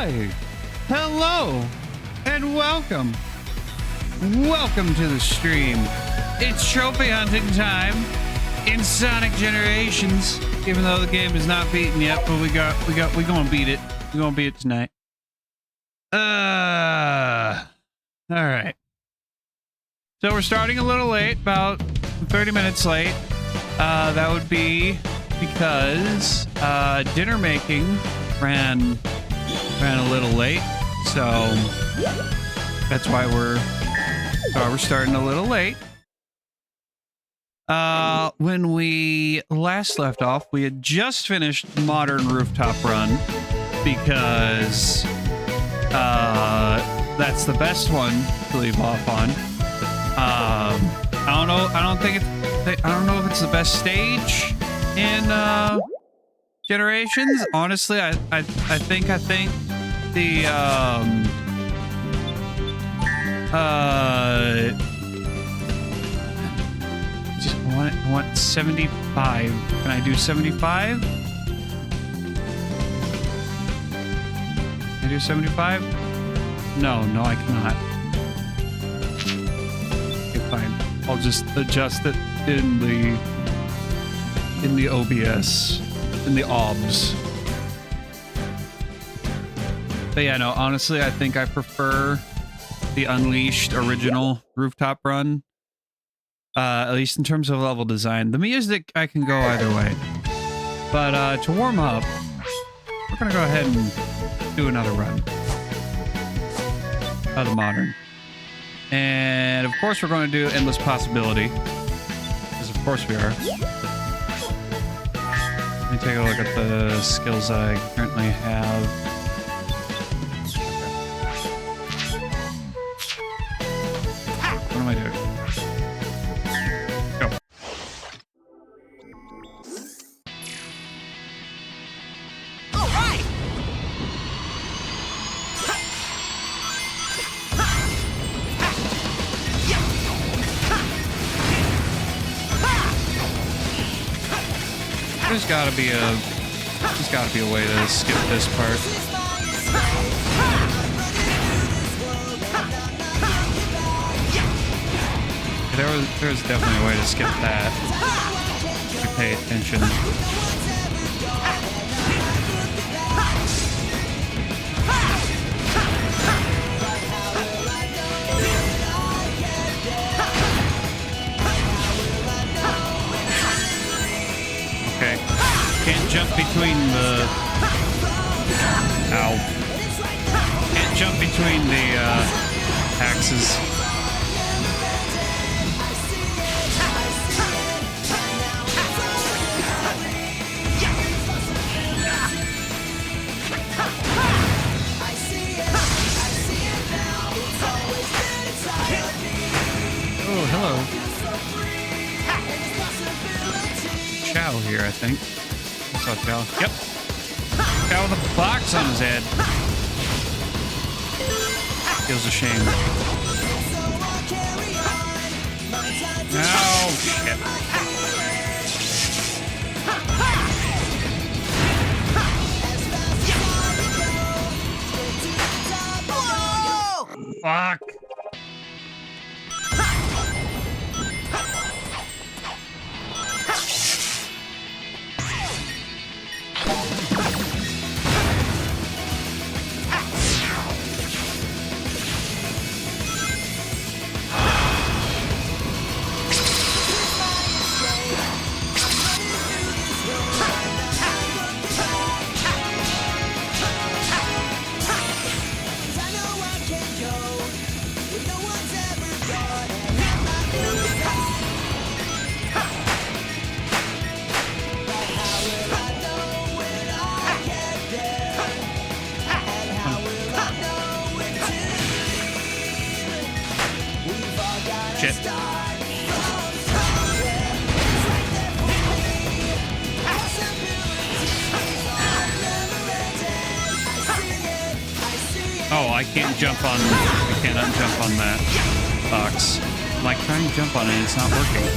Hi, hello, and welcome. Welcome to the stream. It's trophy hunting time in Sonic Generations. Even though the game is not beaten yet, but we're gonna beat it. We're gonna beat it tonight. All right. So we're starting a little late, about 30 minutes late. That would be because dinner making ran a little late, so that's why we're starting a little late. When we last left off, we had just finished Modern Rooftop Run because that's the best one to leave off on. I don't know. I don't know if it's the best stage in Generations. Honestly, I think the just want 75. Can I do 75? Can I do 75? No, I cannot. Okay, fine. I'll just adjust it in the OBS, in the OBS. But yeah, no, honestly, I think I prefer the Unleashed original Rooftop Run. At least in terms of level design. The music, I can go either way. But to warm up, we're gonna go ahead and do another run of the Modern. And of course we're going to do Endless Possibility. Because of course we are. Let me take a look at the skills I currently have. What am I doing? Go. All right. There's gotta be a way to skip this part. There's definitely a way to skip that if you pay attention. Okay. Can't jump between the... Ow. Can't jump between the axes. Oh, hello. Chow here, I think. I saw Chow. Yep. Chow with a box on his head. Feels a shame. Oh, shit. Fuck. Shit. Oh, I can't jump on... I cannot jump on that box. I'm like trying to jump on it and it's not working.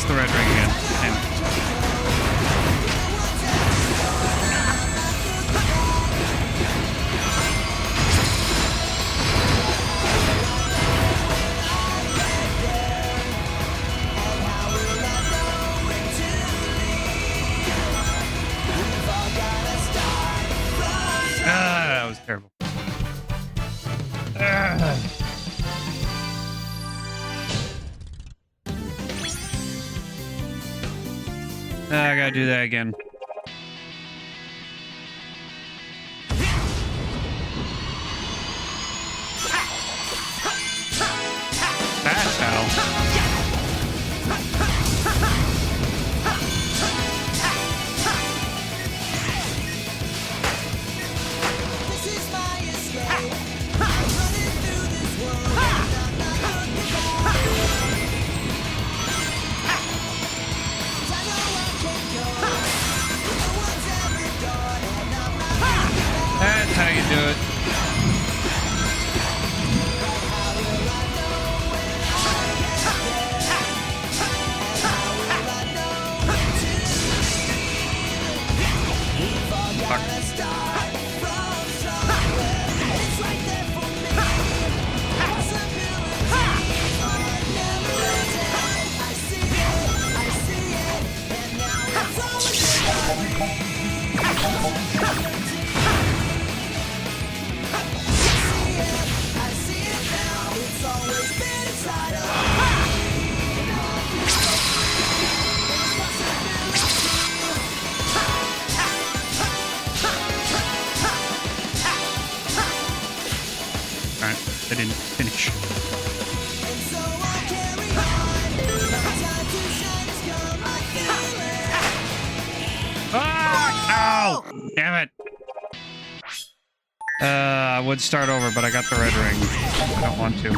missed the red ring again. Damn it. That was terrible. I gotta do that again. That's how. That's how you do it. Alright, I didn't finish. Ah! Ow! Damn it! I would start over, but I got the red ring. I don't want to.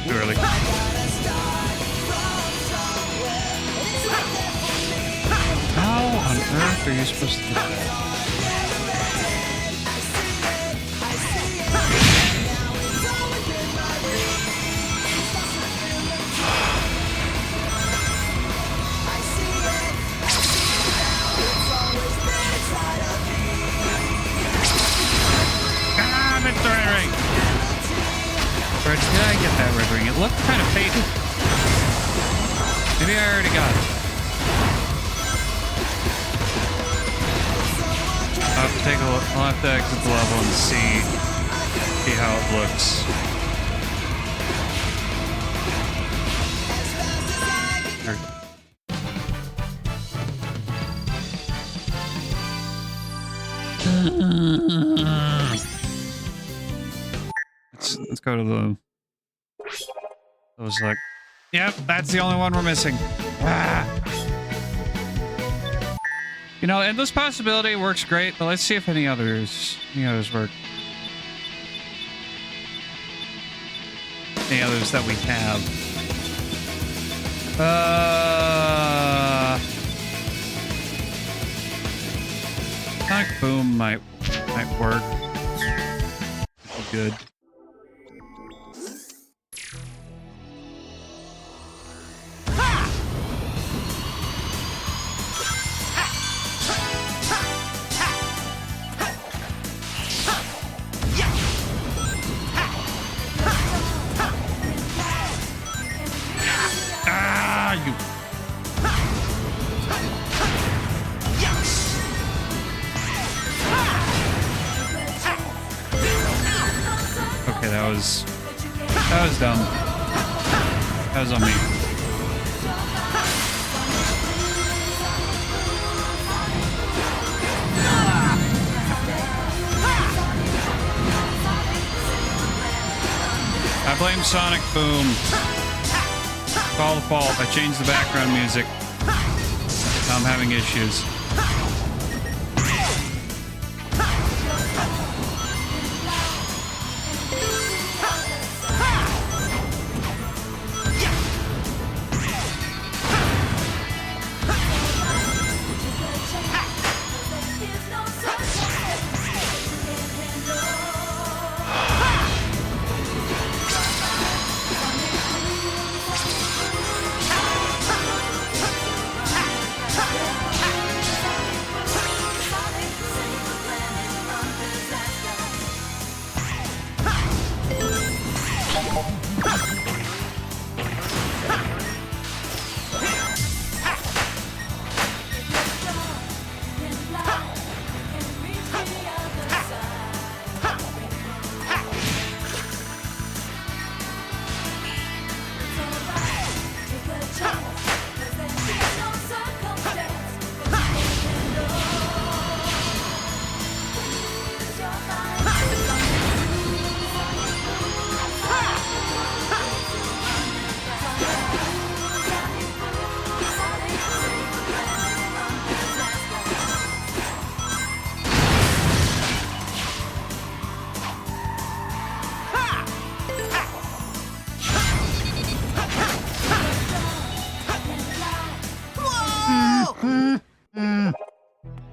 Too early. How on earth are you supposed to do that? Ah, that's the red ring. Or did I get that red ring? It looked kind of faded. Maybe I already got it. I'll have to take a look. I'll have to exit the level and see how it looks. Let's go to the. I was like, yep, that's the only one we're missing. Ah. You know, endless possibility works great, but let's see if any others work. Any others that we have. Sonic Boom might work. Pretty good. Okay, that was dumb. That was on me. I blame Sonic Boom. It's all the fault. I changed the background music. Now I'm having issues.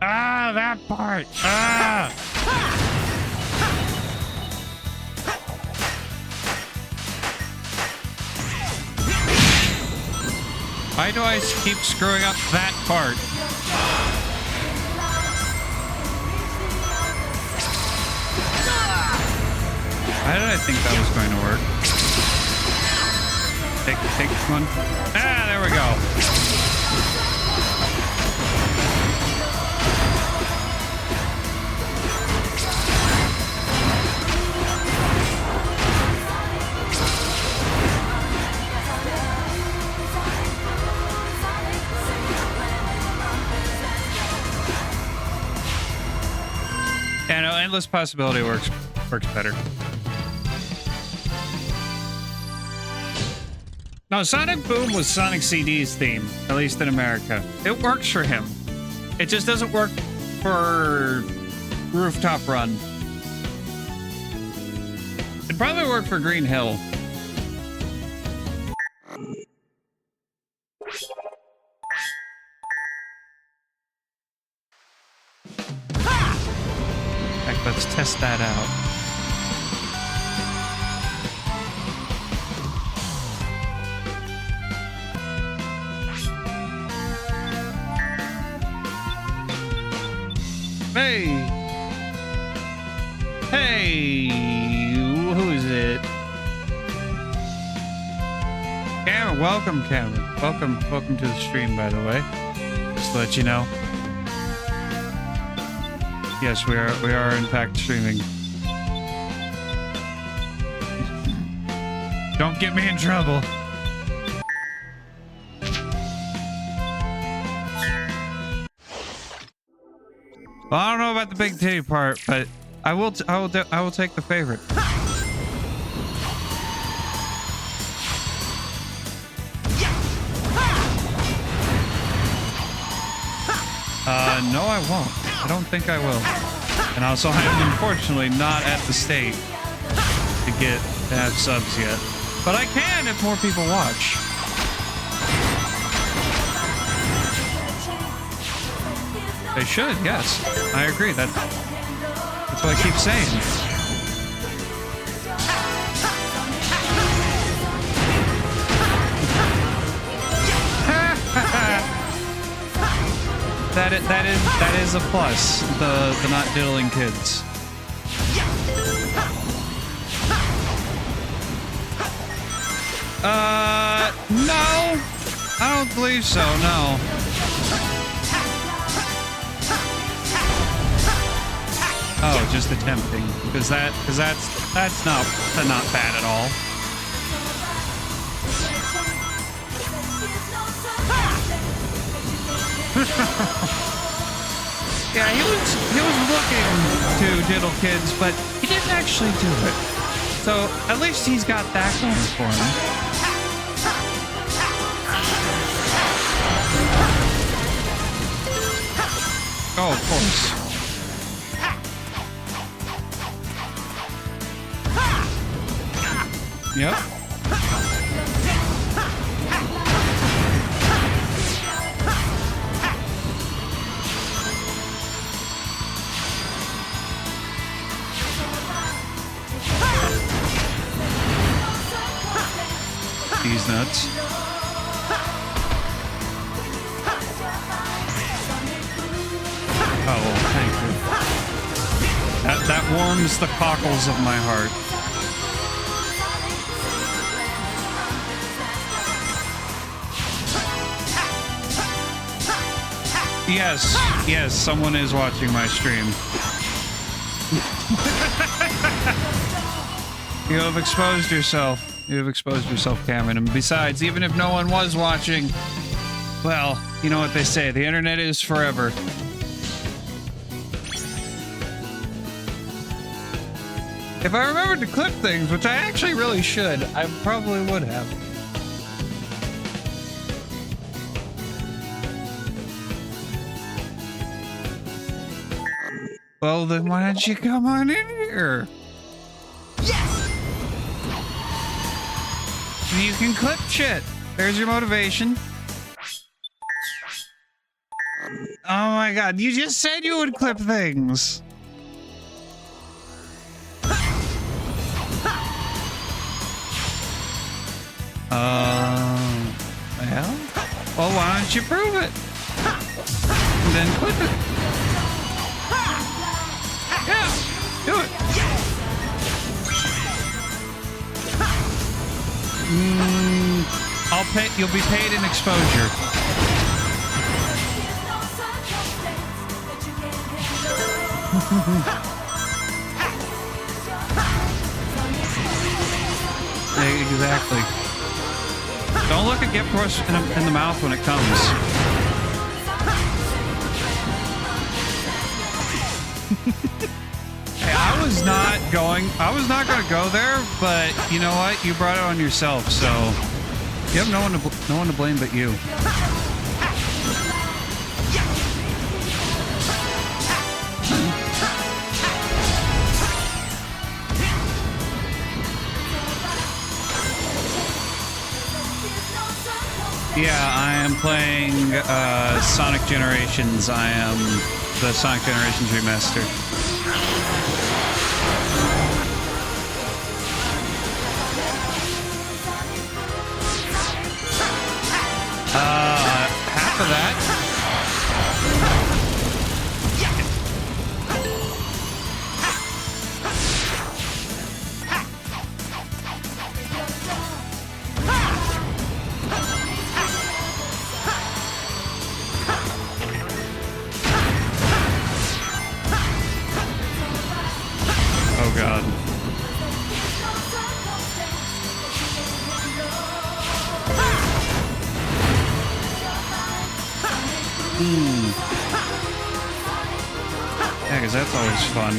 Ah, that part. Ah. Why do I keep screwing up that part? Why did I think that was going to work? Take one. Ah, there we go. Yeah, no, endless possibility works better. No, Sonic Boom was Sonic CD's theme, at least in America. It works for him. It just doesn't work for Rooftop Run. It'd probably work for Green Hill. Heck, let's test that out. Hey! Hey! Who is it? Cameron, welcome, Cameron. Welcome to the stream, by the way. Just to let you know. Yes, we are in fact streaming. Don't get me in trouble. Well, I don't know about the big titty part, but I will take the favorite. No, I won't. I don't think I will. And also, I am unfortunately not at the state to have subs yet. But I can if more people watch. They should, yes. I agree. That's what I keep saying. That is a plus. The not diddling kids. No, I don't believe so. No. Oh, just attempting, because that's not bad at all. Yeah, he was looking to diddle kids, but he didn't actually do it. So at least he's got that going for him. Oh, of course. Yep. These nuts. Oh, thank you. That warms the cockles of my heart. Yes, someone is watching my stream. You have exposed yourself. You have exposed yourself, Cameron. And besides, even if no one was watching, well, you know what they say, the internet is forever. If I remembered to clip things, which I actually really should, I probably would have. Well, then why don't you come on in here? Yes! You can clip shit. There's your motivation. Oh my god, you just said you would clip things. Well, why don't you prove it? And then clip it. Yeah, do it. I'll pay. You'll be paid in exposure. Exactly. Don't look at get pushed in the mouth when it comes. Hey, I was not gonna go there, but you know what? You brought it on yourself, so you have no one to blame but you. Yeah, I am playing Sonic Generations. I am the Sonic Generations Remastered. Half of that. Oh god. Yeah, because that's always fun.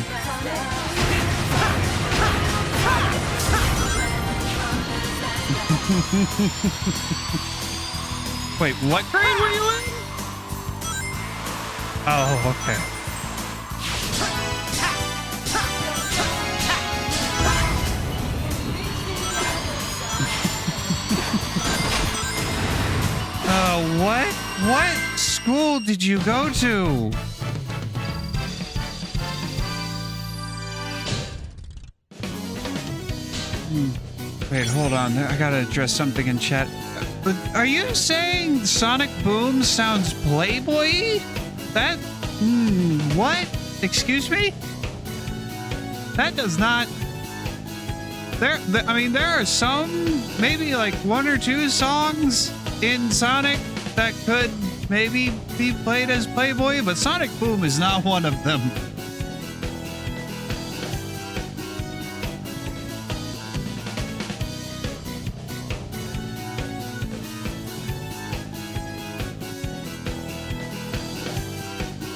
Wait, what grade were you in? Oh, okay. What school did you go to? Wait, hold on. I gotta address something in chat. But are you saying Sonic Boom sounds Playboy? That... what? Excuse me? That does not... I mean, there are some, maybe like one or two songs in Sonic that could maybe be played as Playboy, but Sonic Boom is not one of them.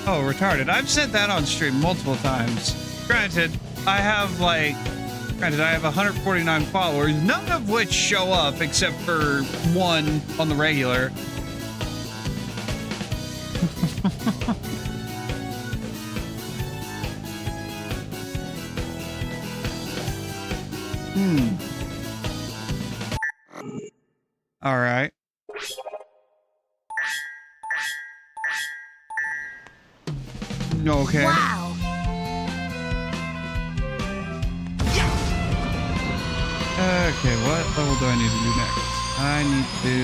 Oh, retarded. I've said that on stream multiple times. Granted, I have like Granted, I have 149 followers, none of which show up except for one on the regular. All right. Okay. Wow. Okay, what level do I need to do next? I need to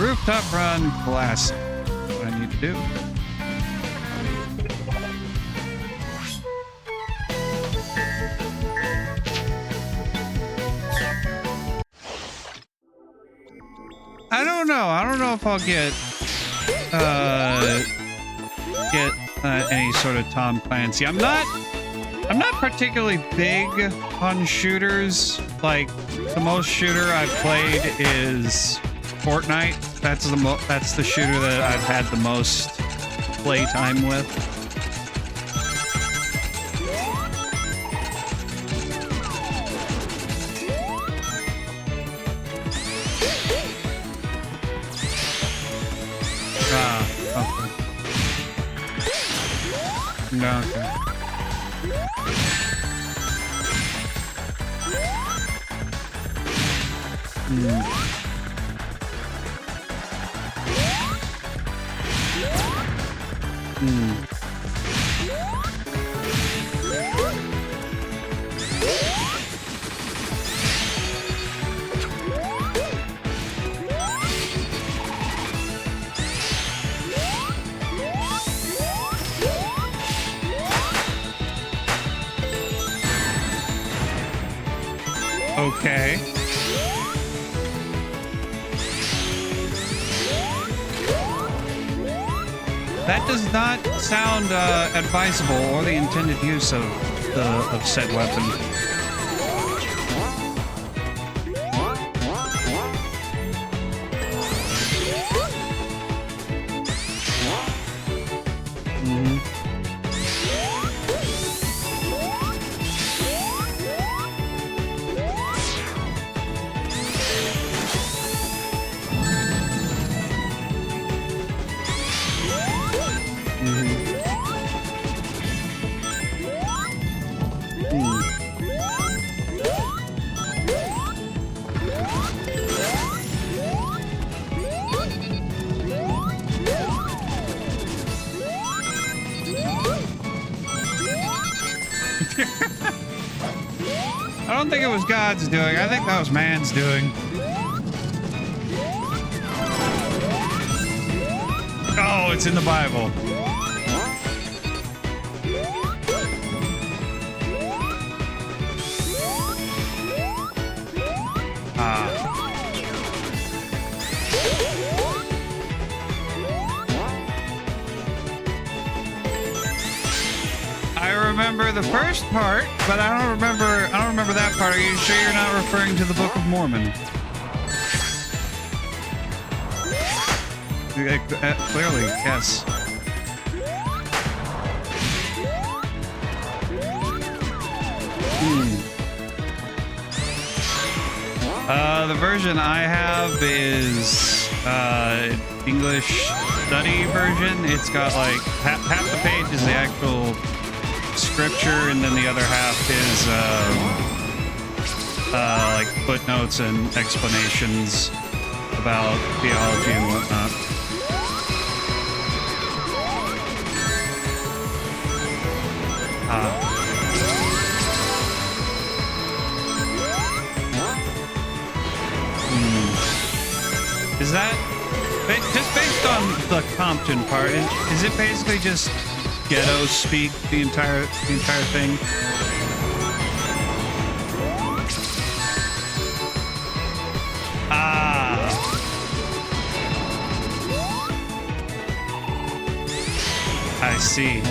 rooftop run classic. What I need to do. I don't know. I don't know if I'll get any sort of Tom Clancy. I'm not particularly big on shooters. Like the most shooter I've played is Fortnite. That's the shooter that I've had the most playtime with. Okay. No, okay. Okay. That does not sound advisable or the intended use of said weapon. I don't think it was God's doing. I think that was man's doing. Oh, it's in the Bible. I remember the first part, but I don't remember that part. Are you sure you're not referring to the Book of Mormon? Clearly, yes. The version I have is English study version. It's got like half the page is the actual scripture, and then the other half is like footnotes and explanations about theology and whatnot. Is that just based on the Compton part? Is it basically just ghetto speak the entire thing? I see.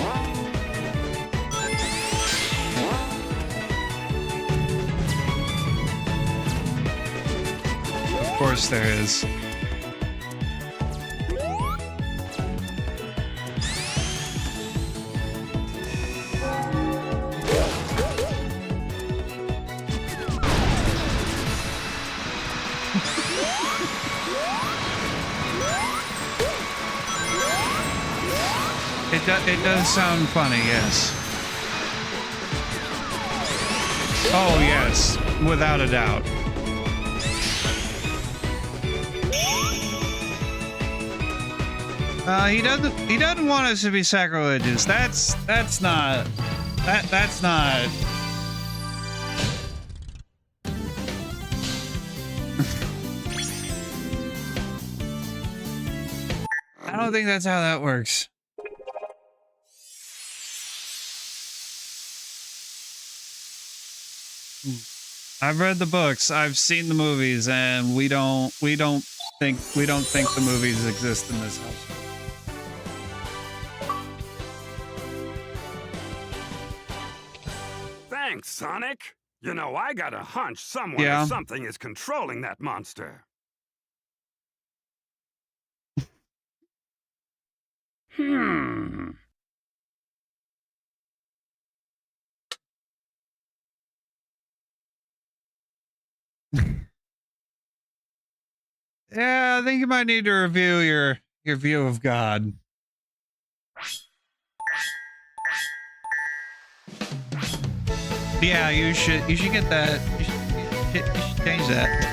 Of course there is. It does sound funny, yes. Oh, yes, without a doubt. He doesn't want us to be sacrilegious. That's not. That's not. I don't think that's how that works. I've read the books, I've seen the movies, and we don't think the movies exist in this house. Thanks, Sonic. You know, I got a hunch someone or something is controlling that monster. Yeah, I think you might need to review your view of God. Yeah, you should get that. You should change that.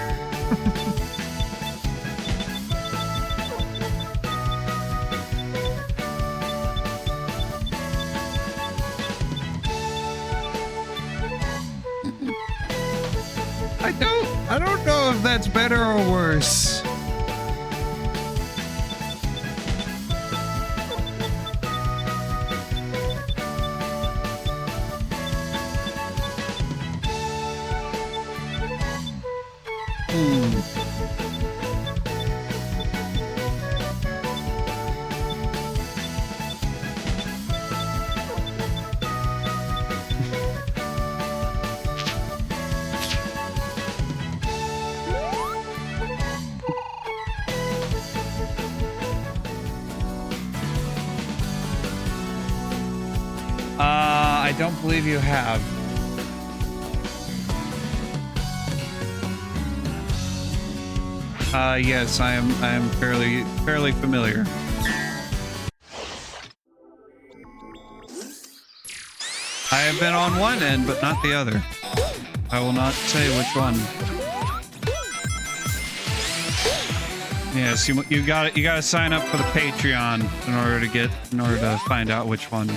I don't know if that's better or worse. I don't believe you have. Yes, I am fairly familiar. I have been on one end, but not the other. I will not say which one. Yes, you gotta sign up for the Patreon in order to find out which one.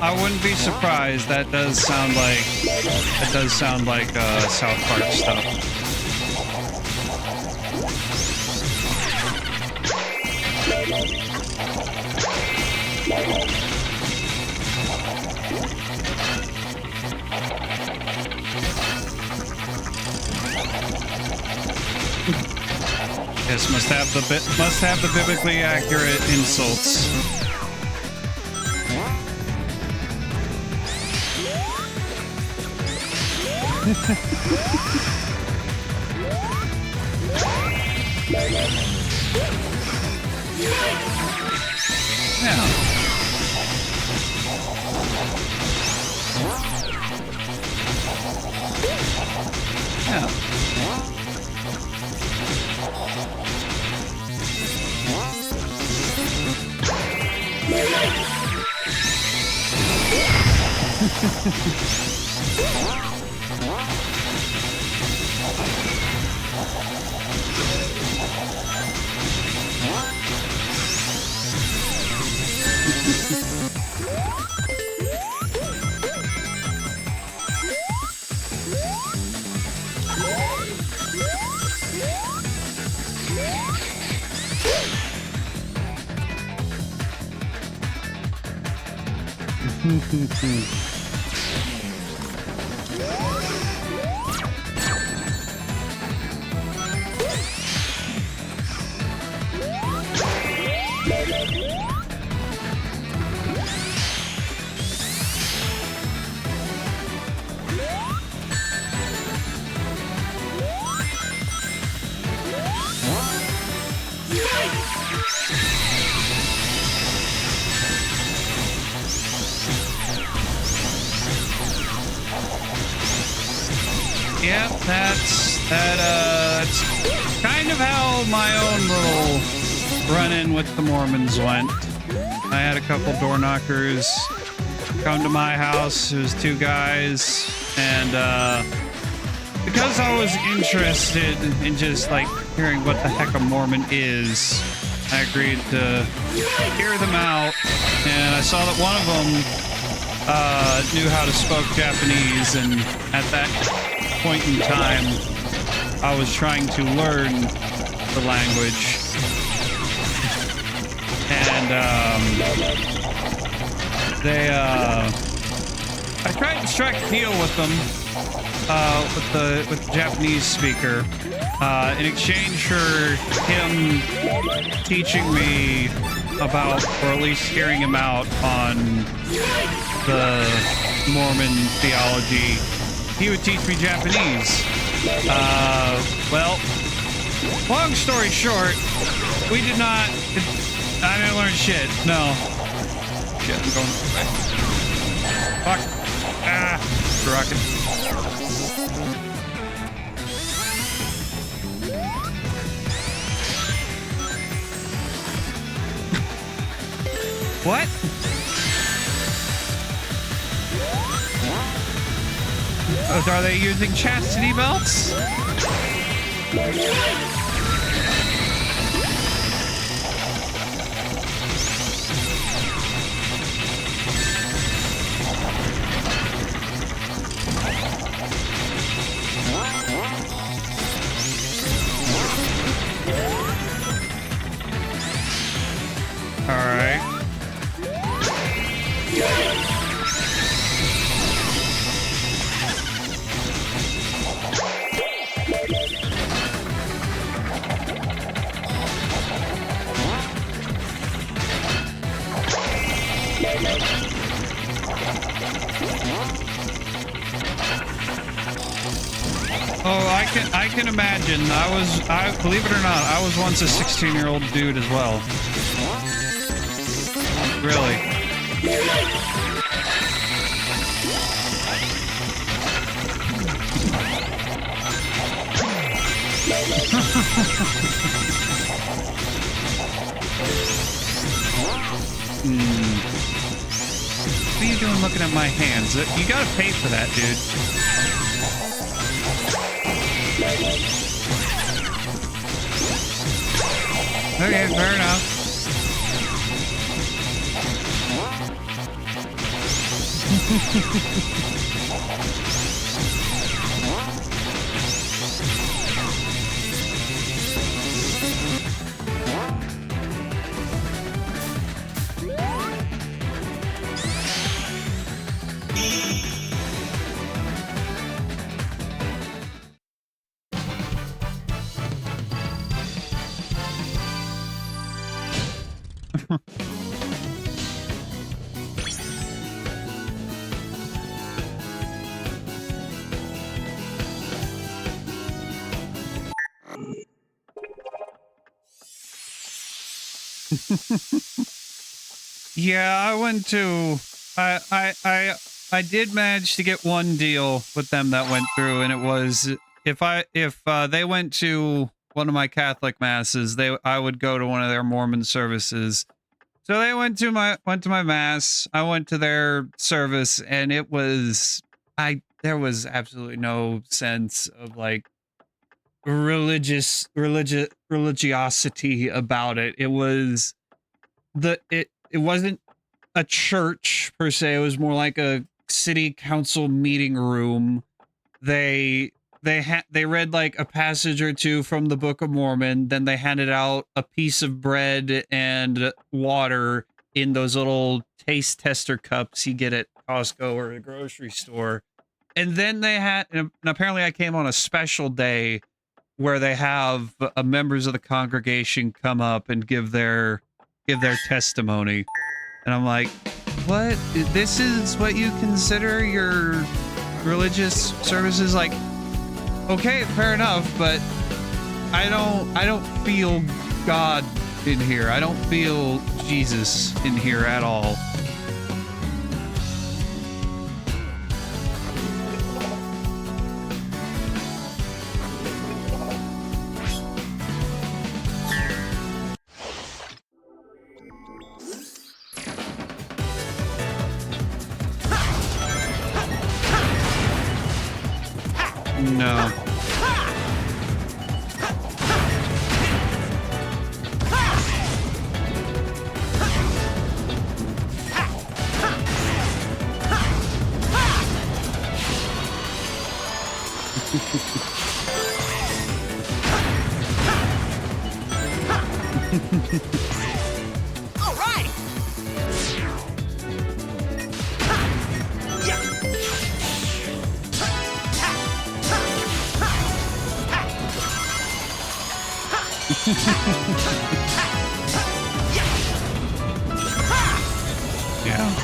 I wouldn't be surprised. That does sound like South Park stuff. Yes, must have the biblically accurate insults. Yeah. Yep, that's kind of how my own little run-in with the Mormons went. I had a couple door knockers come to my house. It was two guys, and because I was interested in just like hearing what the heck a Mormon is, I agreed to hear them out, and I saw that one of them knew how to speak Japanese, and at that point in time, I was trying to learn the language, and I tried to strike a deal with them, with the Japanese speaker, in exchange for him teaching me about, or at least hearing him out on the Mormon theology. He would teach me Japanese. Well, long story short, we did not. I didn't learn shit. No. Shit, I'm going back. Fuck. Ah, rocket. What? Are they using chastity belts? All right. Oh, I can imagine. I believe it or not, I was once a 16-year-old dude as well. Really. What are you doing looking at my hands? You gotta pay for that, dude. Okay, fair enough. Yeah, I went to I did manage to get one deal with them that went through, and it was if they went to one of my Catholic masses, I would go to one of their Mormon services. So they went to my mass. I went to their service, and it was there was absolutely no sense of like religiosity about it. It was it wasn't a church per se. It was more like a city council meeting room. They read like a passage or two from the Book of Mormon, then they handed out a piece of bread and water in those little taste tester cups you get at Costco or a grocery store. And then they had, and apparently I came on a special day where they have members of the congregation come up and give their testimony. And I'm like, what? This is what you consider your religious services? Like, okay, fair enough, but I don't feel God in here. I don't feel Jesus in here at all. No. All right. Yeah.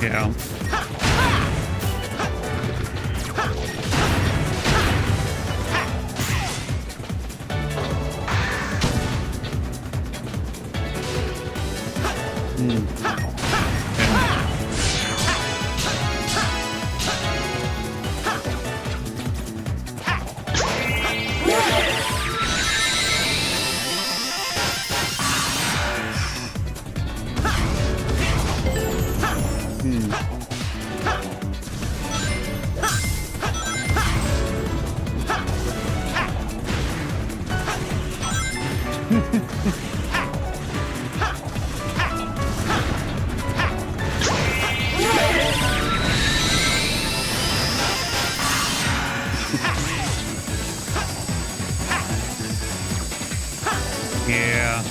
Yeah. Yeah.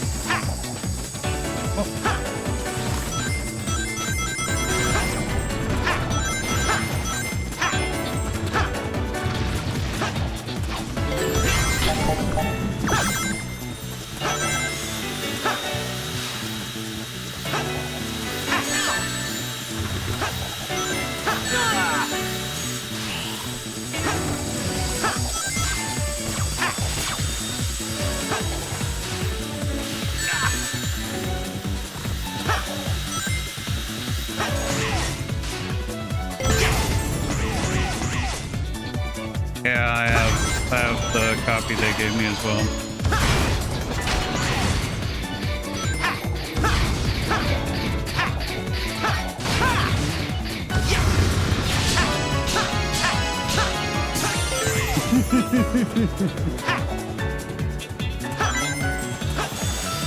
Yeah, I have the copy they gave me as well.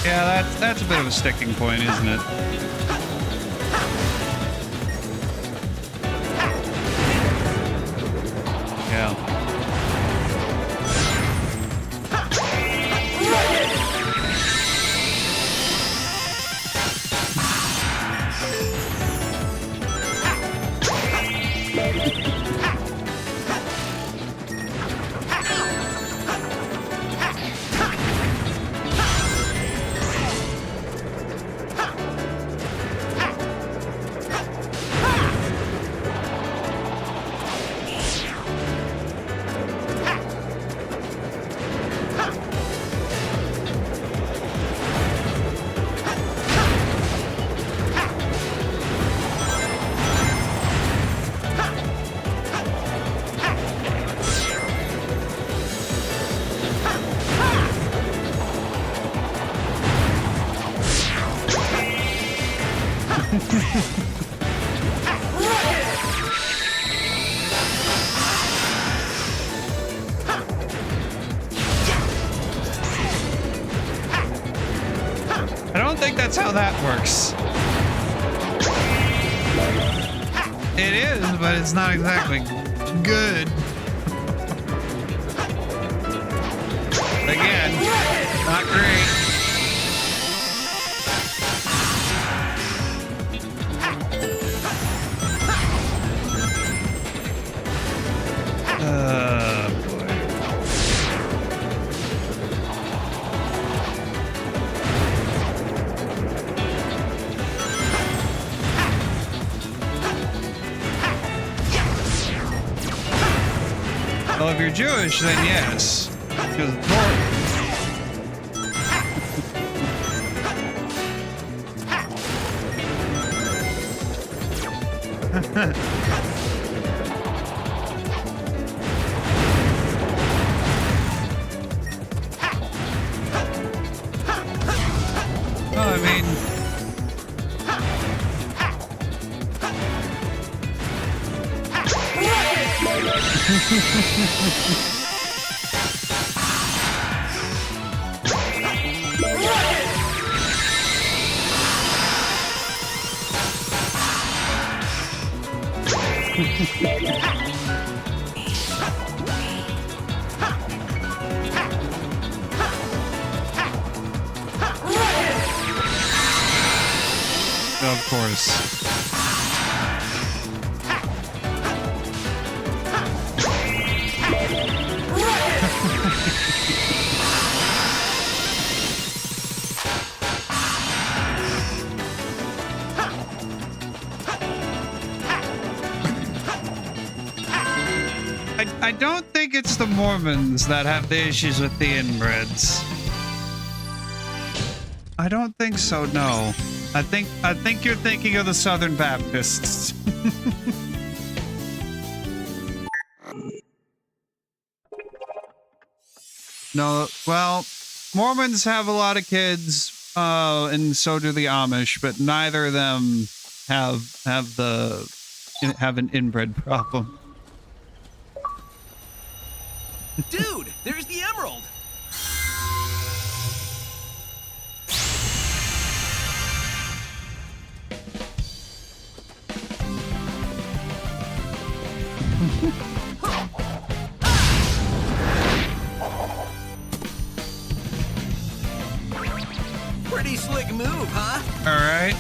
Yeah, that's a bit of a sticking point, isn't it? Yeah. I don't think that's how that works. It is, but it's not exactly good. Again, not great. Boy. Well, if you're Jewish, then yes. Because well, I mean, of course. I don't think it's the Mormons that have the issues with the inbreds. I don't think so, no. I think you're thinking of the Southern Baptists. No, well, Mormons have a lot of kids, and so do the Amish, but neither of them have an inbred problem. Dude, there's the emerald. Pretty slick move, huh? All right.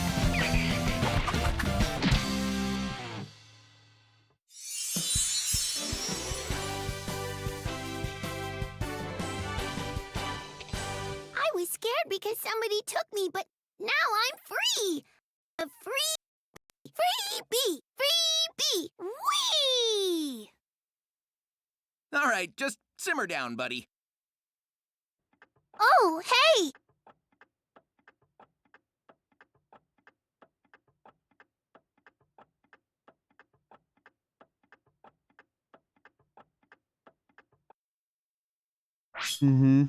I was scared because somebody took me, but now I'm free. A free bee. Whee! All right, just simmer down, buddy. Oh, hey! Mm-hmm.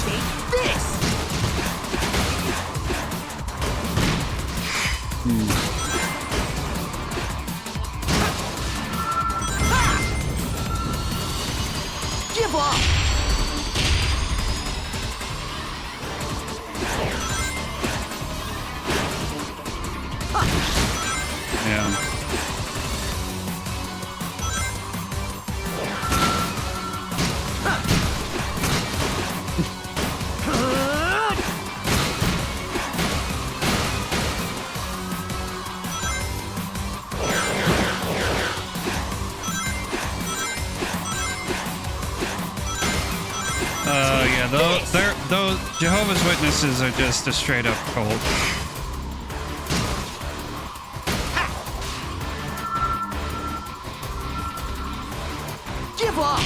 Take this. Give up. those Jehovah's Witnesses are just a straight up cult. Give up!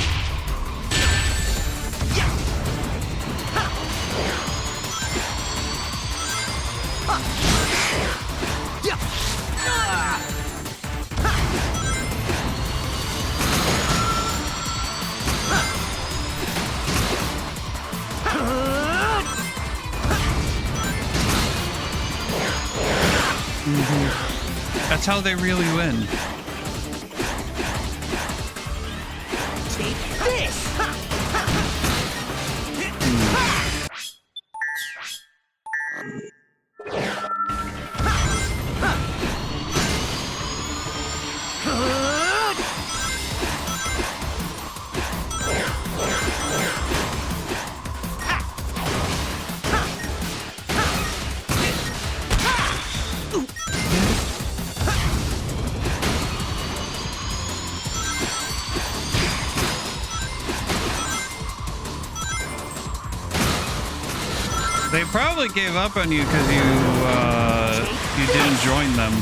That's how they really win. Take this! They probably gave up on you because you didn't join them.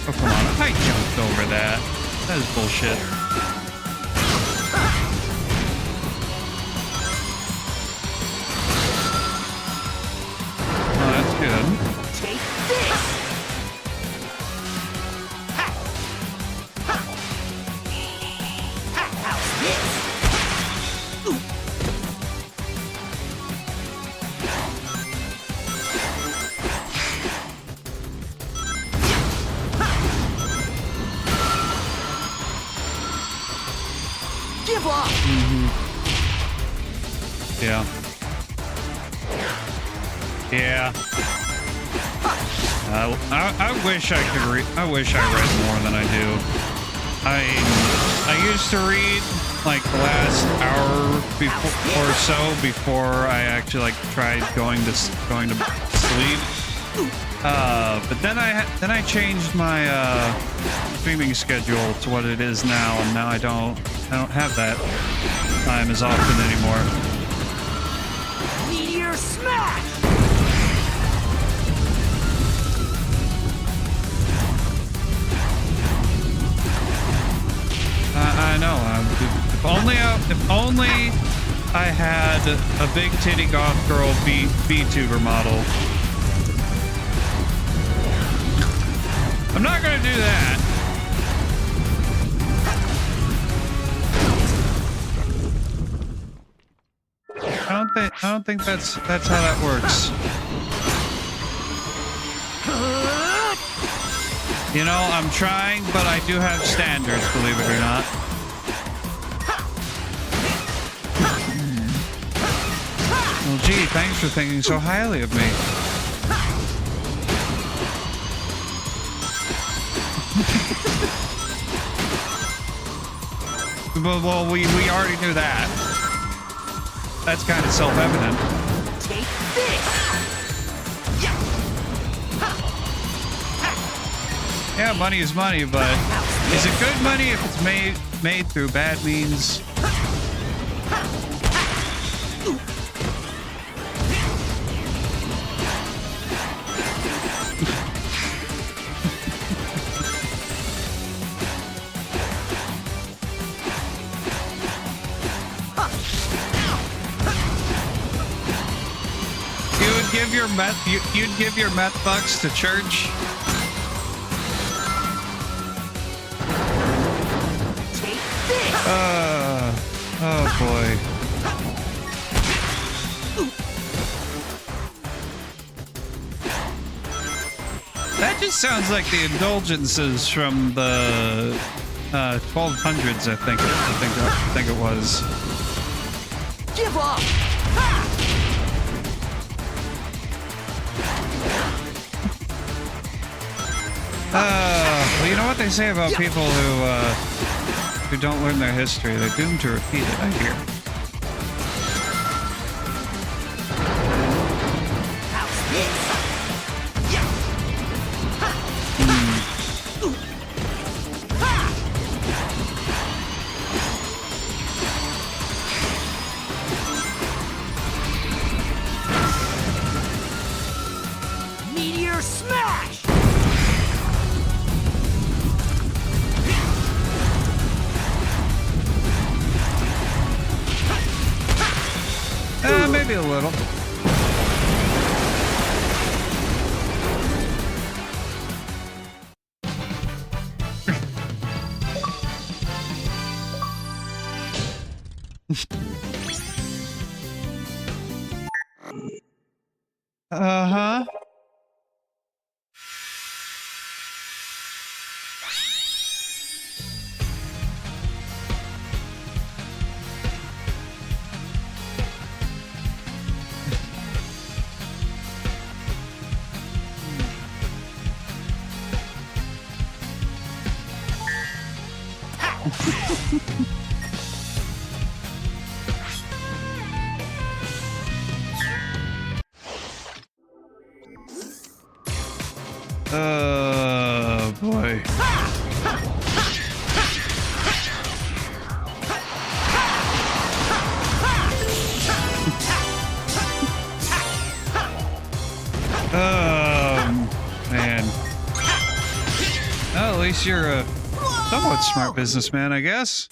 Oh, come on. I jumped over that. That is bullshit. Good. Take this! How's this? Give up! Yeah. Yeah. I wish I could read. I wish I read more than I do. I used to read like the last hour before or so before I actually like tried going to sleep. But then I changed my streaming schedule to what it is now, and now I don't have that time as often anymore. Meteor smash! I know. If only I had a big titty goth girl VTuber model. I'm not gonna do that. I don't think that's how that works. You know, I'm trying, but I do have standards, believe it or not. Well, gee, thanks for thinking so highly of me. Well, we already knew that. That's kind of self-evident. Take this! Yeah, money is money, but is it good money if it's made through bad means? You'd give your meth bucks to church? Oh boy. That just sounds like the indulgences from the 1200s, I think it was. Give up! Well, you know what they say about people who don't learn their history? They're doomed to repeat it, I hear. Monster Smash! Maybe a little. Uh-huh. Oh boy. Man. Well, at least you're a somewhat smart businessman, I guess.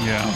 Yeah.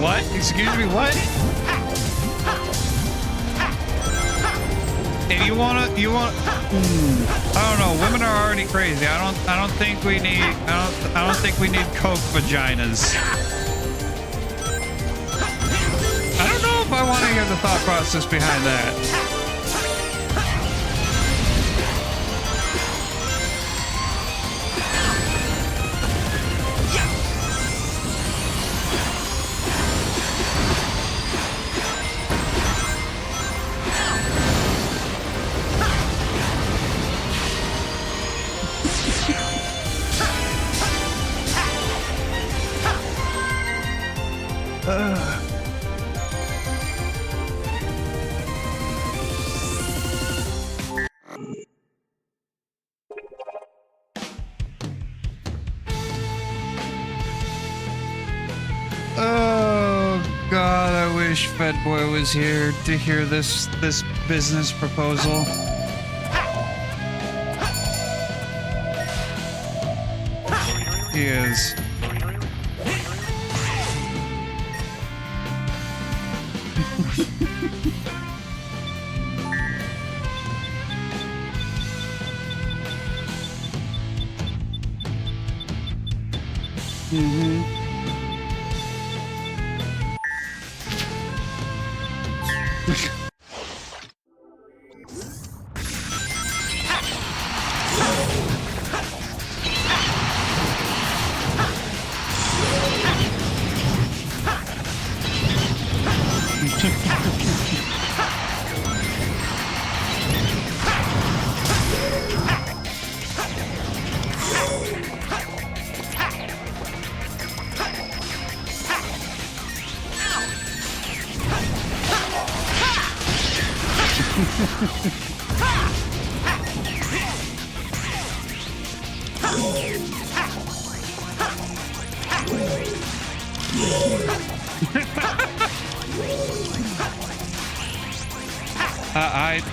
What? Excuse me, what? And you want I don't know, women are already crazy. I don't think we need coke vaginas. I don't know if I want to hear the thought process behind that. wish Fed Boy was here to hear this business proposal. He is.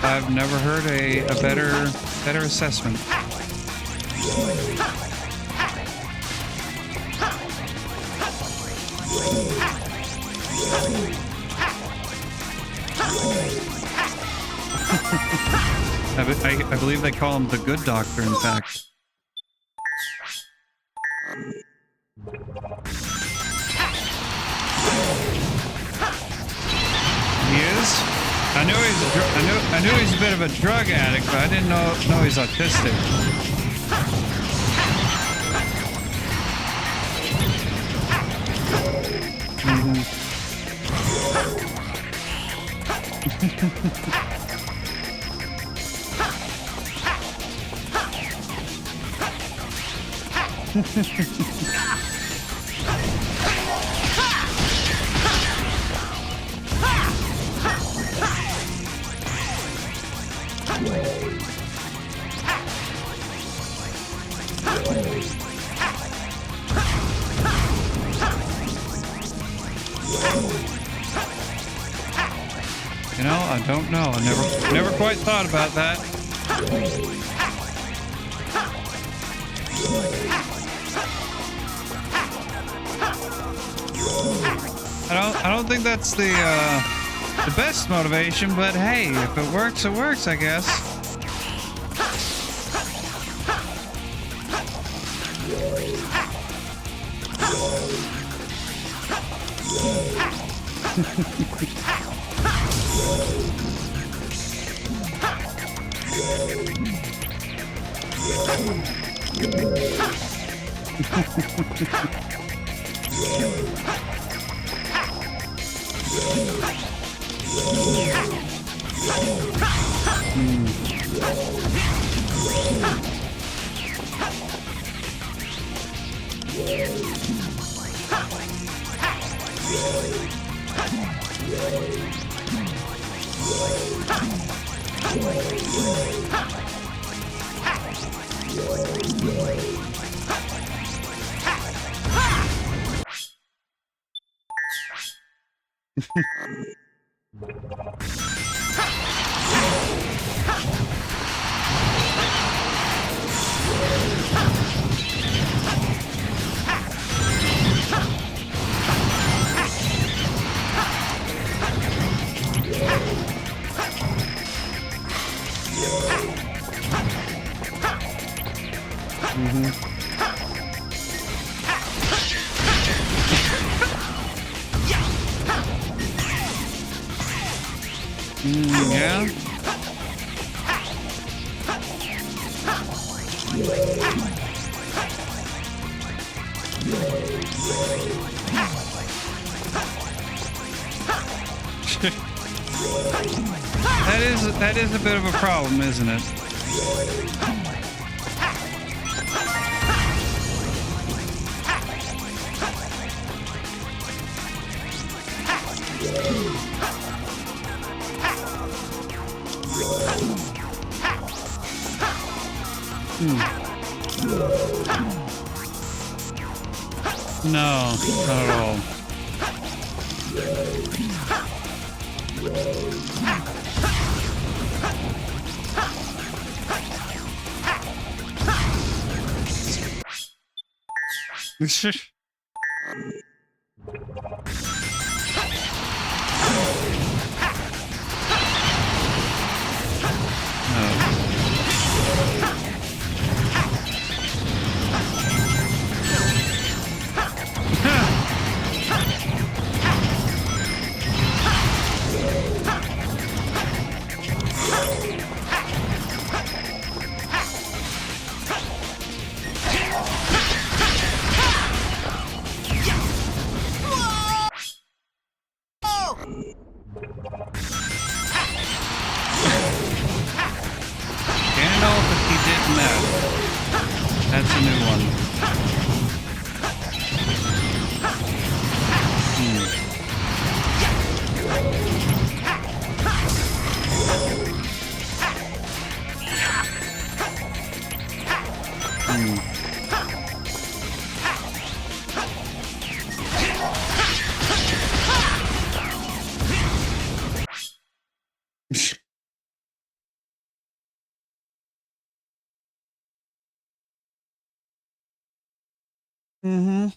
I've never heard a better assessment. I believe they call him the good doctor, in fact. He is? I knew he's a bit of a drug addict, but I didn't know he's autistic. You know, I don't know. I never quite thought about that. I don't think that's the best motivation, but hey, if it works, I guess. Yeah. That is a bit of a problem, isn't it? No, not at all. That's a new one. Mm-hmm.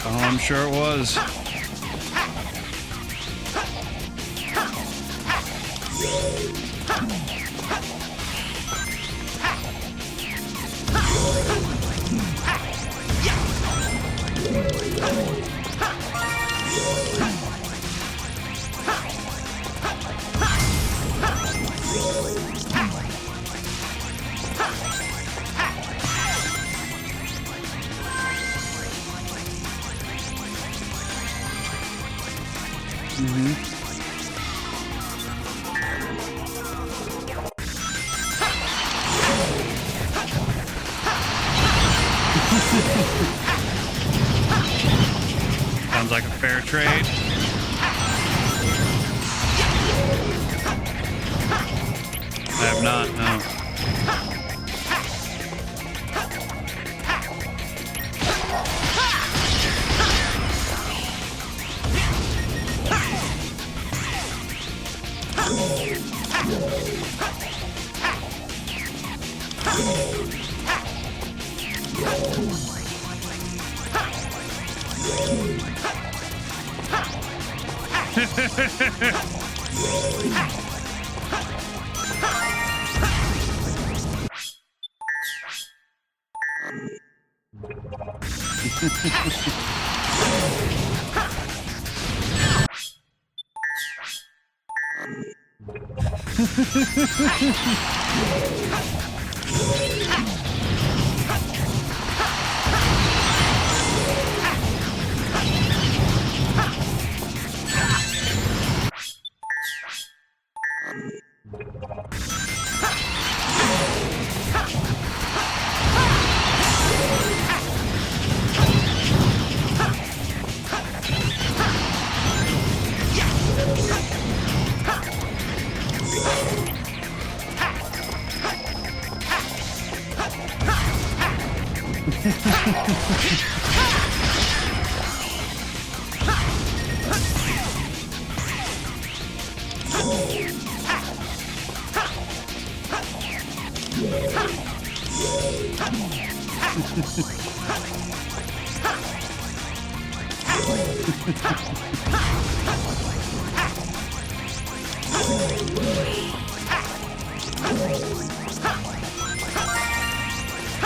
Oh, I'm sure it was. Sounds like a fair trade. I have not, no.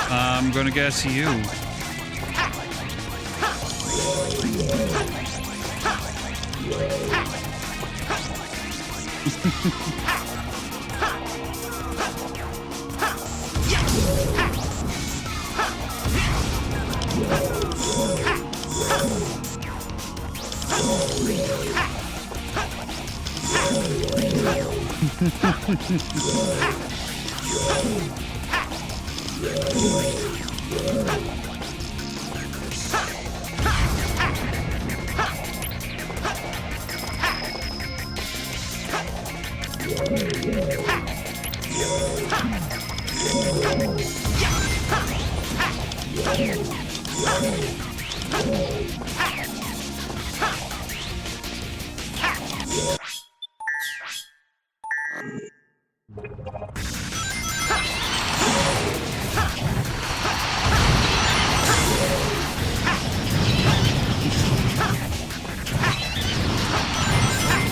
I'm gonna guess you.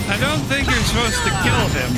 I don't think you're supposed to kill him.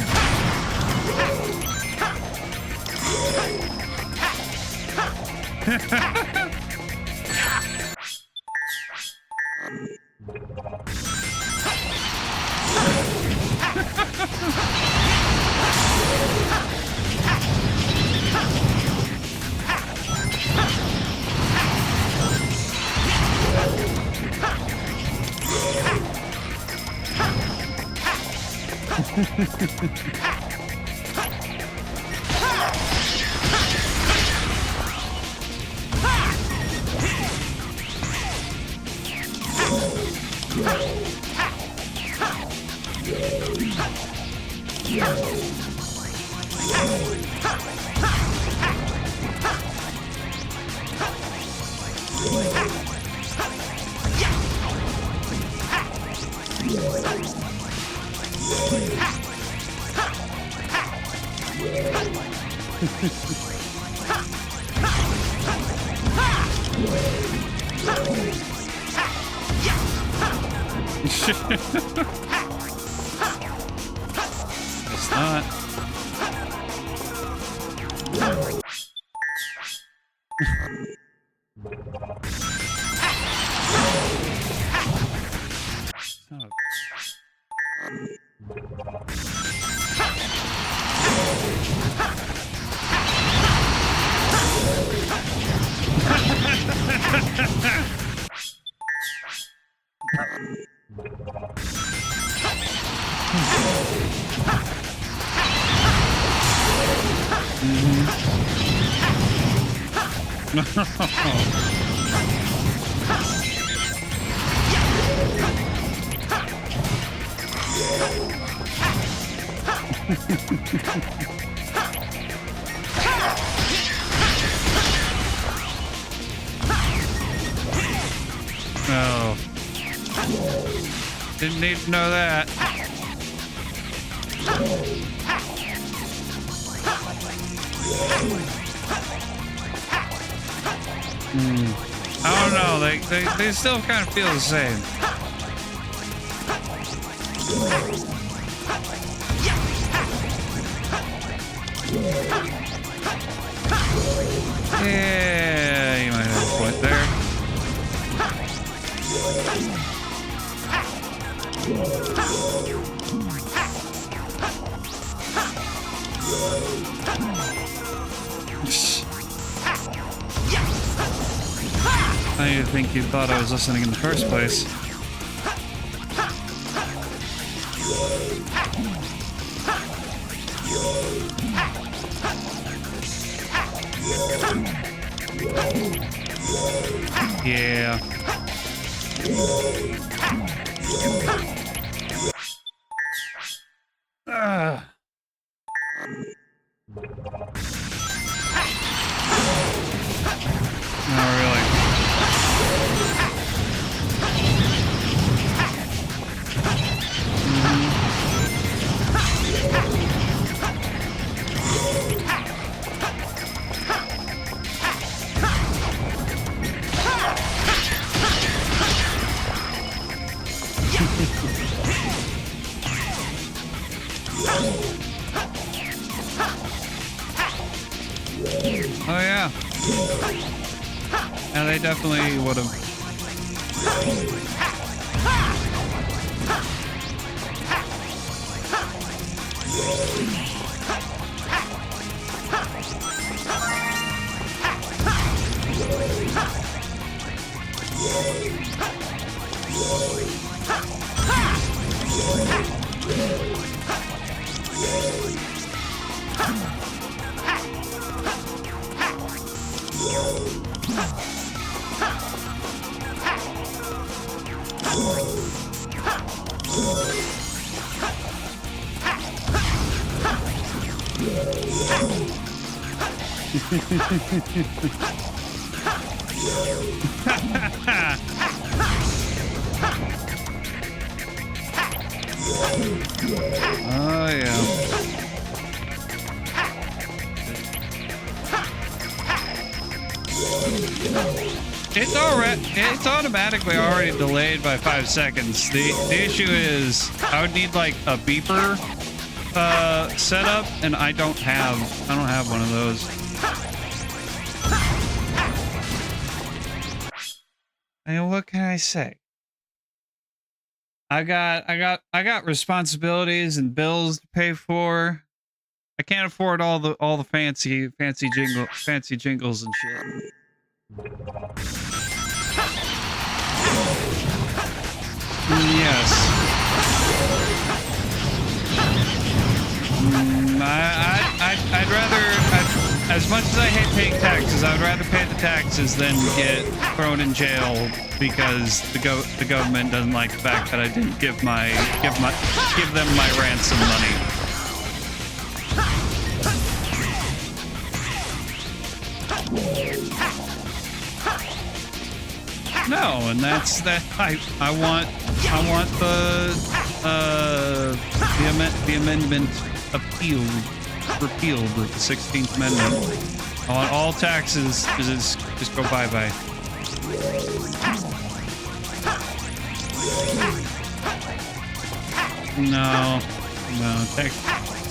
It's not. Oh. Didn't need to know that. I don't know. They still kind of feel the same. Yeah, you might have a point there. I didn't think you thought I was listening in the first place. Yeah. Not Yeah, they definitely would have. Oh yeah. It's already, it's automatically already delayed by 5 seconds. The issue is I would need like a beeper setup, and I don't have one of those. And what can I say? I got responsibilities and bills to pay for. I can't afford all the fancy jingles and shit. Yes. I'd rather, as much as I hate paying taxes, I'd rather pay the taxes than get thrown in jail because the government doesn't like the fact that I didn't give them my ransom money. No, and that's that. I want the amendment repealed with the 16th Amendment. I want all taxes to just go bye-bye. No,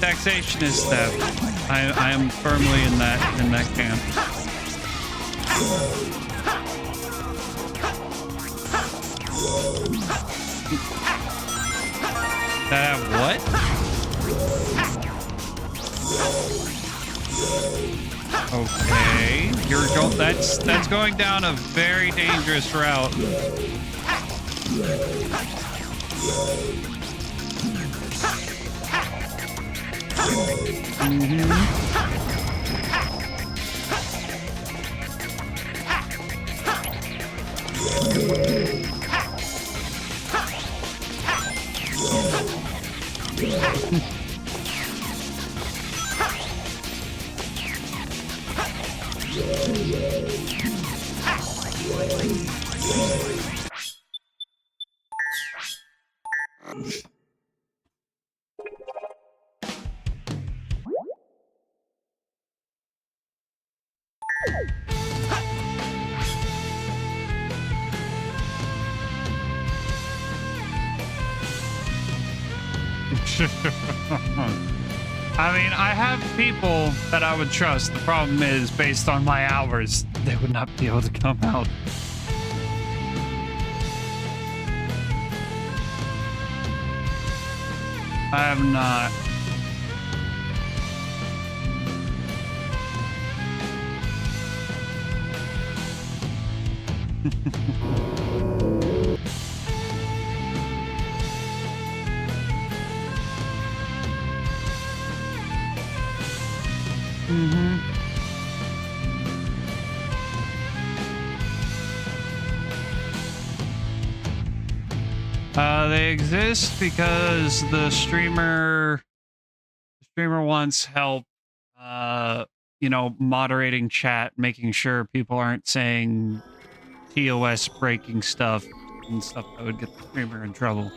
taxation is theft. I am firmly in that camp. What? Okay, that's going down a very dangerous route. I mean, I have people that I would trust. The problem is, based on my hours, they would not be able to come out. I have not. They exist because the streamer wants help, you know, moderating chat, making sure people aren't saying TOS breaking stuff and stuff that would get the streamer in trouble.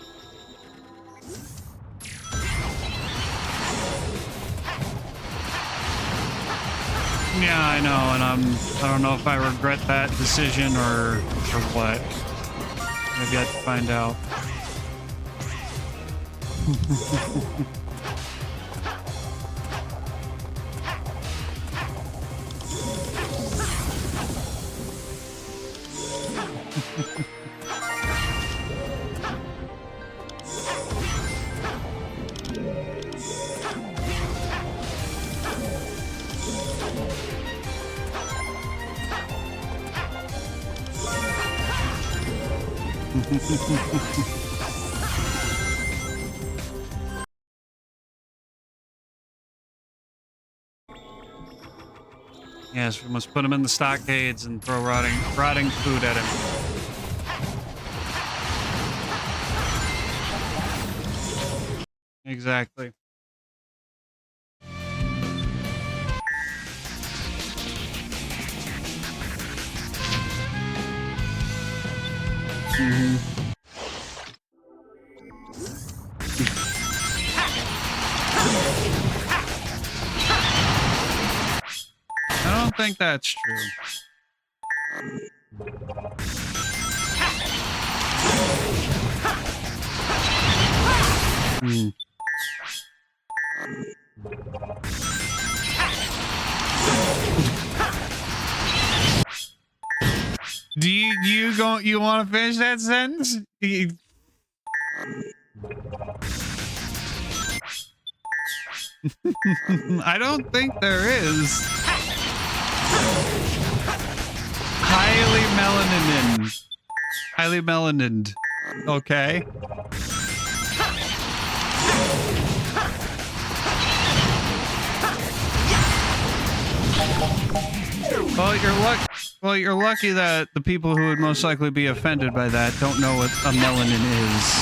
Yeah, I know, and I don't know if I regret that decision or what. I've yet to find out. Yes, we must put him in the stockades and throw rotting food at him. Exactly. I don't think that's true. Do you want to finish that sentence? I don't think there is. Highly melanin. Okay. Well, you're lucky that the people who would most likely be offended by that don't know what a melanin is.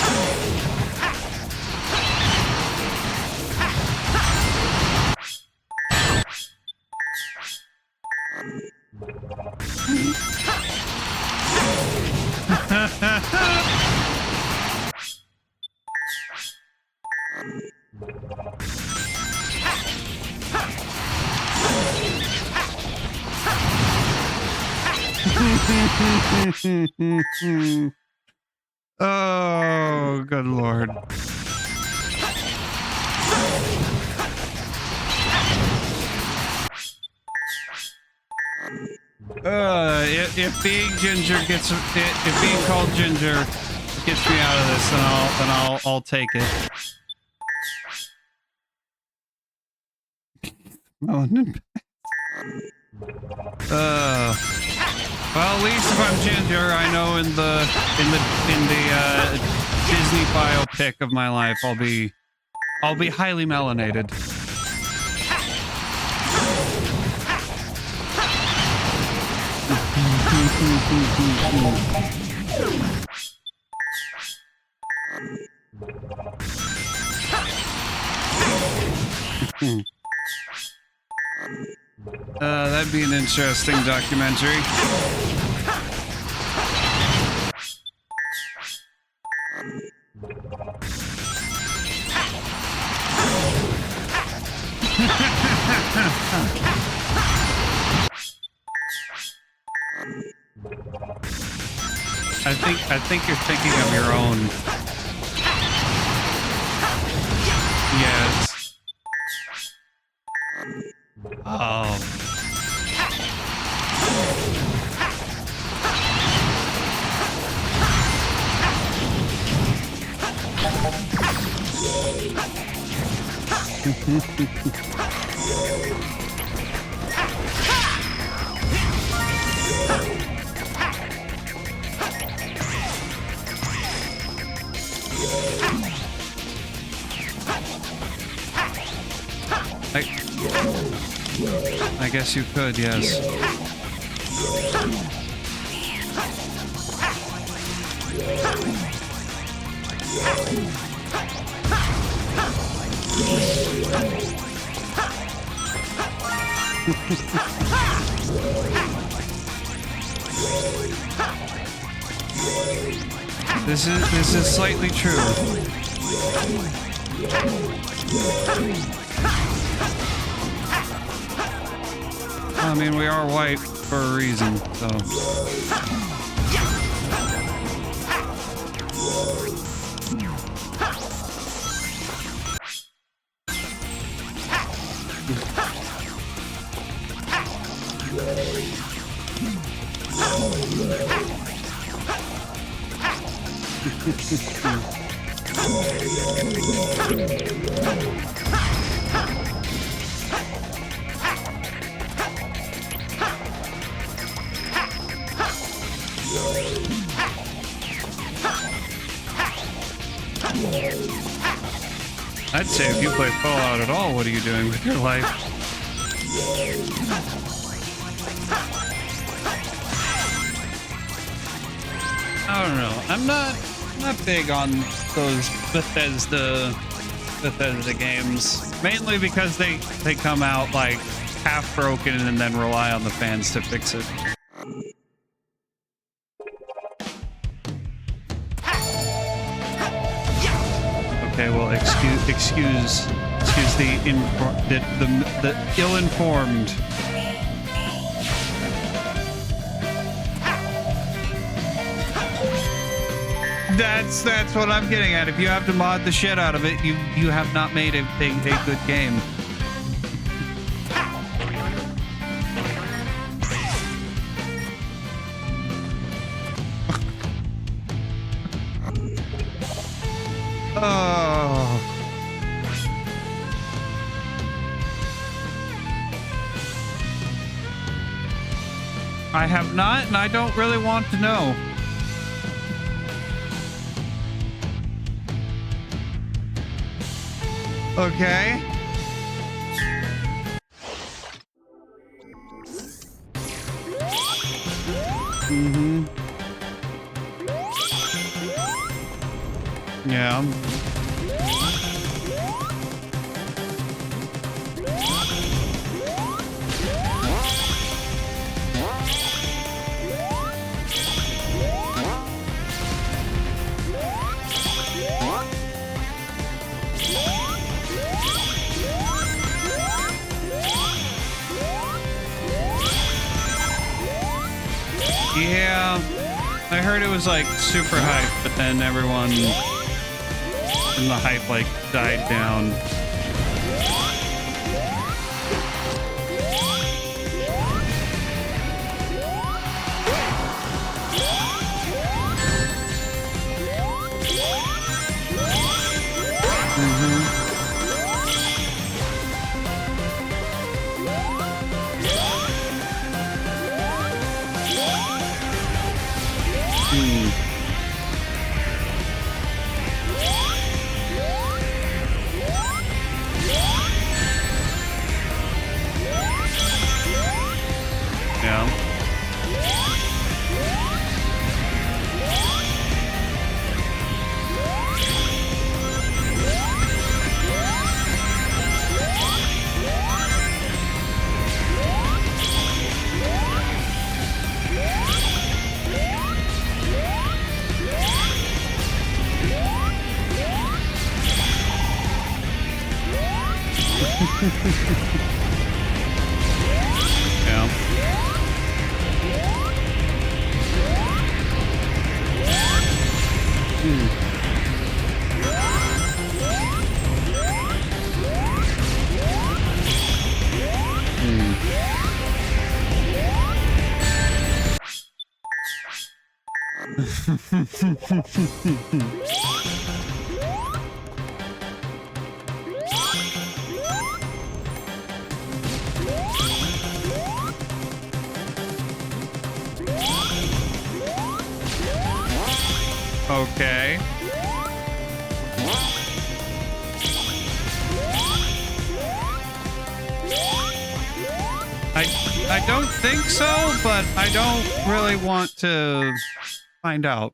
Oh, good Lord. If being ginger if being called ginger gets me out of this, then I'll take it. Melanin. Well, at least if I'm ginger, I know in the Disney biopic of my life, I'll be highly melanated. That'd be an interesting documentary. I think you're thinking of your own. Yes. Oh. I guess you could, yes. This is slightly true. I mean, we are white for a reason, so. I'd say if you play Fallout at all, what are you doing with your life? I don't know. I'm not big on those Bethesda games, mainly because they come out like half broken and then rely on the fans to fix it. Okay, well, excuse the ill-informed. That's what I'm getting at. If you have to mod the shit out of it, you have not made a good game. Oh. I have not, and I don't really want to know. Okay. Mm-hmm. Yeah. Yeah, I heard it was like super hype, but then everyone in the hype like died down. Okay. I don't think so, but I don't really want to find out.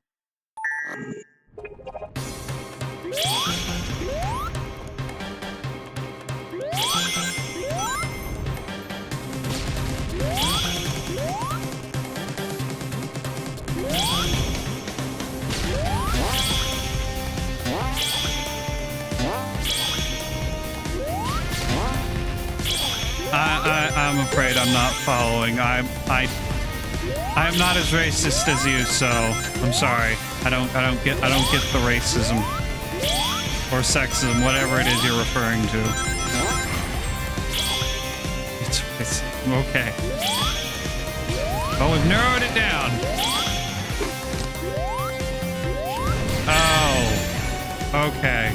I'm afraid I'm not following. I'm not as racist as you, so I'm sorry. I don't get the racism or sexism, whatever it is you're referring to. It's okay. Well, we've narrowed it down. Okay.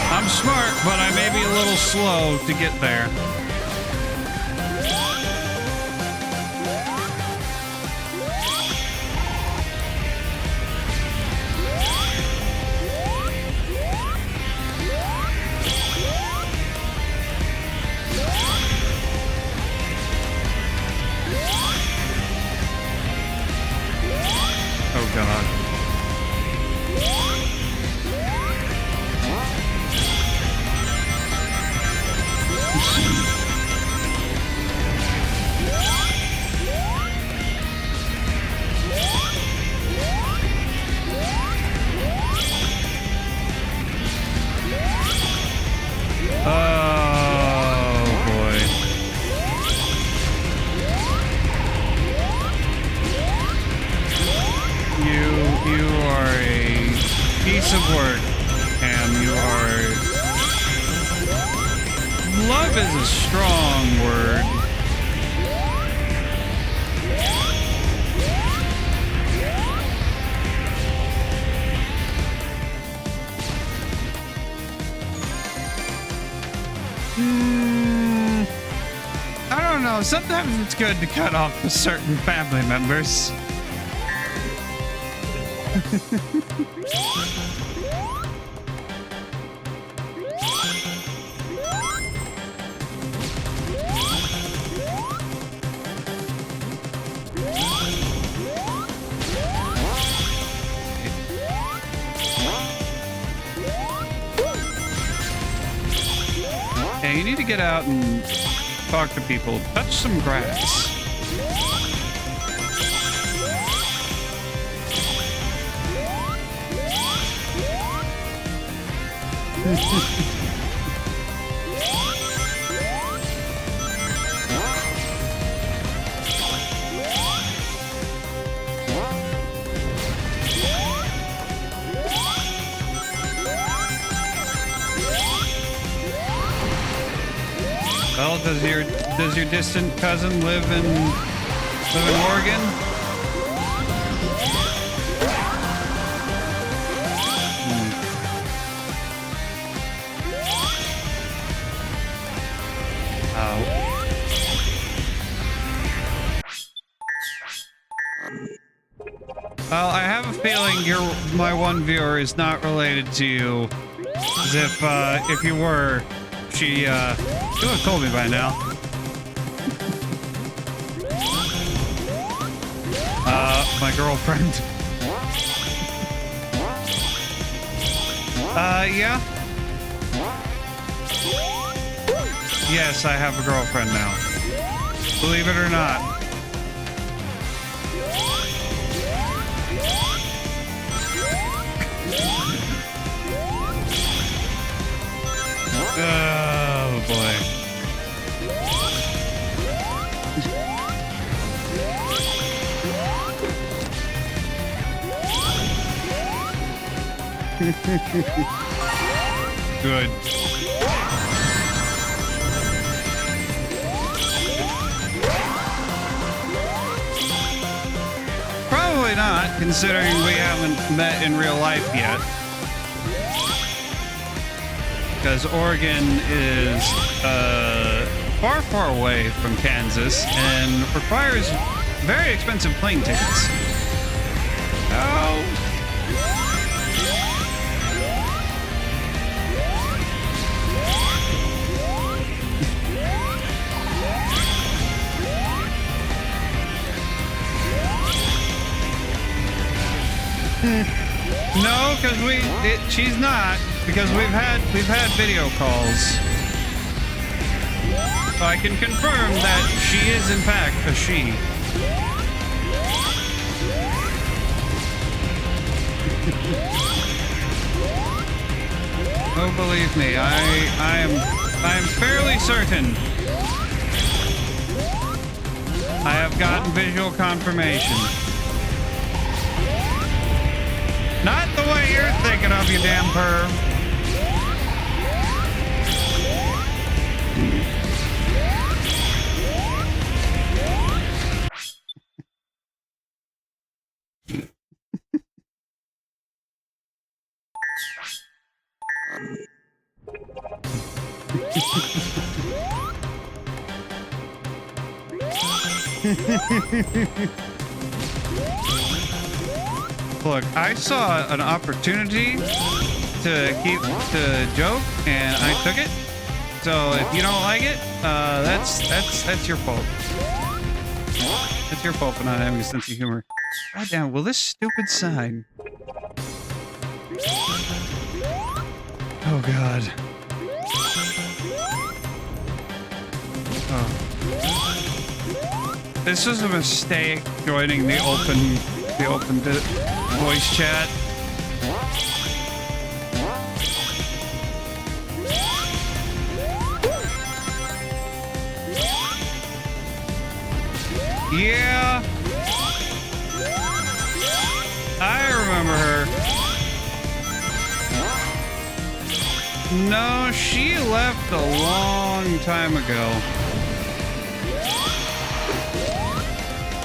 I'm smart, but I may be a little slow to get there. Oh, God. Oh, boy. You are a piece of work, and you are... Love is a strong word. I don't know. Sometimes it's good to cut off with certain family members. Yeah, you need to get out and talk to people. Touch some grass. Well, does your distant cousin live in Oregon? Well, I have a feeling my one viewer is not related to you. As if you were, she would have told me by now. My girlfriend. Yeah. Yes, I have a girlfriend now. Believe it or not. Oh boy. Good. Probably not, considering we haven't met in real life yet. Because Oregon is far, far away from Kansas and requires very expensive plane tickets. Oh. No, because she's not. Because we've had video calls. So I can confirm that she is in fact a she. Oh, believe me, I am fairly certain. I have gotten visual confirmation. Not the way you're thinking of, you damn perv. Look, I saw an opportunity to joke, and I took it. So if you don't like it, that's your fault. That's your fault for not having a sense of humor. God damn, will this stupid sign? Oh God. Oh. This was a mistake joining the open voice chat. Yeah. I remember her. No, she left a long time ago.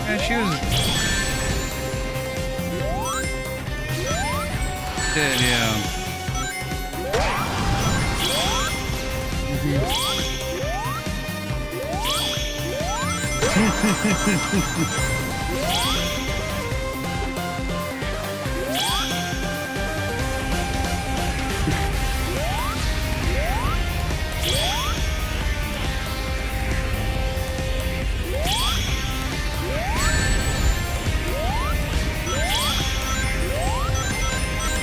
Yeah, she was dead, yeah.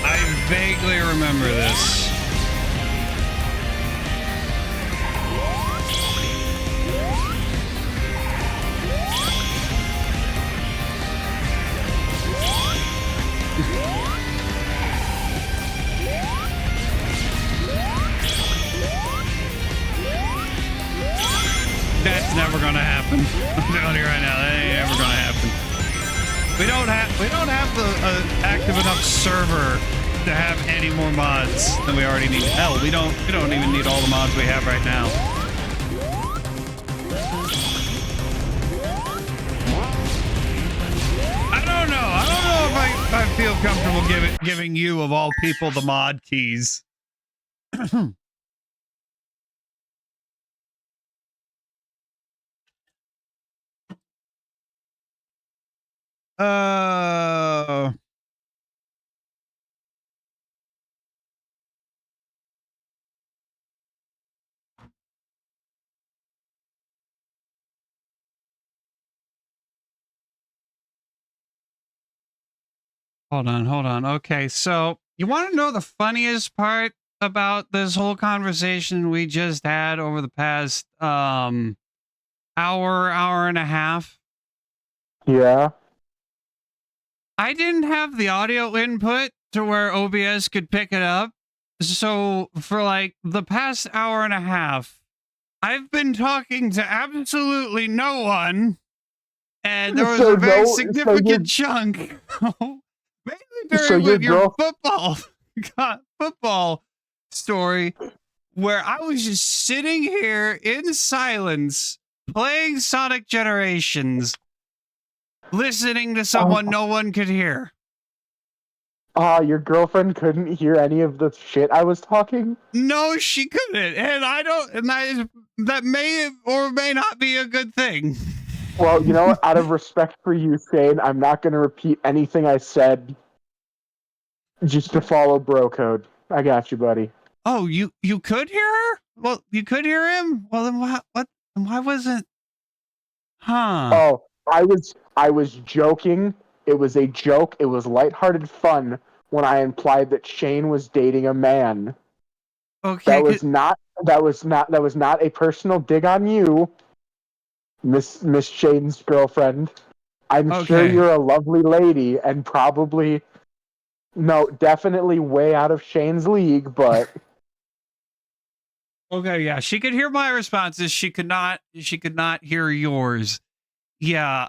I vaguely remember this. That's never gonna happen. I'm telling you right now, that ain't ever gonna happen. We don't have the active enough server to have any more mods than we already need. Hell, we don't even need all the mods we have right now. I don't know if I feel comfortable giving you of all people the mod keys. Hold on. Okay, so you want to know the funniest part about this whole conversation we just had over the past hour and a half? Yeah. I didn't have the audio input to where OBS could pick it up. So for like the past hour and a half, I've been talking to absolutely no one. And there was a very significant chunk, mainly during your football story, where I was just sitting here in silence, playing Sonic Generations, listening to someone no one could hear. Your girlfriend couldn't hear any of the shit I was talking? No, she couldn't, and that may or may not be a good thing. Well, you know what? Out of respect for you, Shane, I'm not going to repeat anything I said just to follow bro code. I got you, buddy. Oh, you could hear her? Well, you could hear him? Well, then why wasn't... Huh. Oh, I was joking. It was a joke. It was lighthearted fun when I implied that Shane was dating a man. Okay. That was not a personal dig on you, Miss Shane's girlfriend. I'm sure you're a lovely lady and probably definitely way out of Shane's league, but okay, yeah, she could hear my responses. She could not hear yours. Yeah.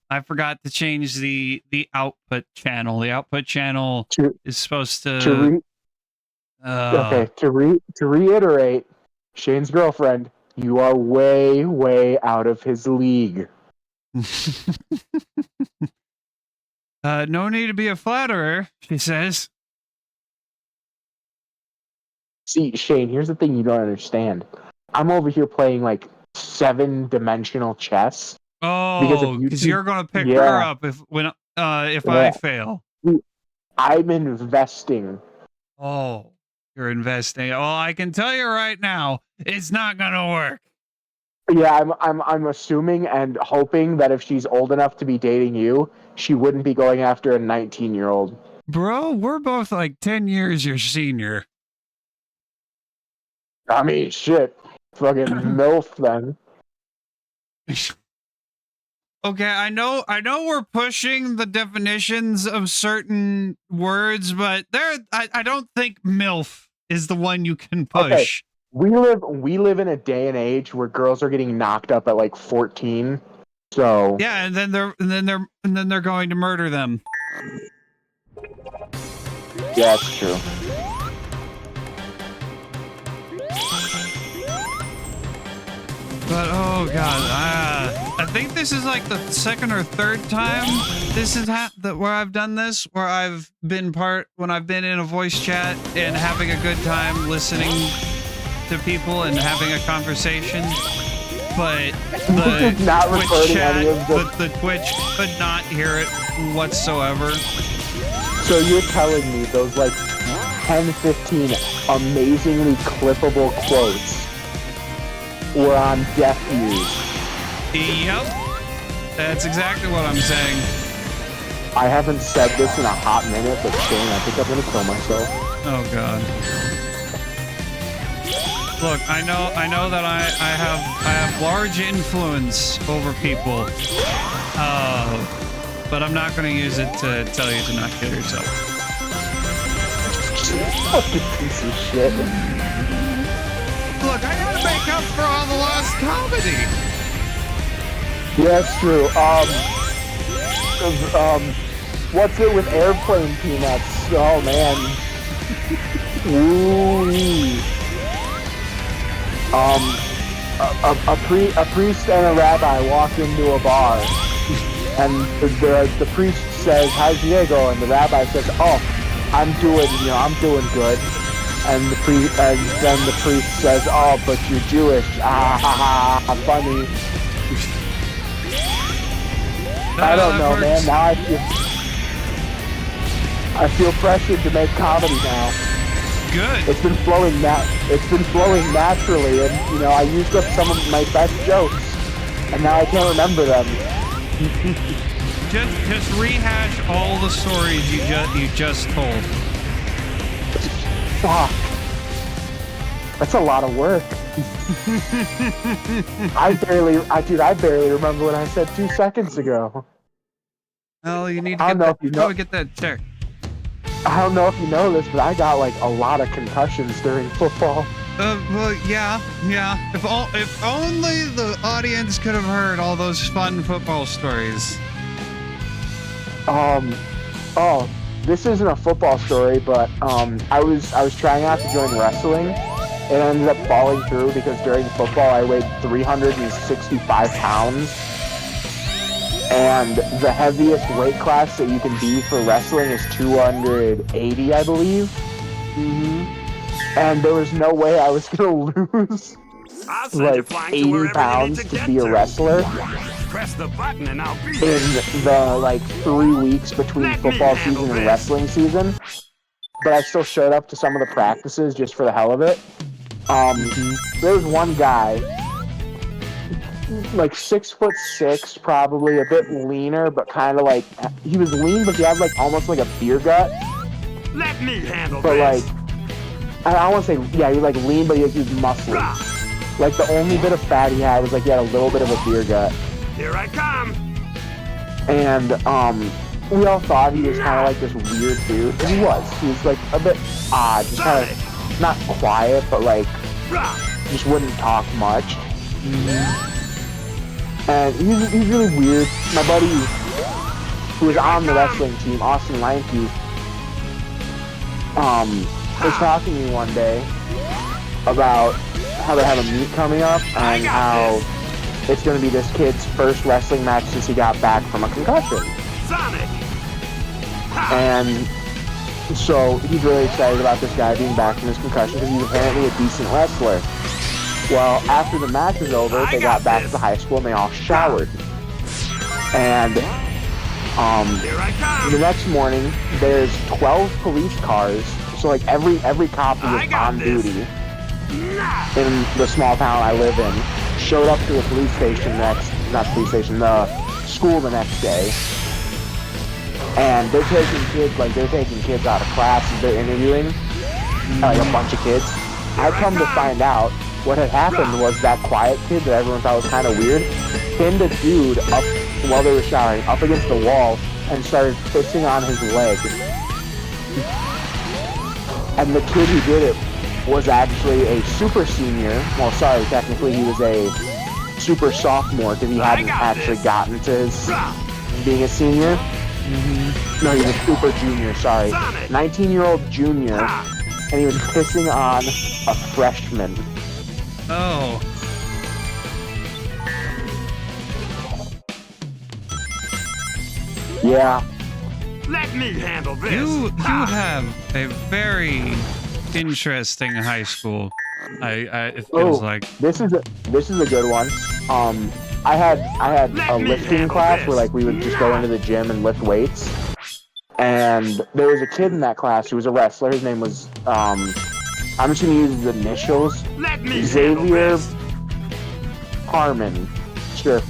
I forgot to change the output channel. The output channel is supposed to to reiterate, Shane's girlfriend, you are way out of his league. No need to be a flatterer, she says. See, Shane, here's the thing you don't understand. I'm over here playing like 7-dimensional chess. Oh, because you're gonna pick her up if I fail. I'm investing. Oh, you're investing. Well, I can tell you right now, it's not gonna work. Yeah, I'm assuming and hoping that if she's old enough to be dating you, she wouldn't be going after a 19-year-old. Bro, we're both like 10 years your senior. I mean, shit. Fucking MILF then. Okay, I know we're pushing the definitions of certain words, but I don't think MILF is the one you can push. Okay. We live in a day and age where girls are getting knocked up at like 14. So yeah, and then they're going to murder them. Yeah, it's true. But oh god, I think this is like the second or third time this is where I've done this, where I've been when I've been in a voice chat and having a good time listening to people and having a conversation. But the not Twitch chat, any of the Twitch could not hear it whatsoever. So you're telling me those like 10, 15 amazingly clippable quotes were on deaf ears? Yep. That's exactly what I'm saying. I haven't said this in a hot minute, but Shane, I think I'm gonna kill myself. Oh god. Look, I know that I have large influence over people. But I'm not gonna use it to tell you to not kill yourself. Fucking piece of shit. Look, I gotta make up for all the lost comedy. Yeah, that's true. What's it with airplane peanuts? Oh man. Ooh. A priest and a rabbi walk into a bar, and the priest says, "How's your day going?" The rabbi says, "Oh, I'm doing good." And then the priest says, "Oh, but you're Jewish." Ah, ha, ha, funny. I don't know, man. Now I feel pressured to make comedy now. Good. It's been flowing naturally, and I used up some of my best jokes, and now I can't remember them. Just rehash all the stories you just told. Fuck. That's a lot of work. I barely remember what I said 2 seconds ago. Well, you need to probably get that checked. I don't know if you know this, but I got like a lot of concussions during football. Well, yeah. If only the audience could have heard all those fun football stories. Oh, this isn't a football story, but I was trying out to join wrestling, and I ended up falling through because during football I weighed 365 pounds. And the heaviest weight class that you can be for wrestling is 280, I believe. Mm-hmm. And there was no way I was going to lose like 80 pounds to be a wrestler. Press the button and I'll be in the like 3 weeks between football season and wrestling season. But I still showed up to some of the practices just for the hell of it. There was one guy, like 6'6", probably a bit leaner, but kind of like he was lean, but he had like almost like a beer gut. Let me handle but this. Like, I want to say, yeah, he was like lean, but he was muscly. Like the only bit of fat he had was like he had a little bit of a beer gut. Here I come. And we all thought he was kind of like this weird dude, and he was like a bit odd, just kind of not quiet, but like just wouldn't talk much. Mm-hmm. And he's really weird. My buddy, who was on the wrestling team, Austin Lanky, was talking to me one day about how they have a meet coming up and how it's going to be this kid's first wrestling match since he got back from a concussion. Sonic. And So he's really excited about this guy being back from his concussion because he's apparently a decent wrestler. Well, after the match was over, they got back to the high school and they all showered. And the next morning, there's 12 police cars. So like every cop who was on duty in the small town I live in showed up to the police station the school the next day. And they're taking kids out of class and they're interviewing like a bunch of kids. I come to find out what had happened was that quiet kid that everyone thought was kind of weird pinned a dude up while they were showering up against the wall and started pissing on his leg. And the kid who did it was actually a super senior. Well, sorry, technically he was a super sophomore because he hadn't actually gotten to his being a senior. No, he was a super junior, sorry. 19-year-old junior, and he was pissing on a freshman. Oh. Yeah. Let me handle this. You have a very interesting high school. It feels like this is a good one. I had a lifting class where like we would just go into the gym and lift weights. And there was a kid in that class who was a wrestler. His name was I'm just gonna use his initials. Xavier Carmen. Sure.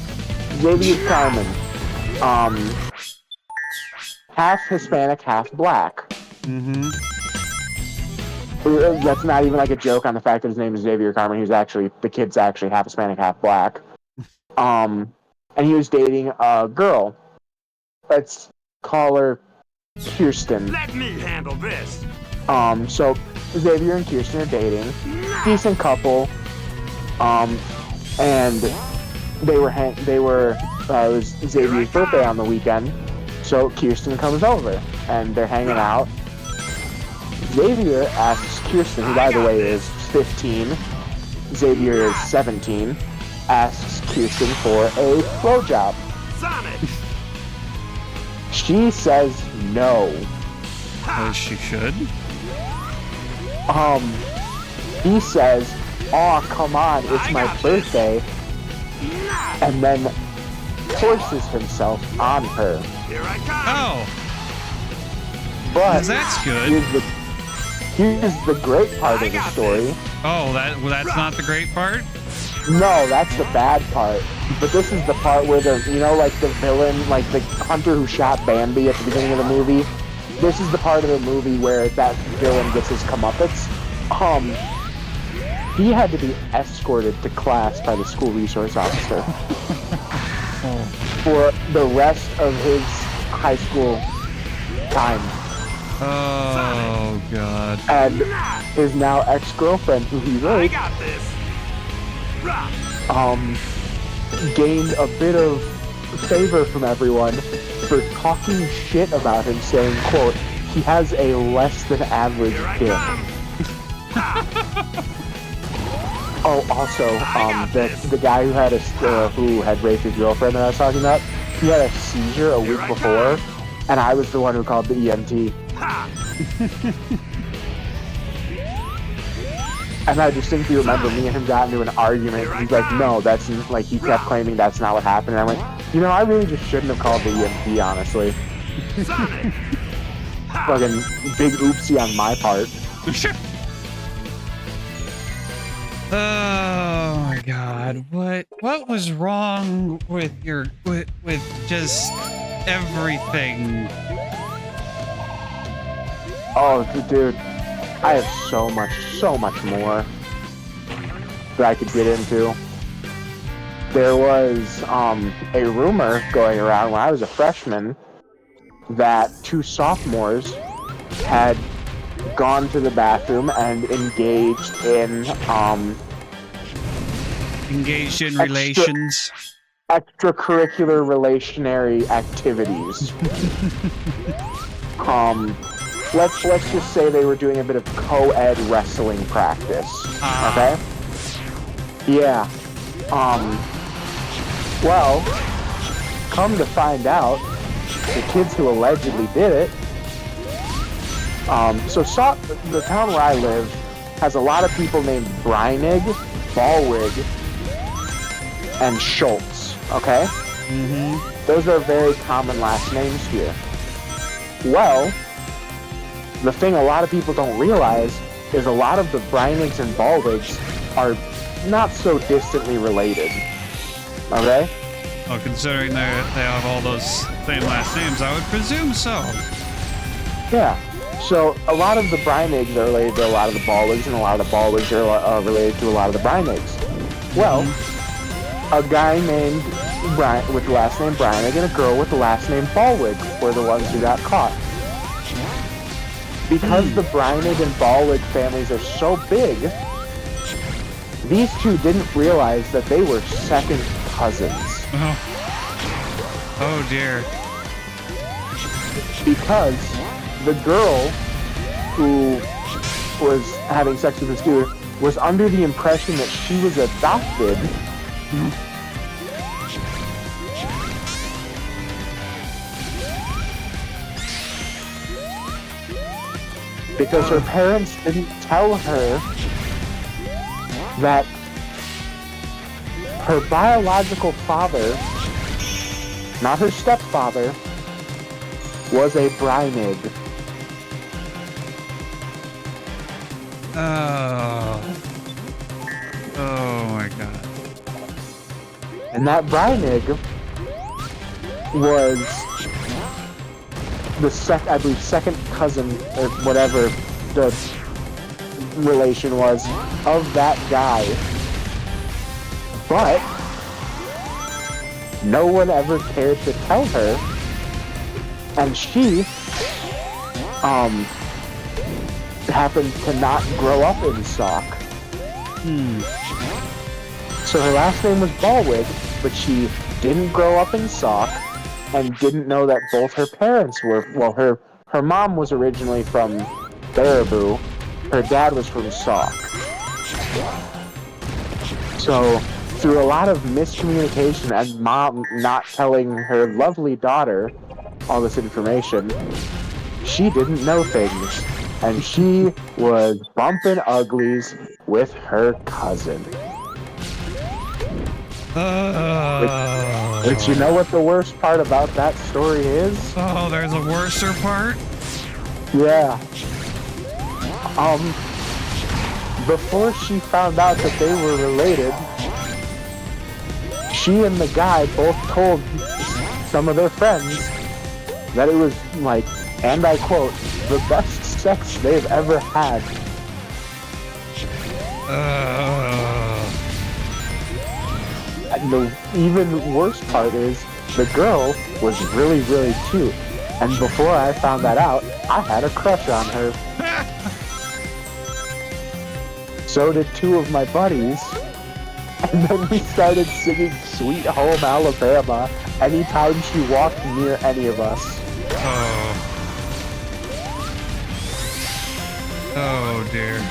Xavier Carmen. Half Hispanic, half black. That's not even like a joke on the fact that his name is Xavier Carmen. The kid's actually half Hispanic, half black. And he was dating a girl. Let's call her Kirsten. Let me handle this. So Xavier and Kirsten are dating. Decent couple. And it was Xavier's birthday on the weekend. So Kirsten comes over and they're hanging out. Xavier asks Kirsten, who by the way is 15, Xavier is 17, asks Kirsten for a blowjob. She says no. as she should. He says, "Aw, come on, it's my birthday," and then forces himself on her. Here I come. Oh, But that's good. Here's the great part of the story. Oh, that's not the great part? No, that's the bad part. But this is the part where the villain, like the hunter who shot Bambi at the beginning of the movie. This is the part of the movie where that villain gets his comeuppance. He had to be escorted to class by the school resource officer for the rest of his high school time. Oh, God. And his now ex-girlfriend, who he raped, gained a bit of favor from everyone for talking shit about him, saying, quote, "He has a less than average dick." Oh, also, the guy who had raped his girlfriend that I was talking about, he had a seizure a week before, and I was the one who called the EMT. And I distinctly remember me and him got into an argument. He's like, "No, that's like," he kept claiming that's not what happened. And I went, I really just shouldn't have called the EMT, honestly. Fucking big oopsie on my part. Oh my God! What was wrong with with just everything? Oh, dude, I have so much more that I could get into. There was a rumor going around when I was a freshman that 2 sophomores had gone to the bathroom and engaged in relations, extracurricular relationary activities. Let's just say they were doing a bit of co-ed wrestling practice. Okay? Yeah. Well, come to find out, the kids who allegedly did it The town where I live has a lot of people named Breinig, Ballwig, and Schultz. Okay, those are very common last names here. Well, the thing a lot of people don't realize is a lot of the Breinigs and Ballwigs are not so distantly related. Okay? Well, considering they have all those same last names, I would presume so. Yeah. So a lot of the Breinigs are related to a lot of the Ballwigs, and a lot of the Ballwigs are related to a lot of the Breinigs. Well, a guy named Brian with the last name Breinig and a girl with the last name Ballwig were the ones who got caught. Because the Breinig and Ballwig families are so big, these two didn't realize that they were second cousins. Oh dear. Because the girl who was having sex with this dude was under the impression that she was adopted. Because her parents didn't tell her that her biological father, not her stepfather, was a Breinig. Oh my god. And that Breinig was the second cousin, or whatever the relation was, of that guy. But no one ever cared to tell her, and she happened to not grow up in Sauk. So her last name was Ballwig, but she didn't grow up in Sauk and didn't know that both her parents were, well, her mom was originally from Baraboo, her dad was from Sauk. So through a lot of miscommunication and mom not telling her lovely daughter all this information, she didn't know things, and she was bumping uglies with her cousin. Which you know what the worst part about that story is? Oh, there's a worser part? Yeah. Before she found out that they were related, she and the guy both told some of their friends that it was like, and I quote, the best sex they've ever had. And the even worse part is, the girl was really, really cute. And before I found that out, I had a crush on her. So did two of my buddies. And then we started singing Sweet Home Alabama anytime she walked near any of us. Oh dear.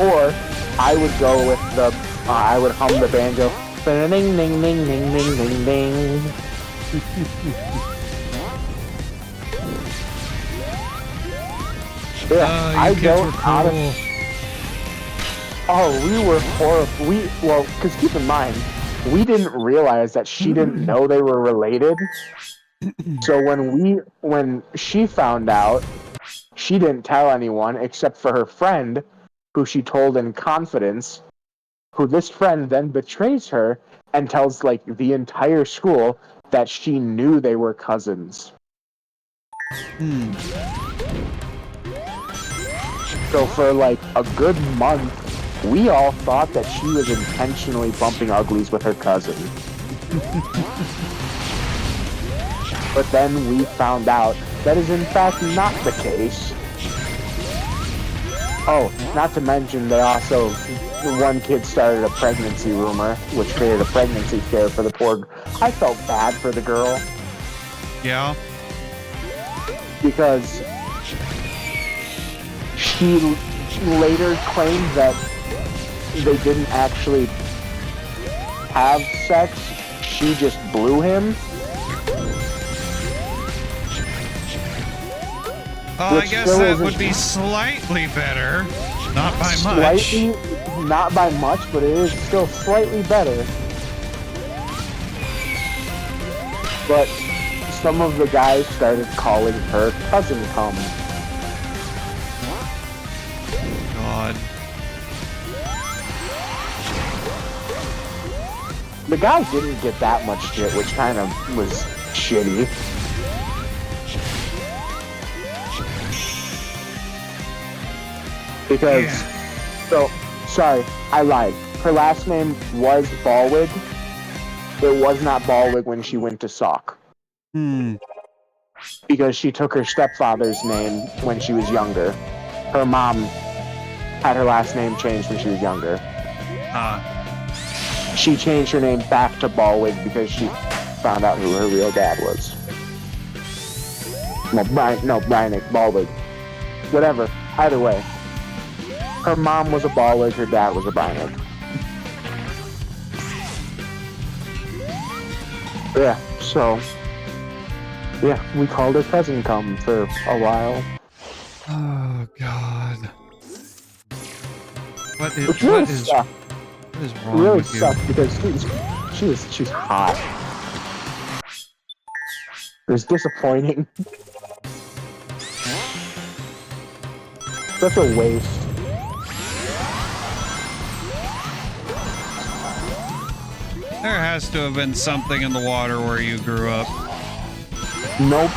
Or I would go with the, I would hum the banjo. Ding ding ding ding ding ding ding. Yeah, I don't honestly. Oh, we were horrible. Because keep in mind, we didn't realize that she didn't know they were related. So when she found out, she didn't tell anyone except for her friend, who she told in confidence, who this friend then betrays her and tells, like, the entire school that she knew they were cousins. So for, like, a good month, we all thought that she was intentionally bumping uglies with her cousin. But then we found out that is in fact not the case. Oh, not to mention that also one kid started a pregnancy rumor, which created a pregnancy scare for the poor. I felt bad for the girl. Yeah. Because she later claimed that they didn't actually have sex, she just blew him. Oh, I guess that would be slightly better. Not by much. Slightly, not by much, but it is still slightly better. But some of the guys started calling her Cousin Cum. God. The guy didn't get that much shit, which kind of was shitty. Because, so, sorry, I lied. Her last name was Ballwig. It was not Ballwig when she went to Salk. Because she took her stepfather's name when she was younger. Her mom had her last name changed when she was younger. She changed her name back to Ballwig because she found out who her real dad was. Brian Ballwig. Whatever. Either way. Her mom was a Ballwig, her dad was a Brian. Yeah, so... yeah, we called her Cousin Cum for a while. Oh, God. What is wrong with you? Sucked because she's hot. It was disappointing. Such a waste. There has to have been something in the water where you grew up. Nope.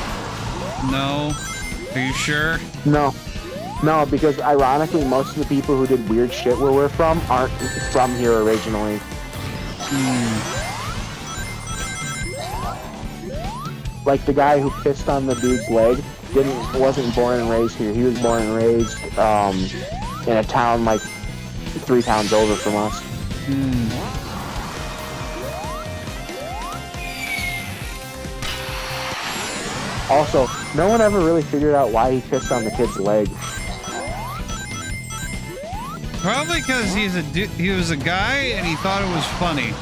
No? Are you sure? No. No, because ironically, most of the people who did weird shit where we're from aren't from here originally. Like the guy who pissed on the dude's leg wasn't born and raised here. He was born and raised in a town like 3 towns over from us. Also, no one ever really figured out why he pissed on the kid's leg. Probably because he was a guy and he thought it was funny.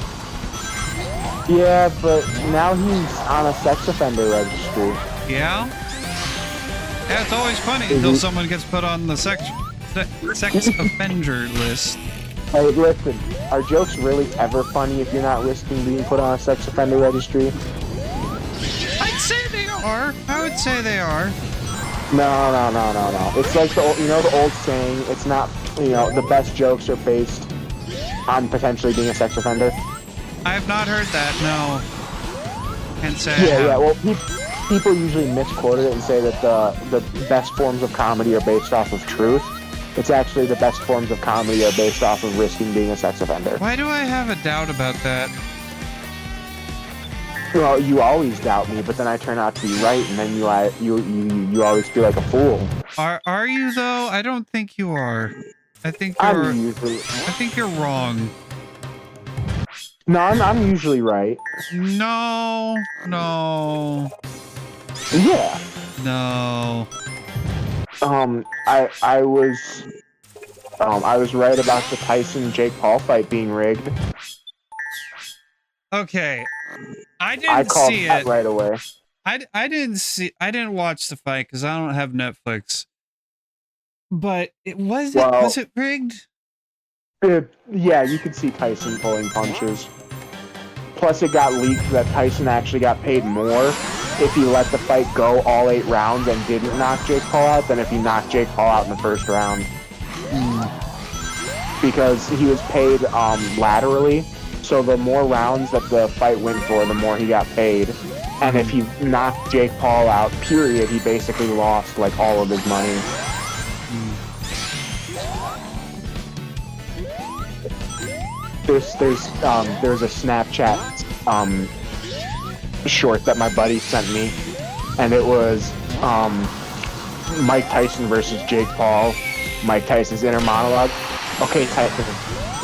Yeah, but now he's on a sex offender registry. Yeah? Yeah, it's always funny until someone gets put on the sex offender list. Hey, listen, are jokes really ever funny if you're not risking being put on a sex offender registry? I'd say they are. I would say they are. No. It's like the old saying, it's not, the best jokes are based on potentially being a sex offender. I have not heard that, no. Can't say Yeah, well, people usually misquote it and say that the best forms of comedy are based off of truth. It's actually the best forms of comedy are based off of risking being a sex offender. Why do I have a doubt about that? Well, you always doubt me, but then I turn out to be right, and then you always feel like a fool. Are you though? I don't think you are. I think you're wrong. No, I'm usually right. No. Yeah. No. I was right about the Tyson Jake Paul fight being rigged. Okay. I didn't see it right away. I didn't watch the fight because I don't have Netflix. But was it rigged? Yeah, you could see Tyson pulling punches. Plus, it got leaked that Tyson actually got paid more if he let the fight go all 8 rounds and didn't knock Jake Paul out than if he knocked Jake Paul out in the first round. Because he was paid laterally, so the more rounds that the fight went for, the more he got paid. And if he knocked Jake Paul out, period, he basically lost like all of his money. There's a Snapchat short that my buddy sent me, and it was Mike Tyson versus Jake Paul. Mike Tyson's inner monologue. Okay, Tyson,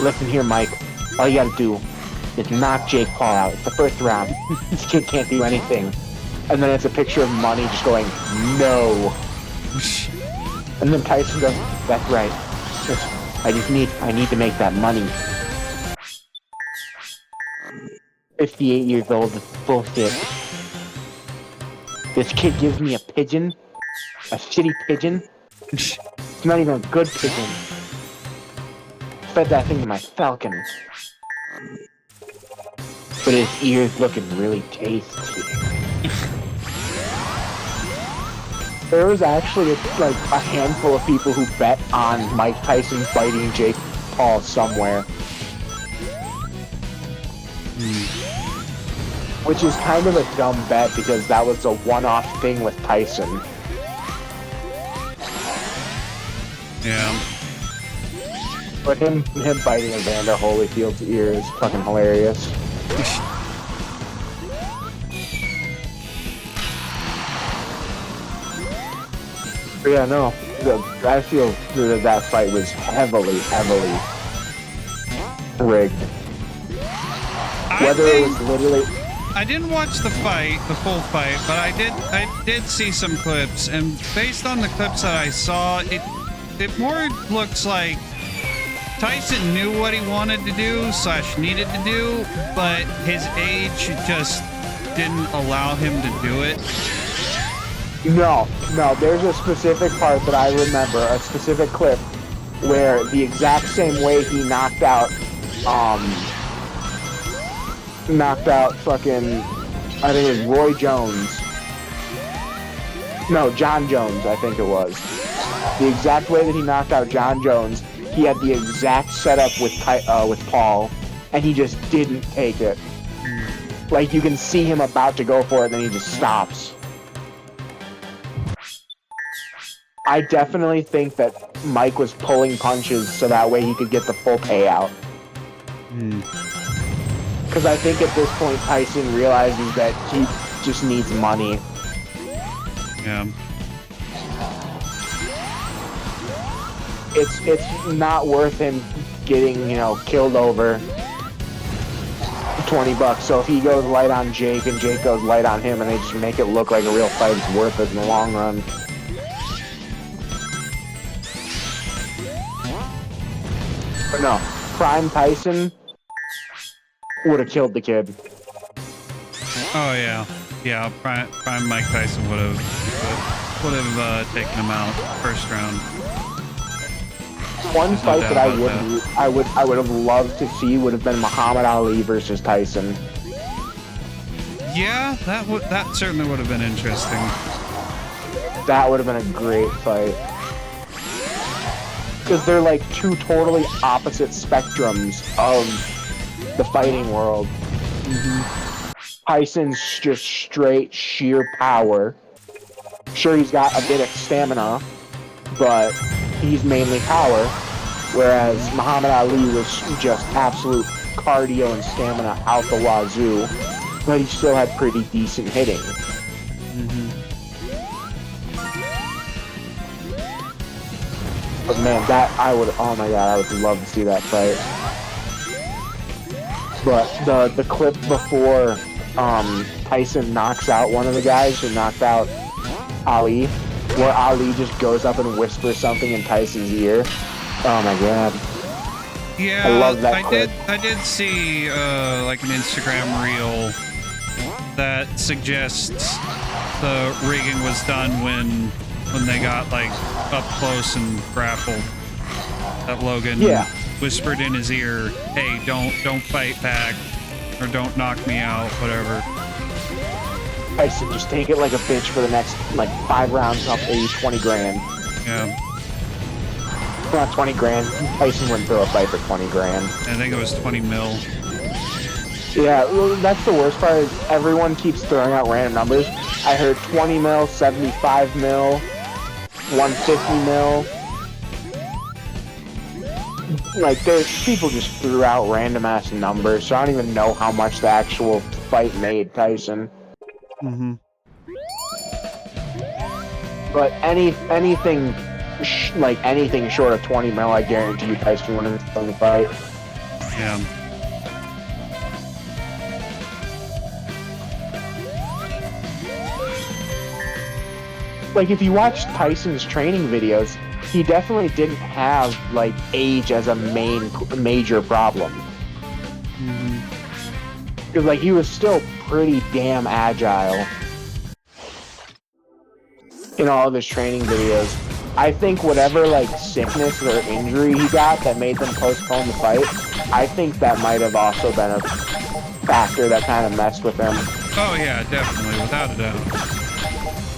listen here, Mike. All you gotta do is knock Jake Paul out. It's the first round. This kid can't do anything. And then it's a picture of money just going, no. And then Tyson goes, that's right. I need to make that money. 58 years old, it's bullshit. This kid gives me a pigeon, A shitty pigeon? It's not even a good pigeon. Fed that thing to my falcon. But his ears looking really tasty. There was actually like a handful of people who bet on Mike Tyson fighting Jake Paul somewhere. Which is kind of a dumb bet because that was a one-off thing with Tyson. Yeah. But him biting Evander Holyfield's ear is fucking hilarious. But yeah, no. I feel that fight was heavily rigged. Whether it was literally... I didn't watch the full fight, but I did see some clips, and based on the clips that I saw, it more looks like Tyson knew what he wanted to do / needed to do, but his age just didn't allow him to do it. No, there's a specific part that I remember, a specific clip, where the exact same way he knocked out fucking, I think it was Roy Jones. No, John Jones, I think it was. The exact way that he knocked out John Jones, he had the exact setup with Paul, and he just didn't take it. Like, you can see him about to go for it, and then he just stops. I definitely think that Mike was pulling punches so that way he could get the full payout. Because I think at this point Tyson realizes that he just needs money. Yeah. It's not worth him getting, killed over $20. So if he goes light on Jake and Jake goes light on him and they just make it look like a real fight, it's worth it in the long run. But no, Prime Tyson would have killed the kid. Oh yeah. Prime Mike Tyson would have taken him out first round. One fight that I would have loved to see would have been Muhammad Ali versus Tyson. Yeah, that certainly would have been interesting. That would have been a great fight. Because they're like two totally opposite spectrums of the fighting world. Tyson's just straight sheer power. Sure, he's got a bit of stamina, but he's mainly power. Whereas Muhammad Ali was just absolute cardio and stamina out the wazoo, but he still had pretty decent hitting. But man, oh my god, I would love to see that fight. But the clip before Tyson knocks out one of the guys who knocked out Ali, where Ali just goes up and whispers something in Tyson's ear. Oh my god. Yeah, I love that clip. I did see like an Instagram reel that suggests the rigging was done when they got like up close and grappled. That Logan whispered in his ear, "Hey, don't fight back, or don't knock me out, whatever." Tyson, just take it like a bitch for the next like 5 rounds. I'll pay you 20 grand. Yeah. Not 20 grand. Tyson wouldn't throw a fight for 20 grand. I think it was 20 mil. Yeah, well, that's the worst part is everyone keeps throwing out random numbers. I heard 20 mil, 75 mil, 150 mil. Like, people just threw out random ass numbers, so I don't even know how much the actual fight made Tyson. But anything short of 20 mil, I guarantee you Tyson wouldn't have done the fight. Yeah. Like, if you watch Tyson's training videos, he definitely didn't have, like, age as a major problem. Because, like, he was still pretty damn agile. in all of his training videos. I think whatever like sickness or injury he got that made them postpone the fight, I think that might have also been a factor that kind of messed with him. Oh yeah, definitely, without a doubt.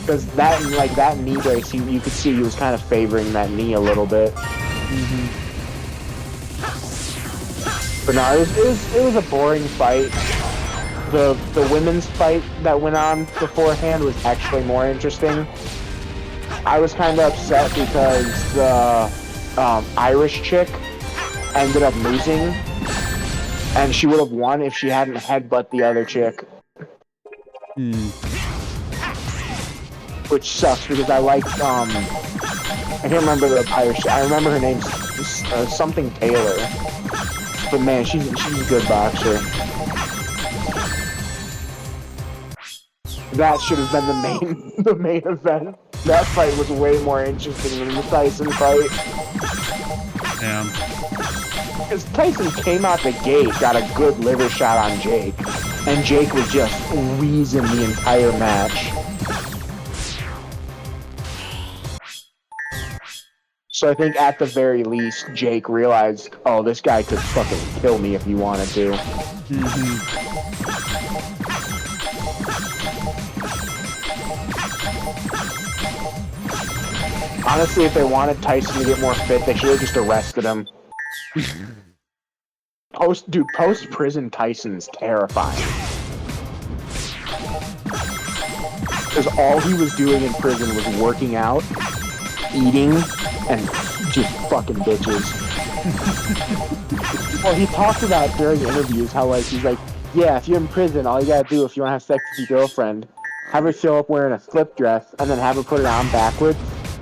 Because that knee brace, you could see he was kind of favoring that knee a little bit. Mm-hmm. But no, it was a boring fight. The women's fight that went on beforehand was actually more interesting. I was kind of upset because the Irish chick ended up losing, and she would have won if she hadn't headbutt the other chick. Which sucks because I like I can't remember the Irish. I remember her name's something Taylor, but man, she's a good boxer. That should have been the main event. That fight was way more interesting than the Tyson fight. Yeah. Because Tyson came out the gate, got a good liver shot on Jake, and Jake was just wheezing the entire match. So I think at the very least, Jake realized, oh, this guy could fucking kill me if he wanted to. Honestly, if they wanted Tyson to get more fit, they should have just arrested him. Post-prison Tyson's terrifying. Because all he was doing in prison was working out, eating, and just fucking bitches. Well, he talked about during interviews how, like, he's like, yeah, if you're in prison, all you gotta do if you wanna have sex with your girlfriend, have her show up wearing a slip dress, and then have her put it on backwards,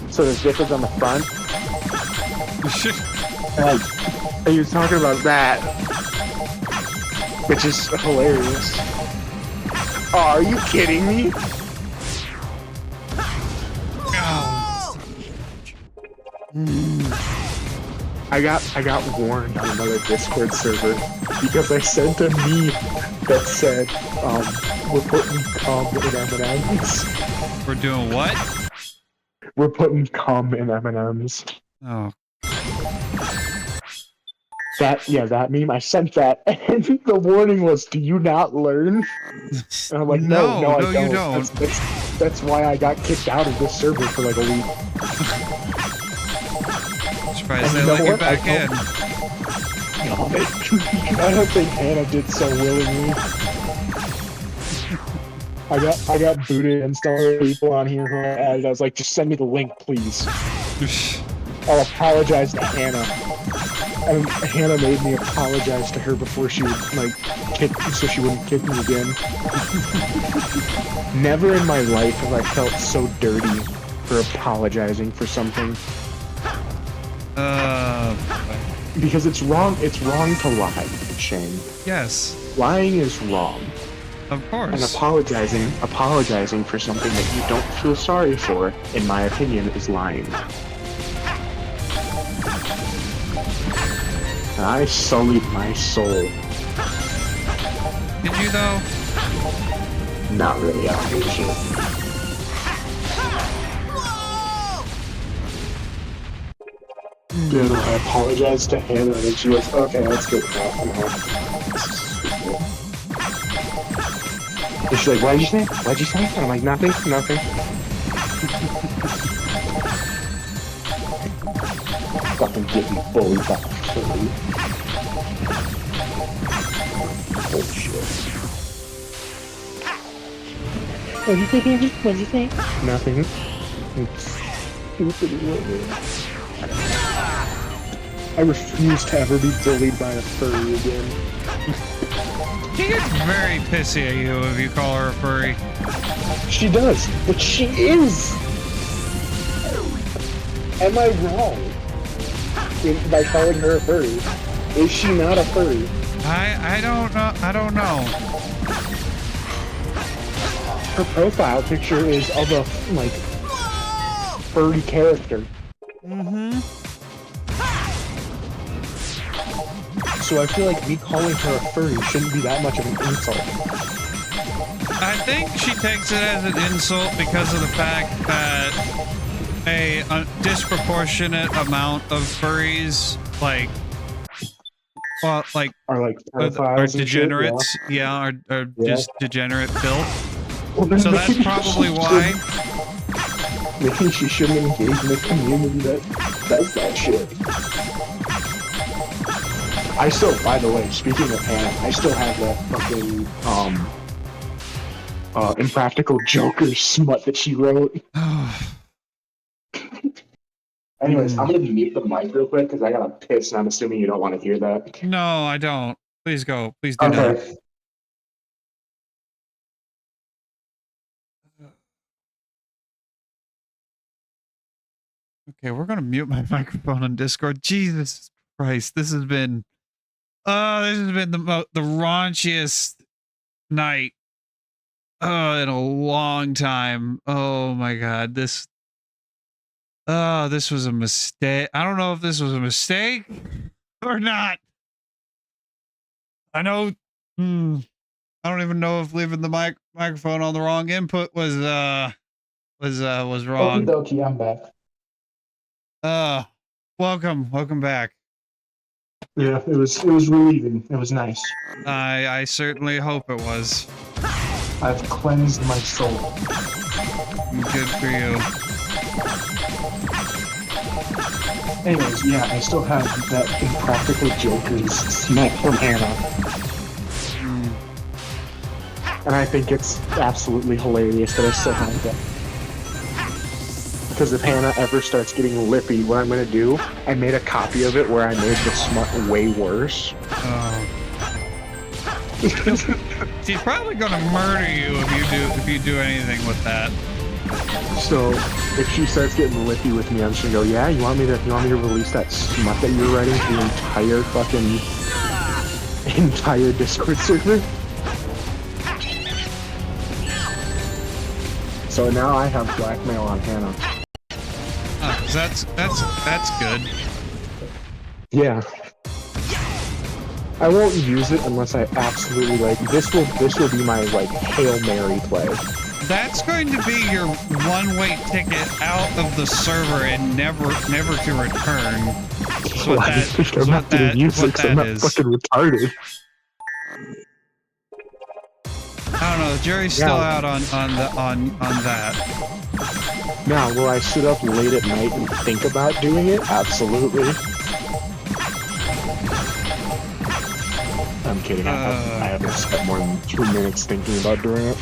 so the zip is on the front. Like, he was talking about that, which is hilarious. Oh, are you kidding me? I got warned on another Discord server because I sent a meme that said, we're putting cum in M&M's. We're doing what? We're putting cum in M&M's. Oh. That meme, I sent that, and the warning was, do you not learn? And I'm like, no, I don't. You don't. That's why I got kicked out of this server for like a week. Surprised they let you back in. I don't think Hannah did so willingly. I got booted and some people on here who I added. I was like, just send me the link, please. I'll apologize to Hannah. And Hannah made me apologize to her before she would, like, kick, so she wouldn't kick me again. Never in my life have I felt so dirty for apologizing for something. Because it's wrong to lie, Shane. Yes. Lying is wrong. Of course. And apologizing for something that you don't feel sorry for, in my opinion, is lying. And I sullied my soul. Did you though? Not really, I don't think so. Dude, I apologized to Hannah and she was, okay, let's get off and off. And she's like, what'd you say? What'd you say? And I'm like, nothing. Fucking getting bullied by a furry. Oh shit. What'd you say, baby? What'd you say? Nothing. Stupid woman. I refuse to ever be bullied by a furry again. She gets very pissy at you if you call her a furry. She does, but she is! Am I wrong by calling her a furry? Is she not a furry? I don't know. Her profile picture is of a, like, furry character. Mm-hmm. So I feel like me calling her a furry shouldn't be that much of an insult. I think she takes it as an insult because of the fact that a disproportionate amount of furries, like, well, like, are degenerates. Shit, yeah. Are just degenerate filth. Well, So that's probably why. Maybe she shouldn't engage in a community that does that shit. I still, by the way, speaking of Hannah, I still have that fucking Impractical Joker smut that she wrote. Anyways, I'm gonna mute the mic real quick because I gotta piss, and I'm assuming you don't want to hear that. No, I don't. Please go. Please do Okay. not. Okay, we're gonna mute my microphone on Discord. Jesus Christ, this has been the raunchiest night in a long time. Oh my God, this was a mistake. I don't know if this was a mistake or not. I know. I don't even know if leaving the microphone on the wrong input was wrong. Okie dokie, I'm back. Welcome back. Yeah, it was relieving. It was nice. I certainly hope it was. I've cleansed my soul. Good for you. Anyways, yeah, I still have that Impractical Joker's smut from Hannah. And I think it's absolutely hilarious that I still have that. Because if Hannah ever starts getting lippy, what I'm going to do, I made a copy of it where I made the smut way worse. She's probably going to murder you if you do anything with that. So if she starts getting lippy with me, I'm just gonna go, yeah, you want me to release that smut that you're writing to the entire Discord server? So now I have blackmail on Hannah. That's good. Yeah. I won't use it unless I absolutely this will be my Hail Mary play. That's going to be your one-way ticket out of the server and never to return. That's what I think I'm not gonna use it because I'm not fucking retarded. I don't know. The jury's still out on that. Now, will I sit up late at night and think about doing it? Absolutely. I'm kidding. I haven't spent more than 2 minutes thinking about doing it.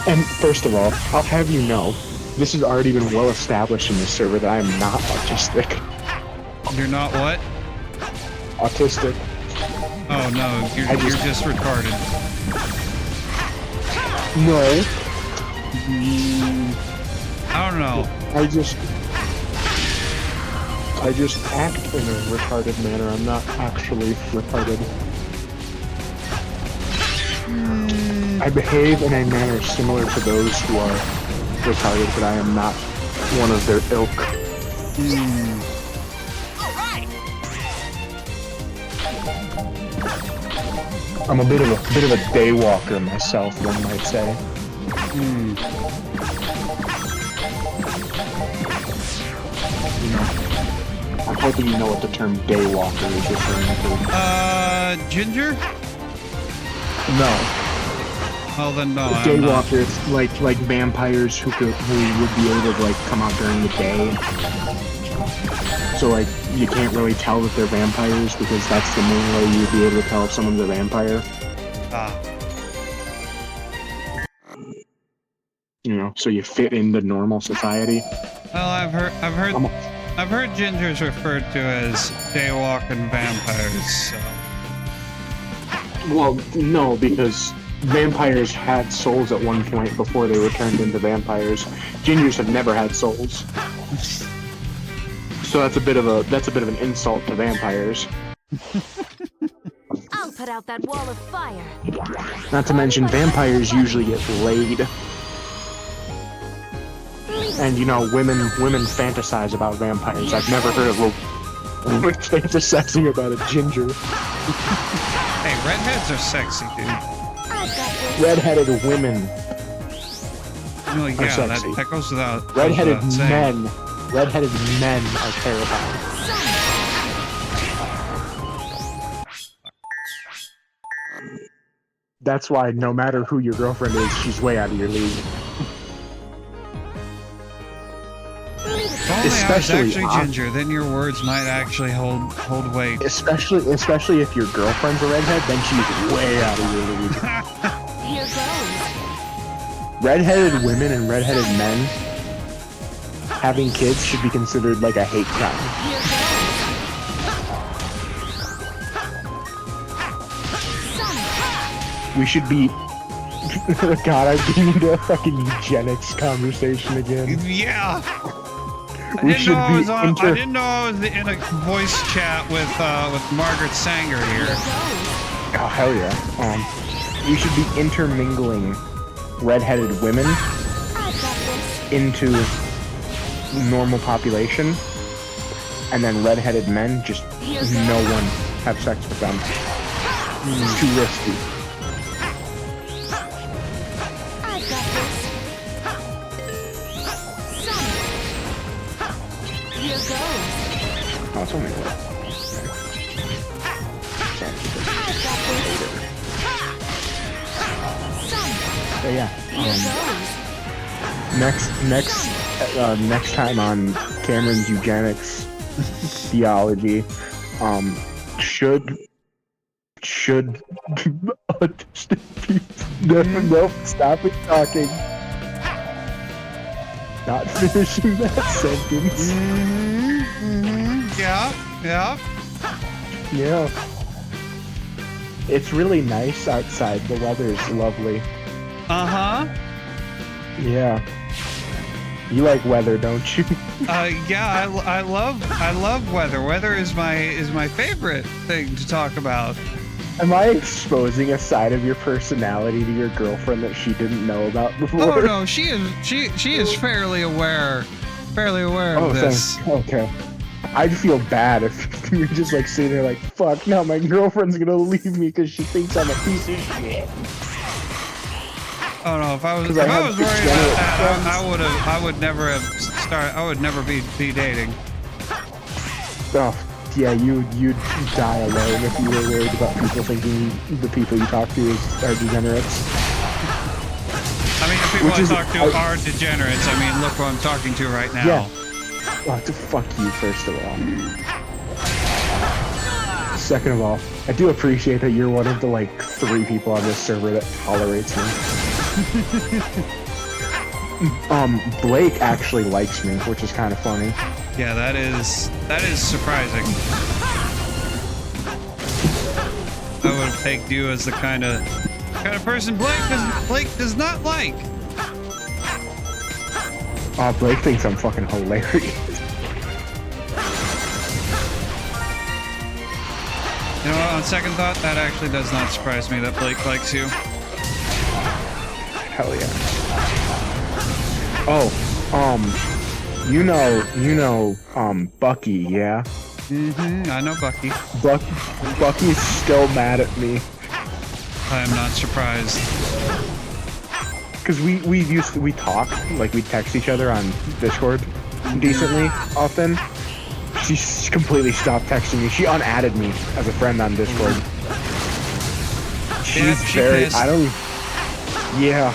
And first of all, I'll have you know, this has already been well established in this server that I am not autistic. You're not what? Autistic. Oh no, you're just retarded. No. I don't know. I just act in a retarded manner. I'm not actually retarded. I behave in a manner similar to those who are retarded, but I am not one of their ilk. I'm a bit of a daywalker myself, one might say. You know, I'm hoping you know what the term daywalker is referring to. Ginger? No. Well then, no. Daywalker, it's like vampires who would be able to come out during the day. So you can't really tell that they're vampires because that's the main way you'd be able to tell if someone's a vampire. You know, so you fit into normal society. Well, I've heard gingers referred to as daywalking vampires. So. Well, no, because vampires had souls at one point before they were turned into vampires. Gingers have never had souls. So that's a bit of an insult to vampires. I'll put out that wall of fire. Not to mention, vampires usually get laid. And you know, women fantasize about vampires. I've never heard of Which things are sexy about a ginger? Hey, redheads are sexy, dude. Redheaded women. Well, yeah, sexy. that goes without. Redheaded goes without saying. men. Redheaded men are terrifying. That's why no matter who your girlfriend is, she's way out of your league. If only I was actually ginger, then your words might actually hold weight. Especially if your girlfriend's a redhead, then she's way out of your league. Here goes. Redheaded women and redheaded men having kids should be considered like a hate crime. Here goes. We should be. God, I'm getting into a fucking eugenics conversation again. Yeah. I We didn't know I was in a voice chat with Margaret Sanger here. Oh hell yeah. We should be intermingling redheaded women into normal population, and then redheaded men just no one have sex with them. It's too risky. Oh, it's only one. But yeah, next time on Cameron's eugenics theology, should autistic people no, stop it talking. Not finishing that sentence. Yeah. Yeah. It's really nice outside. The weather's lovely. Uh-huh. Yeah. You like weather, don't you? Yeah, I love weather. Weather is my favorite thing to talk about. Am I exposing a side of your personality to your girlfriend that she didn't know about before? Oh no, she is fairly aware of this. Thanks. Okay. I'd feel bad if you're just like sitting there like, fuck, now my girlfriend's gonna leave me because she thinks I'm a piece of shit. Oh no, if I was worried about that, I would never have started. I would never be dating. Oh, yeah, you'd die alone if you were worried about people thinking the people you talk to are degenerates. I mean, the people I talk to are degenerates. I mean, look who I'm talking to right now. Yeah. Oh, to fuck you, first of all. Second of all, I do appreciate that you're one of the, like, 3 people on this server that tolerates me. Blake actually likes me, which is kind of funny. Yeah, that is surprising. I would have pegged you as the kind of person Blake does not like. Blake thinks I'm fucking hilarious. You know what, on second thought, that actually does not surprise me that Blake likes you. Hell yeah. Oh, you know, Bucky, yeah? Mm-hmm, I know Bucky. Bucky's still mad at me. I am not surprised. Because we talk, like we text each other on Discord decently often. She completely stopped texting me. She unadded me as a friend on Discord. She's very, pissed. Yeah.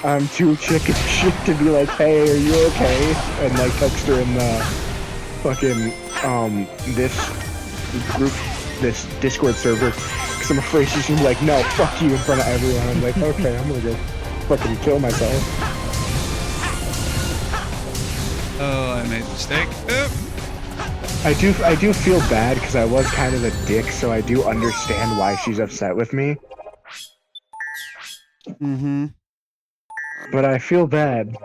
I'm too chicken shit to be like, hey, are you okay? And like text her in the fucking, this group, this Discord server. Cause I'm afraid she's gonna be like, no, fuck you in front of everyone. I'm like, okay, I'm gonna go fucking kill myself. Oh, I made a mistake. Oop. I do feel bad because I was kind of a dick, so I do understand why she's upset with me. Mm-hmm. But I feel bad.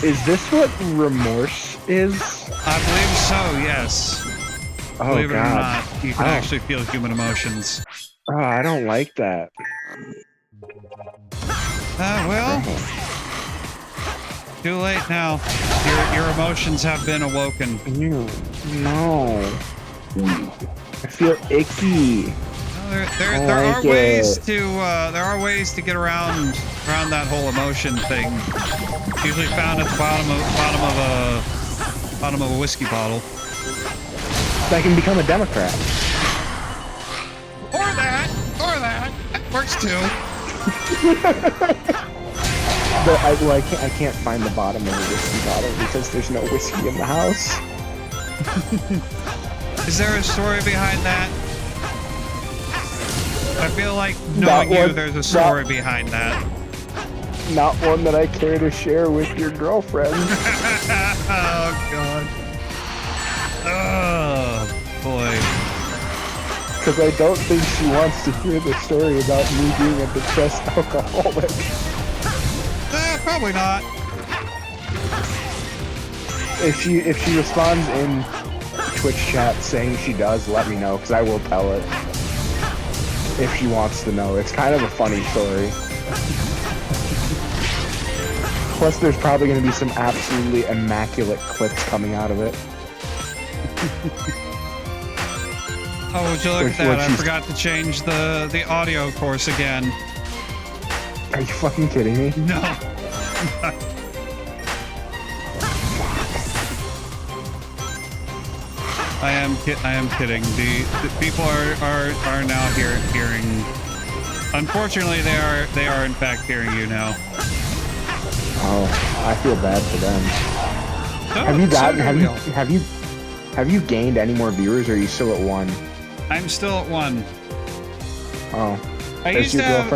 Is this what remorse is? I believe so, yes. Oh, believe it God. or not, you can actually feel human emotions. Oh, I don't like that. Well, Too late now. Your emotions have been awoken. Ew, no. I feel icky. There are ways to get around that whole emotion thing. It's usually found at the bottom of a whiskey bottle. So I can become a Democrat. Or that works too. But I can't find the bottom of the whiskey bottle because there's no whiskey in the house. Is there a story behind that? I feel like knowing you, there's a story behind that. Not one that I care to share with your girlfriend. Oh, God. Oh, boy. Because I don't think she wants to hear the story about me being a depressed alcoholic. Probably not. If she responds in Twitch chat saying she does, let me know, because I will tell it. If she wants to know. It's kind of a funny story. Plus, there's probably going to be some absolutely immaculate clips coming out of it. Oh, would you look at that? I forgot to change the audio course again. Are you fucking kidding me? No. I am kidding. The people are now hearing. Unfortunately, they are in fact hearing you now. Oh, I feel bad for them. No, Have you gained any more viewers, or are you still at 1? I'm still at 1. Oh. I used to have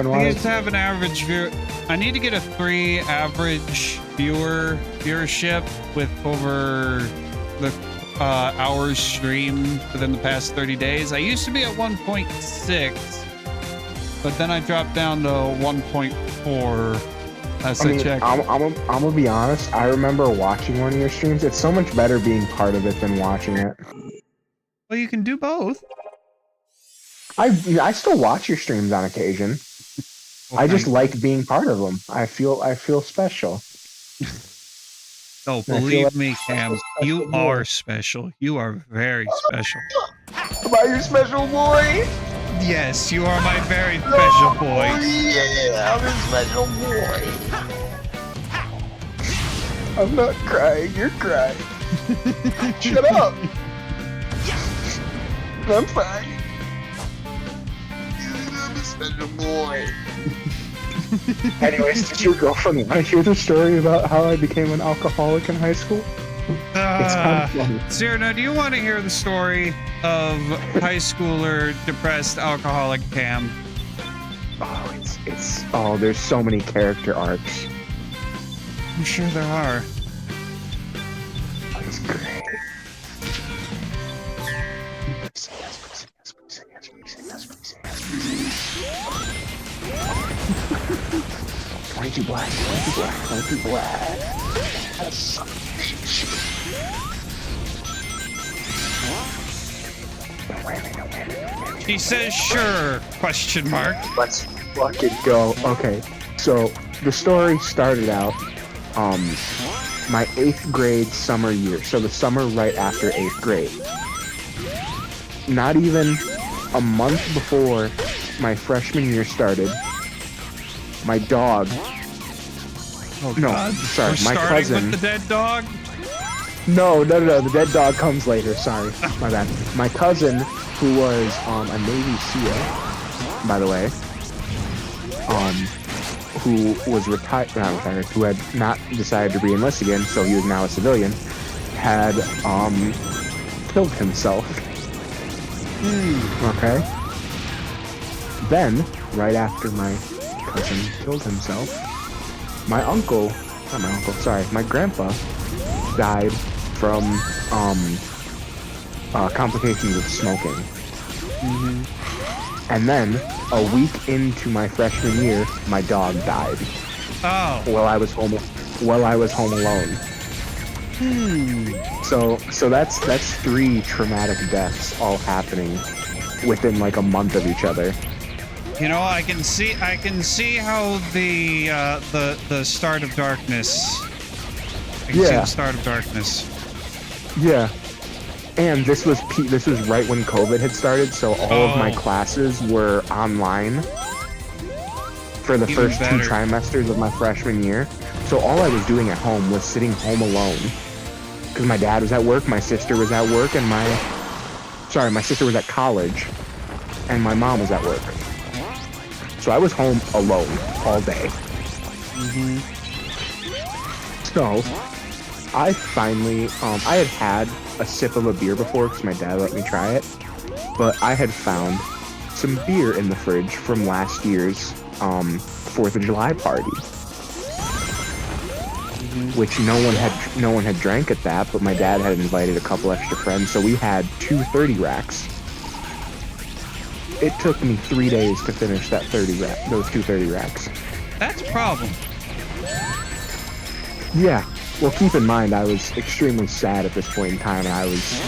an average view. I need to get a 3 average viewership with over the hours streamed within the past 30 days. I used to be at 1.6, but then I dropped down to 1.4 as I checked. I'm gonna be honest. I remember watching one of your streams. It's so much better being part of it than watching it. Well, you can do both. I still watch your streams on occasion. Well, I just like being part of them. I feel special. Oh, believe me, Cam, you are special. You are very special. Am I your special boy? Yes, you are my very special boy. Yeah, I'm a special boy. I'm not crying. You're crying. Shut up. I'm fine. I'm a special boy. Anyways, did your girlfriend want to hear the story about how I became an alcoholic in high school? It's kind of funny. Cyrano, do you want to hear the story of high schooler depressed alcoholic Cam? Oh, there's so many character arcs. I'm sure there are. That's great. Too black. He says sure, question mark. Let's fucking go. Okay, so the story started out my 8th grade summer year, so the summer right after 8th grade. Not even a month before my freshman year started, my dog. Oh, no, God. Sorry, We're my cousin. With the dead dog? No, the dead dog comes later. Sorry, my bad. My cousin, who was a Navy SEAL, by the way, who was not retired, who had not decided to re-enlist again, so he was now a civilian, had killed himself. Okay. Then, right after my cousin killed himself, my grandpa died from complications of smoking. And then a week into my freshman year, my dog died. Oh. While I was home alone. So that's 3 traumatic deaths all happening within like a month of each other. You know, I can see how the start of darkness I can see the start of darkness. Yeah. And this was right when COVID had started, so all of my classes were online for the first 2 trimesters of my freshman year. So all I was doing at home was sitting home alone. Because my dad was at work, my sister was at work, and my sister was at college, and my mom was at work. So I was home alone all day. So I finally, I had a sip of a beer before because my dad let me try it, but I had found some beer in the fridge from last year's 4th of July party, which no one had drank at that, but my dad had invited a couple extra friends, so we had 2 30 racks. It took me 3 days to finish those 2 30 racks. That's a problem. Yeah. Well, keep in mind, I was extremely sad at this point in time, and I was...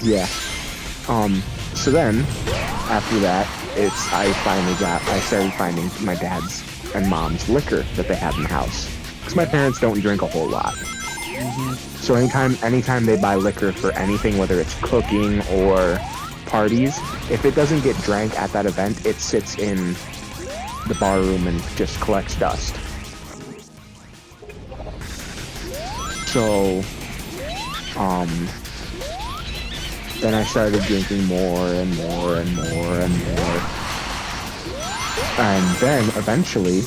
Yeah. So then, after that, I started finding my dad's and mom's liquor that they had in the house. Because my parents don't drink a whole lot. So anytime they buy liquor for anything, whether it's cooking or parties, if it doesn't get drank at that event, it sits in the bar room and just collects dust. So, then I started drinking more and more and more and more. And then, eventually,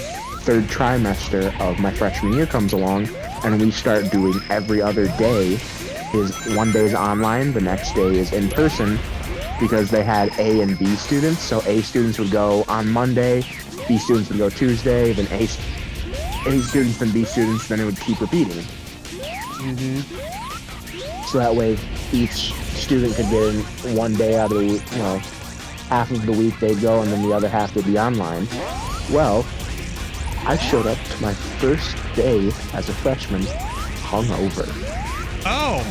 3rd trimester of my freshman year comes along, and we start doing every other day. One day is online, the next day is in person, because they had A and B students. So A students would go on Monday, B students would go Tuesday, then A students, then B students, then it would keep repeating. So that way each student could get in one day out of the week, half of the week they'd go and then the other half would be online. Well, I showed up to my first day as a freshman hungover. Oh!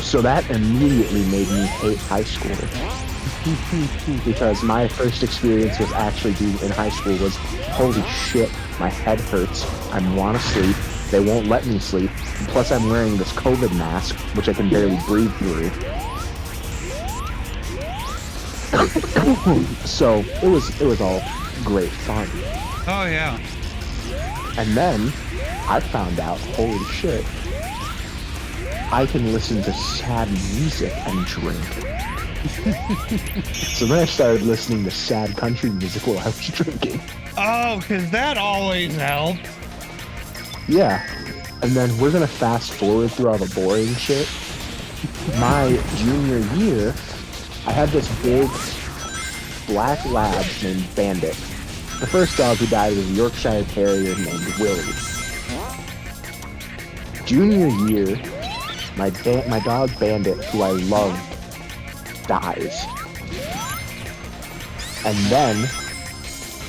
So that immediately made me hate high school. Because my first experience with actually being in high school was, holy shit, my head hurts, I want to sleep, they won't let me sleep, plus I'm wearing this COVID mask, which I can barely breathe through. So it was all great fun. Oh yeah. And then I found out, holy shit, I can listen to sad music and drink. So then I started listening to sad country music while I was drinking. Oh, because that always helps. Yeah. And then we're going to fast forward through all the boring shit. My junior year, I had this big black lab named Bandit. The first dog who died was a Yorkshire Terrier named Willie. Junior year, my dog Bandit, who I loved, dies. And then,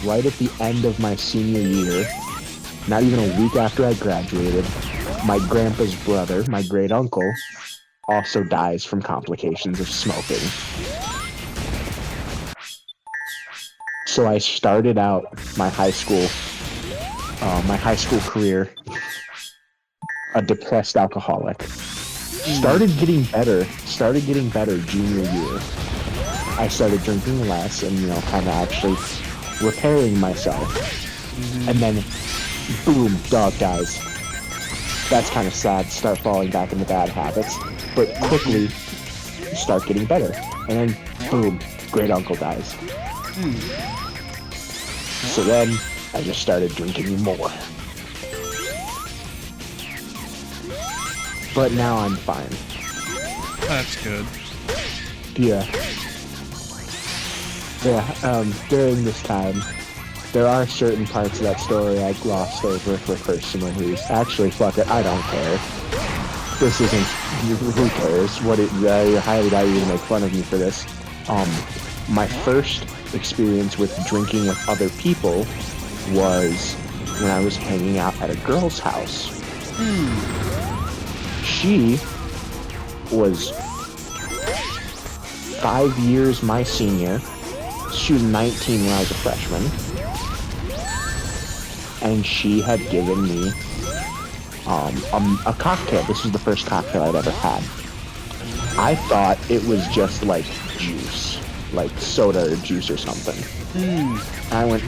right at the end of my senior year, not even a week after I graduated, my grandpa's brother, my great uncle, also dies from complications of smoking. So I started out my high school career a depressed alcoholic. Started getting better junior year. I started drinking less and, kind of actually repairing myself. And then, boom, dog dies. That's kind of sad, start falling back into bad habits. But quickly, start getting better. And then, boom, great uncle dies. So then, I just started drinking more. But now I'm fine. That's good. Yeah. During this time, there are certain parts of that story I glossed over for personal reasons. Actually, fuck it, I don't care. This isn't... Who cares? I highly doubt you're gonna make fun of me for this. My first experience with drinking with other people was when I was hanging out at a girl's house. She was 5 years my senior. She was 19 when I was a freshman. and she had given me a cocktail. This was the first cocktail I'd ever had. I thought it was just like juice, like soda or juice or something. I went,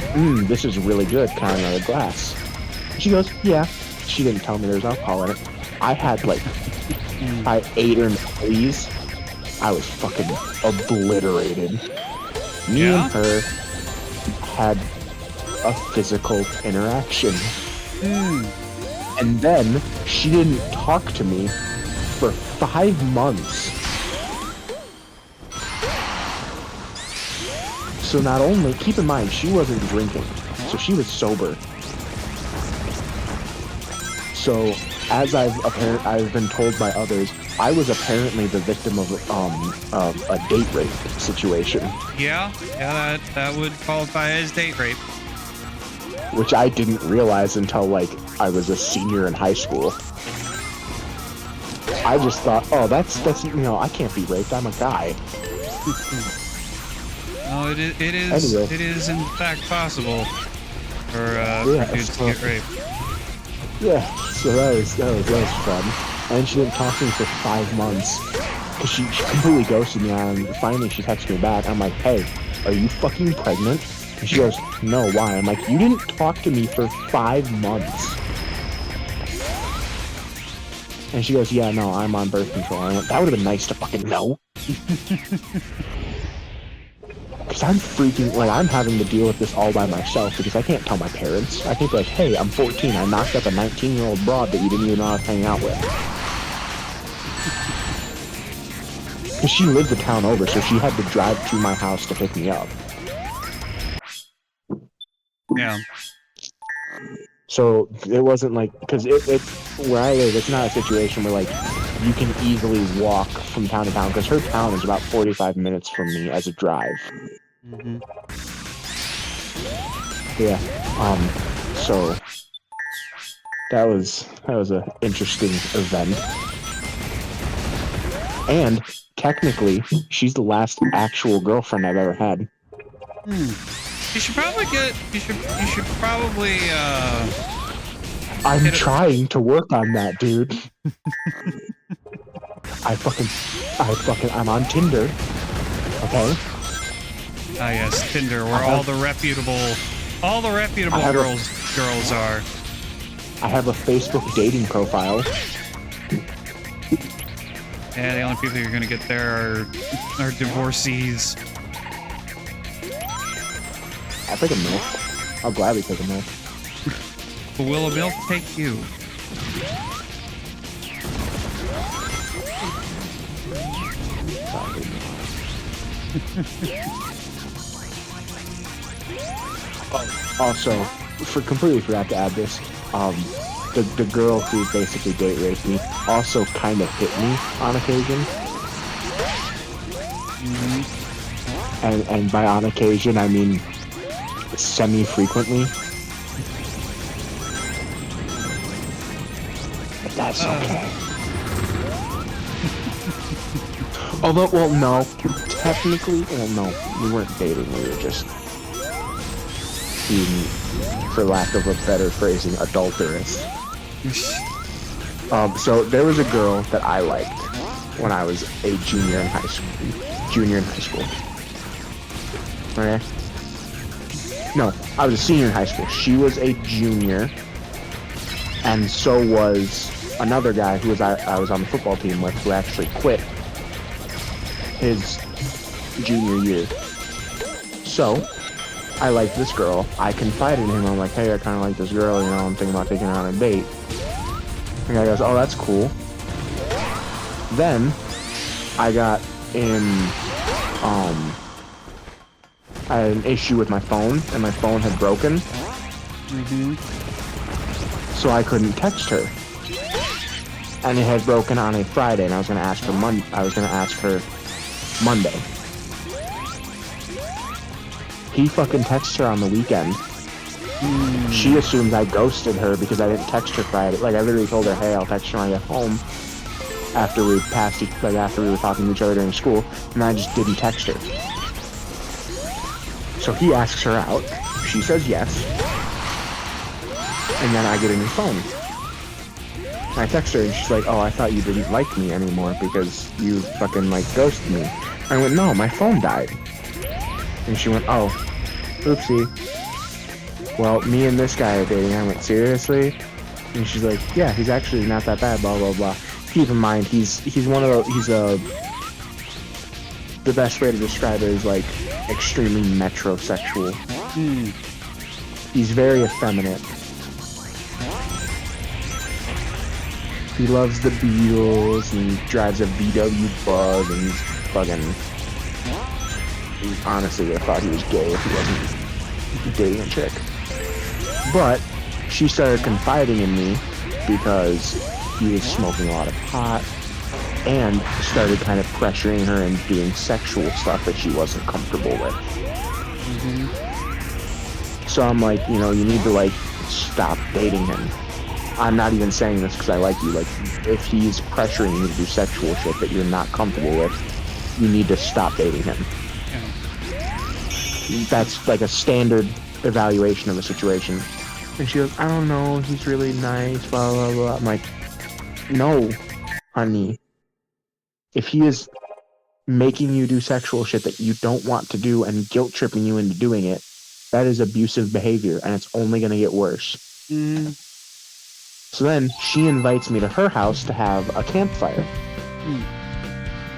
this is really good. Can I have another glass? She goes, yeah. She didn't tell me there was alcohol in it. I had like, I ate her in these. I was fucking obliterated. Me and her had a physical interaction. And then she didn't talk to me for 5 months. So not only, keep in mind, she wasn't drinking, so she was sober. So as I've been told by others, I was apparently the victim of a date rape situation. Yeah, that would qualify as date rape. Which I didn't realize until like I was a senior in high school. I just thought, oh, that's I can't be raped. I'm a guy. No, it is Anyway. It is in fact possible for dudes to get raped. Yeah, so that was fun. And she didn't talk to me for 5 months. Cause she completely ghosted me, and finally she texted me back. I'm like, hey, are you fucking pregnant? And she goes, no, why? I'm like, you didn't talk to me for 5 months. And she goes, yeah, no, I'm on birth control. I went, that would have been nice to fucking know. Because I'm freaking, like, I'm having to deal with this all by myself because I can't tell my parents. I can't be like, hey, I'm 14. I knocked up a 19-year-old broad that you didn't even know I was hanging out with. Because she lived the town over, so she had to drive to my house to pick me up. Yeah. So it wasn't like, because it's where I live, it's not a situation where like you can easily walk from town to town, because her town is about 45 minutes from me as a drive. Yeah. So that was an interesting event. And technically, she's the last actual girlfriend I've ever had. You should probably I'm trying to work on that, dude. I'm on Tinder. Okay? Ah, yes, Tinder, where all the reputable girls are. I have a Facebook dating profile. Yeah, the only people you're gonna get there are divorcees. I'll take a milk. I'll gladly take a milk. But will a milk take you? Also, completely forgot to add this. The girl who basically date raped me also kind of hit me on occasion. And by on occasion, I mean semi-frequently. But that's okay. Although, well, no. Technically, well, no. We weren't dating. We were just being, for lack of a better phrasing, adulterous. So there was a girl that I liked when I was a junior in high school. Okay? No, I was a senior in high school. She was a junior, and so was another guy who I was on the football team with, who actually quit his junior year. So I liked this girl. I confided in him. I'm like, hey, I kind of like this girl. I'm thinking about taking her on a date. The guy goes, oh, that's cool. Then I got I had an issue with my phone, and my phone had broken. So I couldn't text her. And it had broken on a Friday, and I was gonna ask her Monday. He fucking texts her on the weekend. She assumes I ghosted her because I didn't text her Friday. Like, I literally told her, hey, I'll text you when I get home. After we were talking to each other during school, and I just didn't text her. So he asks her out. She says yes. And then I get a new phone. And I text her and she's like, oh, I thought you didn't like me anymore because you fucking like ghosted me. I went, no, my phone died. And she went, oh, oopsie. Well, me and this guy are dating. I went, seriously? And she's like, yeah, he's actually not that bad, blah, blah, blah. Keep in mind, he's one of the, the best way to describe it is like extremely metrosexual. He's very effeminate. He loves the Beatles and he drives a VW Bug and he's fucking... Honestly, would have thought he was gay if he wasn't dating a chick. But she started confiding in me because he was smoking a lot of pot and started kind of pressuring her and doing sexual stuff that she wasn't comfortable with. So I'm like, you know, you need to like stop dating him. I'm not even saying this because I like you. Like, if he's pressuring you to do sexual shit that you're not comfortable with, you need to stop dating him. That's like a standard evaluation of a situation. And she goes, I don't know, he's really nice, blah, blah, blah. I'm like, no, honey. If he is making you do sexual shit that you don't want to do and guilt tripping you into doing it, that is abusive behavior, and it's only going to get worse. So then she invites me to her house to have a campfire.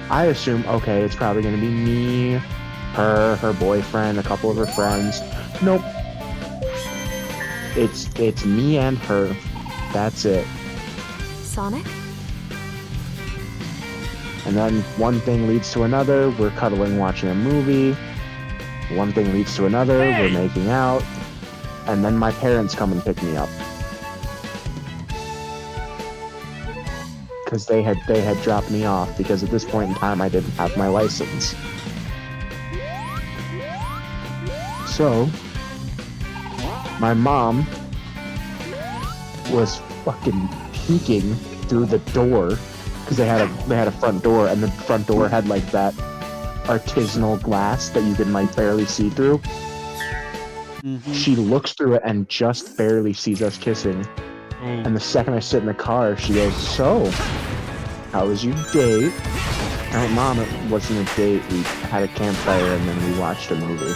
I assume, okay, it's probably going to be me, her boyfriend, a couple of her friends. Nope. It's me and her. That's it. Sonic? And then one thing leads to another. We're cuddling, watching a movie. One thing leads to another. We're making out. And then my parents come and pick me up. Because they had dropped me off, because at this point in time I didn't have my license. So my mom was fucking peeking through the door, because they had a front door, and the front door had like that artisanal glass that you can like barely see through. She looks through it and just barely sees us kissing. And the second I sit in the car, she goes, so, how was your date? I went, Mom, it wasn't a date. We had a campfire and then we watched a movie.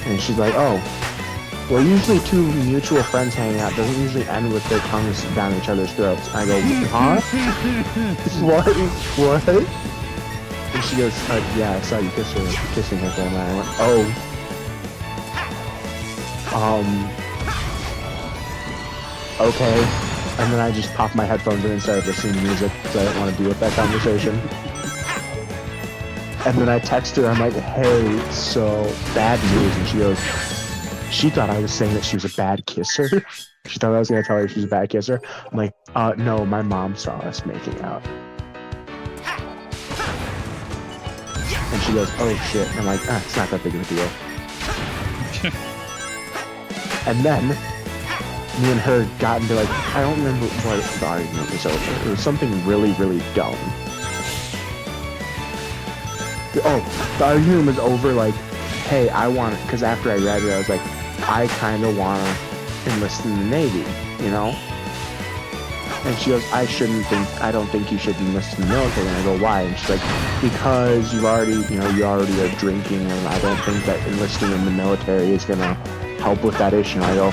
And she's like, oh, well, usually two mutual friends hanging out doesn't usually end with their tongues down each other's throats. I go, huh? What? And she goes, yeah, I saw you kissing her family. I went, oh. Okay. And then I just popped my headphones in and started listening to music because I didn't want to deal with that conversation. And then I text her, I'm like, hey, so bad news. And she goes, she thought I was saying that she was a bad kisser. She thought I was going to tell her she was a bad kisser. I'm like, no, my mom saw us making out. And she goes, oh shit. And I'm like, it's not that big of a deal. And then me and her got into like, I don't remember what the argument was over. It was something really, really dumb. Oh, the argument was over like, hey, I want it, because after I read it, I was like, I kind of want to enlist in the Navy, you know? And she goes, I don't think you should enlist in the military. And I go, why? And she's like, because you already are drinking, and I don't think that enlisting in the military is going to help with that issue. And I go,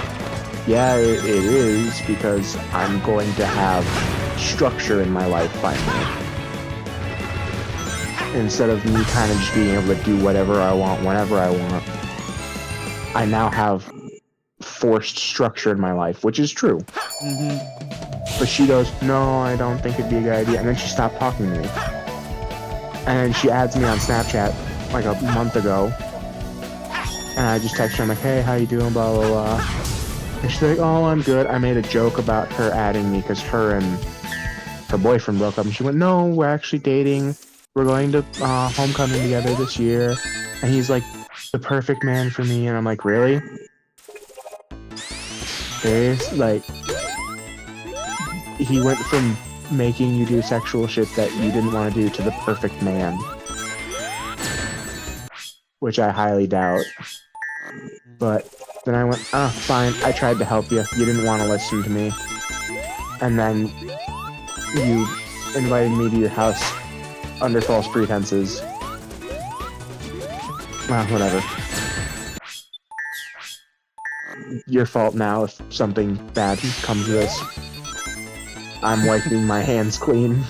yeah, it is, because I'm going to have structure in my life finally. Instead of me kind of just being able to do whatever I want, whenever I want, I now have forced structure in my life, which is true. But she goes, no, I don't think it'd be a good idea. And then she stopped talking to me. And then she adds me on Snapchat like a month ago. And I just text her, I'm like, hey, how you doing, blah, blah, blah. And she's like, oh, I'm good. I made a joke about her adding me because her and her boyfriend broke up. And she went, no, we're actually dating. We're going to homecoming together this year. And he's like the perfect man for me. And I'm like, really? Serious? Like, he went from making you do sexual shit that you didn't want to do to the perfect man. Which I highly doubt. But Then I went, fine, I tried to help you. You didn't want to listen to me. And then you invited me to your house under false pretenses. Well, whatever. Your fault now if something bad comes of this. I'm wiping my hands clean.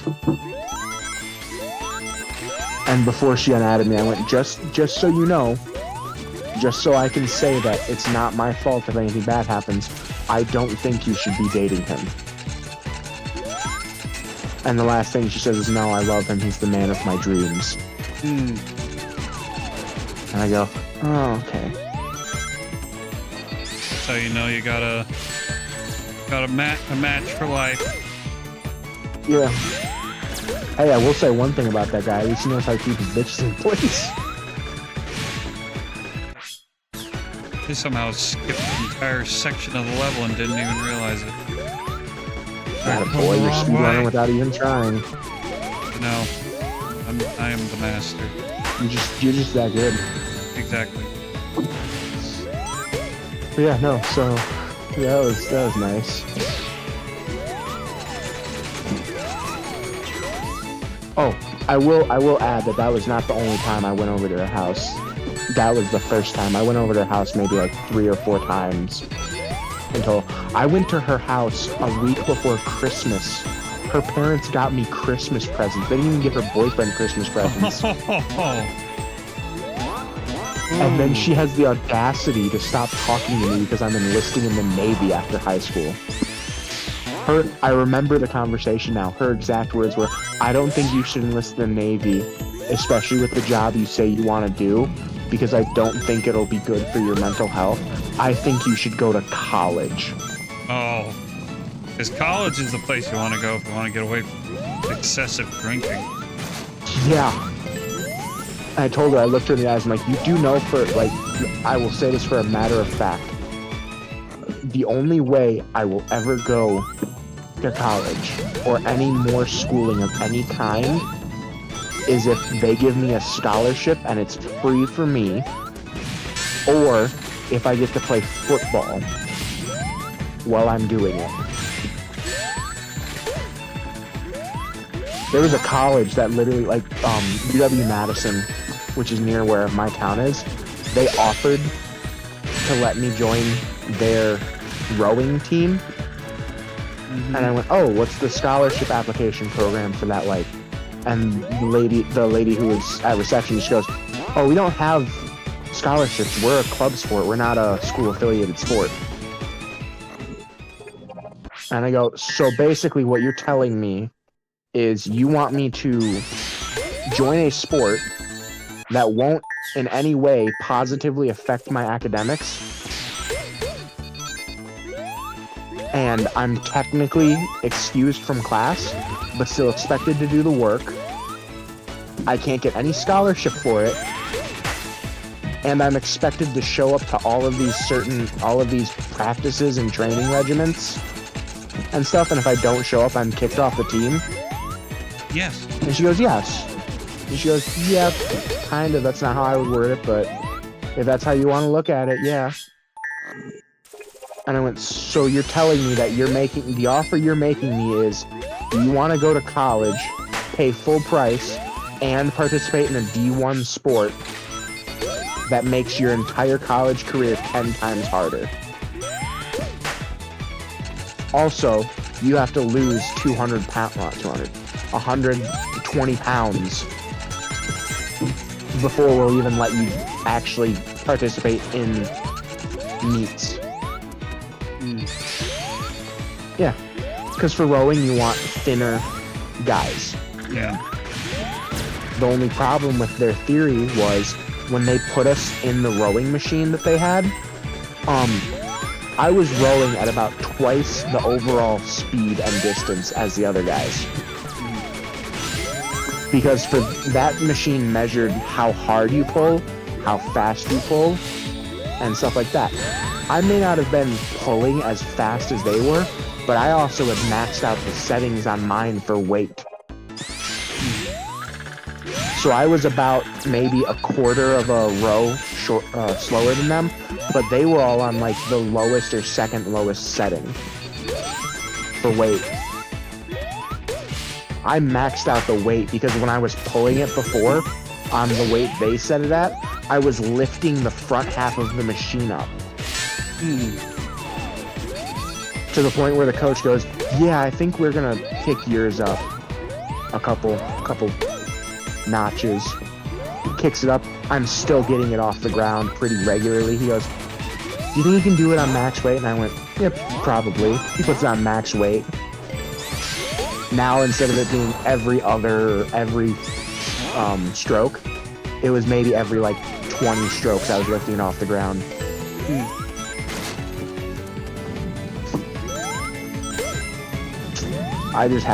And before she got mad at me, I went, just so you know, just so I can say that it's not my fault if anything bad happens, I don't think you should be dating him. And the last thing she says is, no, I love him, he's the man of my dreams. And I go, oh, okay. So you know you got a match for life. Yeah. Hey, I will say one thing about that guy. At least he knows how to keep his bitches in place. He somehow skipped the entire section of the level and didn't even realize it. Got a boy, you're speedrunning without even trying. No, I am the master. You're just that good. Exactly. But yeah, no. So yeah, that was nice. Oh, I will add that was not the only time I went over to her house. That was the first time. I went over to her house maybe like 3 or 4 times. Until I went to her house a week before Christmas. Her parents got me Christmas presents. They didn't even give her boyfriend Christmas presents. And then she has the audacity to stop talking to me because I'm enlisting in the Navy after high school. I remember the conversation now. Her exact words were, I don't think you should enlist in the Navy, especially with the job you say you want to do, because I don't think it'll be good for your mental health. I think you should go to college. Oh, because college is the place you want to go if you want to get away from excessive drinking. Yeah. I told her, I looked her in the eyes, I'm like, you do know for, like, I will say this for a matter of fact. The only way I will ever go to college or any more schooling of any kind is if they give me a scholarship and it's free for me, or if I get to play football while I'm doing it. There was a college that literally, like, UW-Madison, which is near where my town is, they offered to let me join their rowing team. And I went, oh, what's the scholarship application program for that like? And the lady who was at reception, she goes, oh, we don't have scholarships. We're a club sport. We're not a school affiliated sport. And I go, so basically what you're telling me is you want me to join a sport that won't in any way positively affect my academics, and I'm technically excused from class, but still expected to do the work. I can't get any scholarship for it, and I'm expected to show up to all of these practices and training regiments and stuff, and if I don't show up, I'm kicked off the team? Yes. And she goes, yes. And she goes, yeah, kind of, that's not how I would word it, but if that's how you want to look at it, yeah. And I went, so you're telling me that the offer you're making me is you want to go to college, pay full price, and participate in a D1 sport that makes your entire college career 10 times harder. Also, you have to lose 120 pounds before we'll even let you actually participate in meets. Yeah, because for rowing you want thinner guys. Yeah. The only problem with their theory was when they put us in the rowing machine that they had, I was rowing at about twice the overall speed and distance as the other guys. Because for that machine measured how hard you pull, how fast you pull, and stuff like that. I may not have been pulling as fast as they were, but I also had maxed out the settings on mine for weight. So I was about maybe a quarter of a row slower than them, but they were all on like the lowest or second lowest setting for weight. I maxed out the weight because when I was pulling it before, on the weight they set it at, I was lifting the front half of the machine up. To the point where the coach goes, yeah, I think we're gonna kick yours up a couple notches. Kicks it up. I'm still getting it off the ground pretty regularly. He goes, do you think you can do it on max weight? And I went, yep, probably. He puts it on max weight. Now, instead of it being every stroke, it was maybe every like 20 strokes I was lifting it off the ground. I just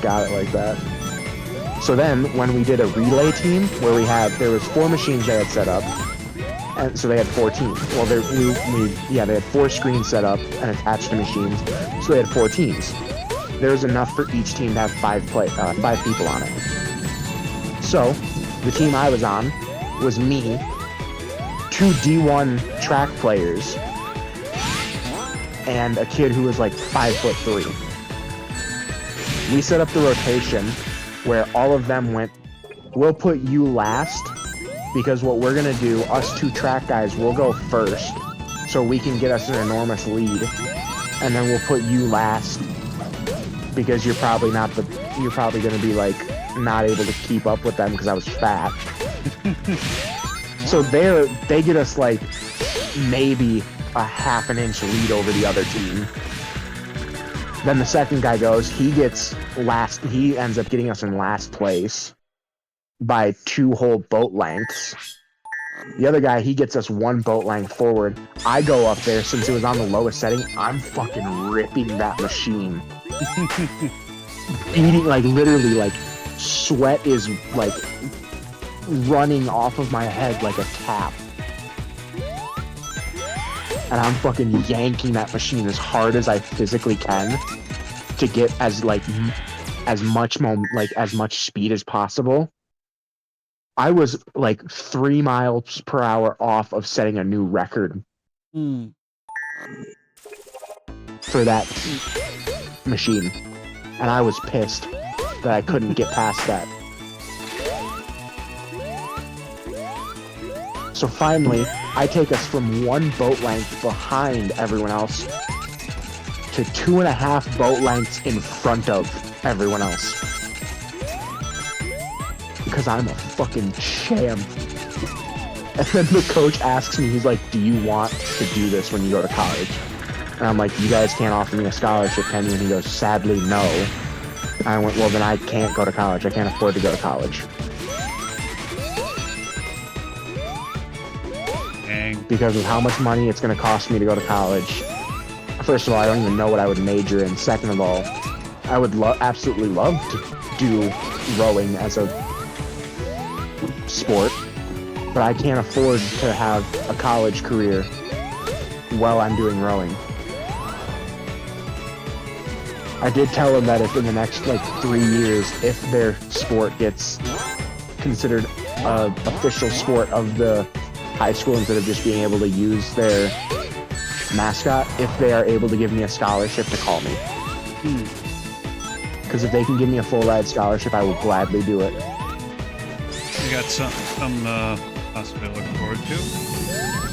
got it like that. So then, when we did a relay team, where there was 4 machines they had set up, and so they had 4 teams. Well, they had 4 screens set up and attached to machines, so they had 4 teams. There was enough for each team to have 5 people on it. So, the team I was on was me, 2 D1 track players, and a kid who was like 5'3". We set up the rotation where all of them went, we'll put you last, because what we're gonna do, us 2 track guys, will go first, so we can get us an enormous lead, and then we'll put you last, because you're probably gonna be like not able to keep up with them because I was fat. So they get us like maybe a half an inch lead over the other team. Then the second guy goes, he gets last, he ends up getting us in last place by 2 whole boat lengths. The other guy, he gets us 1 boat length forward. I go up there, since it was on the lowest setting, I'm fucking ripping that machine. Beating, like, literally, like, sweat is, like, running off of my head like a tap. And I'm fucking yanking that machine as hard as I physically can to get as much speed as possible. I was like 3 miles per hour off of setting a new record for that machine, and I was pissed that I couldn't get past that. So finally, I take us from 1 boat length behind everyone else to 2.5 boat lengths in front of everyone else. Because I'm a fucking champ. And then the coach asks me, he's like, do you want to do this when you go to college? And I'm like, you guys can't offer me a scholarship, can you? And he goes, sadly, no. And I went, well, then I can't go to college. I can't afford to go to college. Because of how much money it's going to cost me to go to college. First of all, I don't even know what I would major in. Second of all, I would absolutely love to do rowing as a sport, but I can't afford to have a college career while I'm doing rowing. I did tell them that if in the next 3 years, if their sport gets considered an official sport of the high school instead of just being able to use their mascot, if they are able to give me a scholarship, to call me. Because if they can give me a full ride scholarship, I will gladly do it. You got some possibility to look forward to?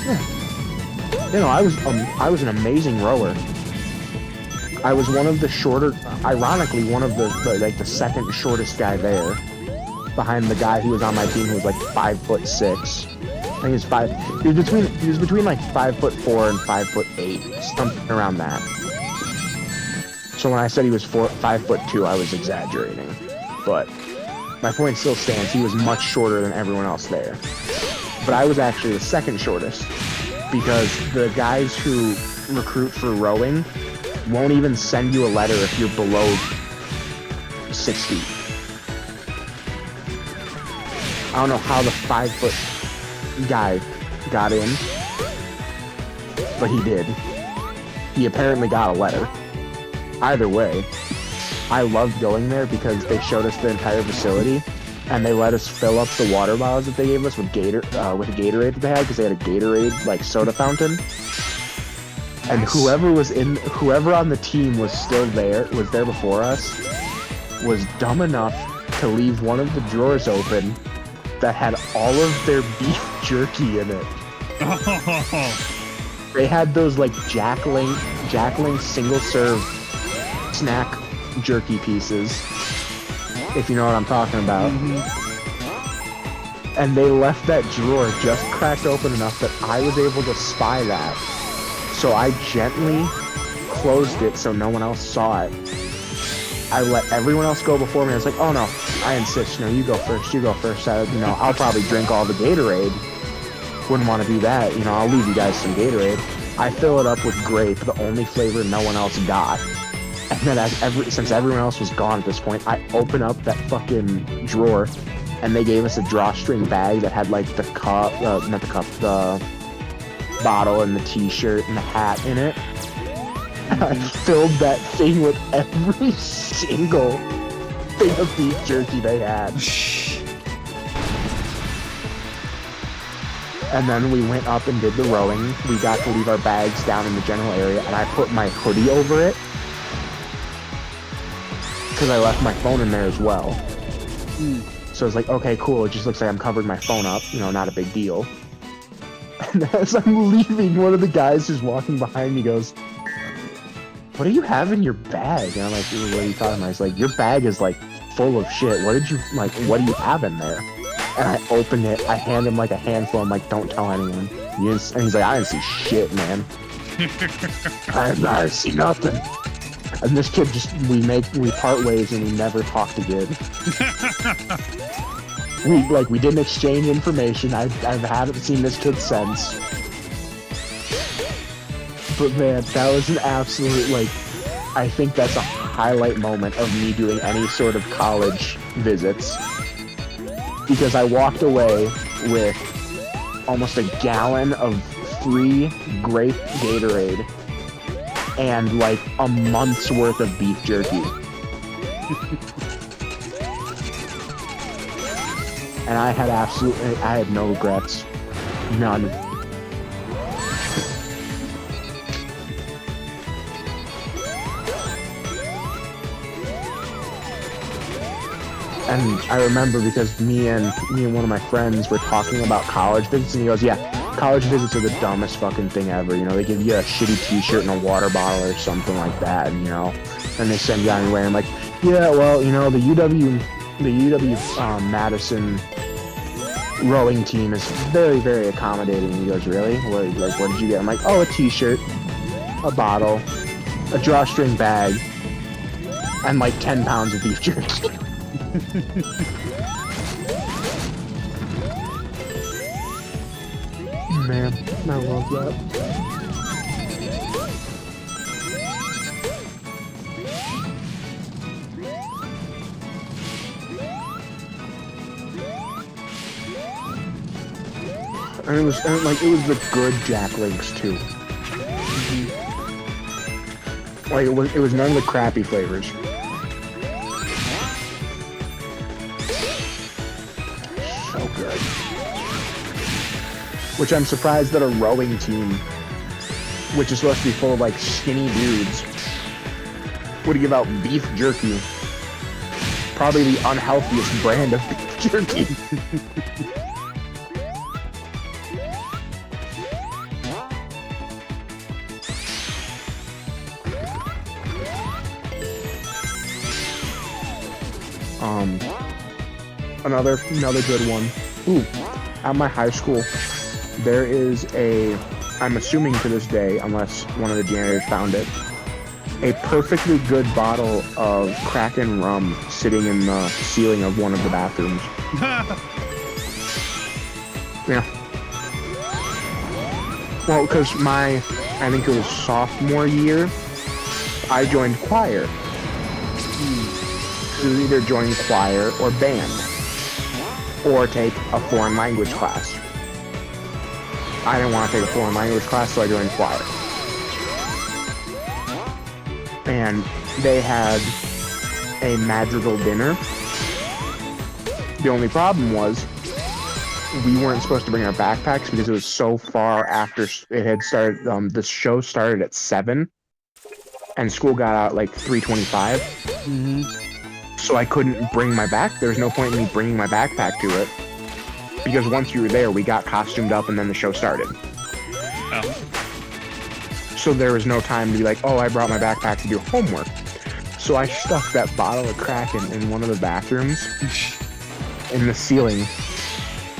Yeah. You know, I was an amazing rower. I was one of the shorter, ironically, one of the second shortest guy there, behind the guy who was on my team who was like 5'6". I think he was between like 5'4" and 5'8", something around that. So when I said he was 5'2", I was exaggerating. But my point still stands. He was much shorter than everyone else there. But I was actually the second shortest, because the guys who recruit for rowing won't even send you a letter if you're below 6 feet. I don't know how the 5-foot guy got in, but he did. He apparently got a letter. Either way, I loved going there because they showed us the entire facility, and they let us fill up the water bottles that they gave us with with a Gatorade that they had, because they had a Gatorade like soda fountain. And whoever on the team was there before us, was dumb enough to leave one of the drawers open that had all of their beef jerky in it. They had those like Jackling single serve snack jerky pieces, if you know what I'm talking about. And they left that drawer just cracked open enough that I was able to spy that. So I gently closed it so no one else saw it. I let everyone else go before me. I was like, oh no, I insist. You go first. I'll probably drink all the Gatorade. Wouldn't want to do that. I'll leave you guys some Gatorade. I fill it up with grape, the only flavor no one else got. And then since everyone else was gone at this point, I open up that fucking drawer, and they gave us a drawstring bag that had like the bottle and the t-shirt and the hat in it. I filled that thing with every single thing of beef jerky they had. And then we went up and did the rowing. We got to leave our bags down in the general area, and I put my hoodie over it because I left my phone in there as well. So I was like, okay, cool. It just looks like I'm covering my phone up. Not a big deal. And as I'm leaving, one of the guys who's walking behind me goes, what do you have in your bag? And I'm like, what are you talking about? He's like, your bag is like full of shit. What do you have in there? And I open it, I hand him like a handful, I'm like, don't tell anyone. And he's like, I didn't see shit, man. I see nothing. And this kid we part ways and we never talked again. we didn't exchange information. I haven't seen this kid since. But man, that was an absolute, I think that's a highlight moment of me doing any sort of college visits. Because I walked away with almost a gallon of free grape Gatorade and like a month's worth of beef jerky. And I had no regrets. None. And I remember because me and one of my friends were talking about college visits, and he goes, yeah, college visits are the dumbest fucking thing ever. They give you a shitty t-shirt and a water bottle or something like that, and and they send you on your way. I'm like, yeah, well, the UW Madison rowing team is very, very accommodating. He goes, really? What did you get? I'm like, oh, a t-shirt, a bottle, a drawstring bag, and like 10 pounds of beef jerky. Man, I love that. And it was the good Jack Links too. It was none of the crappy flavors. So good. Which I'm surprised that a rowing team, which is supposed to be full of skinny dudes, would give out beef jerky. Probably the unhealthiest brand of beef jerky. Another good one. Ooh, at my high school, there is I'm assuming to this day, unless one of the janitors found it, a perfectly good bottle of Kraken rum sitting in the ceiling of one of the bathrooms. Yeah. Well, because I think it was sophomore year, I joined choir. It was either join choir or band, or take a foreign language class. I didn't want to take a foreign language class, so I joined choir. And they had a madrigal dinner, The only problem was we weren't supposed to bring our backpacks because it was so far after it had started. The show started at 7, and school got out at like 3:25. So I couldn't bring my There was no point in me bringing my backpack to it because once you were there, we got costumed up and then the show started. Oh. So there was no time to be like, oh, I brought my backpack to do homework. So I stuck that bottle of Kraken in one of the bathrooms in the ceiling.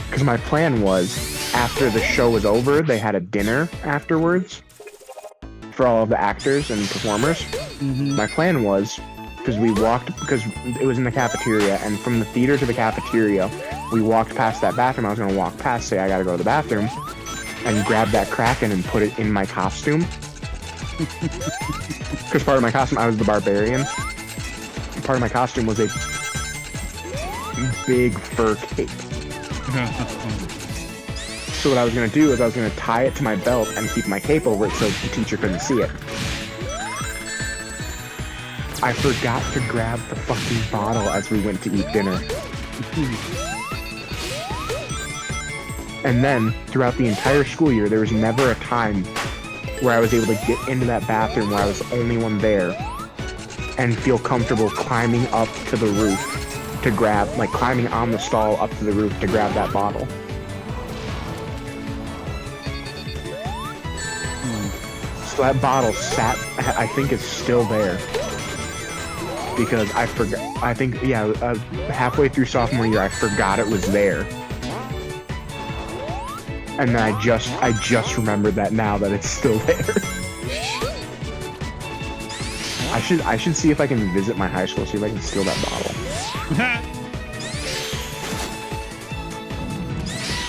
Because my plan was, after the show was over, they had a dinner afterwards for all of the actors and performers. My plan was, because it was in the cafeteria, and from the theater to the cafeteria, we walked past that bathroom. I was going to walk past, say I gotta go to the bathroom, and grab that Kraken and put it in my costume. Because part of my costume, I was the barbarian. Part of my costume was a big fur cape. So what I was going to do is I was going to tie it to my belt and keep my cape over it so the teacher couldn't see it. I forgot to grab the fucking bottle as we went to eat dinner. And then, throughout the entire school year, there was never a time where I was able to get into that bathroom where I was the only one there and feel comfortable climbing up to the roof to grab, like climbing on the stall up to the roof to grab that bottle. So that bottle I think it's still there. Because I forgot, halfway through sophomore year, I forgot it was there. And then I just remembered that now that it's still there. I should see if I can visit my high school, see if I can steal that bottle.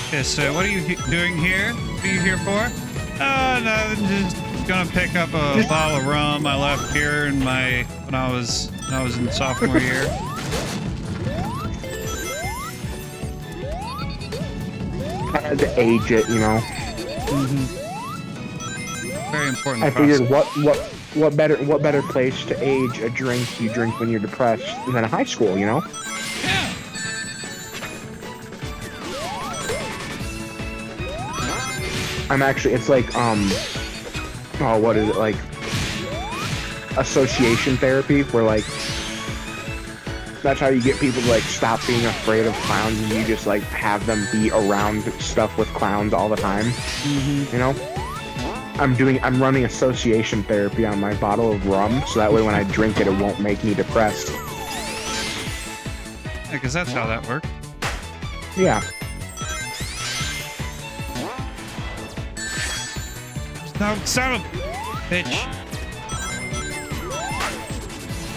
Okay, so what are you doing here? What are you here for? Nothing, just gonna pick up a bottle of rum I left here in when I was in sophomore year. I had to age it, you know. Very important. I figured what better place to age a drink you drink when you're depressed than a high school, you know? Yeah. I'm actually, it's like what is it, like association therapy, where like that's how you get people to like stop being afraid of clowns, and you just like have them be around stuff with clowns all the time. You know? I'm running association therapy on my bottle of rum, so that way when I drink it, it won't make me depressed. Yeah, because that's how that works. Yeah. No, son of a bitch.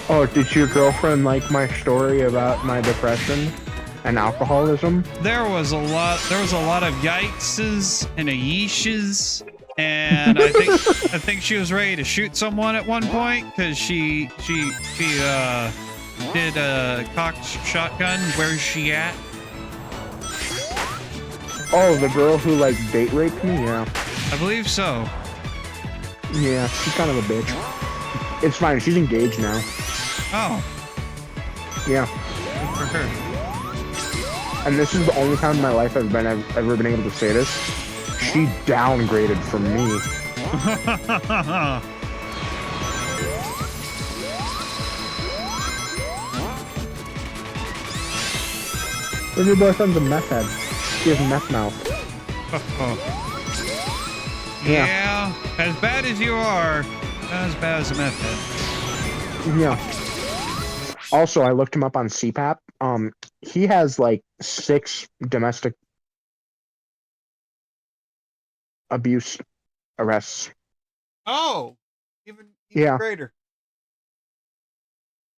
Oh, did your girlfriend like my story about my depression and alcoholism? There was a lot of yikeses and a yeeshes, and I think she was ready to shoot someone at one point because she did a cocked shotgun. Where's she at? Oh, the girl who like date raped me? Yeah. I believe so. Yeah, she's kind of a bitch. It's fine, she's engaged now. Oh. Yeah. Good for her. And this is the only time in my life I've ever been able to say this. She downgraded from me. Your boyfriend's a meth head. He has meth mouth. Yeah, as bad as you are, not as bad as a meth head. Yeah. Also, I looked him up on CPAP. He has like 6 domestic abuse arrests. Oh, even Yeah. greater.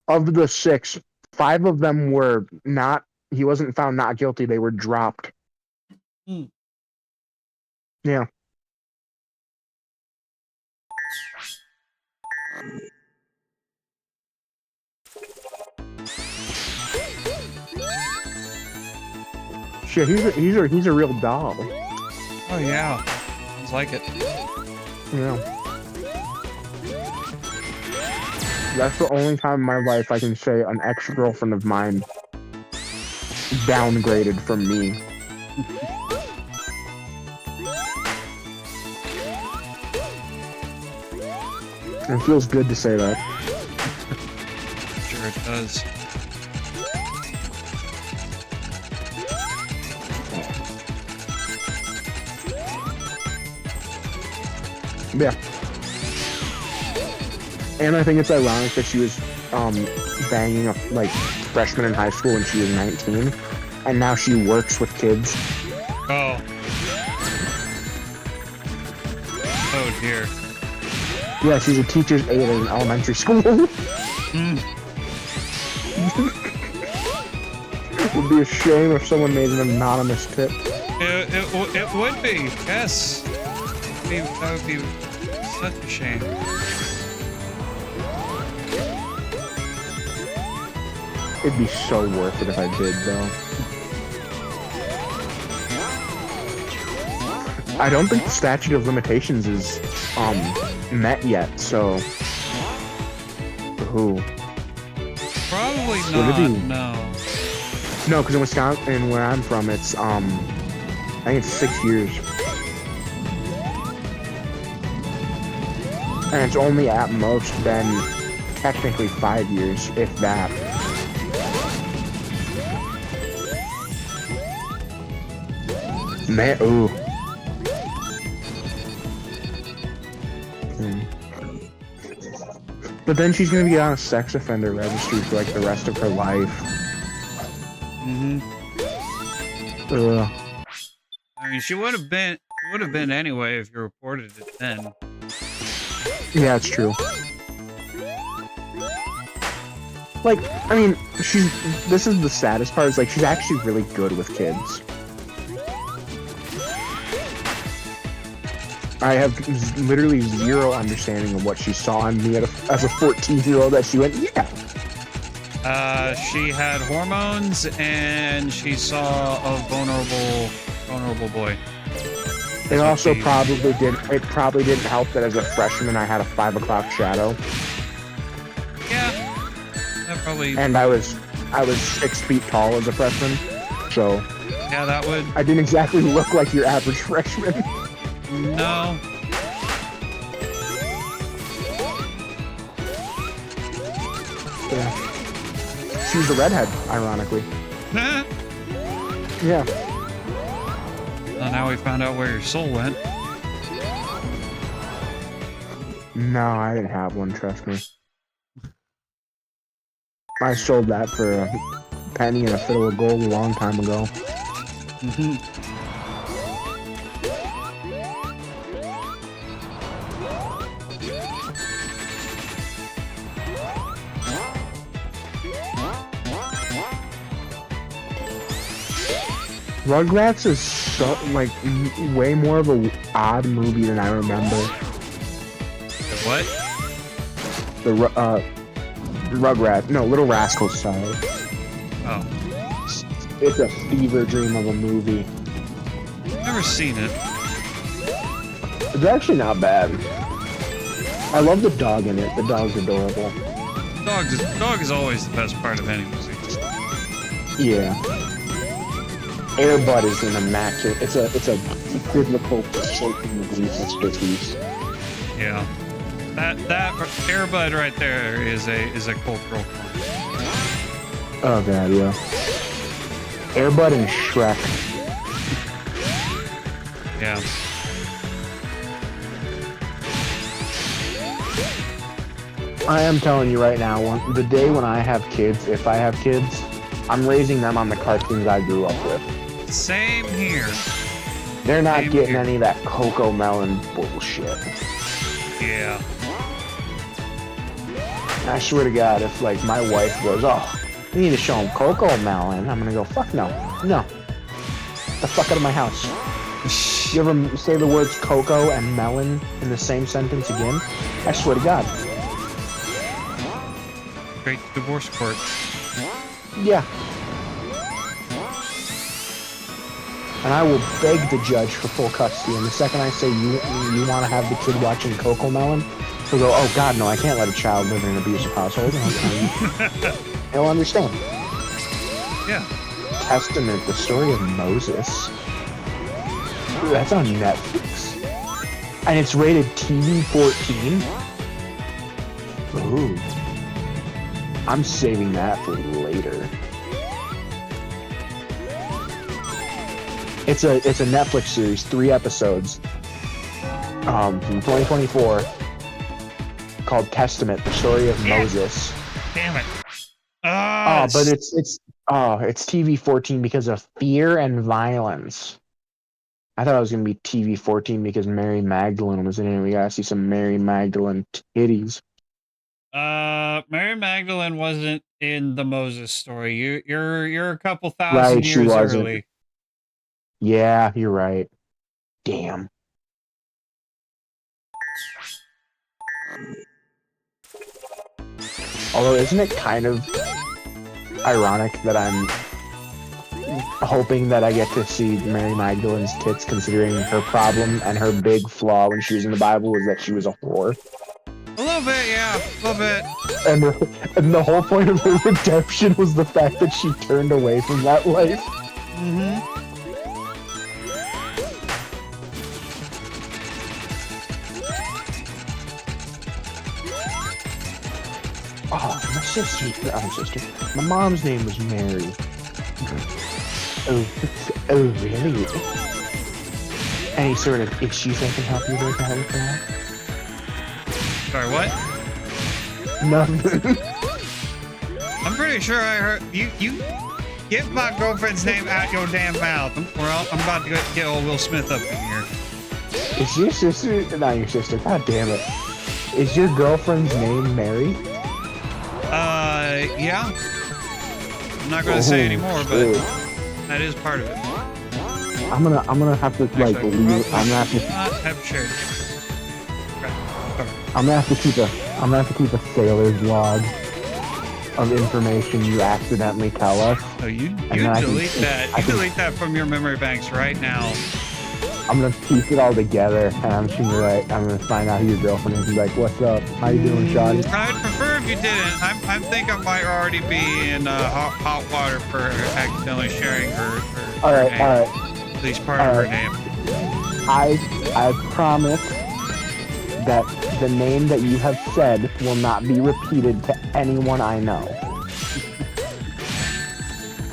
Of the 6, 5 of them were not. He wasn't found not guilty. They were dropped. Yeah. Shit, he's a real doll. Oh yeah, sounds like it. Yeah. That's the only time in my life I can say an ex-girlfriend of mine downgraded from me. It feels good to say that. Sure it does. Yeah. And I think it's ironic that she was banging a like freshman in high school when she was 19, and now she works with kids. Oh. Oh dear. Yeah, she's a teacher's aide at an elementary school. It would be a shame if someone made an anonymous tip. It would be, yes. That would be such a shame. It'd be so worth it if I did, though. I don't think the statute of limitations is met yet, so who? Probably Would it not. be? No. No, because in Wisconsin, where I'm from, it's I think it's 6 years, and it's only at most been technically 5 years, if that. Man, ooh. But then she's gonna be on a sex offender registry for like the rest of her life. Ugh. I mean, she would have been anyway if you reported it then. Yeah, it's true. Like, I mean, this is the saddest part, is like she's actually really good with kids. I have literally zero understanding of what she saw in me as a 14-year-old that she went, yeah. She had hormones and she saw a vulnerable boy. It also probably didn't help that as a freshman I had a 5 o'clock shadow. Yeah, that probably. And I was 6 feet tall as a freshman, so Yeah, that would. I didn't exactly look like your average freshman. No. Yeah. She was the redhead, ironically. Yeah. Well, now we found out where your soul went. No, I didn't have one, trust me. I sold that for a penny and a fiddle of gold a long time ago. Rugrats is so, like, way more of a odd movie than I remember. What? The Rugrats, no, Little Rascals, sorry. Oh. It's a fever dream of a movie. Never seen it. It's actually not bad. I love the dog in it. The dog's adorable. Dog is always the best part of any movie. Yeah. Air Bud is an immaculate. It's a biblical shaking masterpiece. Yeah. That Air Bud right there is a cultural point. Oh god, yeah. Air Bud and Shrek. Yeah. I am telling you right now, the day when I have kids, if I have kids, I'm raising them on the cartoons I grew up with. Same here. They're not Same getting here. any of that Coco Melon bullshit. Yeah. I swear to God, if like my wife goes, oh, we need to show them Coco Melon, I'm gonna go, fuck no. No. Get the fuck out of my house. You ever say the words Coco and melon in the same sentence again? I swear to God. Great divorce court. Yeah. And I will beg the judge for full custody. And the second I say you want to have the kid watching Coco Melon, he'll go, oh God, no, I can't let a child live in an abusive household. And he'll understand. Yeah. Testament, the story of Moses. Ooh, that's on Netflix. And it's rated TV 14. Ooh. I'm saving that for later. It's a Netflix series, 3 episodes. From 2024, called Testament, the story of Moses. Damn it. But it's TV 14 because of fear and violence. I thought it was gonna be TV 14 because Mary Magdalene was in it. We gotta see some Mary Magdalene titties. Mary Magdalene wasn't in the Moses story. You're a couple thousand Right, she years wasn't. early. Yeah, you're right. Damn. Although, isn't it kind of ironic that I'm hoping that I get to see Mary Magdalene's tits, considering her problem and her big flaw when she was in the Bible was that she was a whore? A little bit, yeah, a little bit. And the whole point of her redemption was the fact that she turned away from that life. Mm-hmm. Oh, my sister. My mom's name was Mary. Oh, really? Any sort of issues I can help you with that? Sorry, what? Nothing. I'm pretty sure I heard you get my girlfriend's name out your damn mouth. I'm about to get old Will Smith up in here. Is your sister? Not your sister. God damn it. Is your girlfriend's name Mary? Yeah. I'm not gonna say anymore, but that is part of it. I'm gonna have to like Actually, leave. I'm gonna have to. Have shared. I'm gonna have to keep a sailor's log of information you accidentally tell us. Oh, you delete that. You delete that from your memory banks right now. I'm gonna piece it all together, and I'm gonna find out who your girlfriend is and be like, "What's up? How you doing, Shawty?" I'd prefer if you didn't. I think I might already be in hot water for accidentally sharing her name. All right. At least part of her name. I promise that the name that you have said will not be repeated to anyone I know.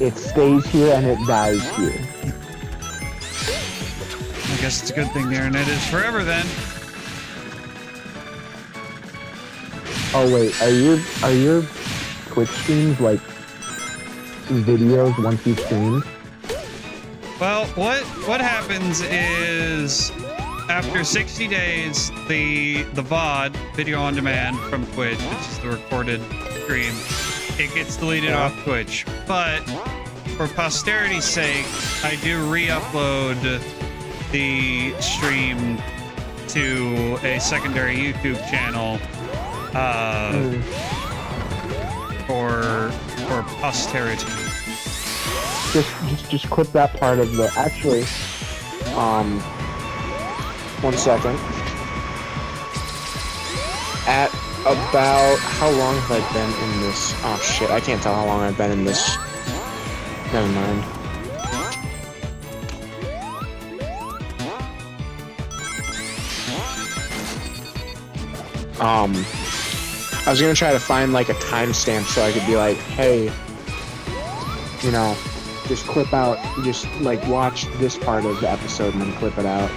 It stays here and it dies here. I guess it's a good thing the internet is forever then. Oh wait, are your Twitch streams like videos once you stream? Well, what happens is after 60 days, the VOD, video on demand from Twitch, which is the recorded stream, it gets deleted off Twitch. But for posterity's sake, I do re-upload the stream to a secondary YouTube channel for posterity. Just clip that part of the actually 1 second. At about how long have I been in this? Oh shit, I can't tell how long I've been in this. Never mind. I was gonna try to find like a timestamp so I could be like, hey, you know, just clip out, just like watch this part of the episode and then clip it out.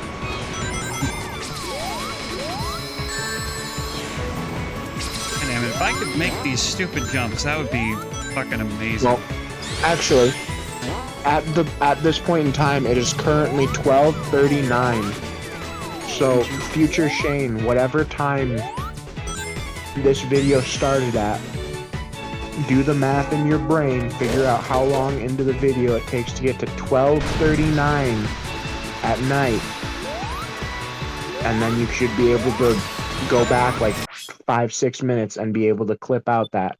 Damn it, if I could make these stupid jumps, that would be fucking amazing. Well, actually, at this point in time, it is currently 12:39. So, future Shane, whatever time this video started at, do the math in your brain, figure out how long into the video it takes to get to 12:39 at night, and then you should be able to go back like 5-6 minutes and be able to clip out that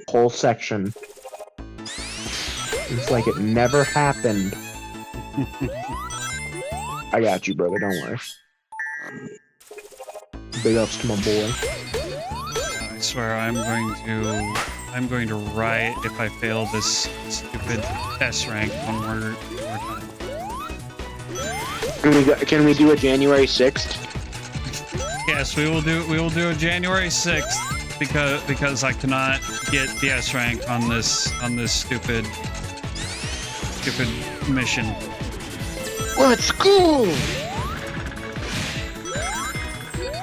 whole section. It's like it never happened. I got you, brother, don't worry. Big ups to my boy. I swear I'm going to riot if I fail this stupid S rank one more time. Can we do a January 6th? Yes, we will do a January 6th because I cannot get the S rank on this stupid mission. Let's go!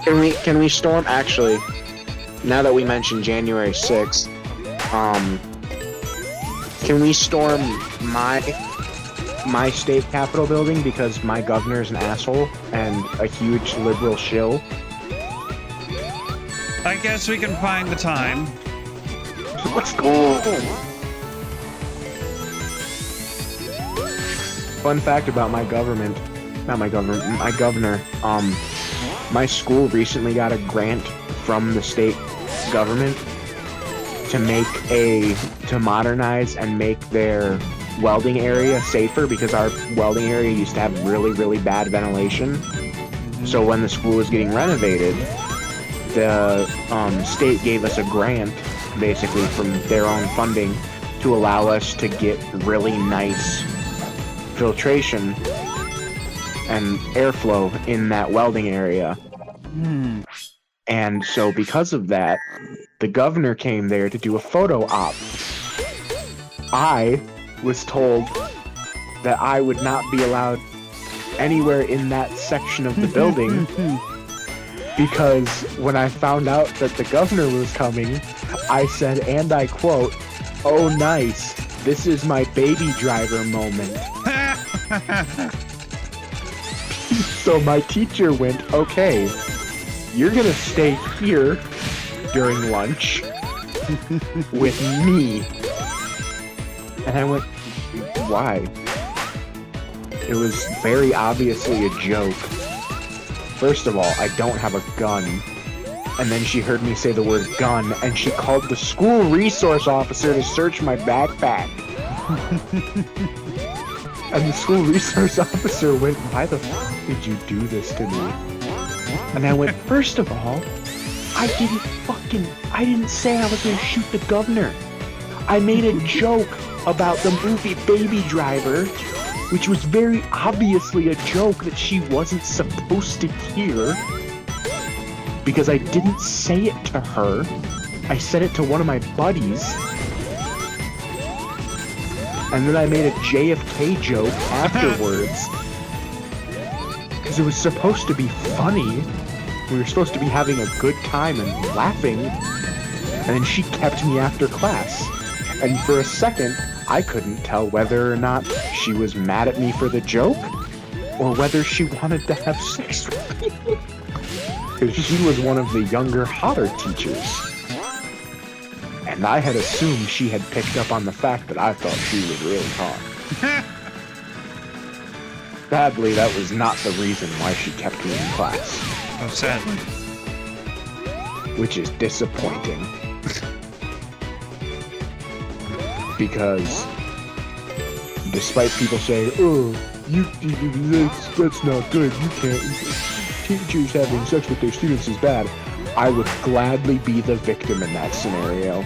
Can we storm, actually, now that we mentioned January 6th, can we storm my state capitol building because my governor's an asshole and a huge liberal shill? I guess we can find the time. Let's go! Fun fact about my governor, my school recently got a grant from the state government to modernize and make their welding area safer, because our welding area used to have really, really bad ventilation. So when the school was getting renovated, the state gave us a grant, basically from their own funding, to allow us to get really nice filtration and airflow in that welding area. And so because of that, the governor came there to do a photo op. I was told that I would not be allowed anywhere in that section of the building because when I found out that the governor was coming, I said, and I quote, "Oh nice, this is my baby driver moment." So my teacher went, "Okay, you're gonna stay here during lunch with me." And I went, "Why?" It was very obviously a joke. First of all, I don't have a gun. And then she heard me say the word gun, and she called the school resource officer to search my backpack. And the school resource officer went, "Why the fuck did you do this to me?" And I went, "First of all, I didn't say I was gonna shoot the governor. I made a joke about the movie Baby Driver, which was very obviously a joke that she wasn't supposed to hear, because I didn't say it to her. I said it to one of my buddies. And then I made a JFK joke afterwards, because it was supposed to be funny. We were supposed to be having a good time and laughing. And then she kept me after class. And for a second, I couldn't tell whether or not she was mad at me for the joke, or whether she wanted to have sex with me. Because she was one of the younger, hotter teachers. And I had assumed she had picked up on the fact that I thought she was really hot. Sadly, that was not the reason why she kept me in class. Oh, sadly. Which is disappointing. Because despite people saying, "Oh, that's not good, you can't, teachers having sex with their students is bad," I would gladly be the victim in that scenario.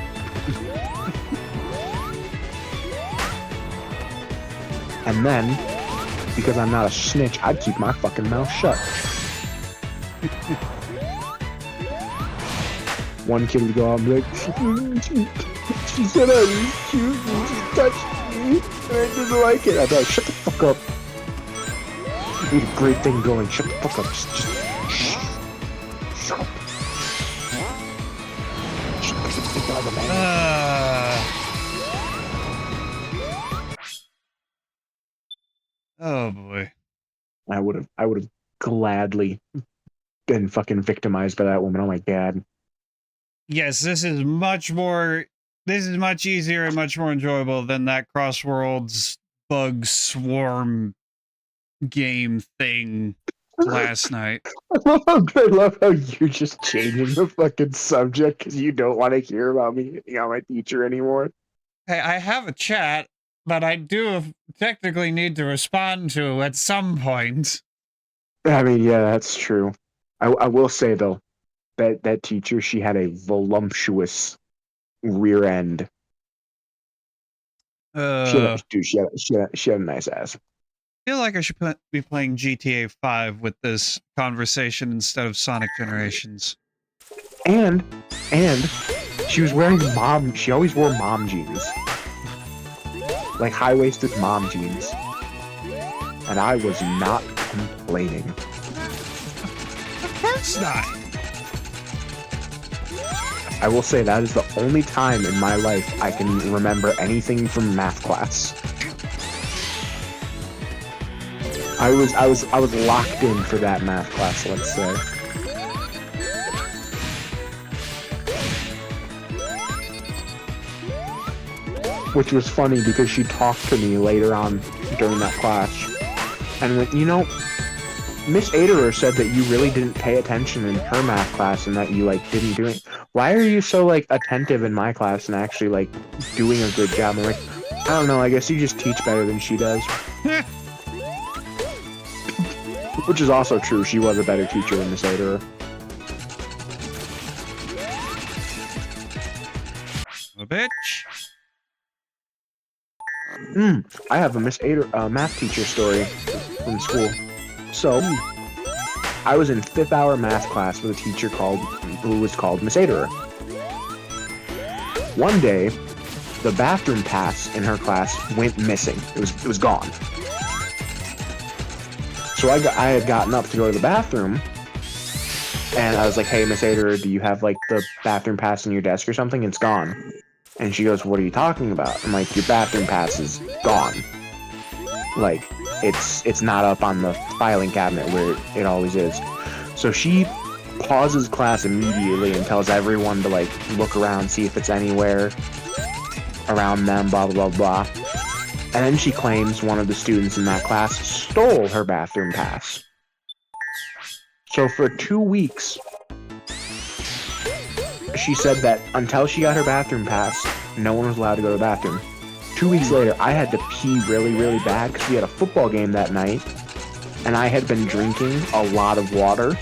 And then, because I'm not a snitch, I'd keep my fucking mouth shut. One kid would go out and be like, she said I was cute and she touched me and I didn't like it. I'd be like, shut the fuck up. We had a great thing going. Shut the fuck up. Just shh. Shut up. Shut the fuck up, man. Oh boy. I would have gladly been fucking victimized by that woman. Oh my god. Yes, this is much easier and much more enjoyable than that Crossworlds bug swarm game thing last night. I love how you're just changing the fucking subject because you don't want to hear about me hitting on my teacher anymore. Hey, I have a chat, but I do technically need to respond to at some point. I mean, yeah, that's true. I will say, though, that teacher, she had a voluptuous rear end. She had a nice ass. I feel like I should be playing GTA 5 with this conversation instead of Sonic Generations. And she was wearing she always wore mom jeans. Like high-waisted mom jeans. And I was not complaining. Of course not. I will say that is the only time in my life I can remember anything from math class. I was locked in for that math class, let's say. Which was funny because she talked to me later on during that class and went, you know, Miss Aderer said that you really didn't pay attention in her math class and that you like didn't do it. Why are you so like attentive in my class and actually like doing a good job? I'm like, I don't know, I guess you just teach better than she does. Which is also true. She was a better teacher than Miss Aderer. A bitch. I have a Miss Aderer math teacher story from school. So, I was in 5th hour math class with a teacher who was called Miss Aderer. One day, the bathroom pass in her class went missing. It was gone. So I had gotten up to go to the bathroom, and I was like, "Hey, Miss Aderer, do you have like the bathroom pass in your desk or something? It's gone." And she goes, "What are you talking about?" I'm like, "Your bathroom pass is gone. Like, it's not up on the filing cabinet where it always is." So she pauses class immediately and tells everyone to like look around, see if it's anywhere around them, blah blah blah blah. And then she claims one of the students in that class stole her bathroom pass. So for 2 weeks, she said that until she got her bathroom pass, no one was allowed to go to the bathroom. 2 weeks later, I had to pee really, really bad because we had a football game that night, and I had been drinking a lot of water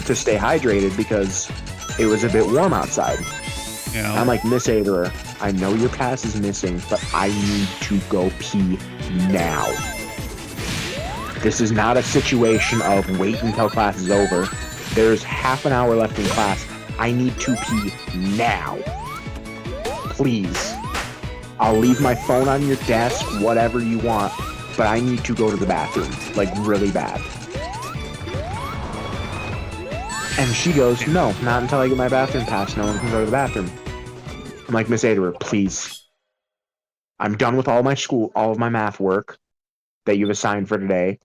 to stay hydrated because it was a bit warm outside. Yeah. I'm like, "Miss Aderer, I know your pass is missing, but I need to go pee now. This is not a situation of wait until class is over. There's half an hour left in class. I need to pee now. Please. I'll leave my phone on your desk, whatever you want, but I need to go to the bathroom, like really bad." And she goes, "No, not until I get my bathroom pass. No one can go to the bathroom." I'm like, "Miss Aderer, please. I'm done with all of my math work that you've assigned for today.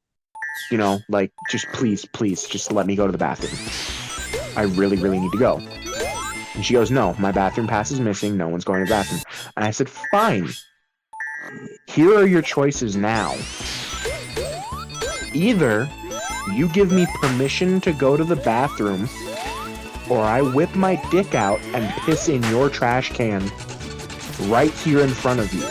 You know, like, just please, just let me go to the bathroom. I really, really need to go." And she goes, "No, my bathroom pass is missing. No one's going to the bathroom." And I said, "Fine. Here are your choices now. Either you give me permission to go to the bathroom, or I whip my dick out and piss in your trash can right here in front of you."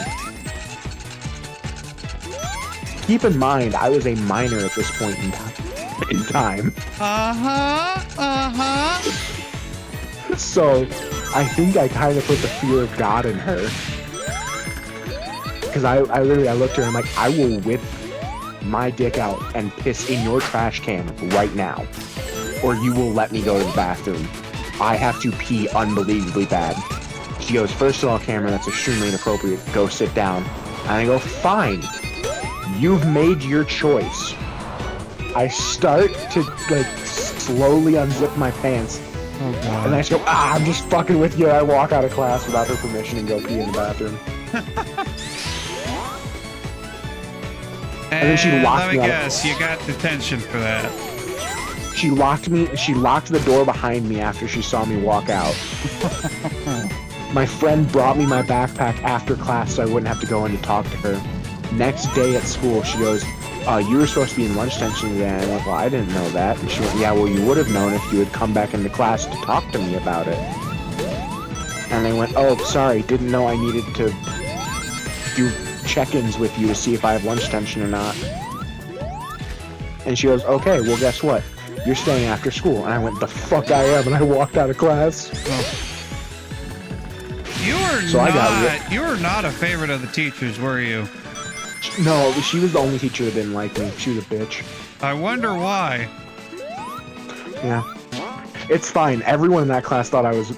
Keep in mind, I was a minor at this point in time. So, I think I kind of put the fear of God in her. Because I looked at her and I'm like, "I will whip my dick out and piss in your trash can right now, or you will let me go to the bathroom. I have to pee unbelievably bad." She goes, "First of all, Cameron, that's extremely inappropriate. Go sit down." And I go, "Fine. You've made your choice." I start to like slowly unzip my pants. Oh, God. And I just go, "I'm just fucking with you." I walk out of class without her permission and go pee in the bathroom. And then she locked let me me out. guess, you got detention for that. She locked the door behind me after she saw me walk out. My friend brought me my backpack after class so I wouldn't have to go in to talk to her. Next day at school, she goes, "You were supposed to be in lunch detention today." And I went, "Well, I didn't know that." And she went, "Yeah, well, you would have known if you had come back into class to talk to me about it." And I went, "Oh, sorry, didn't know I needed to do check-ins with you to see if I have lunch detention or not." And she goes, "Okay, well, guess what? you're staying after school. And I went, the fuck I am, and I walked out of class. You were not a favorite of the teachers, were you? No, she was the only teacher that didn't like me. She was a bitch. I wonder why. Yeah. It's fine. Everyone in that class thought I was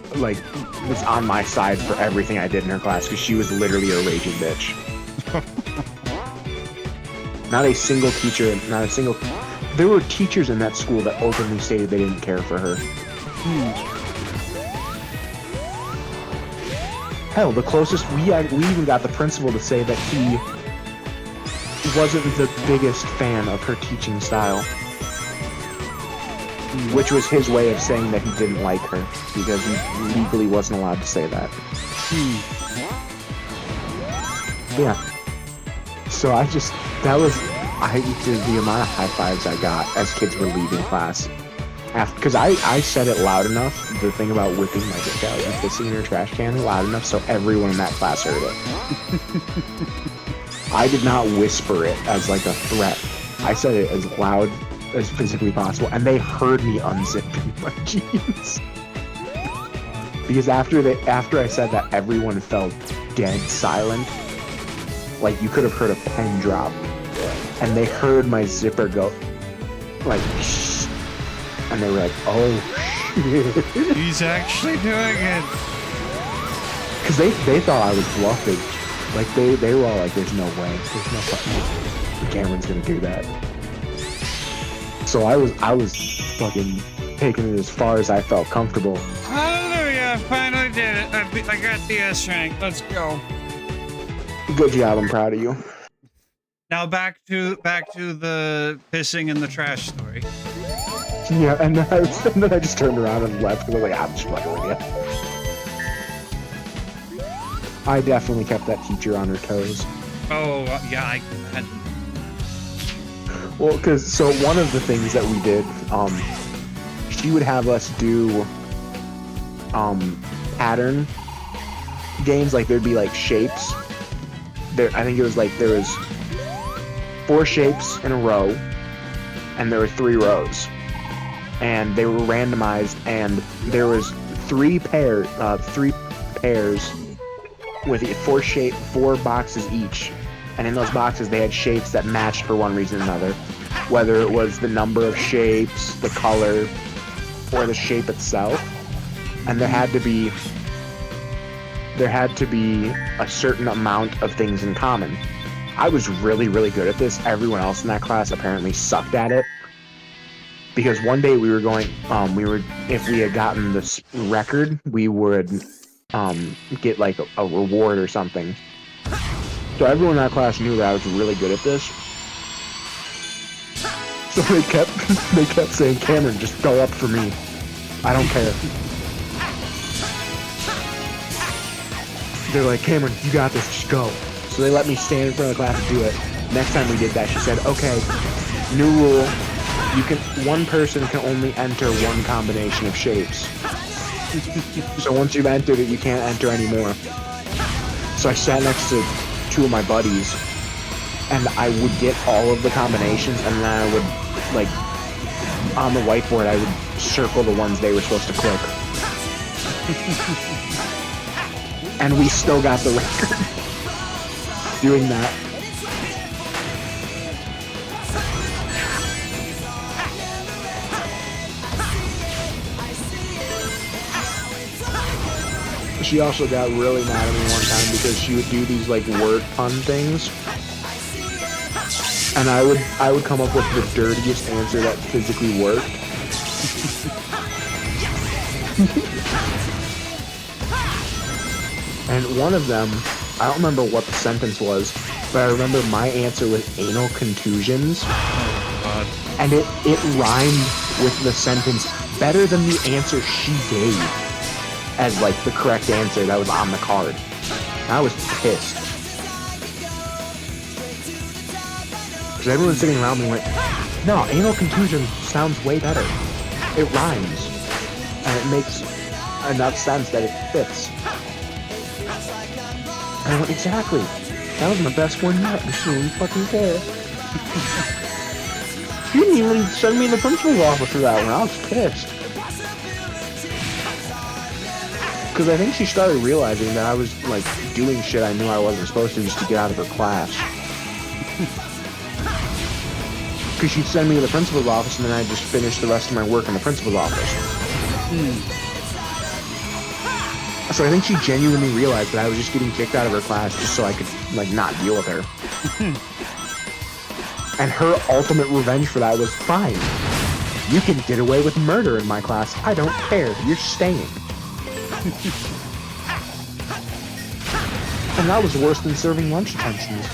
on my side for everything I did in her class, because she was literally a raging bitch. Not a single teacher, there were teachers in that school that openly stated they didn't care for her. Hell, the closest, we even got the principal to say that he wasn't the biggest fan of her teaching style. Which was his way of saying that he didn't like her, because he legally wasn't allowed to say that. Yeah. So the amount of high fives I got as kids were leaving class. Because I said it loud enough, the thing about whipping my dick out and pissing in her trash can loud enough so everyone in that class heard it. I did not whisper it as like a threat. I said it as loud as physically possible, and they heard me unzipping my jeans. Because after I said that, everyone fell dead silent. Like, you could have heard a pen drop. And they heard my zipper go, like, shh. And they were like, oh, shit. He's actually doing it. Because they thought I was bluffing. Like, they were all like, there's no way. There's no fucking Cameron's gonna do that. So I was fucking taking it as far as I felt comfortable. Hallelujah, I finally did it. I got the S rank. Let's go. Good job, I'm proud of you. Now back to the pissing in the trash story. Yeah, and then I just turned around and left because I was like, I'm just fucking with you. I definitely kept that teacher on her toes. Oh, yeah, I can imagine. Well, so one of the things that we did, she would have us do pattern games. Like, there'd be like shapes. I think it was like there was 4 shapes in a row, and there were 3 rows, and they were randomized, and there was 3 pairs with 4 boxes each, and in those boxes they had shapes that matched for one reason or another, whether it was the number of shapes, the color, or the shape itself, and there had to be a certain amount of things in common. I was really, really good at this. Everyone else in that class apparently sucked at it. Because one day we were going, if we had gotten this record, we would get like a reward or something. So everyone in that class knew that I was really good at this. So they kept saying, Cameron, just go up for me. I don't care. They're like, Cameron, you got this, just go. So they let me stand in front of the class and do it. Next time we did that, she said, okay, new rule, one person can only enter one combination of shapes. So once you've entered it, you can't enter anymore. So I sat next to 2 of my buddies, and I would get all of the combinations, and then I would, like, on the whiteboard, I would circle the ones they were supposed to click. And we still got the record doing that. She also got really mad at me one time because she would do these like word pun things, and I would come up with the dirtiest answer that physically worked. And one of them, I don't remember what the sentence was, but I remember my answer was anal contusions. And it rhymed with the sentence better than the answer she gave as like the correct answer that was on the card. I was pissed. Because everyone sitting around me went, no, anal contusion sounds way better. It rhymes. And it makes enough sense that it fits. And I went, exactly. That was my best one yet. I shouldn't fucking care. She didn't even send me to the principal's office for that one. I was pissed. Because I think she started realizing that I was, like, doing shit I knew I wasn't supposed to just to get out of her class. Because she'd send me to the principal's office and then I'd just finish the rest of my work in the principal's office. So I think she genuinely realized that I was just getting kicked out of her class just so I could, like, not deal with her. And her ultimate revenge for that was, fine, you can get away with murder in my class. I don't care. You're staying. And that was worse than serving lunch detentions.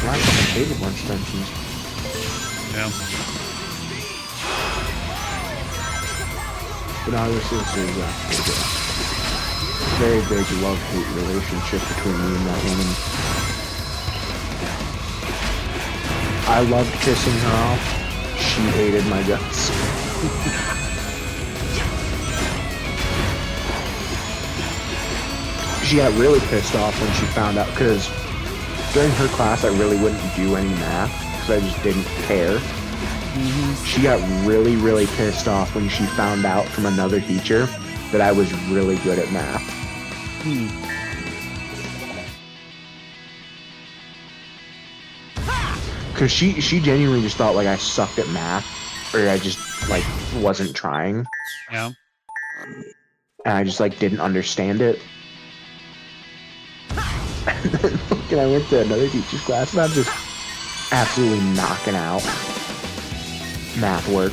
I fucking hated lunch detentions. Yeah. But no, this is a very big love-hate relationship between me and that woman. I loved pissing her off. She hated my guts. She got really pissed off when she found out, because during her class I really wouldn't do any math, because I just didn't care. She got really, really pissed off when she found out from another teacher that I was really good at math. Because she genuinely just thought, like, I sucked at math, or I just, like, wasn't trying. Yeah. And I just, like, didn't understand it. And then fucking I went to another teacher's class and I'm just absolutely knocking out math work.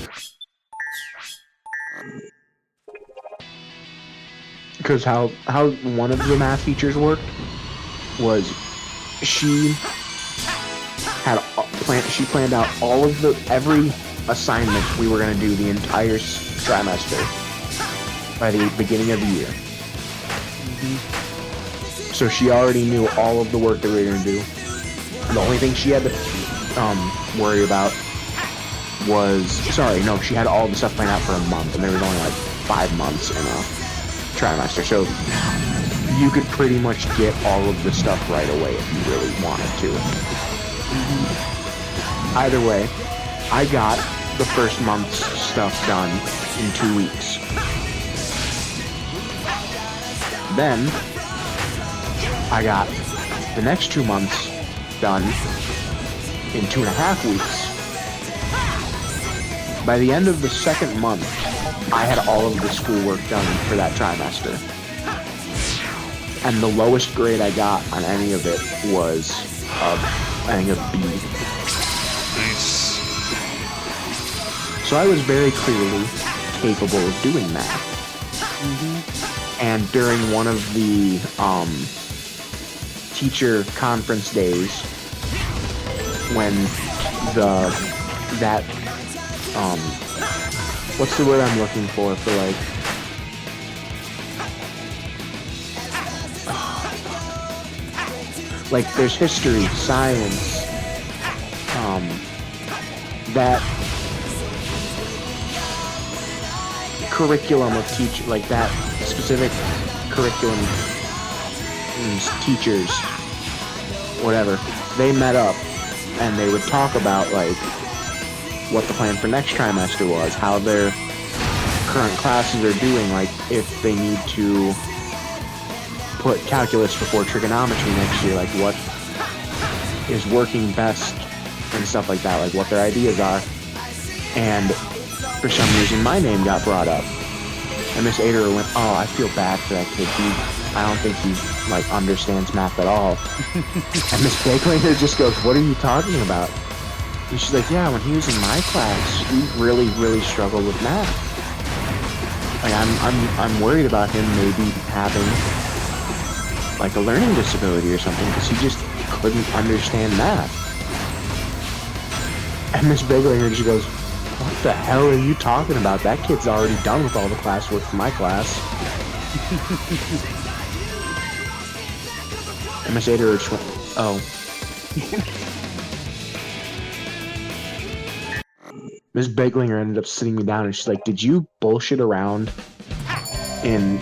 Because how one of the math teachers worked was she planned out all of every assignment we were going to do the entire trimester by the beginning of the year. So she already knew all of the work that we were going to do. The only thing she had to worry about was, she had all the stuff planned out for a month, and there was only like 5 months in a trimester. So you could pretty much get all of the stuff right away if you really wanted to. Either way, I got the first month's stuff done in 2 weeks. Then I got the next 2 months done in 2.5 weeks. By the end of the second month, I had all of the schoolwork done for that trimester. And the lowest grade I got on any of it was, I think, a B. Nice. So I was very clearly capable of doing that. And during one of the teacher conference days, when what's the word I'm looking for like, like there's history, science, that curriculum of like that specific curriculum, teachers, whatever, they met up and they would talk about like what the plan for next trimester was, how their current classes are doing, like if they need to put calculus before trigonometry next year, like what is working best and stuff like that, like what their ideas are. And for some reason my name got brought up. And Miss Ader went, "Oh, I feel bad for that kid. I don't think he like understands math at all." And Miss Baglinger just goes, "What are you talking about?" And she's like, "Yeah, when he was in my class, he really, really struggled with math. Like I'm worried about him maybe having like a learning disability or something because he just couldn't understand math." And Miss Baglinger just goes, "What the hell are you talking about? That kid's already done with all the classwork for my class." And Miss Ader just went, "Oh." Miss Baglinger ended up sitting me down and she's like, "Did you bullshit around in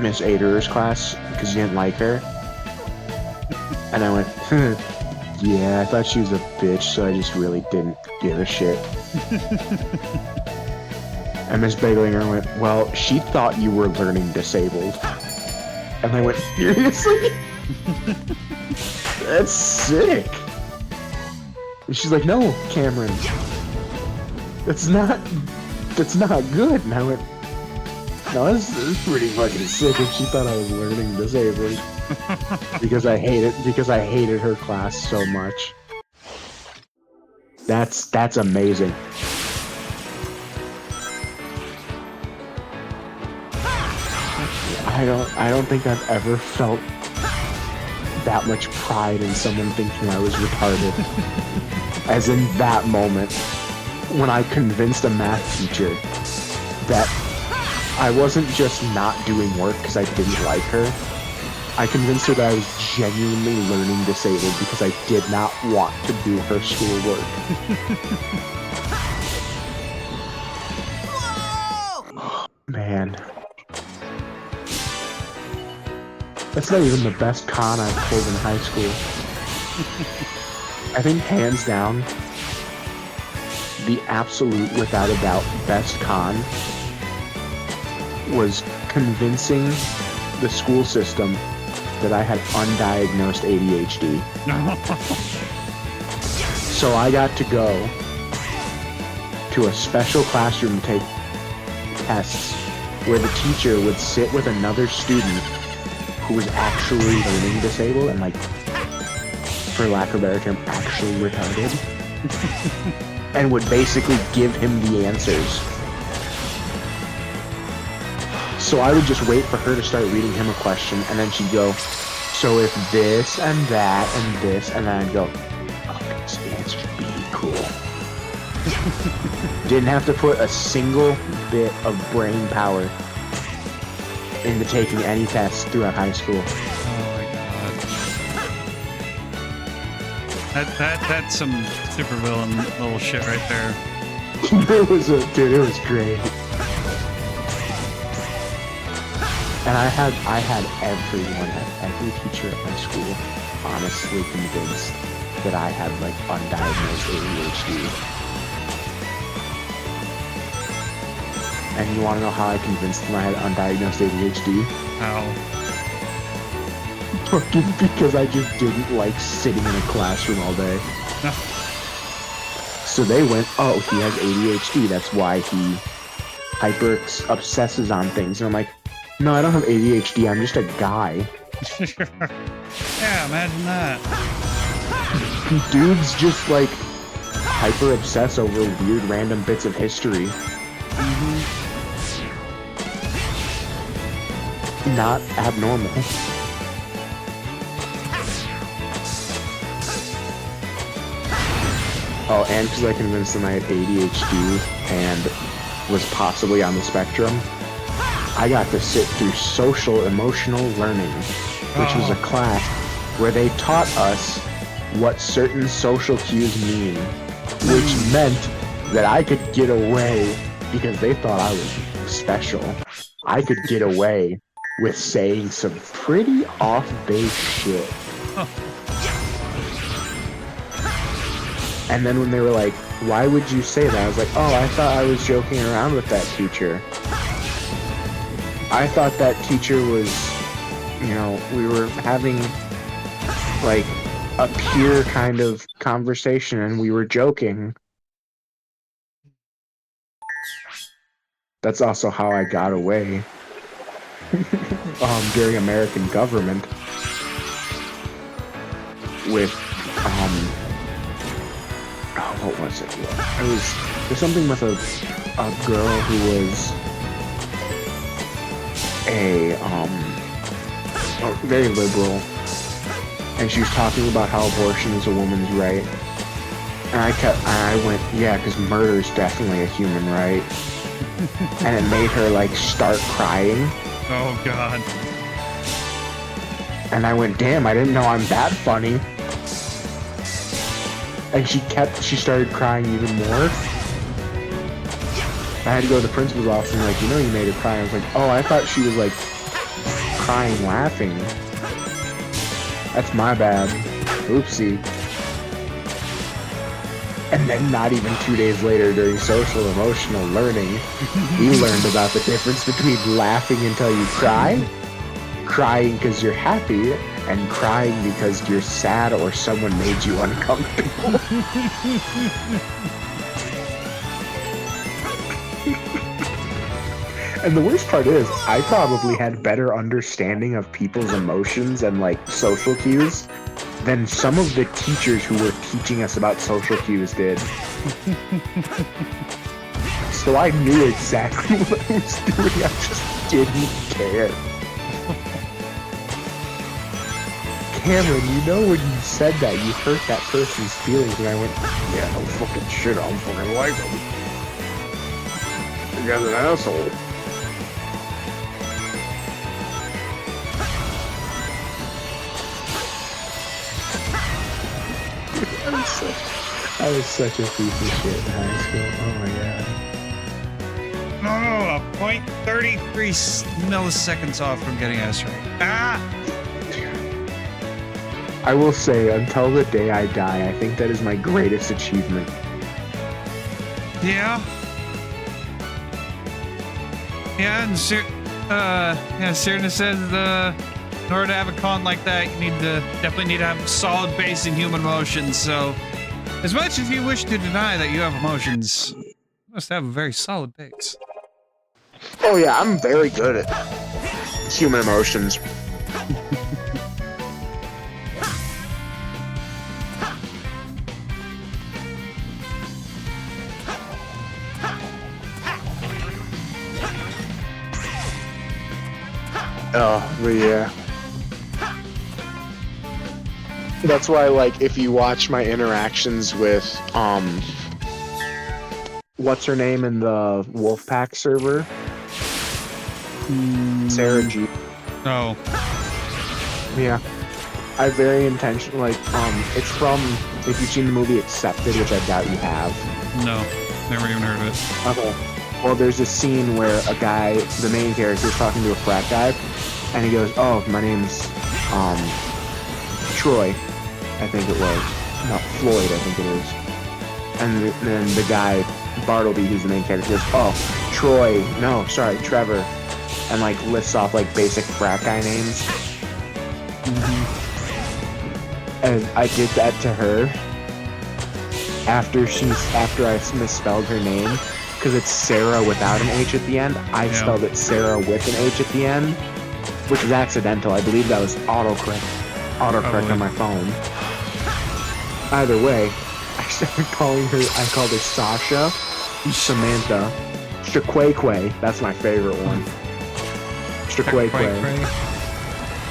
Miss Ader's class because you didn't like her?" And I went, yeah, I thought she was a bitch, so I just really didn't give a shit. And Miss Baglinger went, well, she thought you were learning disabled. And I went, seriously? That's sick. And she's like, no, Cameron. That's not good. And I went, no, this is pretty fucking sick if she thought I was learning disabled. because I hated her class so much. That's amazing. I don't think I've ever felt that much pride in someone thinking I was retarded as in that moment when I convinced a math teacher that I wasn't just not doing work because I didn't like her. I convinced her that I was genuinely learning disabled because I did not want to do her schoolwork. Man. That's not even the best con I've pulled in high school. I think hands down, the absolute, without a doubt, best con was convincing the school system that I had undiagnosed ADHD. So I got to go to a special classroom to take tests where the teacher would sit with another student who was actually learning disabled and, like, for lack of a better term, actually retarded, and would basically give him the answers. So I would just wait for her to start reading him a question, and then she'd go, so if this and that and this, and then I'd go, oh, this answer should be cool. Didn't have to put a single bit of brain power into taking any tests throughout high school. Oh my god. That's some supervillain little shit right there. It was great. And I had every teacher at my school honestly convinced that I had, like, undiagnosed ADHD. And you want to know how I convinced them I had undiagnosed ADHD? How? Fucking because I just didn't like sitting in a classroom all day. So they went, oh, he has ADHD, that's why he obsesses on things. And I'm like, no, I don't have ADHD, I'm just a guy. Yeah, imagine that. Dudes just, like, hyper obsess over weird random bits of history. Not abnormal. Oh, and because I convinced them I had ADHD and was possibly on the spectrum, I got to sit through social emotional learning, which was a class where they taught us what certain social cues mean, which meant that I could get away, because they thought I was special, I could get away with saying some pretty off-base shit. And then when they were like, why would you say that? I was like, oh, I thought I was joking around with that teacher. I thought that teacher was, you know, we were having, like, a peer kind of conversation and we were joking. That's also how I got away. During American government with, what was it? There's something with a girl who was very liberal, and she was talking about how abortion is a woman's right, and I went, yeah, because murder is definitely a human right, and it made her, like, start crying. Oh god. And I went, damn, I didn't know I'm that funny. And she started crying even more. I had to go to the principal's office and like, you know, you made her cry. I was like, oh, I thought she was, like, crying laughing. That's my bad. Oopsie. And then not even 2 days later during social emotional learning, we learned about the difference between laughing until you cry, crying because you're happy, and crying because you're sad or someone made you uncomfortable. And the worst part is, I probably had better understanding of people's emotions and like social cues than some of the teachers who were teaching us about social cues did. So I knew exactly what I was doing, I just didn't care. Cameron, you know when you said that, you hurt that person's feelings, and I went, yeah, no fucking shit, I don't fucking like him. You guys an asshole. I was such a piece of shit in high school. Oh my god. No, 0.33 milliseconds off from getting S right. Ah! I will say, until the day I die, I think that is my greatest achievement. Yeah. Yeah, and Cyrna says in order to have a con like that, you definitely need to have a solid base in human emotions. So, as much as you wish to deny that you have emotions, you must have a very solid base. Oh yeah, I'm very good at human emotions. Oh, but yeah. That's why, like, if you watch my interactions with, what's her name in the Wolfpack server? Sarah G. Oh. Yeah. I very intentionally, like, it's from, if you've seen the movie Accepted, which I doubt you have. No, never even heard of it. Okay. Well, there's a scene where a guy, the main character, is talking to a frat guy, and he goes, oh, my name's, Troy, I think it was. Not Floyd, I think it is. And then the guy, Bartleby, who's the main character, goes, oh, Troy, no, sorry, Trevor. And, like, lists off, like, basic frat guy names. Mm-hmm. And I did that to her after I misspelled her name. Because it's Sarah without an H at the end. I spelled it Sarah with an H at the end, which was accidental. I believe that was autocorrect on my phone. Either way, I started calling her, I called her Sasha, Samantha, Shaquaque, that's my favorite one. Shaquaque.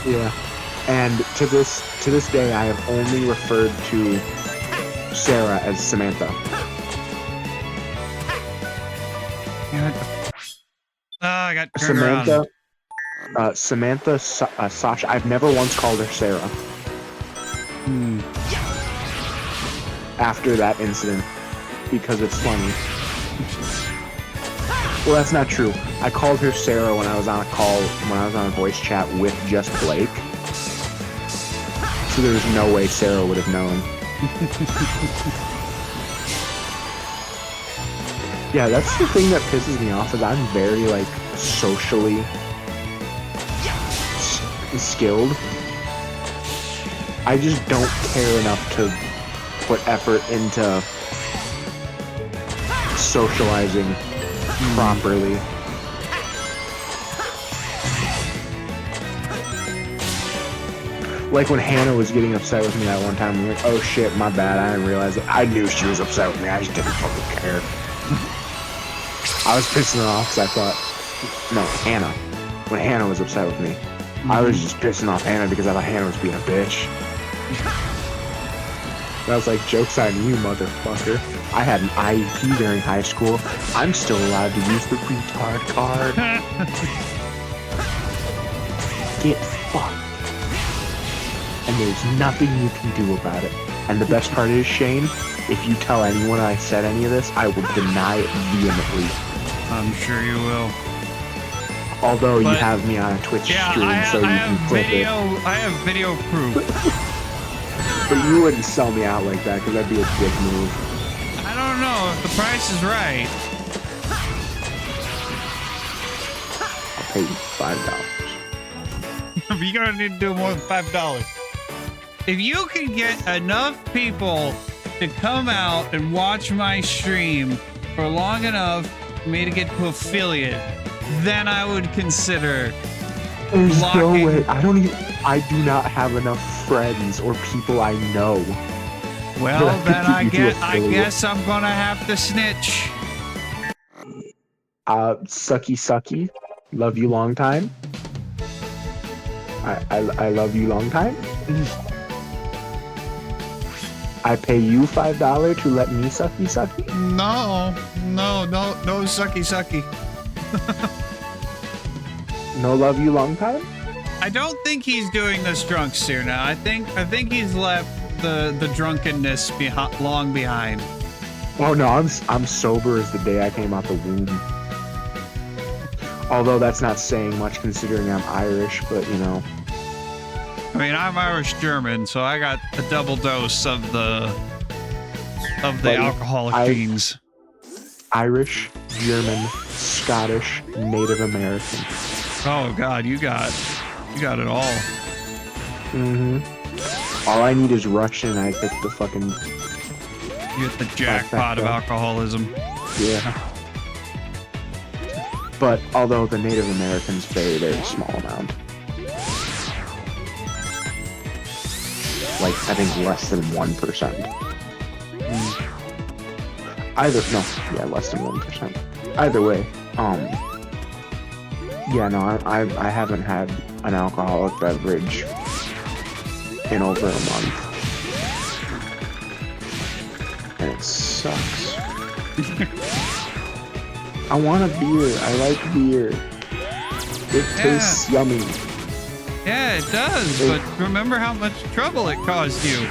Yeah. And to this day, I have only referred to Sarah as Samantha. I got turned around. Samantha, Sasha. I've never once called her Sarah. After that incident, because it's funny. Well, that's not true. I called her Sarah when I was on a voice chat with just Blake. So there's no way Sarah would have known. Yeah, that's the thing that pisses me off, is I'm very, like, socially skilled. I just don't care enough to put effort into socializing properly. Like when Hannah was getting upset with me that one time, I'm like, oh shit, my bad, I didn't realize it. I knew she was upset with me, I just didn't fucking care. I was pissing her off because I thought, no, Hannah. When Hannah was upset with me, I was just pissing off Hannah because I thought Hannah was being a bitch. And I was like, joke's on you, motherfucker. I had an IEP during high school. I'm still allowed to use the retard card. Get fucked. And there's nothing you can do about it. And the best part is, Shane, if you tell anyone I said any of this, I will deny it vehemently. I'm sure you will. Although you have me on a Twitch stream, so you can clip it. I have video proof. But you wouldn't sell me out like that, because that'd be a dick move. don't know if the price is right. I'll pay you $5. You're gonna need to do more than $5. If you can get enough people to come out and watch my stream for long enough for me to get to affiliate, then I would consider There's blocking. no way. I do not have enough friends or people I know. Well, then I get guess I'm gonna have to snitch. Sucky. Love you long time. I love you long time. I pay you $5 to let me sucky. No, sucky. No love you long time. I don't think he's doing this drunk steer now. I think he's left the drunkenness long behind. Oh no, I'm sober as the day I came out the womb. Although that's not saying much considering I'm Irish, but you know. I mean, I'm Irish German, so I got a double dose of the alcoholic genes. Irish, German, Scottish, Native American. Oh God, you got it all. Mm-hmm. All I need is Russian, and I pick the fucking. You get the jackpot of alcoholism. Yeah. But although the Native Americans very, very small amount. Like, I think less than 1%. Less than 1%. Either way, yeah, no, I haven't had an alcoholic beverage in over a month. And it sucks. I want a beer. I like beer. It tastes yummy. Yeah, it does, but remember how much trouble it caused you.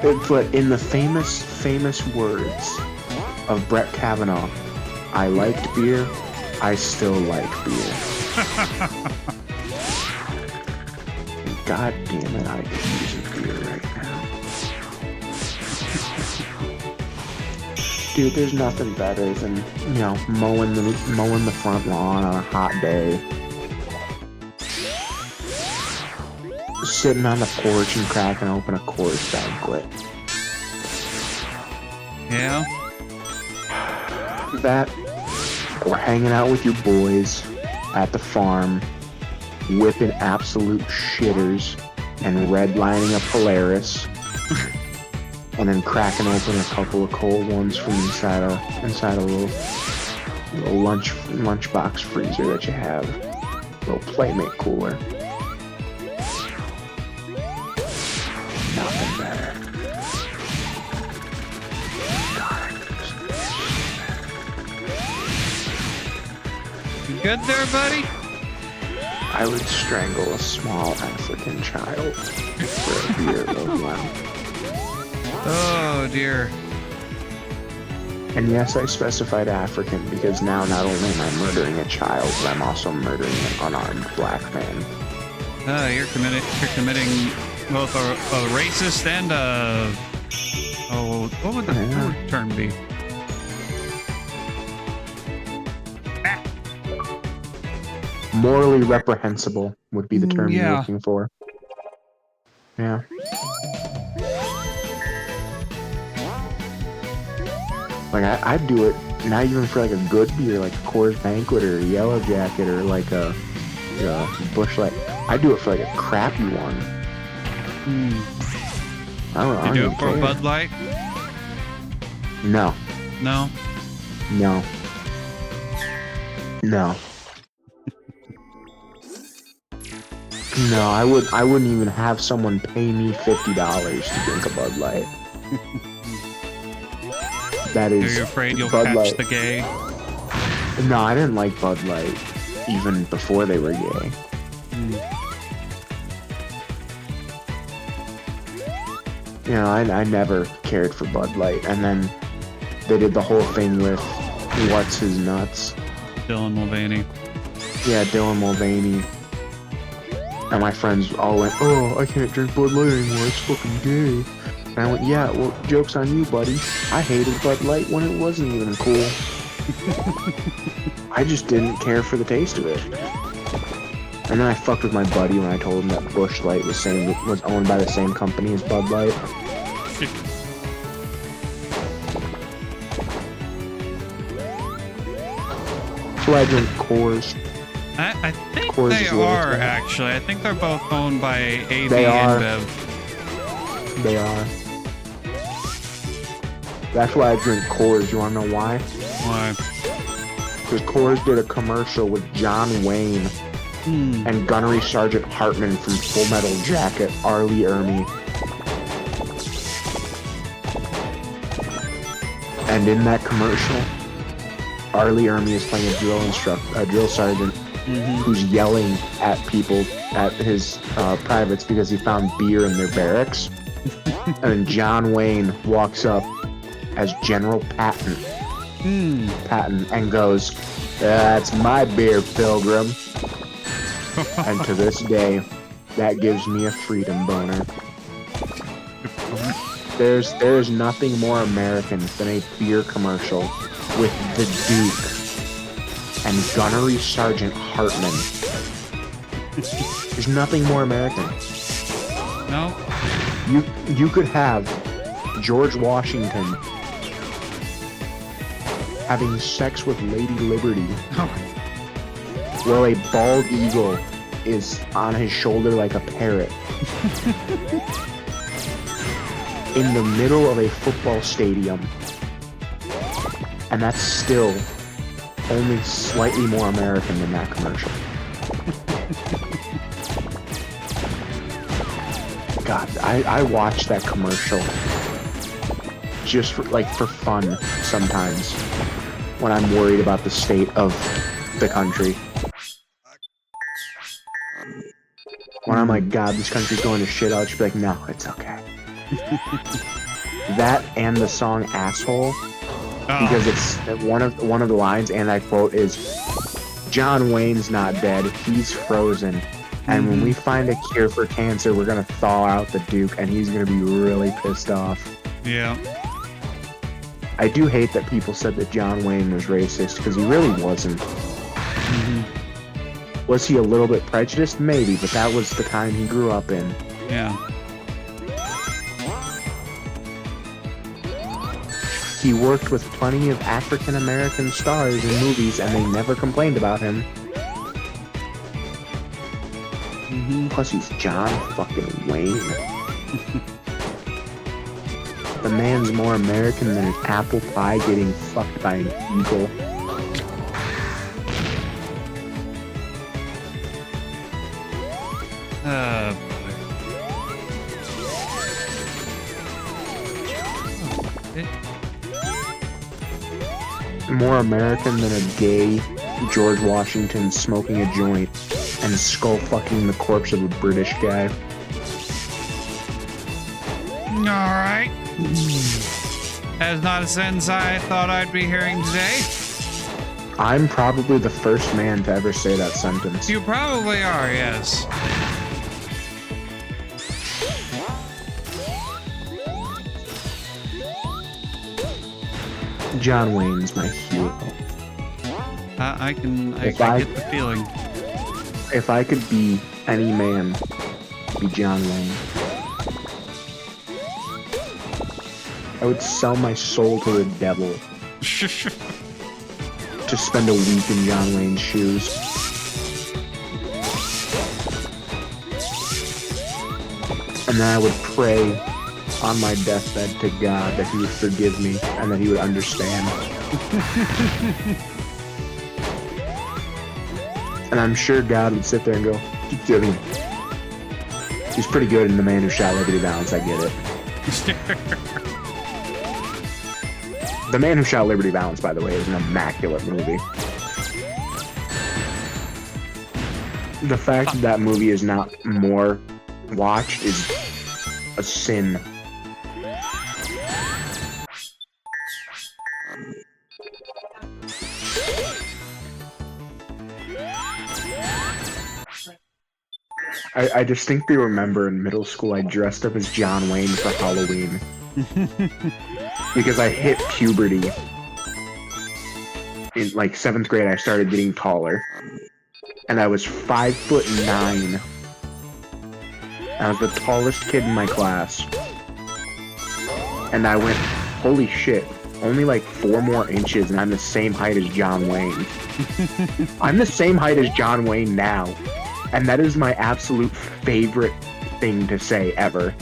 But in the famous words of Brett Kavanaugh, I liked beer, I still like beer. God damn it, I could use a beer right now. Dude, there's nothing better than, you know, mowing the front lawn on a hot day. Sitting on the porch and cracking open a Coors Banquet. Yeah? That, or hanging out with your boys at the farm, whipping absolute shitters and redlining a Polaris, and then cracking open a couple of cold ones from inside a little lunchbox freezer that you have, a little Playmate cooler. Nothing better. You good there, buddy? I would strangle a small African child for a beer those round. Oh dear. And yes, I specified African because now not only am I murdering a child, but I'm also murdering an unarmed black man. You're committing both a racist and what would the term be? Morally reprehensible would be the term you're Yeah. looking for. Yeah. Like I'd do it not even for like a good beer, like a Coors Banquet or a Yellow Jacket or like a Busch Light. I'd do it for like a crappy one. I don't know. You do it for a Bud Light? No. No. No. No. No, I wouldn't even have someone pay me $50 to drink a Bud Light. That is. Are you afraid you'll Bud catch Light. the gay? No, I didn't like Bud Light even before they were gay. You know, I never cared for Bud Light, and then they did the whole thing with What's His Nuts. Dylan Mulvaney. Yeah, Dylan Mulvaney. And my friends all went, "Oh, I can't drink Bud Light anymore. It's fucking gay." And I went, yeah, well, joke's on you, buddy. I hated Bud Light when it wasn't even cool. I just didn't care for the taste of it. And then I fucked with my buddy when I told him that Busch Light was owned by the same company as Bud Light. So I drink Coors. I think Coors they are, actually. I think they're both owned by AB and Bev. They are. That's why I drink Coors. You wanna know why? Why? Because Coors did a commercial with John Wayne and Gunnery Sergeant Hartman from Full Metal Jacket, Arlie Ermey. And in that commercial, Arlie Ermey is playing a drill sergeant who's yelling at people, at his privates, because he found beer in their barracks. And then John Wayne walks up as General Patton. Patton, and goes, "That's my beer, Pilgrim." And to this day, that gives me a freedom boner. There's nothing more American than a beer commercial with the Duke and Gunnery Sergeant Hartman. There's nothing more American. No. You could have George Washington having sex with Lady Liberty while a bald eagle is on his shoulder like a parrot in the middle of a football stadium, and that's still only slightly more American than that commercial. God, I watch that commercial just for fun sometimes when I'm worried about the state of the country. When I'm like, God, this country's going to shit, I'll just be like, no, it's okay. That and the song Asshole, because it's one of the lines, and I quote, is, "John Wayne's not dead, he's frozen. And when we find a cure for cancer, we're gonna thaw out the Duke, and he's gonna be really pissed off." Yeah. I do hate that people said that John Wayne was racist, because he really wasn't. Was he a little bit prejudiced? Maybe, but that was the time he grew up in. Yeah. He worked with plenty of African American stars in movies, and they never complained about him. Plus, he's John fucking Wayne. The man's more American than an apple pie getting fucked by an eagle. More American than a gay George Washington smoking a joint and skull fucking the corpse of a British guy. Alright. That is not a sentence I thought I'd be hearing today. I'm probably the first man to ever say that sentence. You probably are, yes. John Wayne's my hero. I get the feeling. If I could be any man, be John Wayne. I would sell my soul to the devil to spend a week in John Wayne's shoes. And then I would pray on my deathbed to God that he would forgive me and that he would understand. And I'm sure God would sit there and go, I mean, he's pretty good in The Man Who Shot Liberty Valance, I get it. The Man Who Shot Liberty Valance, by the way, is an immaculate movie. The fact that movie is not more watched is a sin. I distinctly remember in middle school I dressed up as John Wayne for Halloween. Because I hit puberty. In like 7th grade I started getting taller. And I was 5'9". I was the tallest kid in my class. And I went, holy shit, only like 4 more inches and I'm the same height as John Wayne. I'm the same height as John Wayne now. And that is my absolute favorite thing to say ever.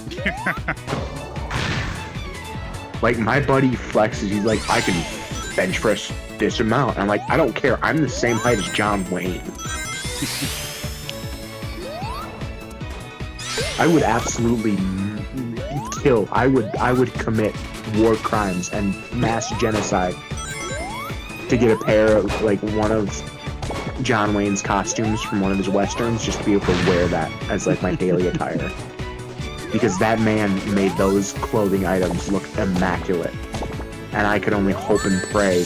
Like, my buddy flexes, he's like, I can bench press this amount. I'm like, I don't care, I'm the same height as John Wayne. I would absolutely kill, I would commit war crimes and mass genocide to get a pair of, like, one of John Wayne's costumes from one of his westerns, just to be able to wear that as, like, my daily attire. Because that man made those clothing items look immaculate. And I could only hope and pray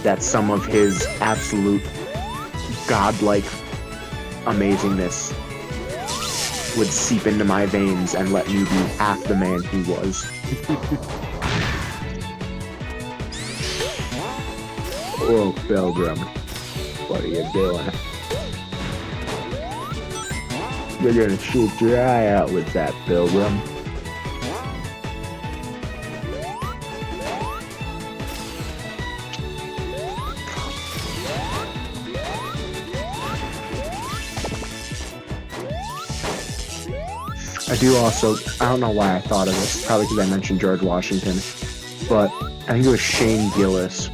that some of his absolute godlike amazingness would seep into my veins and let me be half the man he was. Oh, Pilgrim. What are you doing? You're gonna shoot your eye out with that, Pilgrim. I do also, I don't know why I thought of this, probably because I mentioned George Washington, but I think it was Shane Gillis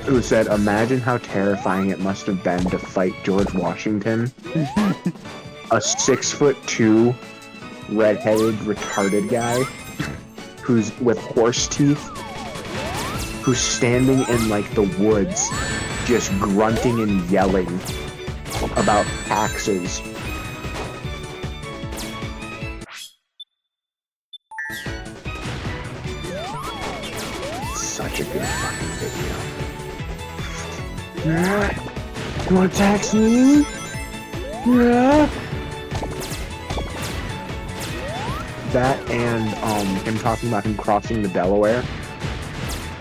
who said, imagine how terrifying it must have been to fight George Washington, a 6'2", red-headed, retarded guy, who's with horse teeth, who's standing in, like, the woods, just grunting and yelling about taxes. Such a good fucking video. Yeah. You wanna tax me? Yeah. That and him talking about him crossing the Delaware.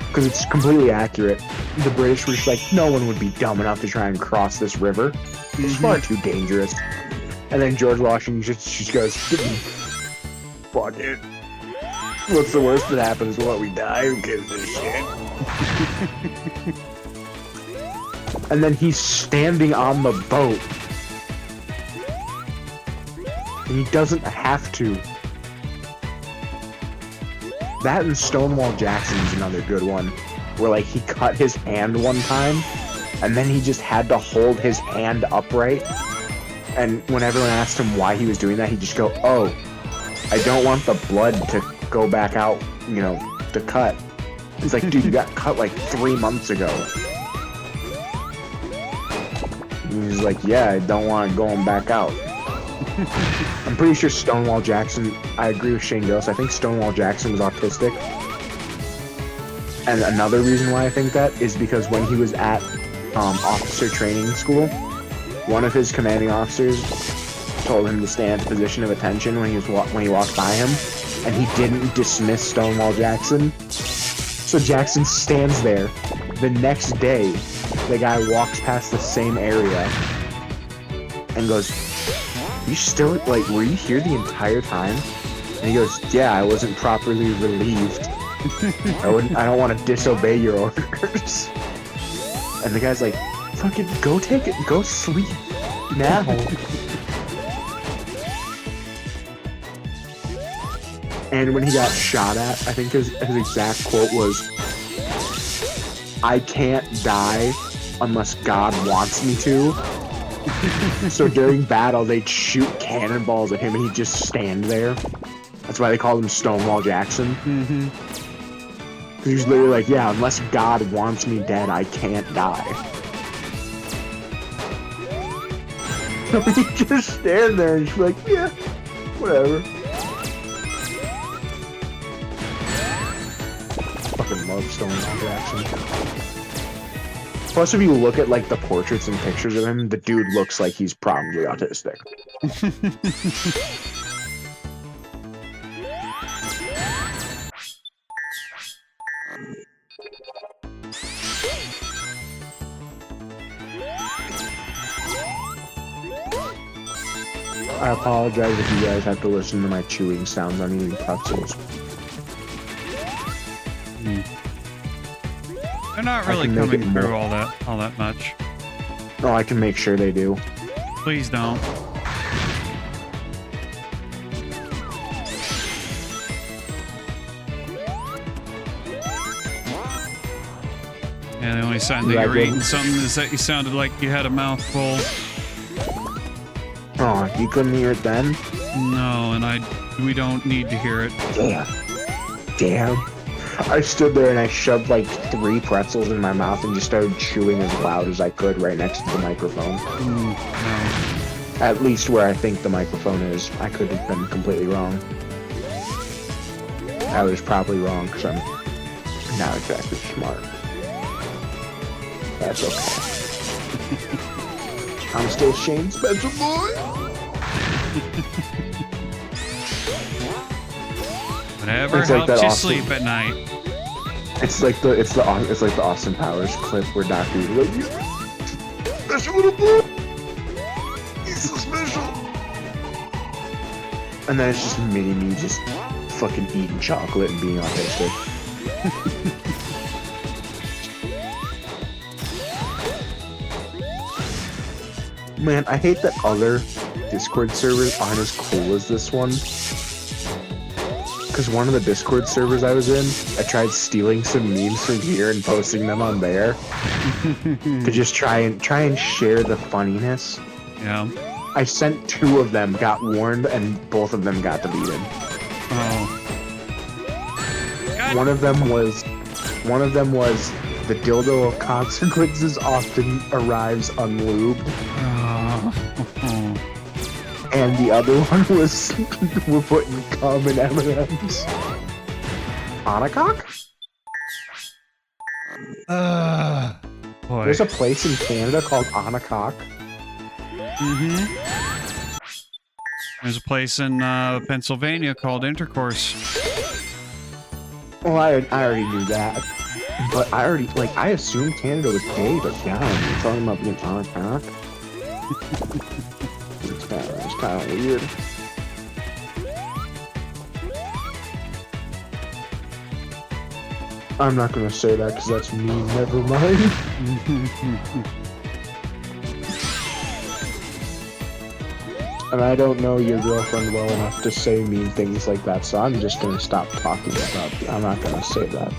Because it's completely accurate. The British were just like, no one would be dumb enough to try and cross this river. It's far too dangerous. And then George Washington just goes, fuck it. What's the worst that happens? What, we die? Who gives a shit? And then he's standing on the boat. And he doesn't have to. That and Stonewall Jackson's another good one. Where, like, he cut his hand one time, and then he just had to hold his hand upright. And when everyone asked him why he was doing that, he'd just go, oh, I don't want the blood to go back out, you know, to cut. He's like, dude, you got cut like 3 months ago. And he's like, yeah, I don't want it going back out. I'm pretty sure Stonewall Jackson, I agree with Shane Gillis, I think Stonewall Jackson was autistic. And another reason why I think that is because when he was at officer training school, one of his commanding officers told him to stay at the position of attention when he walked by him, and he didn't dismiss Stonewall Jackson. So Jackson stands there. The next day, the guy walks past the same area and goes, you still, like, were you here the entire time? And he goes, yeah, I wasn't properly relieved. I don't want to disobey your orders. And the guy's like, fucking go take it, go sleep now. And when he got shot at, I think his exact quote was, I can't die unless God wants me to. So during battle, they'd shoot cannonballs at him and he'd just stand there. That's why they called him Stonewall Jackson. Because he was literally like, yeah, unless God wants me dead, I can't die. So he'd just stand there and just be like, yeah, whatever. Fucking love Stonewall Jackson. Plus, if you look at like the portraits and pictures of him, the dude looks like he's probably autistic. I apologize if you guys have to listen to my chewing sounds on eating pretzels. They're not really coming through all that much. Oh, I can make sure they do. Please don't. Yeah, the only sign that you were eating something is that you sounded like you had a mouthful. Oh, you couldn't hear it then? No, and we don't need to hear it. Damn. I stood there and I shoved like 3 pretzels in my mouth and just started chewing as loud as I could right next to the microphone. No. At least where I think the microphone is. I could have been completely wrong. I was probably wrong because I'm not exactly smart. That's okay. I'm still Shane Spencer, boy! Whatever helps you sleep at night. It's like the Austin Powers clip where Dr. is like, special little boy! He's so special! And then it's just me just fucking eating chocolate and being autistic. Man, I hate that other Discord servers aren't as cool as this one. Because one of the Discord servers I was in, I tried stealing some memes from here and posting them on there to just try and share the funniness. Yeah. I sent 2 of them, got warned, and both of them got deleted. Oh. One of them was the dildo of consequences often arrives unlubed. And the other one was we're putting cum in M&M's. On a cock? Boy. There's a place in Canada called On a Cock. Mm-hmm. There's a place in Pennsylvania called Intercourse. Well, I already knew that. But I assumed Canada was gay, but yeah, you're talking about being on a cock? It's kind of weird. I'm not gonna say that because that's mean. Never mind. And I don't know your girlfriend well enough to say mean things like that, so I'm just gonna stop talking about it. I'm not gonna say that.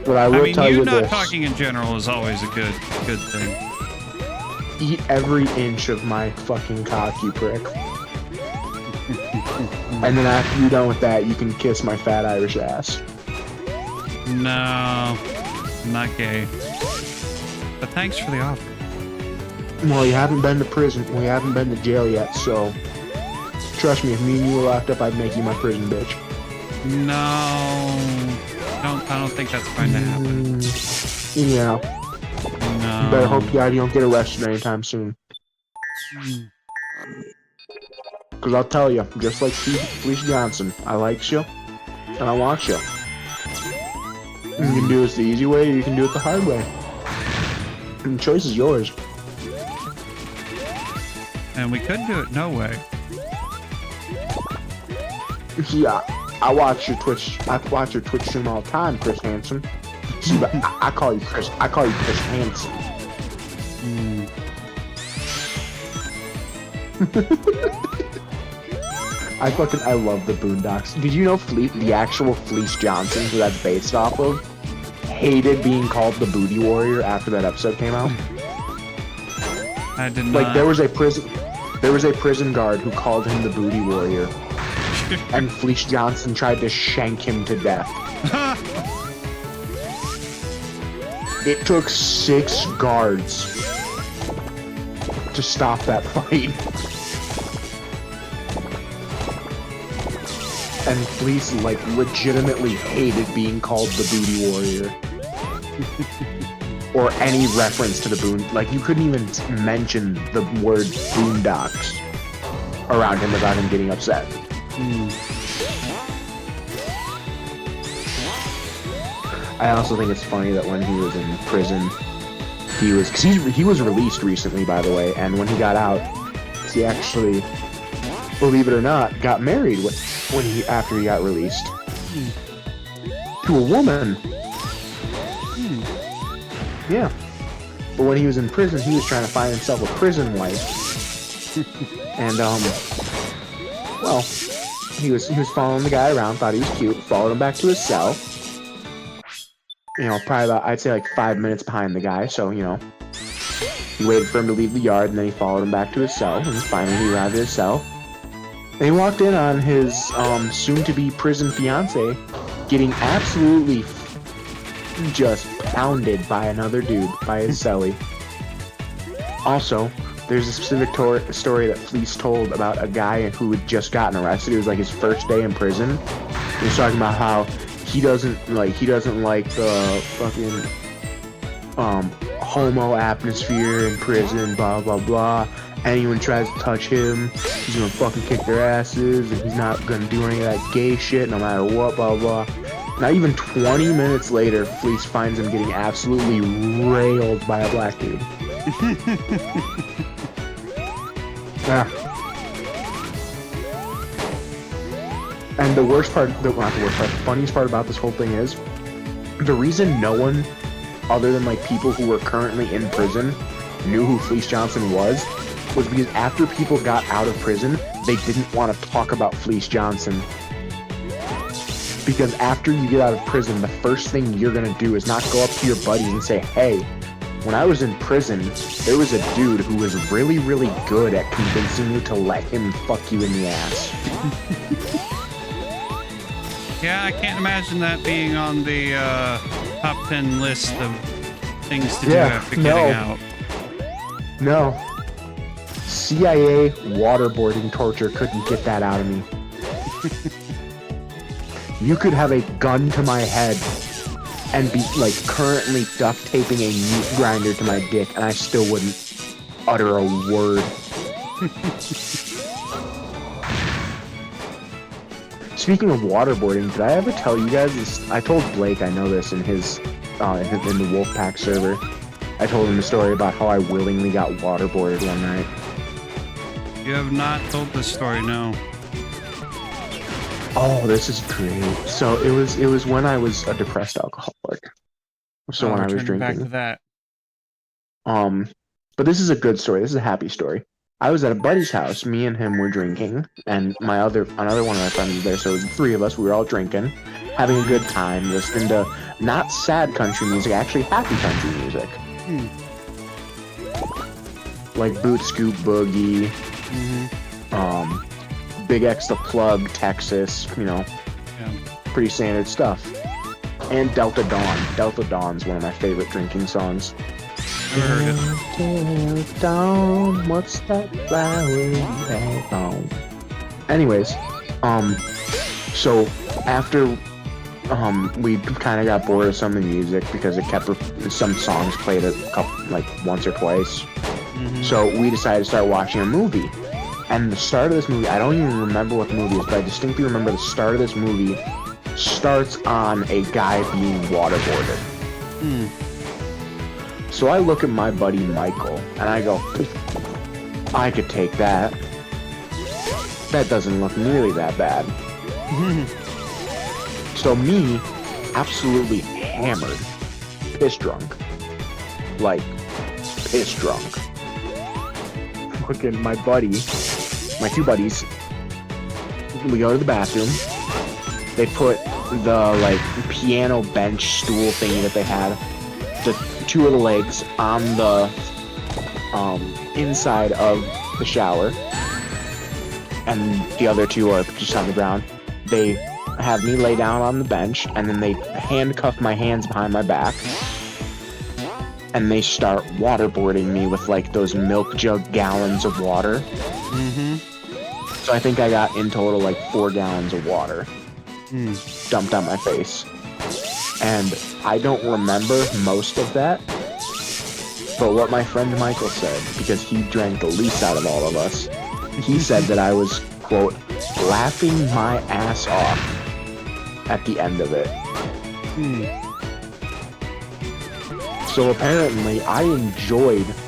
But I will tell you this. Not talking in general is always a good thing. Eat every inch of my fucking cock, you prick. And then after you're done with that, you can kiss my fat Irish ass. No, I'm not gay. But thanks for the offer. Well, you haven't been to prison. We haven't been to jail yet, so trust me, if me and you were locked up, I'd make you my prison bitch. No, I don't think that's going to happen. Yeah. No. You better hope you don't get arrested anytime soon. Because I'll tell you, just like Felicia Johnson, I like you, and I want you. You can do this the easy way, or you can do it the hard way. And the choice is yours. And we could do it no way. Yeah, I watch your Twitch stream all the time, Chris Hansen. See, but I call you Chris Hansen. I love the Boondocks. Did you know the actual Felice Johnson, who that's based off of, hated being called the Booty Warrior after that episode came out? I did not. Like there was a prison guard who called him the Booty Warrior, and Felice Johnson tried to shank him to death. It took 6 guards to stop that fight. And Fleece, legitimately hated being called the Booty Warrior. or any reference to the like you couldn't even mention the word boondocks around him without him getting upset. I also think it's funny that when he was in prison, he was released recently, by the way, and when he got out, he actually, believe it or not, got married after he got released to a woman. Yeah. But when he was in prison, he was trying to find himself a prison wife. And well, he was following the guy around, thought he was cute, followed him back to his cell. You know, probably about, I'd say like 5 minutes behind the guy, so, you know, he waited for him to leave the yard, and then he followed him back to his cell, and finally he arrived at his cell. And he walked in on his soon-to-be prison fiance getting absolutely just pounded by another dude, by his cellie. Also, there's a specific story that Fleece told about a guy who had just gotten arrested. It was like his first day in prison. He was talking about how he doesn't like the fucking homo atmosphere in prison, blah blah blah. Anyone tries to touch him, he's gonna fucking kick their asses, and he's not gonna do any of that gay shit no matter what, blah blah. Not even 20 minutes later, Fleece finds him getting absolutely railed by a black dude. Yeah. And the worst part, not the worst part, the funniest part about this whole thing is, the reason no one, other than like people who were currently in prison, knew who Fleece Johnson was because after people got out of prison, they didn't want to talk about Fleece Johnson. Because after you get out of prison, the first thing you're going to do is not go up to your buddies and say, hey, when I was in prison, there was a dude who was really, really good at convincing you to let him fuck you in the ass. Yeah, I can't imagine that being on the top 10 list of things to do after getting out. No. CIA waterboarding torture couldn't get that out of me. You could have a gun to my head and be like currently duct taping a meat grinder to my dick, and I still wouldn't utter a word. Speaking of waterboarding, did I ever tell you guys this? I told Blake I know this in his in the Wolfpack server. I told him the story about how I willingly got waterboarded one night. You have not told this story, no. Oh, this is great. So it was when I was a depressed alcoholic. So when I was drinking. Back to that. But this is a good story. This is a happy story. I was at a buddy's house. Me and him were drinking, and another one of my friends was there. So it was the three of us. We were all drinking, having a good time, listening to not sad country music, actually happy country music. Like Boot Scoop Boogie, Big X the Plug, Texas, you know, pretty standard stuff. And Delta Dawn. Delta Dawn's one of my favorite drinking songs. Never heard it. Delta Dawn, what's that flower on? Anyways, so after we kind of got bored of some of the music because it kept some songs played a couple, like once or twice. So we decided to start watching a movie. And the start of this movie, I don't even remember what the movie is, but I distinctly remember the start of this movie starts on a guy being waterboarded. So I look at my buddy Michael, and I go, I could take that. That doesn't look nearly that bad. So me, absolutely hammered, piss drunk. Like, piss drunk. Looking at my buddy, my two buddies, we go to the bathroom. They put the, like, piano bench stool thingy that they had, the two of the legs on the inside of the shower, and the other two are just on the ground. They have me lay down on the bench, and then they handcuff my hands behind my back, and they start waterboarding me with like those milk jug gallons of water. So I think I got in total like 4 gallons of water dumped on my face. And I don't remember most of that, But what my friend Michael said, because he drank the least out of all of us, he said that I was, quote, laughing my ass off at the end of it. So apparently I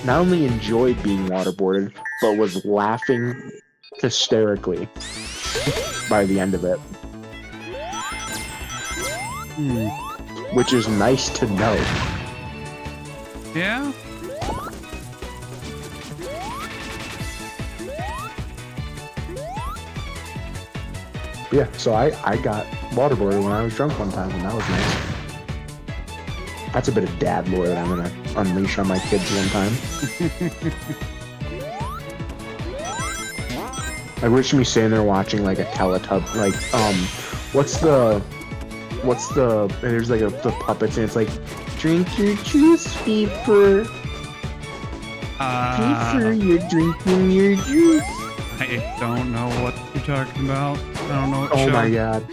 not only enjoyed being waterboarded, but was laughing hysterically by the end of it. Which is nice to know. Yeah? Yeah, so I got waterboarded when I was drunk one time, and that was nice. That's a bit of dad lore that I'm gonna unleash on my kids one time. I wish me sitting there watching like a Teletubby, like there's like the puppets and it's like, drink your juice, Beeper. Beeper, you're drinking your juice. I don't know what you're talking about. I don't know what show. Oh my god.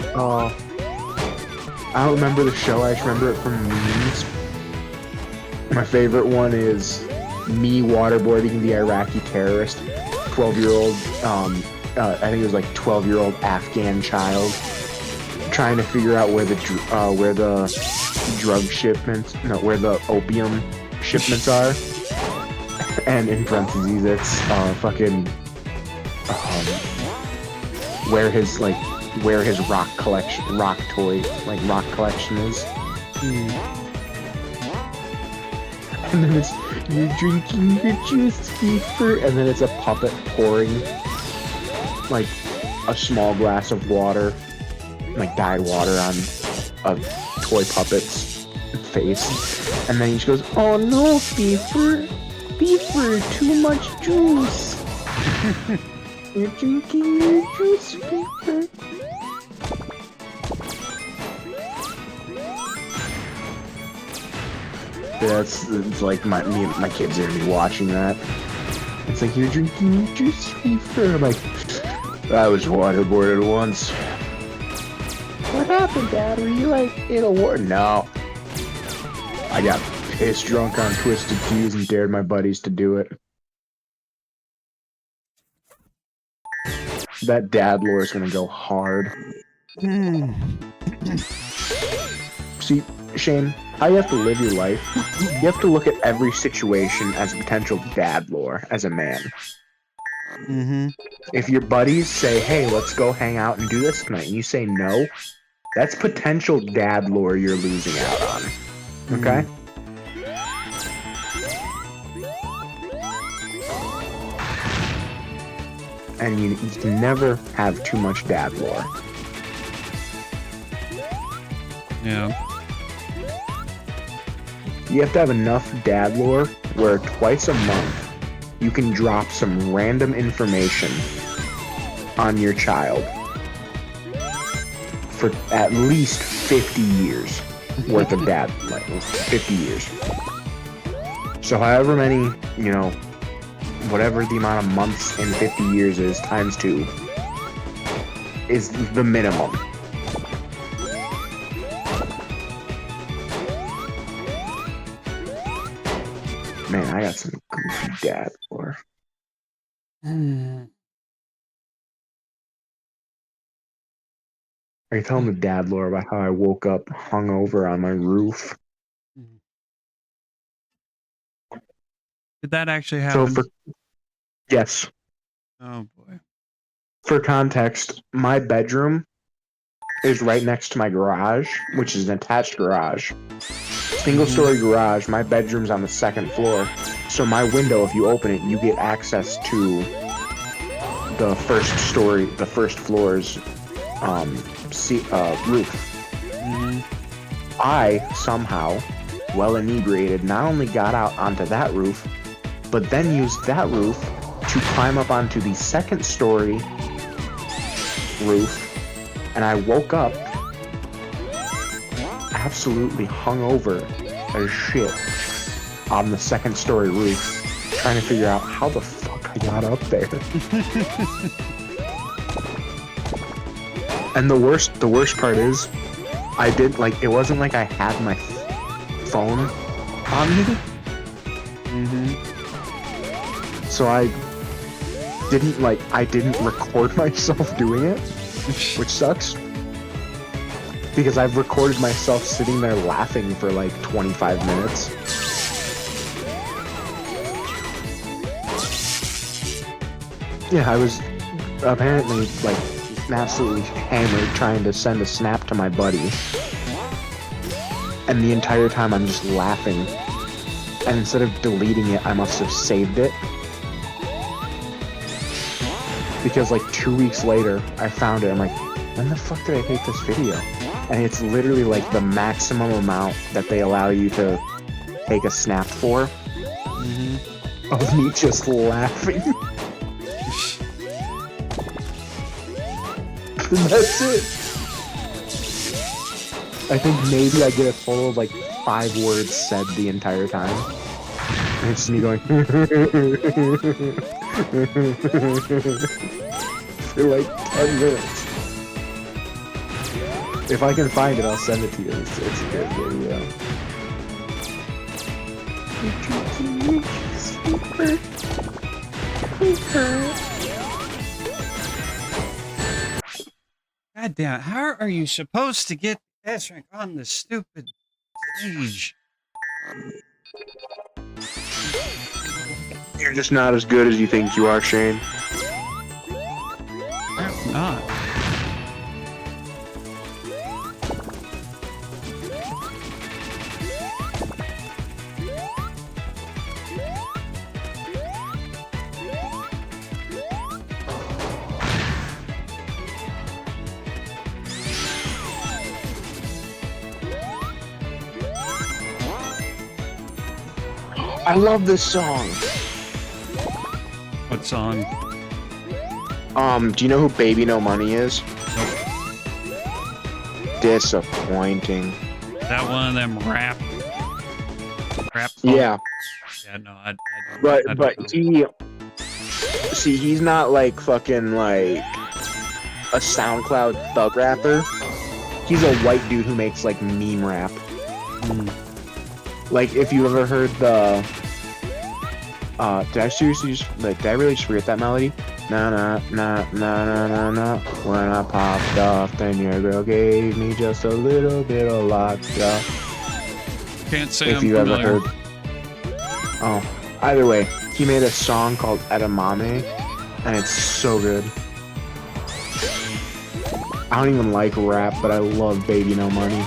I don't remember the show, I just remember it from memes. My favorite one is me waterboarding the Iraqi terrorist, 12-year-old, I think it was like 12-year-old Afghan child, trying to figure out where the drug shipments, no, where the opium shipments are. And in parentheses, it's fucking where his rock collection is. And then it's, you're drinking your juice, Beeper, and then it's a puppet pouring like a small glass of water, like dyed water, on a toy puppet's face, and then he just goes, "Oh no, Beeper, too much juice." You're drinking your juice, Beeper. It's like my kids are gonna be watching that. It's like, you're drinking your juice, Beeper. I'm like, I was waterboarded once. What happened, Dad? Were you like in a war? No. I got pissed drunk on Twisted Teas and dared my buddies to do it. That dad lore is gonna go hard. See, Shane, how you have to live your life, you have to look at every situation as a potential dad lore as a man. If your buddies say, hey, let's go hang out and do this tonight, and you say no, that's potential dad lore you're losing out on. Okay? And you can never have too much dad lore. Yeah. You have to have enough dad lore where twice a month you can drop some random information on your child for at least 50 years worth of dad, like 50 years. So however many, whatever the amount of months in 50 years is, times 2 is the minimum. Man, I got some goofy dad lore. Are you telling the dad lore about how I woke up hungover on my roof? Did that actually happen? Yes. Oh boy. For context, my bedroom is right next to my garage, which is an attached garage. Single-story garage. My bedroom's on the second floor, so my window, if you open it, you get access to the first floor's roof. I somehow, well inebriated, not only got out onto that roof, but then used that roof to climb up onto the second-story roof, and I woke up absolutely hungover as shit on the second-story roof, trying to figure out how the fuck I got up there. And the worst part is, it wasn't like I had my phone on me. So I didn't record myself doing it, which sucks. Because I've recorded myself sitting there laughing for like 25 minutes. Yeah, I was apparently like absolutely hammered trying to send a snap to my buddy. And the entire time I'm just laughing. And instead of deleting it, I must have saved it. Because like 2 weeks later, I found it. I'm like, when the fuck did I take this video? And it's literally like the maximum amount that they allow you to take a snap for. Mm-hmm. Of me just laughing. And that's it. I think maybe I get a total of like 5 words said the entire time. And it's just me going for like 10 minutes. If I can find it, I'll send it to you. It's a good video. God damn it. How are you supposed to get S rank on this stupid stage? You're just not as good as you think you are, Shane. Apparently not. I love this song. What song? Do you know who Baby No Money is? Disappointing. That one of them rap songs? Yeah. Yeah, no, I don't. But I don't know. he's not like fucking like a SoundCloud thug rapper. He's a white dude who makes like meme rap. Like if you ever heard the did I really just forget that melody? Na na na na na na na. When I popped off, then your girl gave me just a little bit of lockjaw. Can't say If I'm you familiar. ever heard. Oh, either way, he made a song called Edamame, and it's so good. I don't even like rap, but I love Baby No Money.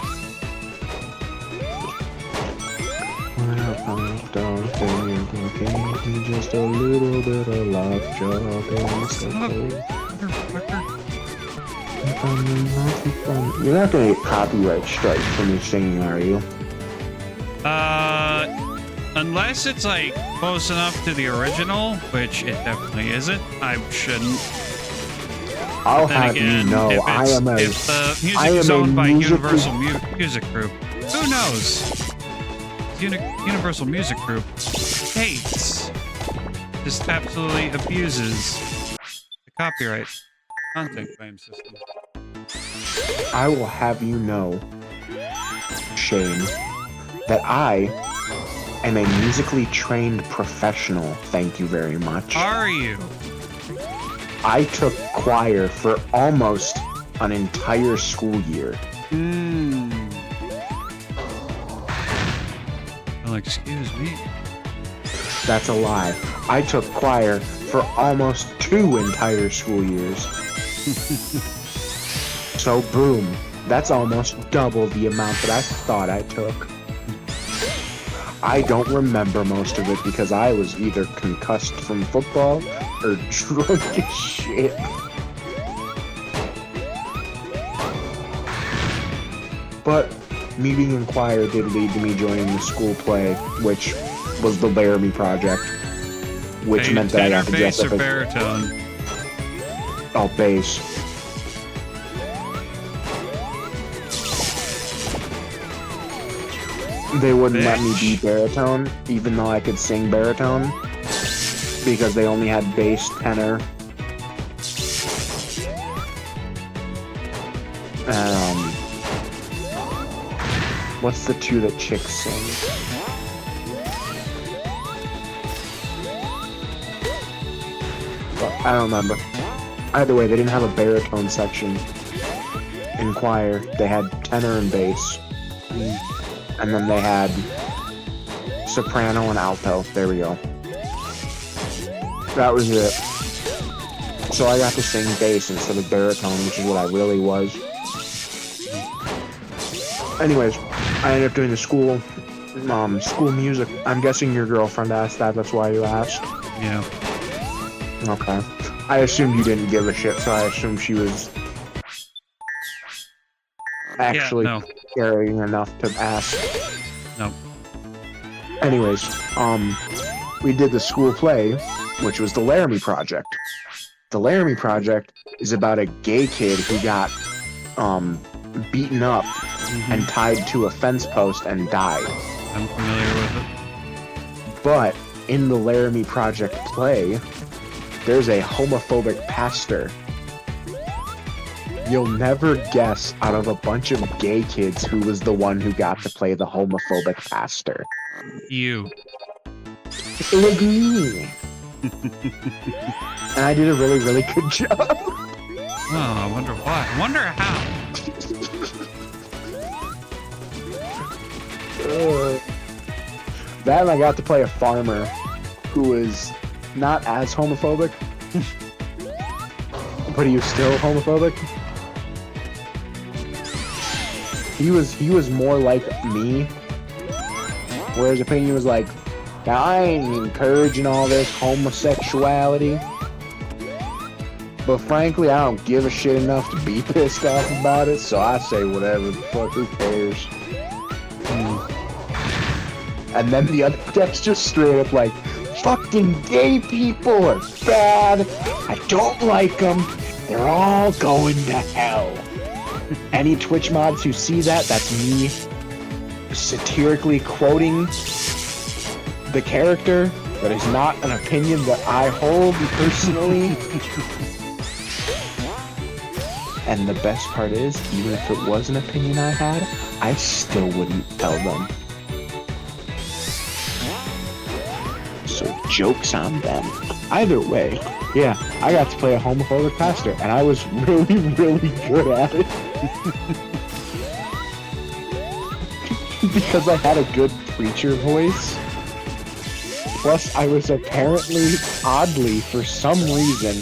When I popped off, then your girl gave me just a little bit of lockjaw. You're not gonna get copyright strike from me singing, are you? Unless it's like close enough to the original, which it definitely isn't, I shouldn't. I'll Then have again, you know, if the music is owned by Universal Music Group, who knows? Universal Music Group hates, just absolutely abuses the copyright content claim system. I will have you know, Shane, that I am a musically trained professional. Thank you very much. Are you? I took choir for almost an entire school year. Well, excuse me. That's a lie. I took choir for almost 2 entire school years. So boom, that's almost double the amount that I thought I took. I don't remember most of it because I was either concussed from football or drunk as shit. But me being in choir did lead to me joining the school play, which was the Laramie Project, which meant that I got to dress up as baritone. Oh, bass. They wouldn't let me be baritone, even though I could sing baritone, because they only had bass, tenor, what's the 2 that chicks sing? I don't remember. Either way, they didn't have a baritone section in choir. They had tenor and bass. And then they had soprano and alto. There we go. That was it. So I got to sing bass instead of baritone, which is what I really was. Anyways, I ended up doing the school music. I'm guessing your girlfriend asked that. That's why you asked. Yeah. Okay. I assumed you didn't give a shit, so I assumed she was actually caring enough to ask. No. Anyways, we did the school play, which was the Laramie Project. The Laramie Project is about a gay kid who got beaten up and tied to a fence post and died. I'm familiar with it. But in the Laramie Project play, there's a homophobic pastor. You'll never guess out of a bunch of gay kids who was the one who got to play the homophobic pastor. You. It was me. And I did a really, really good job. Oh, I wonder why. I wonder how. That and I got to play a farmer who was not as homophobic, but he was still homophobic. He was more like me, where his opinion was like, now I ain't encouraging all this homosexuality, but frankly I don't give a shit enough to be pissed off about it, so I say whatever the fuck, who cares? And then the other guy's just straight up like, fucking gay people are bad. I don't like them. They're all going to hell. Any Twitch mods who see that, that's me satirically quoting the character. That is not an opinion that I hold personally. And the best part is, even if it was an opinion I had, I still wouldn't tell them. So joke's on them. Either way, yeah, I got to play a homophobic pastor, and I was really, really good at it. Because I had a good preacher voice. Plus, I was apparently, oddly, for some reason,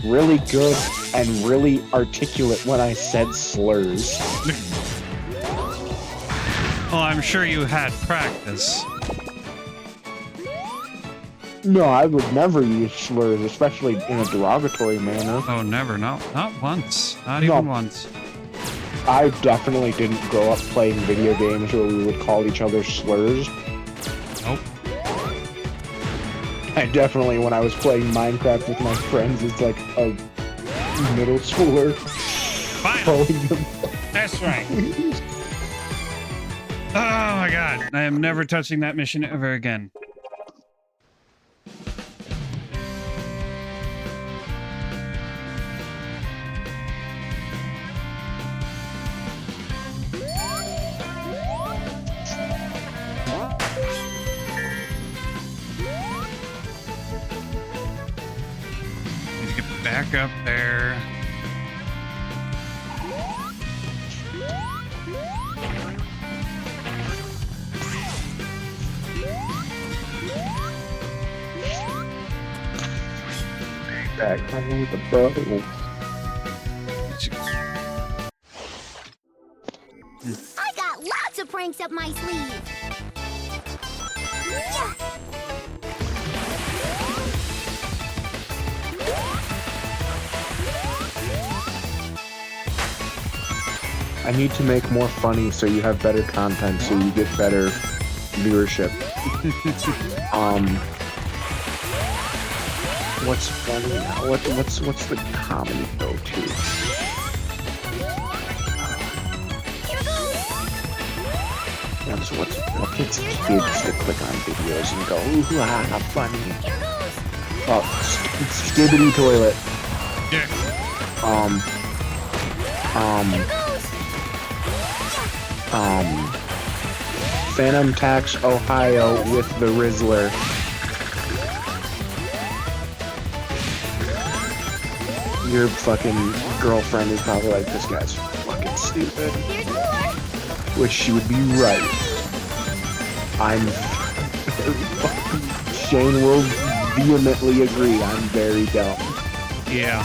really good and really articulate when I said slurs. Well, I'm sure you had practice. No, I would never use slurs, especially in a derogatory manner. Oh, never. Not once. Not even once. I definitely didn't grow up playing video games where we would call each other slurs. Nope. I definitely, when I was playing Minecraft with my friends, it's like a middle schooler. Fine. Calling them. That's right. Oh my god. I am never touching that mission ever again. Back up there. Back with the bubble. I got lots of pranks up my sleeve. Yeah. I need to make more funny so you have better content, so you get better viewership. What's funny now? What's the comedy go-to? What gets kids to click on videos and go, ooh, ah, funny. Oh, Skibbity Toilet. Yeah. Phantom Tax Ohio with the Rizzler. your fucking girlfriend is probably like, this guy's fucking stupid. Here's more. Which she would be right. Shane will vehemently agree. I'm very dumb. Yeah.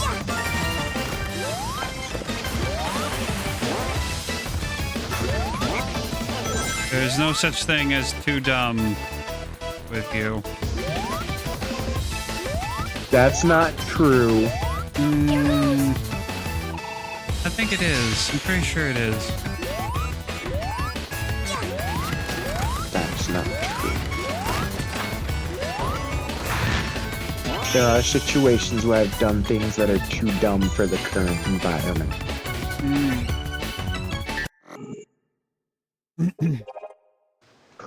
There's no such thing as too dumb with you. That's not true. I think it is. I'm pretty sure it is. That's not true. There are situations where I've done things that are too dumb for the current environment.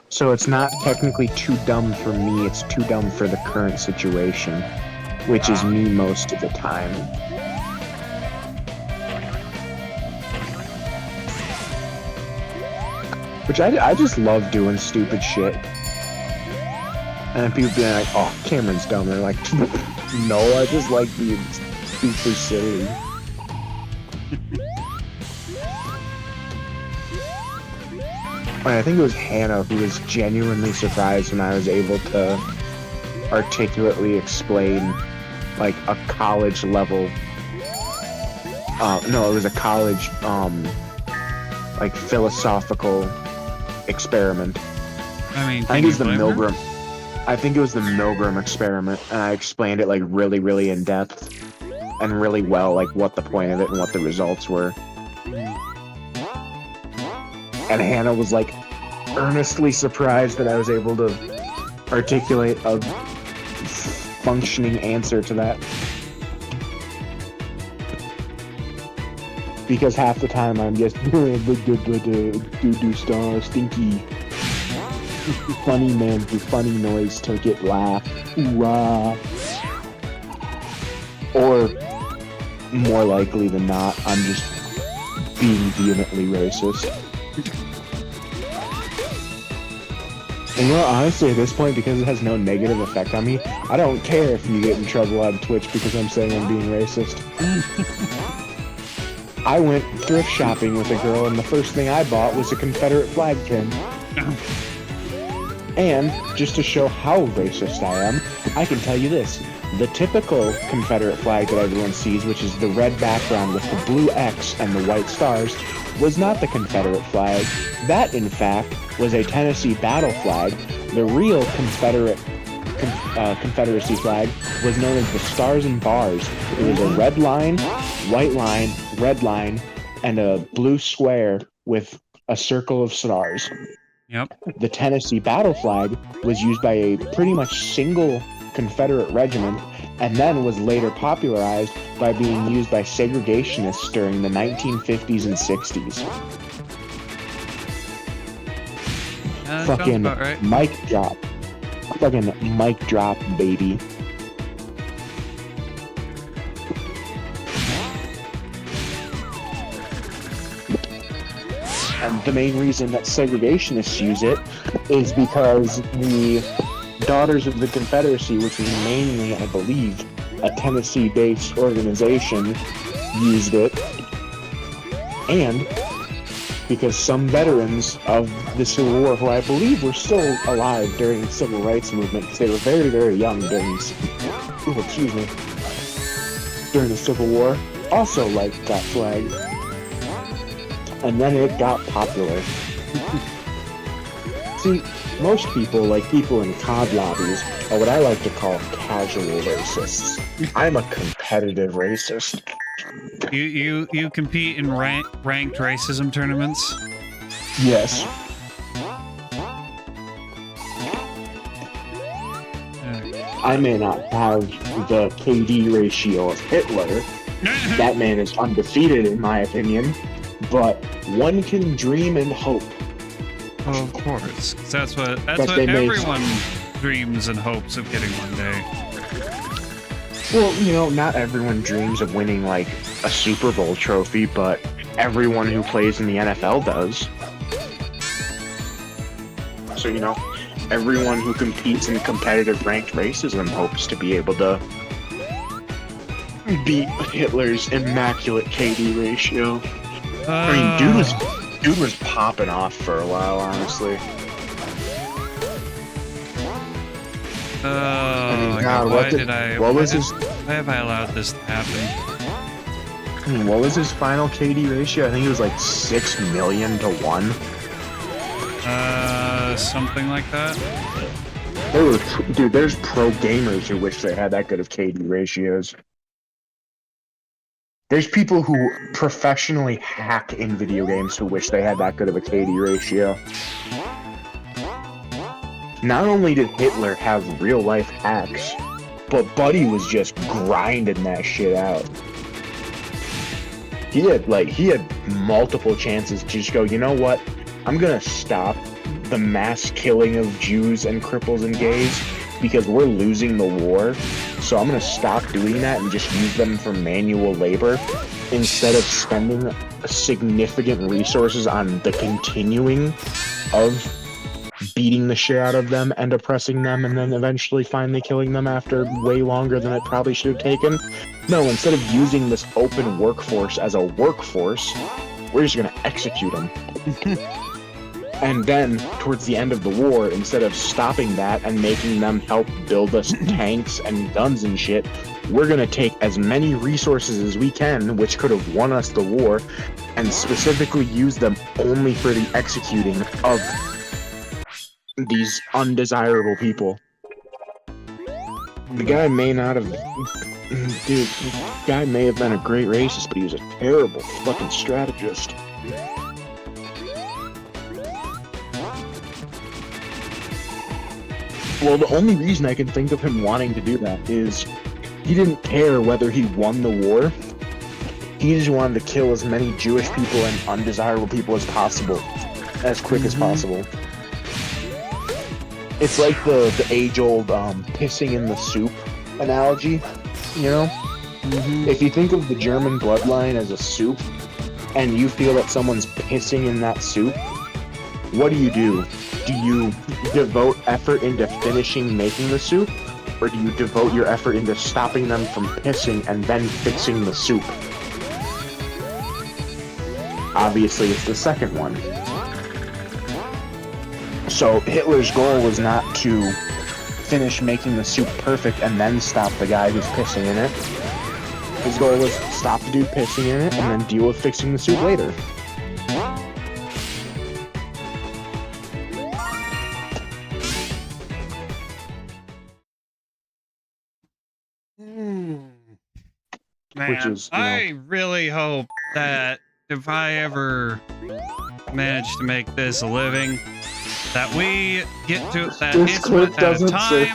So it's not technically too dumb for me, it's too dumb for the current situation, which is me most of the time. Which I just love doing stupid shit. And then people being like, oh, Cameron's dumb. They're like, no, I just like being super silly. I think it was Hannah who was genuinely surprised when I was able to articulately explain, like, a college level. No, it was a college, like, philosophical experiment. I mean, I think it was the Milgram. I think it was the Milgram experiment, and I explained it, like, really, really in depth and really well, like, what the point of it and what the results were. And Hannah was, like, earnestly surprised that I was able to articulate a functioning answer to that. Because half the time I'm just do star stinky. Funny man do funny noise to get laugh. Ooh-ah. Or more likely than not, I'm just being vehemently racist. And you know, honestly, at this point, because it has no negative effect on me, I don't care if you get in trouble on Twitch because I'm saying I'm being racist. I went thrift shopping with a girl, and the first thing I bought was a Confederate flag pin. And, just to show how racist I am, I can tell you this. The typical Confederate flag that everyone sees, which is the red background with the blue X and the white stars, was not the Confederate flag. That, in fact, was a Tennessee battle flag. The real Confederacy flag was known as the Stars and Bars. It was a red line, white line, red line, and a blue square with a circle of stars. Yep. The Tennessee battle flag was used by a pretty much single Confederate regiment, and then was later popularized by being used by segregationists during the 1950s and 60s. Fucking right. Mic drop. Fucking mic drop, baby. And the main reason that segregationists use it is because the Daughters of the Confederacy, which is mainly, I believe, a Tennessee-based organization, used it. And because some veterans of the Civil War, who I believe were still alive during the Civil Rights Movement, because they were very, very young during during the Civil War, also liked that flag. And then it got popular. See, most people, like people in COD lobbies, are what I like to call casual racists. I'm a competitive racist. You compete in ranked racism tournaments? Yes. I may not have the KD ratio of Hitler. That man is undefeated in my opinion. But one can dream and hope. Oh, of course. That's what everyone dreams and hopes of getting one day. Well, you know, not everyone dreams of winning, like, a Super Bowl trophy, but everyone who plays in the NFL does. So, you know, everyone who competes in competitive ranked racism hopes to be able to beat Hitler's immaculate KD ratio. I mean, dude was popping off for a while, honestly. Oh, God, why why have I allowed this to happen? What was his final KD ratio? I think it was like 6 million to 1. Something like that. There's pro gamers who wish they had that good of KD ratios. There's people who professionally hack in video games who wish they had that good of a KD ratio. Not only did Hitler have real-life hacks, but Buddy was just grinding that shit out. He had multiple chances to just go, you know what? I'm gonna stop the mass killing of Jews and cripples and gays because we're losing the war. So I'm gonna stop doing that and just use them for manual labor instead of spending significant resources on the continuing of beating the shit out of them and oppressing them and then eventually finally killing them after way longer than it probably should have taken. No, instead of using this open workforce as a workforce, we're just gonna execute them. And then, towards the end of the war, instead of stopping that and making them help build us tanks and guns and shit, we're gonna take as many resources as we can, which could have won us the war, and specifically use them only for the executing of these undesirable people. The guy may not have... Dude, the guy may have been a great racist, but he was a terrible fucking strategist. Well, the only reason I can think of him wanting to do that is he didn't care whether he won the war. He just wanted to kill as many Jewish people and undesirable people as possible, as quick as possible. It's like the age-old pissing in the soup analogy, you know? If you think of the German bloodline as a soup, and you feel that someone's pissing in that soup, what do? Do you devote effort into finishing making the soup, or do you devote your effort into stopping them from pissing and then fixing the soup? Obviously, it's the second one. So Hitler's goal was not to finish making the soup perfect and then stop the guy who's pissing in it. His goal was stop the dude pissing in it and then deal with fixing the soup later. Man, Which is, I really hope that if I ever manage to make this a living, that we get to that incident at a time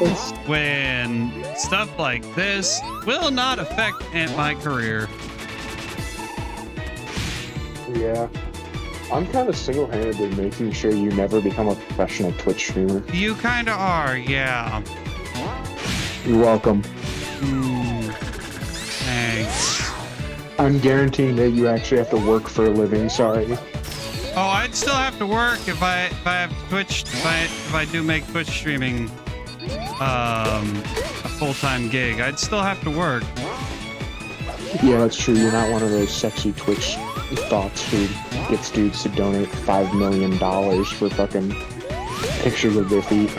when stuff like this will not affect my career. Yeah. I'm kind of single-handedly making sure you never become a professional Twitch streamer. You kind of are, yeah. You're welcome. Thanks. I'm guaranteeing that you actually have to work for a living, sorry. Oh, I'd still have to work if I have Twitch, if I do make Twitch streaming a full-time gig. I'd still have to work. Yeah, that's true. You're not one of those sexy Twitch thoughts who gets dudes to donate $5 million for fucking pictures of their feet.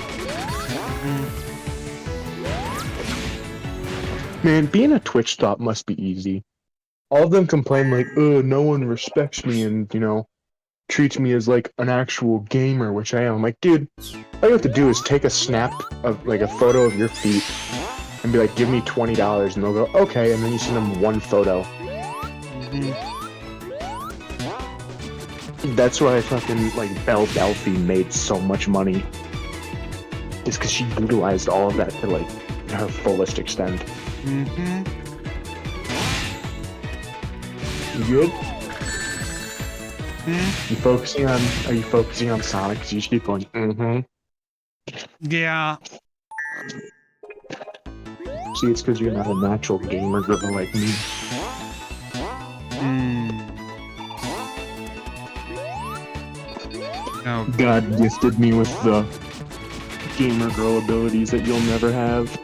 Man, being a Twitch thought must be easy. All of them complain like, oh, no one respects me and, you know, treats me as like an actual gamer, which I am. I'm like, dude, all you have to do is take a snap of like a photo of your feet and be like, give me $20, and they'll go, okay, and then you send them one photo. That's why fucking like Belle Delphi made so much money. It's because she utilized all of that to like her fullest extent. You good? Are you focusing on Sonic? Because you should keep going, Yeah. See, it's because you're not a natural gamer girl like me. No. God gifted me with the gamer girl abilities that you'll never have.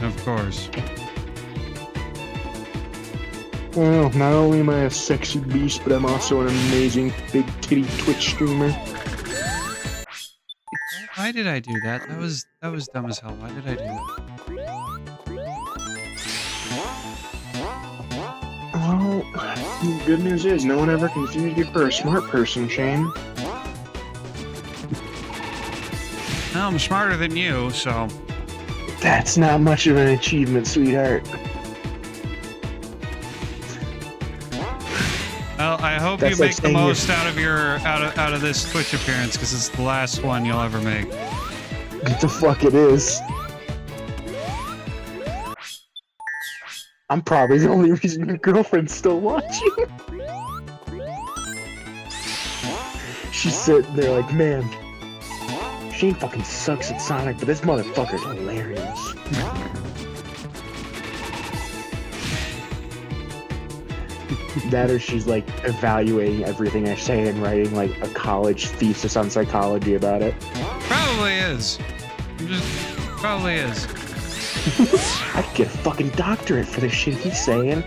Of course. Well, not only am I a sexy beast, but I'm also an amazing big titty Twitch streamer. Why did I do that? That was dumb as hell. Why did I do that? Well, the good news is no one ever confused you for a smart person, Shane. No, I'm smarter than you, so... That's not much of an achievement, sweetheart. Well, I hope you make the most out of your out of this Twitch appearance, because it's the last one you'll ever make. What the fuck it is? I'm probably the only reason your girlfriend's still watching. She's sitting there like, man, Shane fucking sucks at Sonic, but this motherfucker's hilarious. That or she's like evaluating everything I say and writing like a college thesis on psychology about it. Probably is. Probably is. I'd get a fucking doctorate for the shit he's saying.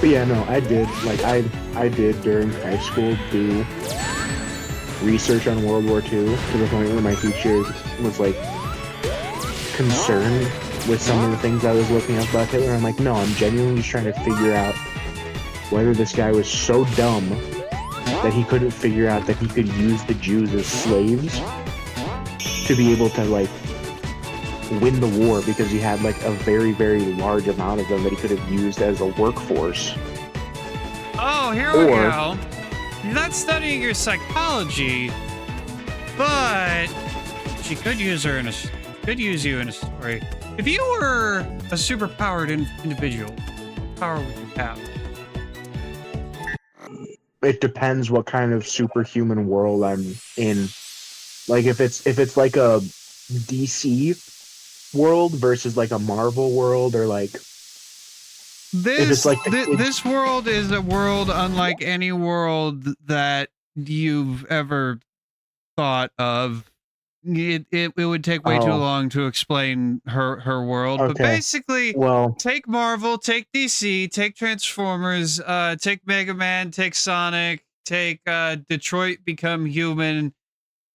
But yeah, no, I did. Like, I did during high school do research on World War II to the point where my teacher was like concerned with some of the things I was looking up about Hitler. I'm like, no, I'm genuinely just trying to figure out whether this guy was so dumb that he couldn't figure out that he could use the Jews as slaves to be able to like win the war, because he had like a very, very large amount of them that he could have used as a workforce. Oh, here we go. You're not studying your psychology, but she could use you in a story. If you were a superpowered individual, what power would you have? It depends what kind of superhuman world I'm in. Like if it's like a DC world versus like a Marvel world, or like this world is a world unlike any world that you've ever thought of. It would take way too long to explain her world. Okay. But basically, take Marvel, take DC, take Transformers, take Mega Man, take Sonic, take Detroit Become Human.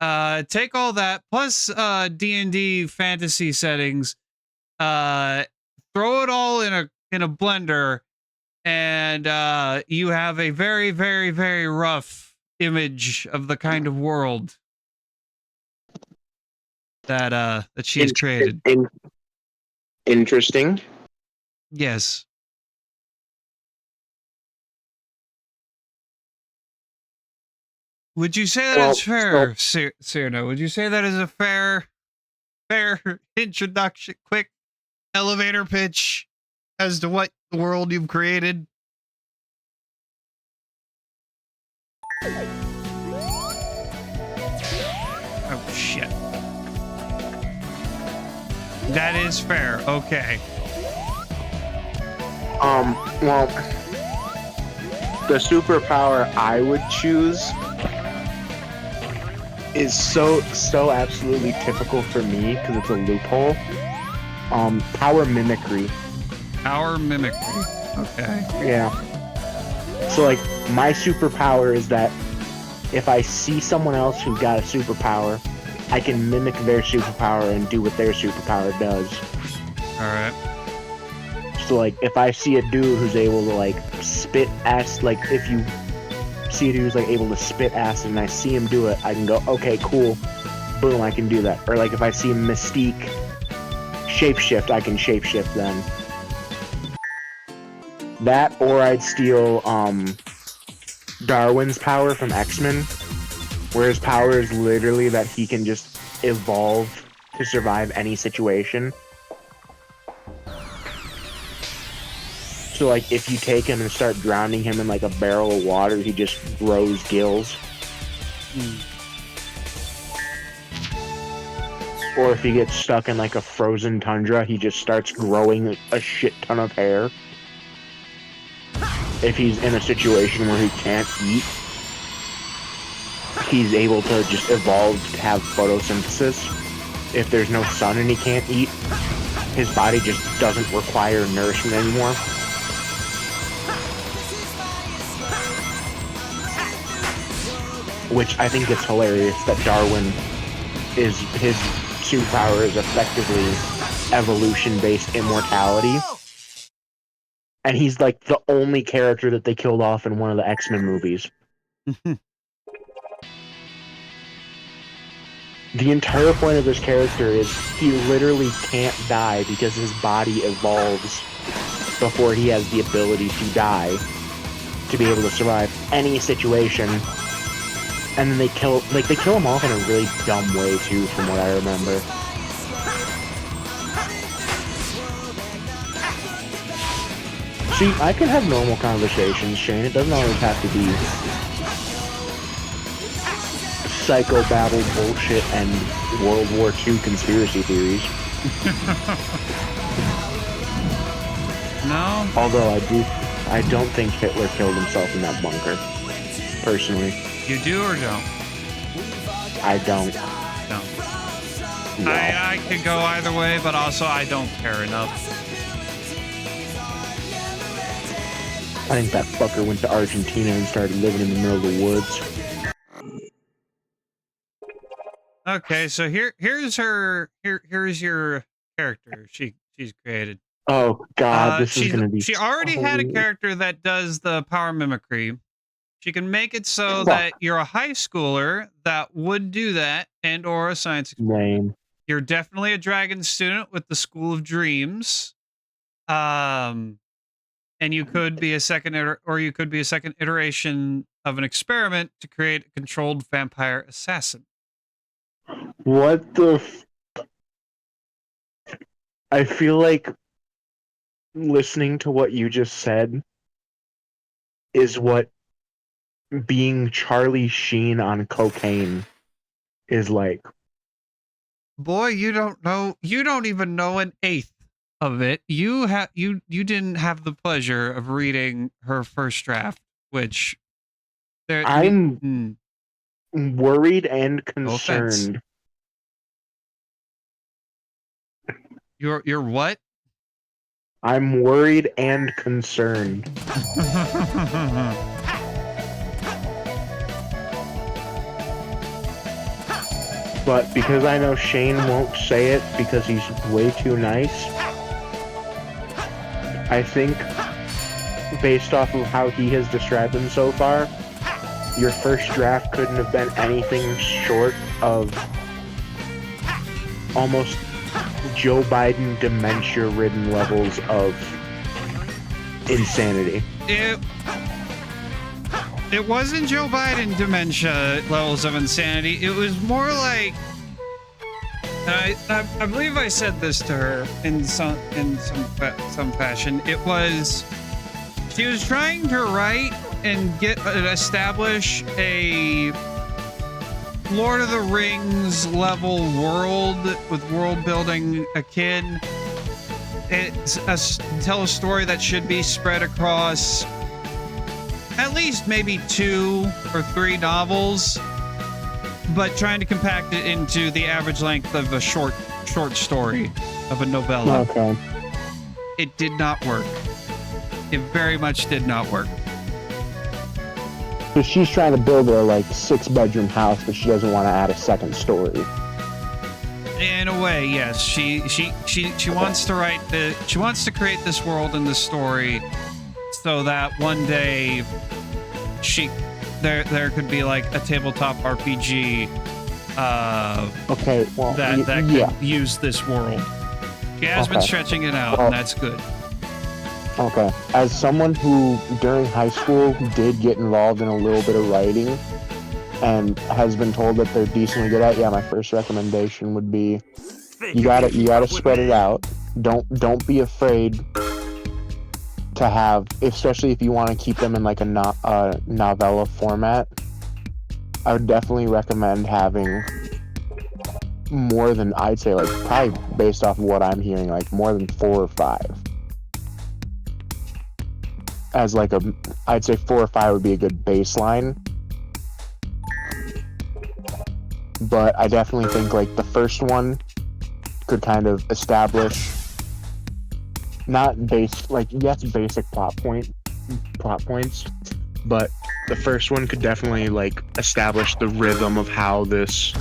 Take all that plus D&D fantasy settings, throw it all in a blender, and you have a very, very, very rough image of the kind of world that she's created. Interesting. Yes. Would you say that is fair, Cyrano? Would you say that is a fair introduction, quick elevator pitch as to what the world you've created? Oh, shit. That is fair. Okay. Well, the superpower I would choose is so absolutely typical for me because it's a loophole. Power mimicry. Power mimicry. Okay. Yeah. So like my superpower is that if I see someone else who's got a superpower, I can mimic their superpower and do what their superpower does. All right. So like if I see a dude who's able to like spit acid, like if you see a dude who's like able to spit acid and I see him do it, I can go, okay, cool, boom, I can do that. Or like if I see Mystique shapeshift, I can shapeshift then. That, or I'd steal Darwin's power from X-Men, where his power is literally that he can just evolve to survive any situation. So like if you take him and start drowning him in like a barrel of water, he just grows gills. Or if he gets stuck in like a frozen tundra, he just starts growing a shit ton of hair. If he's in a situation where he can't eat, he's able to just evolve to have photosynthesis. If there's no sun and he can't eat, his body just doesn't require nourishment anymore. Which I think is hilarious that Darwin is his superpower is effectively evolution-based immortality. And he's like the only character that they killed off in one of the X-Men movies. The entire point of this character is he literally can't die because his body evolves before he has the ability to die to be able to survive any situation. And then they kill him off in a really dumb way too, from what I remember. See, I can have normal conversations, Shane. It doesn't always have to be psychobabble bullshit and World War II conspiracy theories. No. Although I don't think Hitler killed himself in that bunker. Personally. You do or don't? I don't. No. No. I could go either way, but also I don't care enough. I think that fucker went to Argentina and started living in the middle of the woods. Okay, so here's your character she's created. Oh god, this is gonna be. She already had a character that does the power mimicry. She can make it so that you're a high schooler that would do that, and or a science explorer. You're definitely a dragon student with the School of Dreams. And you could be a second iteration of an experiment to create a controlled vampire assassin. What the? I feel like listening to what you just said is what being Charlie Sheen on cocaine is like. Boy, you don't even know an eighth of it. You didn't have the pleasure of reading her first draft, which I'm worried and concerned. No, you're what? I'm worried and concerned. But because I know Shane won't say it because he's way too nice, I think, based off of how he has described him so far, your first draft couldn't have been anything short of almost Joe Biden dementia-ridden levels of insanity. It wasn't Joe Biden dementia levels of insanity. It was more like, and I believe I said this to her in some fashion. It was, she was trying to write and establish a Lord of the Rings level world with world building akin. Tell a story that should be spread across at least maybe 2 or 3 novels, but trying to compact it into the average length of a short story of a novella. Okay. It did not work. It very much did not work. So she's trying to build a 6-bedroom house, but she doesn't want to add a second story. In a way, yes. She wants to she wants to create this world and this story so that one day there could be like a tabletop RPG okay, well, that could use this world. She has been stretching it out, and that's good. Okay. As someone who during high school did get involved in a little bit of writing and has been told that they're decently good at, my first recommendation would be you gotta spread it out. Don't be afraid to have, especially if you want to keep them in like a novella format. I would definitely recommend having more than, I'd say, like, probably based off of what I'm hearing, like, more than 4 or 5. As, like, I'd say 4 or 5 would be a good baseline. But I definitely think, like, the first one could kind of establish, not yes, basic plot points, but the first one could definitely, like, establish the rhythm of how these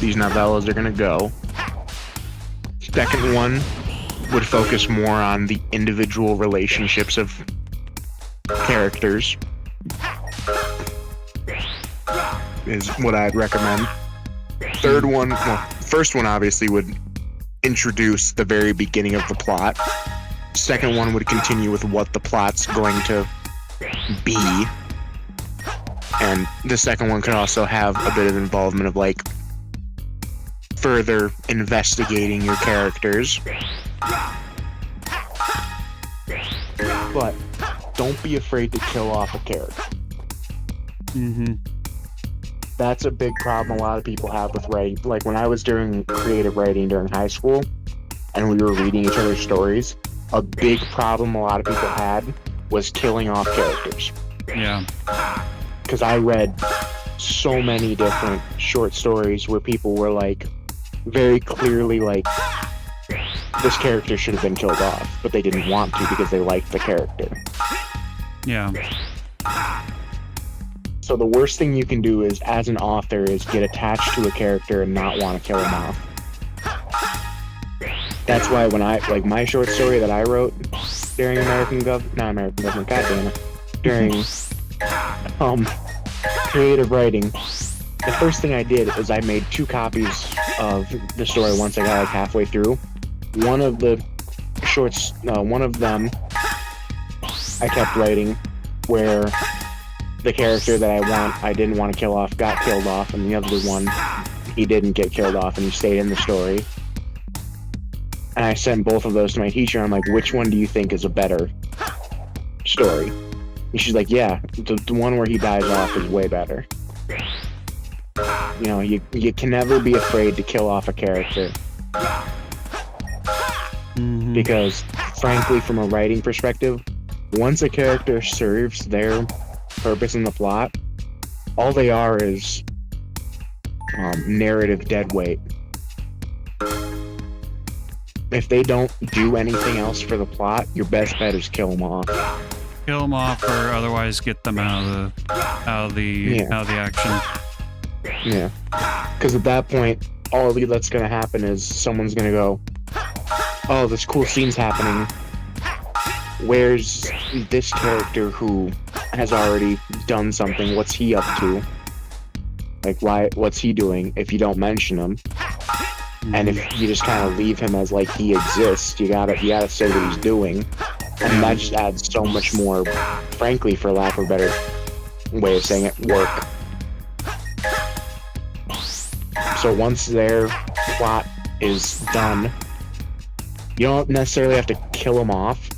novellas are gonna go. Second one would focus more on the individual relationships of characters, is what I'd recommend. First one obviously would introduce the very beginning of the plot. Second one would continue with what the plot's going to be. And the second one could also have a bit of involvement of, like, further investigating your characters. But don't be afraid to kill off a character. Mm-hmm. That's a big problem a lot of people have with writing. Like, when I was doing creative writing during high school, and we were reading each other's stories, a big problem a lot of people had was killing off characters. Yeah. Because I read so many different short stories where people were, like, very clearly like, this character should have been killed off, but they didn't want to because they liked the character. Yeah. So the worst thing you can do is, as an author, is get attached to a character and not want to kill him off. That's why when my short story that I wrote during during creative writing, the first thing I did is I made 2 copies of the story once I got, like, halfway through. One of them I kept writing where the character that I didn't want to kill off got killed off, and the other one, he didn't get killed off and he stayed in the story. And I sent both of those to my teacher. I'm like, which one do you think is a better story? And she's like, yeah, the one where he dies off is way better. You know, you can never be afraid to kill off a character. Mm-hmm. Because, frankly, from a writing perspective, once a character serves their purpose in the plot, all they are is narrative deadweight. If they don't do anything else for the plot, your best bet is kill them off. Kill them off, or otherwise get them out of the action. Yeah. Because at that point, all that's going to happen is someone's going to go, oh, this cool scene's happening. Where's this character who has already done something? What's he up to? Like, what's he doing if you don't mention him? And if you just kind of leave him as, like, he exists, you gotta say what he's doing. And that just adds so much more, frankly, for lack of a better way of saying it, work. So once their plot is done, you don't necessarily have to kill them off,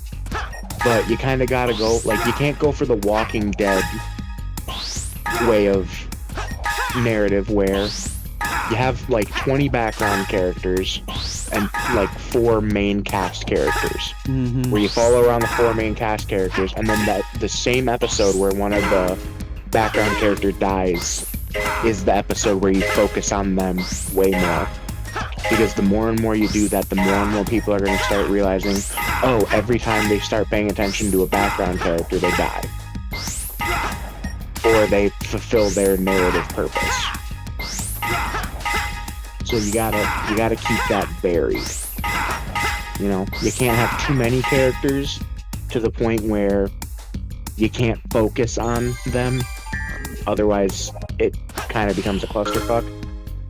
but you kind of gotta go, like, you can't go for the Walking Dead way of narrative where you have, like, 20 background characters and, like, 4 main cast characters. Mm-hmm. Where you follow around the 4 main cast characters, and then the same episode where one of the background character dies is the episode where you focus on them way more. Because the more and more you do that, the more and more people are going to start realizing, oh, every time they start paying attention to a background character, they die. Or they fulfill their narrative purpose. So you gotta keep that varied. You know, you can't have too many characters to the point where you can't focus on them. Otherwise, it kind of becomes a clusterfuck.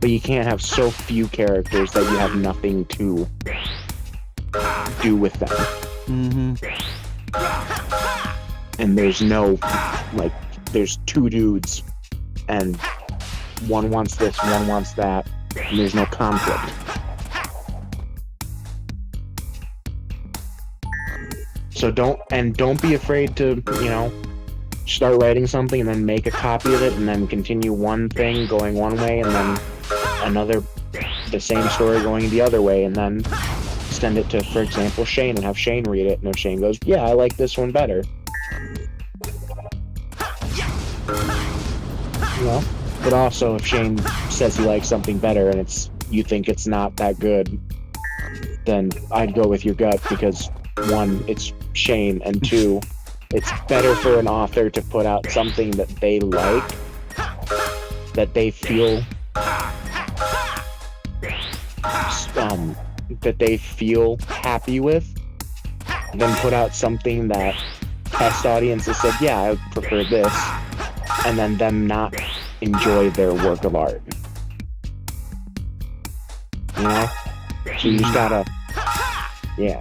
But you can't have so few characters that you have nothing to do with them. Mm-hmm. And there's no, like, there's 2 dudes, and one wants this, one wants that, and there's no conflict. So don't be afraid to, you know, start writing something and then make a copy of it and then continue one thing going one way and then another the same story going the other way, and then send it to, for example, Shane, and have Shane read it, and if Shane goes, yeah, I like this one better. You know? But also, if Shane says he likes something better and you think it's not that good, then I'd go with your gut, because one, it's Shane, and two, it's better for an author to put out something that they like, that they feel happy with, than put out something that test audiences said, yeah, I prefer this, and then them not enjoy their work of art. You know? So you just gotta, yeah.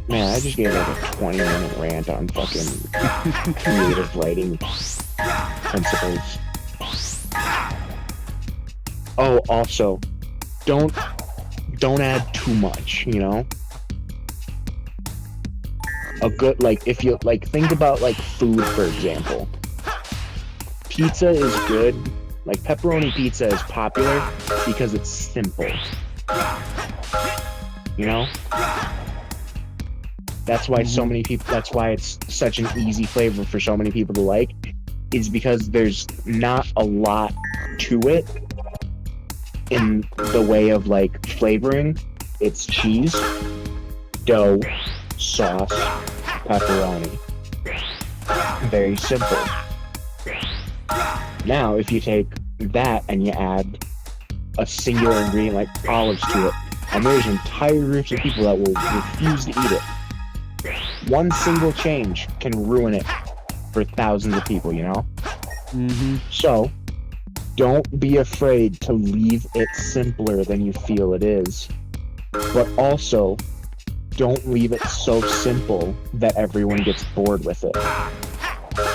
Man, I just gave like a 20-minute rant on fucking creative writing principles. Oh, also, don't add too much, you know? A good, like, if you, like, think about, like, food, for example. Pizza is good. Like, pepperoni pizza is popular because it's simple. You know? That's why so many people, that's why it's such an easy flavor for so many people to like, is because there's not a lot to it in the way of, like, flavoring. It's cheese, dough, sauce, pepperoni. Very simple. Now, if you take that and you add a singular ingredient like olives to it, and there's entire groups of people that will refuse to eat it. One single change can ruin it for thousands of people, you know? Mm-hmm. So, don't be afraid to leave it simpler than you feel it is. But also, don't leave it so simple that everyone gets bored with it.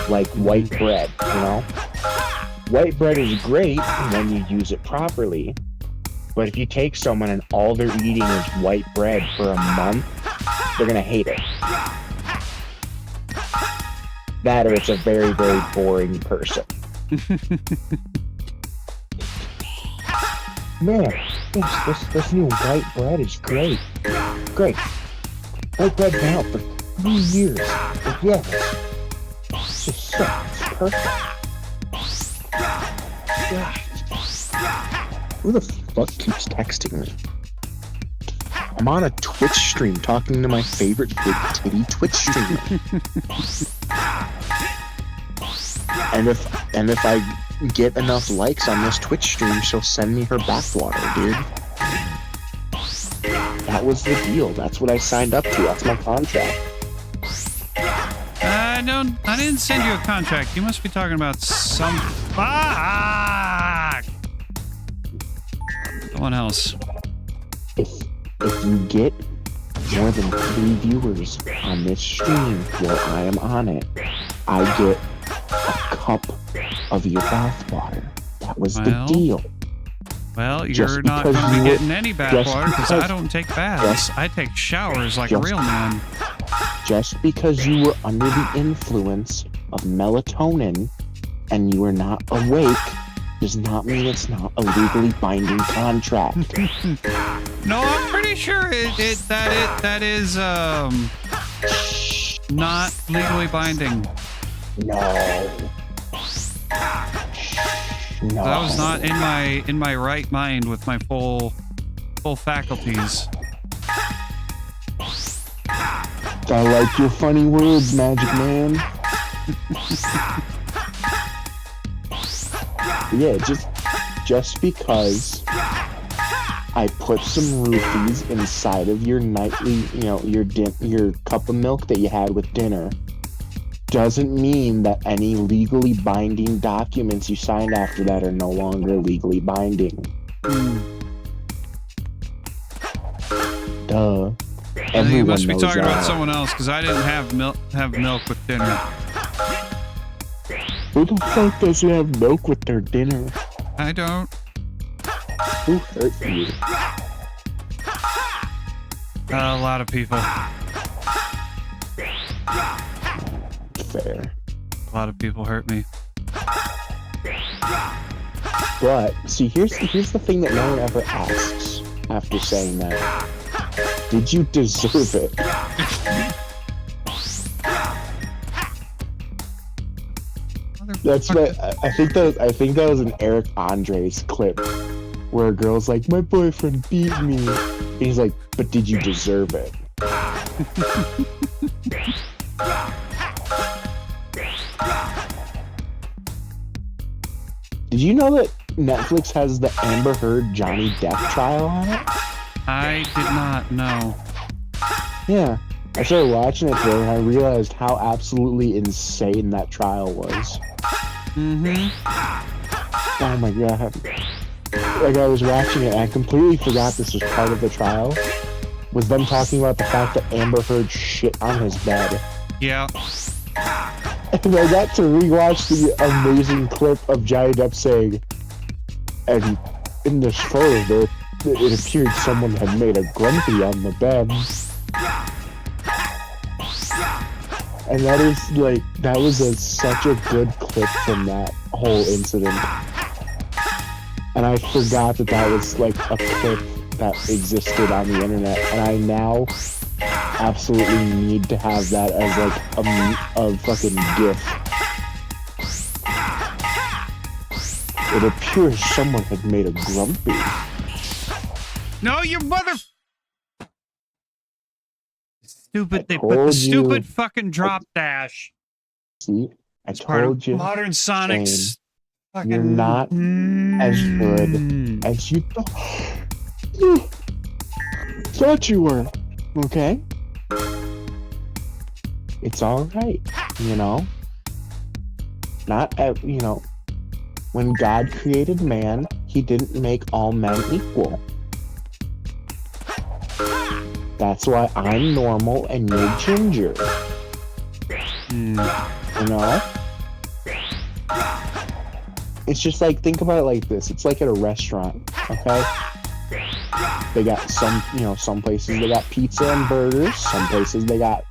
Like white bread, you know? White bread is great when you use it properly. But if you take someone and all they're eating is white bread for a month, they're gonna hate it. That, or it's a very, very boring person. Man, this new white bread is great. Great. White bread now for 3 years. But yes, it's just so, it's perfect. God. Who the fuck keeps texting me? I'm on a Twitch stream talking to my favorite big titty Twitch streamer. And if I get enough likes on this Twitch stream, she'll send me her bathwater, dude. That was the deal. That's what I signed up to. That's my contract. I didn't send you a contract. You must be talking about some... Fuck! Someone else. If you get more than 3 viewers on this stream while I am on it, I get a cup of your bathwater. That was the deal. Well, you're not going to be getting any bathwater because I don't take baths. I take showers like a real man. Just because you were under the influence of melatonin and you were not awake does not mean it's not a legally binding contract. No, I'm pretty sure that is not legally binding. No. No. I was not in my right mind with my full faculties. I like your funny words, Magic Man. Yeah, just because I put some roofies inside of your nightly, you know, your cup of milk that you had with dinner, doesn't mean that any legally binding documents you signed after that are no longer legally binding. Duh. You must be talking about someone else, because I didn't have milk with dinner. Who the fuck doesn't have milk with their dinner? I don't. Who hurt you? A lot of people. Fair. A lot of people hurt me. But see, here's the thing that no one ever asks after saying that. Did you deserve it? That's what I think that was an Eric Andre's clip where a girl's like, my boyfriend beat me. And he's like, but did you deserve it? Did you know that Netflix has the Amber Heard Johnny Depp trial on it? I did not know. Yeah. I started watching it today and I realized how absolutely insane that trial was. Mm-hmm. Oh my god. Like, I was watching it and I completely forgot this was part of the trial. Was them talking about the fact that Amber Heard shit on his bed. Yeah. And I got to rewatch the amazing clip of Johnny Depp saying, and in this photo there, it appeared someone had made a grumpy on the bed. And that is like, that was such a good clip from that whole incident. And I forgot that was like a clip that existed on the internet. And I now absolutely need to have that as like a fucking GIF. It appears someone had made a grumpy. No, your mother. Stupid. They put told the you. stupid fucking drop dash. See, I It's part told of you. Modern Sonic's. Fucking... You're not as good as you thought you were. Okay? It's alright, you know? When God created man, he didn't make all men equal. That's why I'm normal and you're ginger. You know? It's just like, think about it like this. It's like at a restaurant, okay? They got some places they got pizza and burgers. Some places they got,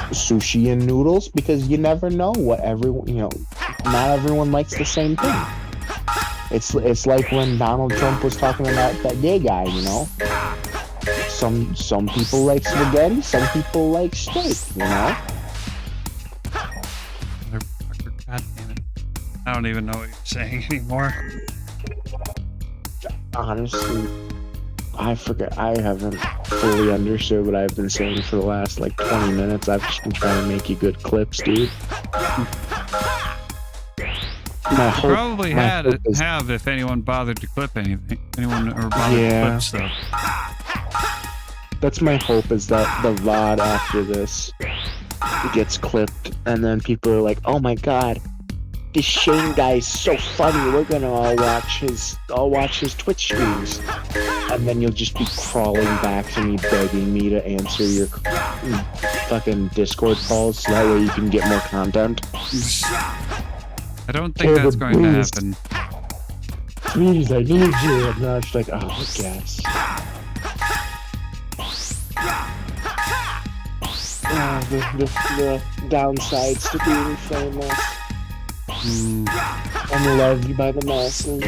sushi and noodles, because you never know what not everyone likes the same thing. It's like when Donald Trump was talking about that gay guy, Some people like spaghetti, some people like steak, Motherfucker, God damn it. I don't even know what you're saying anymore. Honestly, I forget. I haven't fully understood what I've been saying for the last 20 minutes. I've just been trying to make you good clips, dude. Probably have if anyone bothered to clip anything. Anyone or bothered to clip stuff. That's my hope, is that the VOD after this gets clipped, and then people are like, oh my god, this Shane guy is so funny, we're gonna all watch his Twitch streams. And then you'll just be crawling back to me, begging me to answer your fucking Discord calls so that way you can get more content. I don't think that's going to happen. Please, I need you. I'm not just like, oh, I guess. The downsides to being famous. I'm loved by the masses.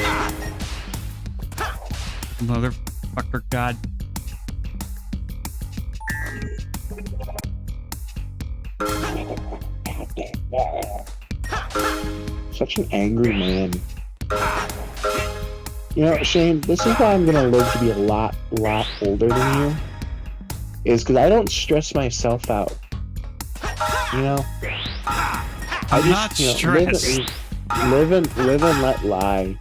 Motherfucker, God. Such an angry man. Shane, this is why I'm gonna live to be a lot older than you. Is because I don't stress myself out. I'm not stressed. Live and let lie,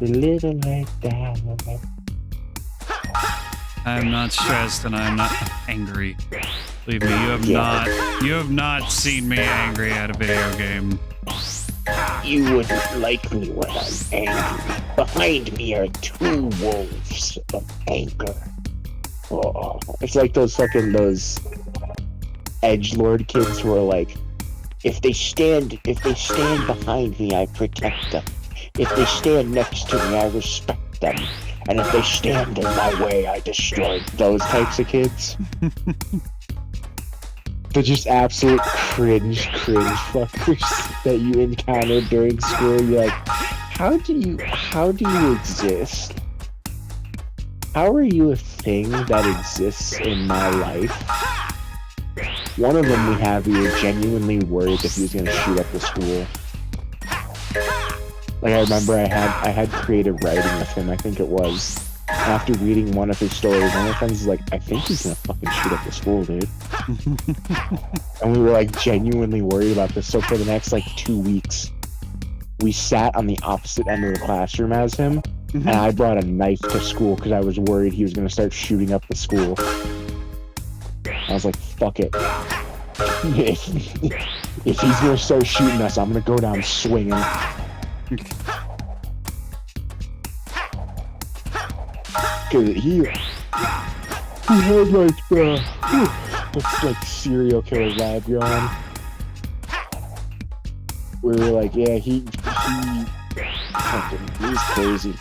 Live and let die. I'm not stressed and I'm not angry. Believe me, you have not seen me angry at a video game. You wouldn't like me when I'm angry. Behind me are two wolves of anger. Oh, it's like those edgelord kids who are like, if they stand behind me, I protect them. If they stand next to me, I respect them. And if they stand in my way, I destroy those types of kids. the just absolute cringe fuckers that you encounter during school. You're like, how do you exist? How are you a thing that exists in my life? One of them we were genuinely worried that he was gonna shoot up the school. Like, I remember I had creative writing with him, I think it was. After reading one of his stories, one of my friends was like, I think he's gonna fucking shoot up the school, dude. And we were like genuinely worried about this. So for the next like 2 weeks, we sat on the opposite end of the classroom as him, and I brought a knife to school because I was worried he was gonna start shooting up the school. I was like, fuck it. If he's gonna start shooting us, I'm gonna go down swinging. Cause he had like serial killer vibe going. We were like, yeah, he's crazy.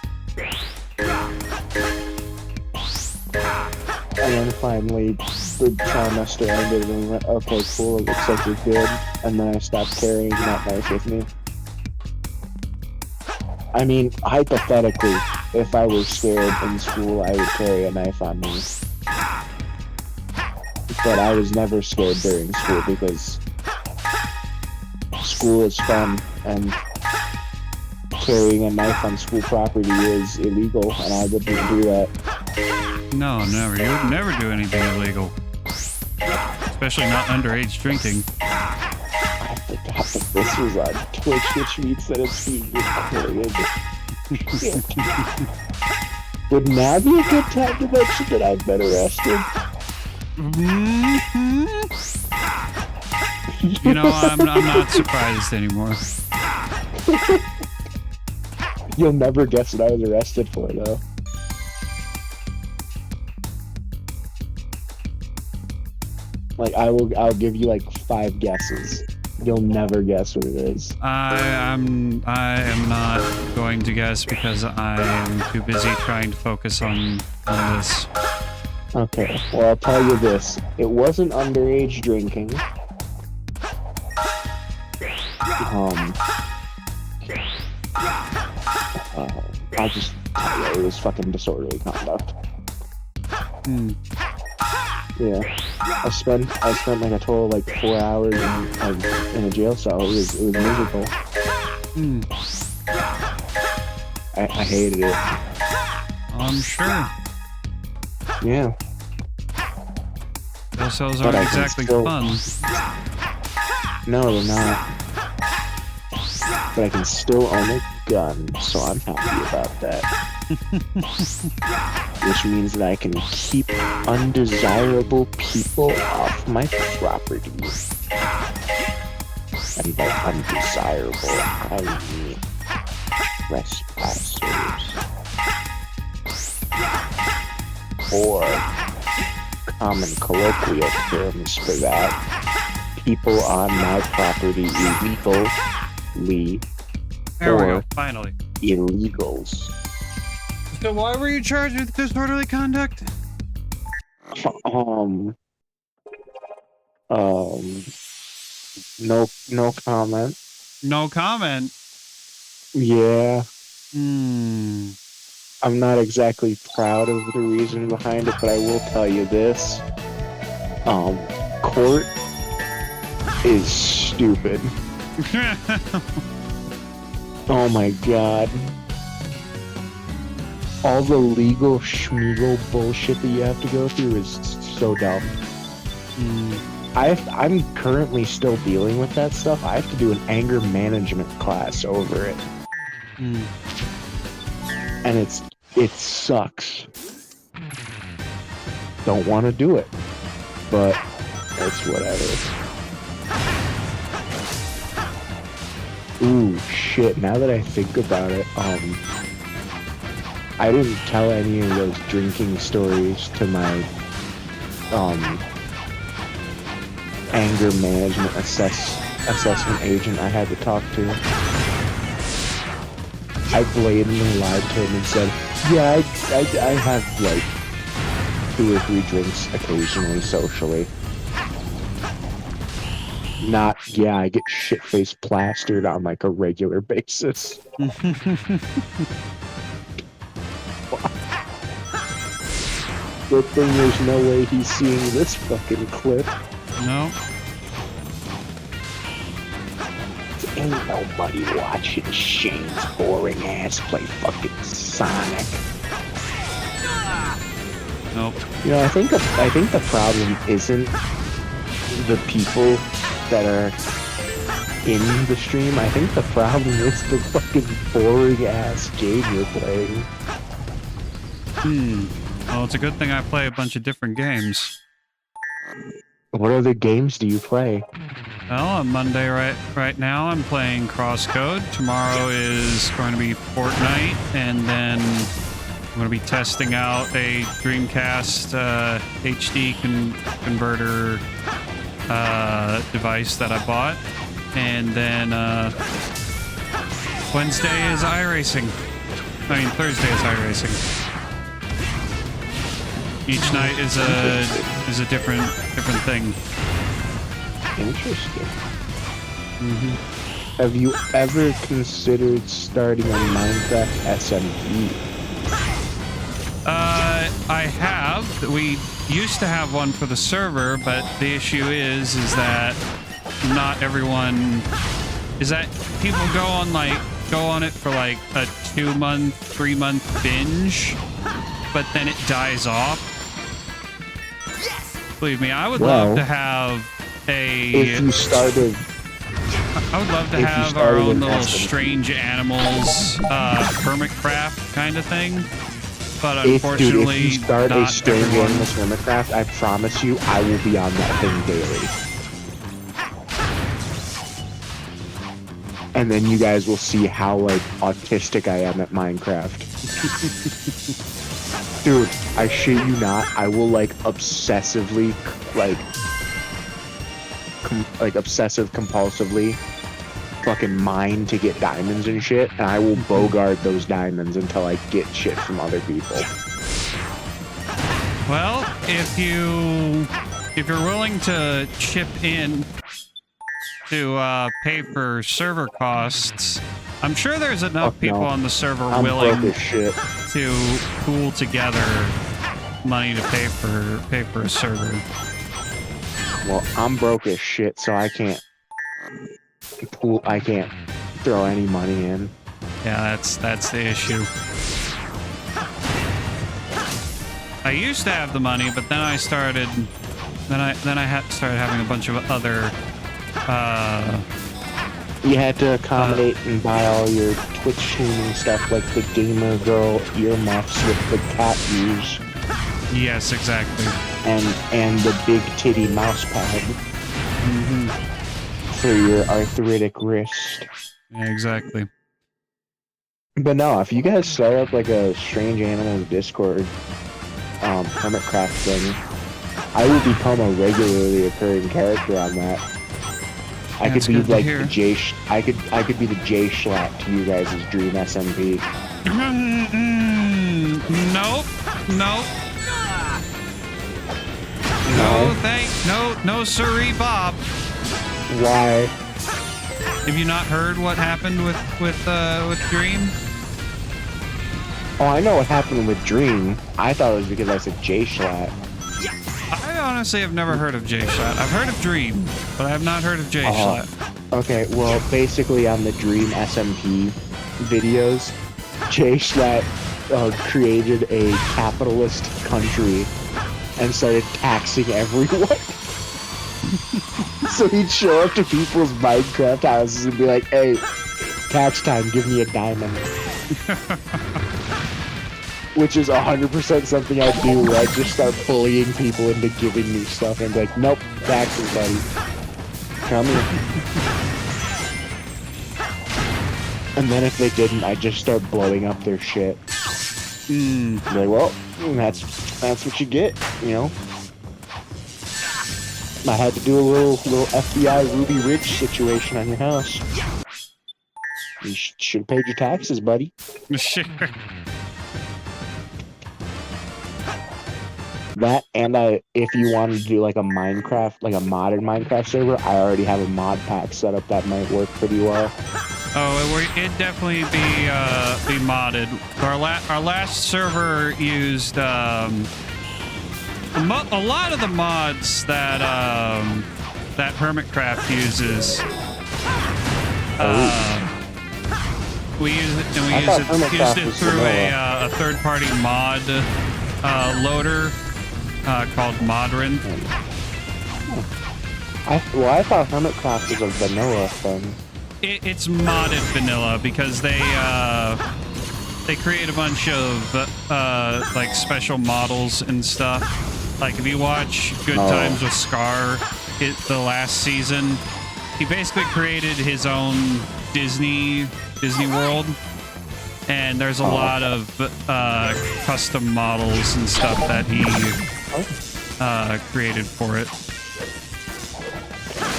And then finally, the trimester ended, and we went, okay, cool, it looks like you're good. And then I stopped carrying that knife with me. I mean, hypothetically, if I was scared in school, I would carry a knife on me. But I was never scared during school because school is fun, and carrying a knife on school property is illegal, and I wouldn't do that. No, never. You would never do anything illegal. Especially not underage drinking. I forgot that this was on Twitch, which means that it's being recorded. Would now be a good time to mention that I've been arrested? You know, I'm not surprised anymore. You'll never guess what I was arrested for, though. Like, I'll give you like 5 guesses. You'll never guess what it is. I am not going to guess because I am too busy trying to focus on this. Okay, well, I'll tell you this. It wasn't underage drinking. I'll just tell you, it was fucking disorderly conduct. Yeah. I spent like a total of like 4 hours in a jail cell. It was miserable. I hated it. I'm sure. Yeah. Those cells aren't exactly fun. No, they're not. But I can still own a gun, so I'm happy about that. Which means that I can keep undesirable people off my property. And by undesirable, I mean trespassers. Or common colloquial terms for that, people on my property illegally. There we go, finally. Illegals. So why were you charged with disorderly conduct? No comment. No comment? Yeah. I'm not exactly proud of the reason behind it, but I will tell you this. Court is stupid. Oh my god. All the legal schmeagle bullshit that you have to go through is so dumb. I'm currently still dealing with that stuff. I have to do an anger management class over it. And it sucks. Don't want to do it, but it's whatever. Ooh, shit, now that I think about it, I didn't tell any of those drinking stories to my, anger management assessment agent I had to talk to. I blatantly lied to him and said, yeah, I have, like, 2 or 3 drinks occasionally, socially. Not, yeah, I get shit-faced plastered on like a regular basis. Good thing there's no way he's seeing this fucking clip. No. Ain't nobody watching Shane's boring ass play fucking Sonic. Nope. You know, I think the problem isn't the people that are in the stream. I think the problem is the fucking boring ass game you're playing. Well, it's a good thing I play a bunch of different games. What other games do you play? Well, on Monday right now I'm playing Crosscode. Tomorrow is going to be Fortnite, and then I'm going to be testing out a Dreamcast HD converter device that I bought. And then Wednesday is iRacing. I mean, Thursday is iRacing. Each night is a different thing. Interesting. Have you ever considered starting a Minecraft SMP? I have. We used to have one for the server, but the issue is that not everyone is that people go on it for like a 2-month, 3-month binge, but then it dies off. Believe me, I would love to have if you started, I would love to have our own little strange animals hermitcraft kind of thing. But unfortunately, if you start a strange animals hermitcraft, I promise you, I will be on that thing daily. And then you guys will see how like autistic I am at Minecraft. Dude, I shit you not, I will like obsessively obsessive compulsively fucking mine to get diamonds and shit, and I will bogart those diamonds until I get shit from other people. Well, if you're willing to chip in to pay for server costs, I'm sure there's enough people on the server willing to pool together money to pay for a server. Well, I'm broke as shit, so I can't throw any money in. Yeah, that's the issue. I used to have the money, but then I started having a bunch of other you had to accommodate and buy all your Twitch streaming stuff, like the gamer girl earmuffs with the cat ears. Yes, exactly. And the big titty mouse pad. For your arthritic wrist. Yeah, exactly. But no, if you guys start up like a Strange Animals Discord hermitcraft thing, I will become a regularly occurring character on that. I could be like the J. I could be the J Schlatt to you guys' Dream SMP. Nope. No, sirree, Bob. Why? Have you not heard what happened with Dream? Oh, I know what happened with Dream. I thought it was because I said J Schlatt. I honestly have never heard of J Schlatt. I've heard of Dream, but I have not heard of J Schlatt. Okay, well, basically on the Dream SMP videos, J Schlatt created a capitalist country and started taxing everyone. So he'd show up to people's Minecraft houses and be like, "Hey, tax time, give me a diamond." Which is 100% something I do, where I just start bullying people into giving me stuff and be like, "Nope, taxes, buddy. Come here." And then if they didn't, I just start blowing up their shit. Like, well, that's what you get, you know. I had to do a little FBI Ruby Ridge situation on your house. You should have paid your taxes, buddy. Sure. That and if you wanted to do like a Minecraft, like a modded Minecraft server, I already have a mod pack set up that might work pretty well. Oh, it'd definitely be modded. Our last server used a lot of the mods that that Hermitcraft uses. We use it, and we used it through a third-party mod loader called Modrin. I thought Hermitcraft was a vanilla thing. It's modded vanilla because they create a bunch of like special models and stuff. Like if you watch Good Times with Scar, the last season, he basically created his own Disney World, and there's a lot of custom models and stuff that he created for it.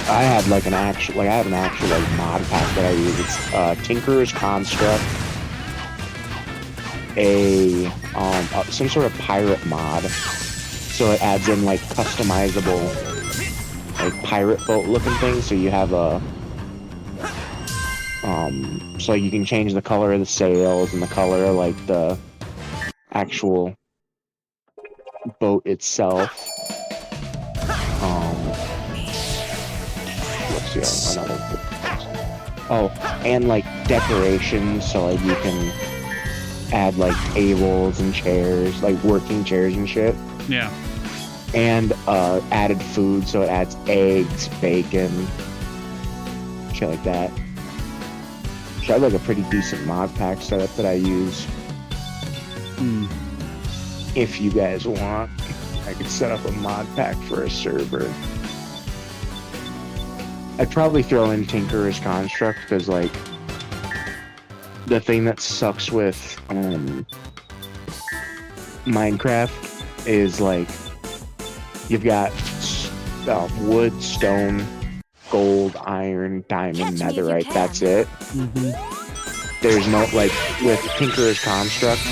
I have an actual like mod pack that I use. It's Tinkerer's Construct, some sort of pirate mod. So it adds in like customizable like pirate boat looking things. So you have so you can change the color of the sails and the color of like the actual boat itself. And like decorations, so like you can add like tables and chairs, like working chairs and shit. Yeah. And added food, so it adds eggs, bacon, shit like that. So I have like a pretty decent mod pack setup that I use. If you guys want, I could set up a mod pack for a server. I'd probably throw in Tinkerer's Construct because, like, the thing that sucks with Minecraft is, like, you've got wood, stone, gold, iron, diamond, netherite. That's it. There's no, like, with Tinkerer's Construct,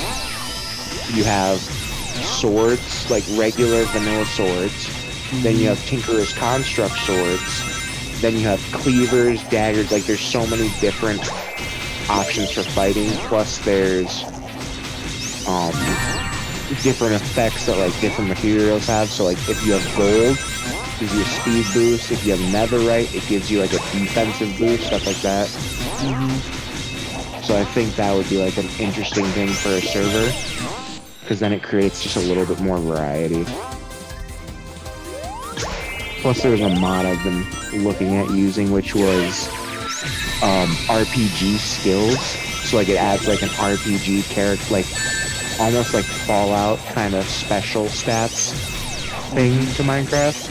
you have swords, like regular vanilla swords. Then you have Tinkerer's Construct swords. Then you have cleavers, daggers, like there's so many different options for fighting, plus there's different effects that like different materials have. So like if you have gold, it gives you a speed boost. If you have netherite, it gives you like a defensive boost, stuff like that. So I think that would be like an interesting thing for a server, because then it creates just a little bit more variety. Plus there's a mod I've been looking at using, which was RPG skills. So like it adds like an RPG character, like almost like Fallout kind of special stats thing to Minecraft,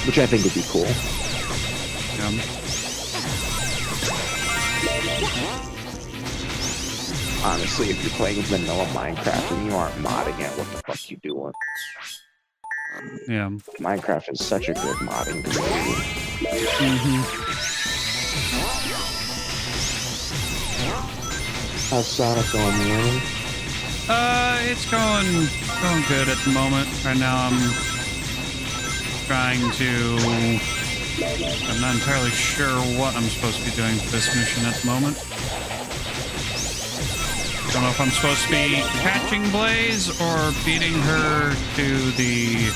which I think would be cool. Honestly, if you're playing vanilla Minecraft and you aren't modding it, what the fuck you doing? Yeah. Minecraft is such a good modding community. How's Sonic going, man? It's going good at the moment. Right now I'm not entirely sure what I'm supposed to be doing for this mission at the moment. Don't know if I'm supposed to be catching Blaze or beating her to the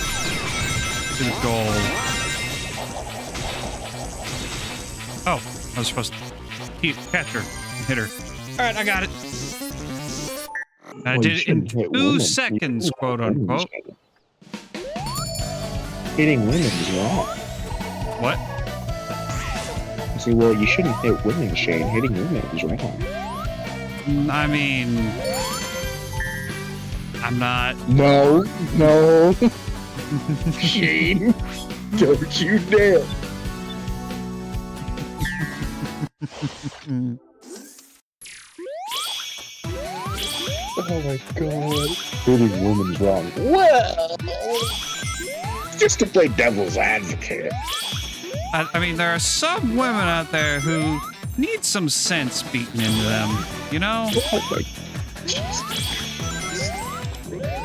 goal. Oh, I was supposed to catch her, hit her. All right, I got it. I did it in 2 seconds, quote unquote. Hitting women is wrong. What? I say, well, you shouldn't hit women, Shane. Hitting women is wrong. I mean, I'm not. No. Shane, don't you dare. Oh my god. Hitting women's wrong. Well, just to play devil's advocate. I mean, there are some women out there who need some sense beaten into them, you know? Oh my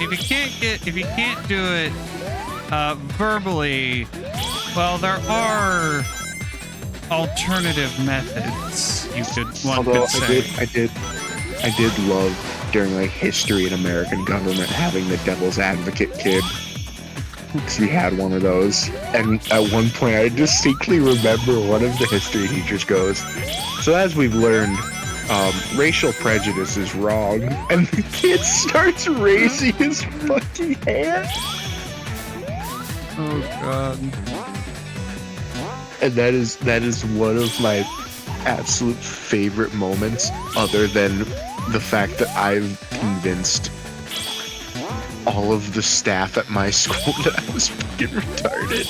if you can't do it verbally, well, there are alternative methods. One Although could say. I did love during like history in American government having the devil's advocate kid. Because we had one of those, and at one point I distinctly remember one of the history teachers goes, "So as we've learned, racial prejudice is wrong," and the kid starts raising his fucking hand. Oh god. And that is one of my absolute favorite moments, other than the fact that I've convinced all of the staff at my school that I was fucking retarded.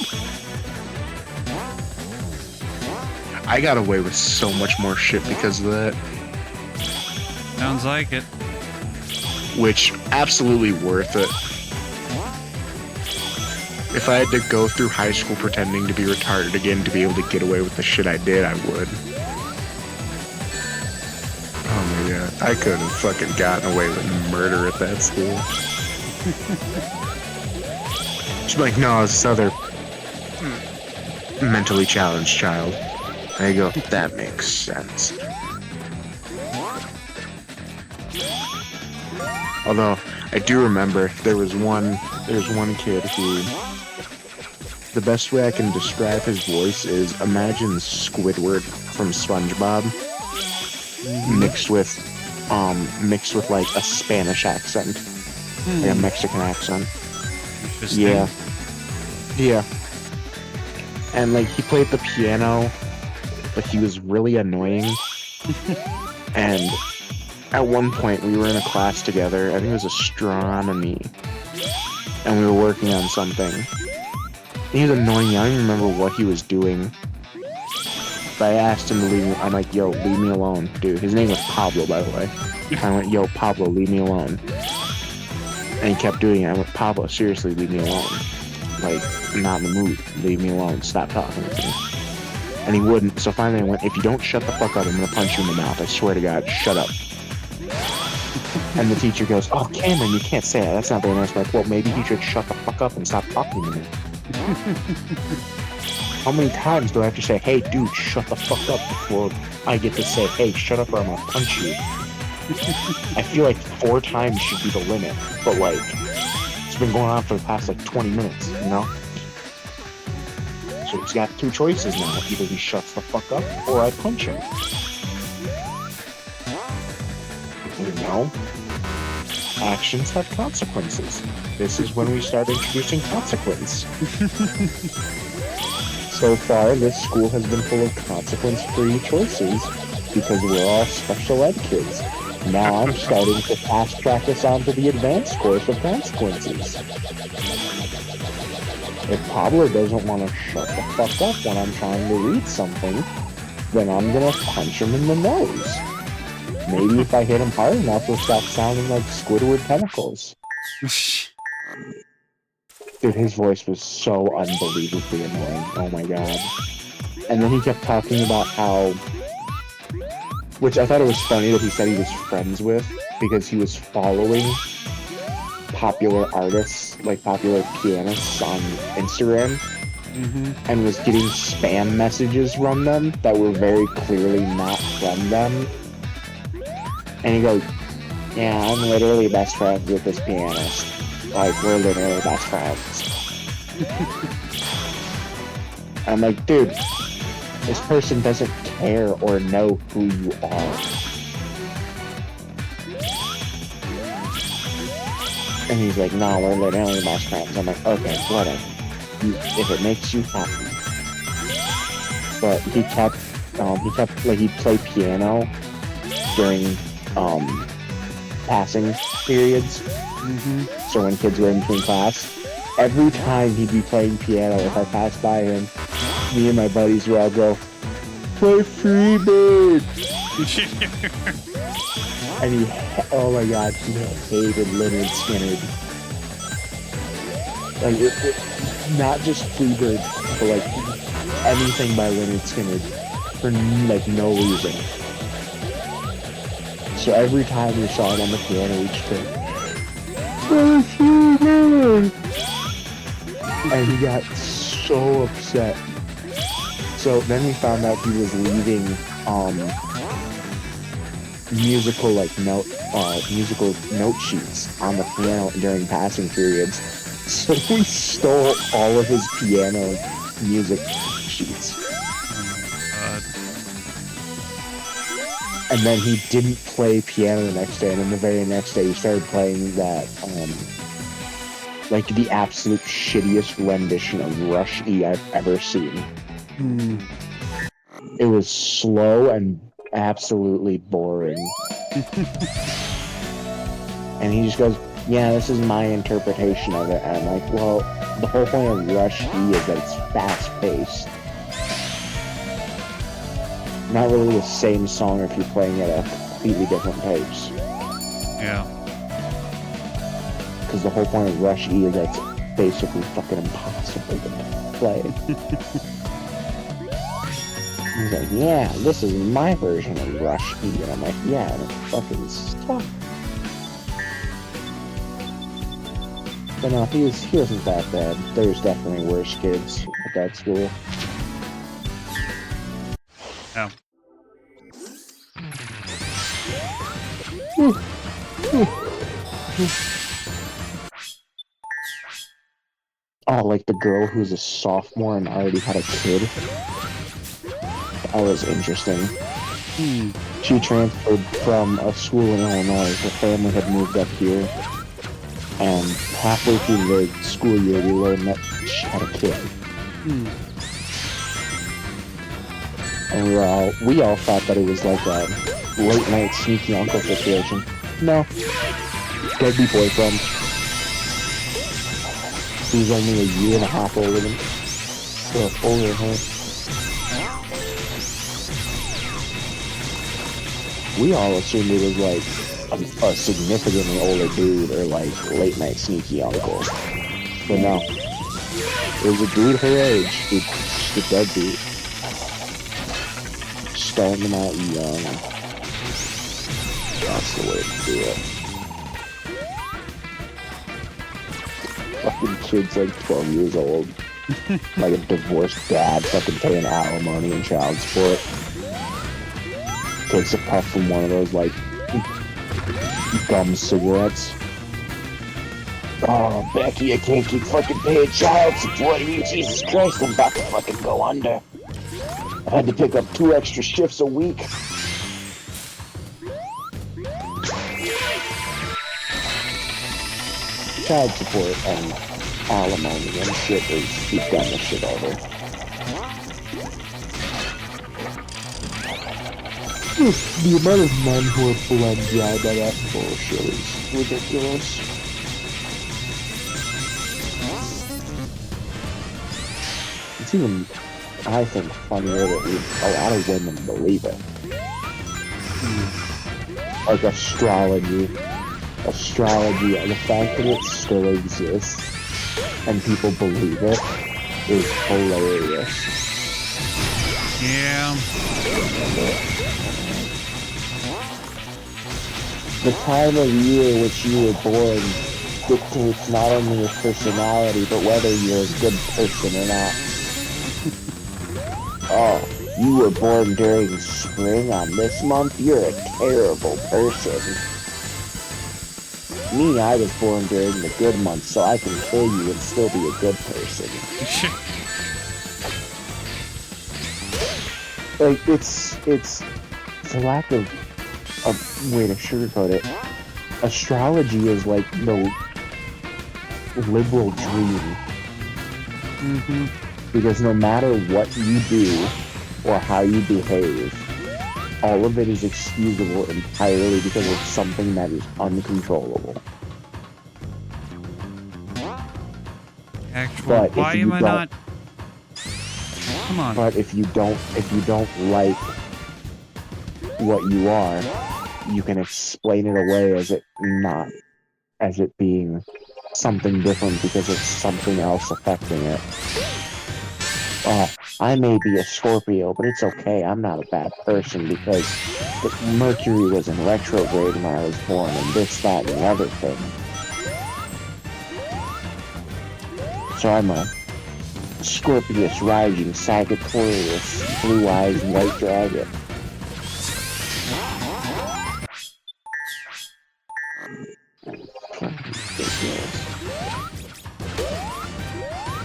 I got away with so much more shit because of that. Sounds like it. Which, absolutely worth it. If I had to go through high school pretending to be retarded again to be able to get away with the shit I did, I would. Oh my god. I could have fucking gotten away with murder at that school. She's like, no, it's this other mentally challenged child. I go, that makes sense. Although, I do remember there was one kid who, the best way I can describe his voice is, imagine Squidward from SpongeBob mixed with like a Spanish accent. Like a Mexican accent. Yeah. Yeah. And like he played the piano, but he was really annoying. And at one point we were in a class together, I think it was astronomy, and we were working on something. He was annoying me. I don't even remember what he was doing. But I asked him to leave me. I'm like, yo, leave me alone. Dude, his name was Pablo, by the way. I went, yo, Pablo, leave me alone. And he kept doing it. I went, Pablo, seriously, leave me alone. Like, I'm not in the mood. Leave me alone. Stop talking to me. And he wouldn't. So finally I went, if you don't shut the fuck up, I'm gonna punch you in the mouth. I swear to God, shut up. And the teacher goes, oh, Cameron, you can't say that. That's not very nice. I'm like, well, maybe he should shut the fuck up and stop talking to me. How many times do I have to say, hey, dude, shut the fuck up before I get to say, hey, shut up or I'm gonna punch you? I feel like 4 times should be the limit, but like, it's been going on for the past like 20 minutes, you know? So he's got 2 choices now. Either he shuts the fuck up or I punch him. You know? Actions have consequences. This is when we start introducing consequence. So far, this school has been full of consequence-free choices because we're all special ed kids. Now I'm starting to fast track us onto the advanced course of consequences. If Pablo doesn't want to shut the fuck up when I'm trying to read something, then I'm gonna punch him in the nose. Maybe if I hit him hard enough, he'll stop sounding like Squidward tentacles. Dude, his voice was so unbelievably annoying. Oh my god. And then he kept talking about how... Which I thought it was funny that he said he was friends with, because he was following popular artists, like popular pianists on Instagram, and was getting spam messages from them that were very clearly not from them. And he goes, yeah, I'm literally best friends with this pianist. Like, we're literally best friends. I'm like, dude, this person doesn't care or know who you are. And he's like, no, we're literally best friends. I'm like, okay, whatever. If it makes you happy. But he kept, like, he'd play piano during, passing periods. So when kids were in between class, every time he'd be playing piano, if I passed by him, me and my buddies would all go, play Freebird! And he, oh my god, he hated Leonard Skinner. Like, not just Freebird, but like, anything by Leonard Skinner, for like no reason. So every time we saw him on the piano, we just go, And he got so upset. So then we found out he was leaving musical note sheets on the piano during passing periods. So we stole all of his piano music sheets. And then he didn't play piano the next day, and then the very next day he started playing that, like the absolute shittiest rendition of Rush E I've ever seen. It was slow and absolutely boring. And he just goes, yeah, this is my interpretation of it. And I'm like, well, the whole point of Rush E is that it's fast-paced. Not really the same song if you're playing at a completely different pace. Yeah. Because the whole point of Rush E is that it's basically fucking impossible to play. He's like, yeah, this is my version of Rush E. And I'm like, yeah, and it fucking sucks. But no, he wasn't that bad. There's definitely worse kids at that school. Yeah. Oh, like the girl who's a sophomore and already had a kid. That was interesting. She transferred from a school in Illinois. Her family had moved up here. And halfway through the school year, we learned that she had a kid. And we all thought that it was like a late night sneaky uncle situation. No. Deadbeat boyfriend. He's only a year and a half older than her. We all assumed it was like a significantly older dude or like late night sneaky uncle. But no. It was a dude her age. Just a deadbeat. Starting them out young. That's the way to do it. Fucking kid's like 12 years old. Like a divorced dad fucking paying alimony and child support. Takes a puff from one of those like gum cigarettes. Oh, Becky, I can't keep fucking paying child support. Jesus Christ, I'm about to fucking go under. I had to pick up 2 extra shifts a week. Child support and alimony and shit is, you've done this shit over. The amount of men who are bled dry by that bullshit is ridiculous. It's even, I think, funnier that a lot of women believe it. Like astrology, the fact that it still exists and people believe it is hilarious. Yeah. The time of year which you were born dictates not only your personality, but whether you're a good person or not. Oh, you were born during spring on this month? You're a terrible person. Me, I was born during the good month, so I can kill you and still be a good person. Like, it's a lack of a way to sugarcoat it. Astrology is like the liberal dream. Because no matter what you do or how you behave, all of it is excusable entirely because of something that is uncontrollable. Actual, why am I not? Come on. But if you don't like what you are, you can explain it away as it being something different because of something else affecting it. I may be a Scorpio, but it's okay. I'm not a bad person because Mercury was in retrograde when I was born, and this, that, and the other thing. So I'm a Scorpius rising Sagittarius, blue eyes, white dragon.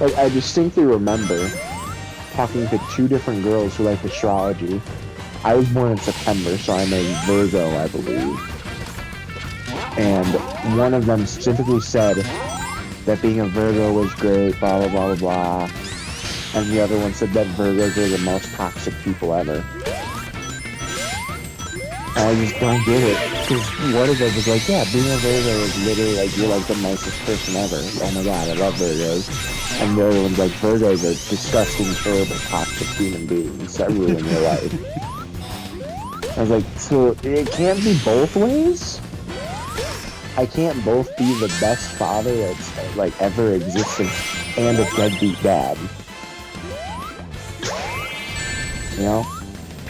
Like, I distinctly remember talking to two different girls who like astrology. I was born in September, so I'm a Virgo, I believe. And one of them specifically said that being a Virgo was great, blah, blah, blah, blah, blah. And the other one said that Virgos are the most toxic people ever. And I just don't get it. Because one of them was like, yeah, being a Virgo is literally like, you're like the nicest person ever. Oh my god, I love Virgos. And the other one's like, Virgos are disgusting, terrible, toxic human beings that ruin your life. I was like, so it can't be both ways? I can't both be the best father that's like ever existed and a deadbeat dad. You know?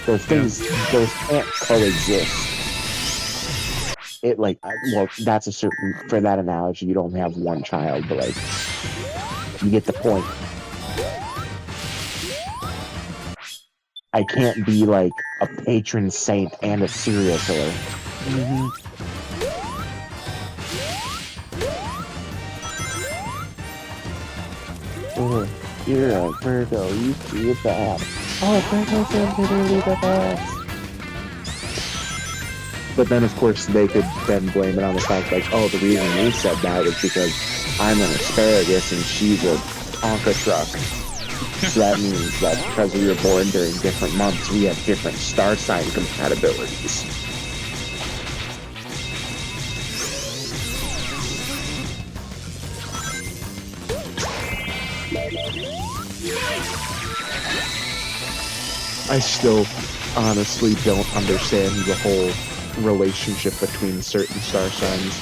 Those things, those can't coexist. It like, well, that's a certain, for that analogy, you don't have one child, but like, you get the point. I can't be like a patron saint and a serial killer. Mm-hmm. Oh, you're a Virgo, you feel bad. Oh, Virgos are literally the best. But then, of course, they could then blame it on the fact, like, oh, the reason we said that is because I'm an asparagus and she's a Tonka truck. So that means that because we were born during different months, we have different star sign compatibilities. I still honestly don't understand the whole relationship between certain star signs.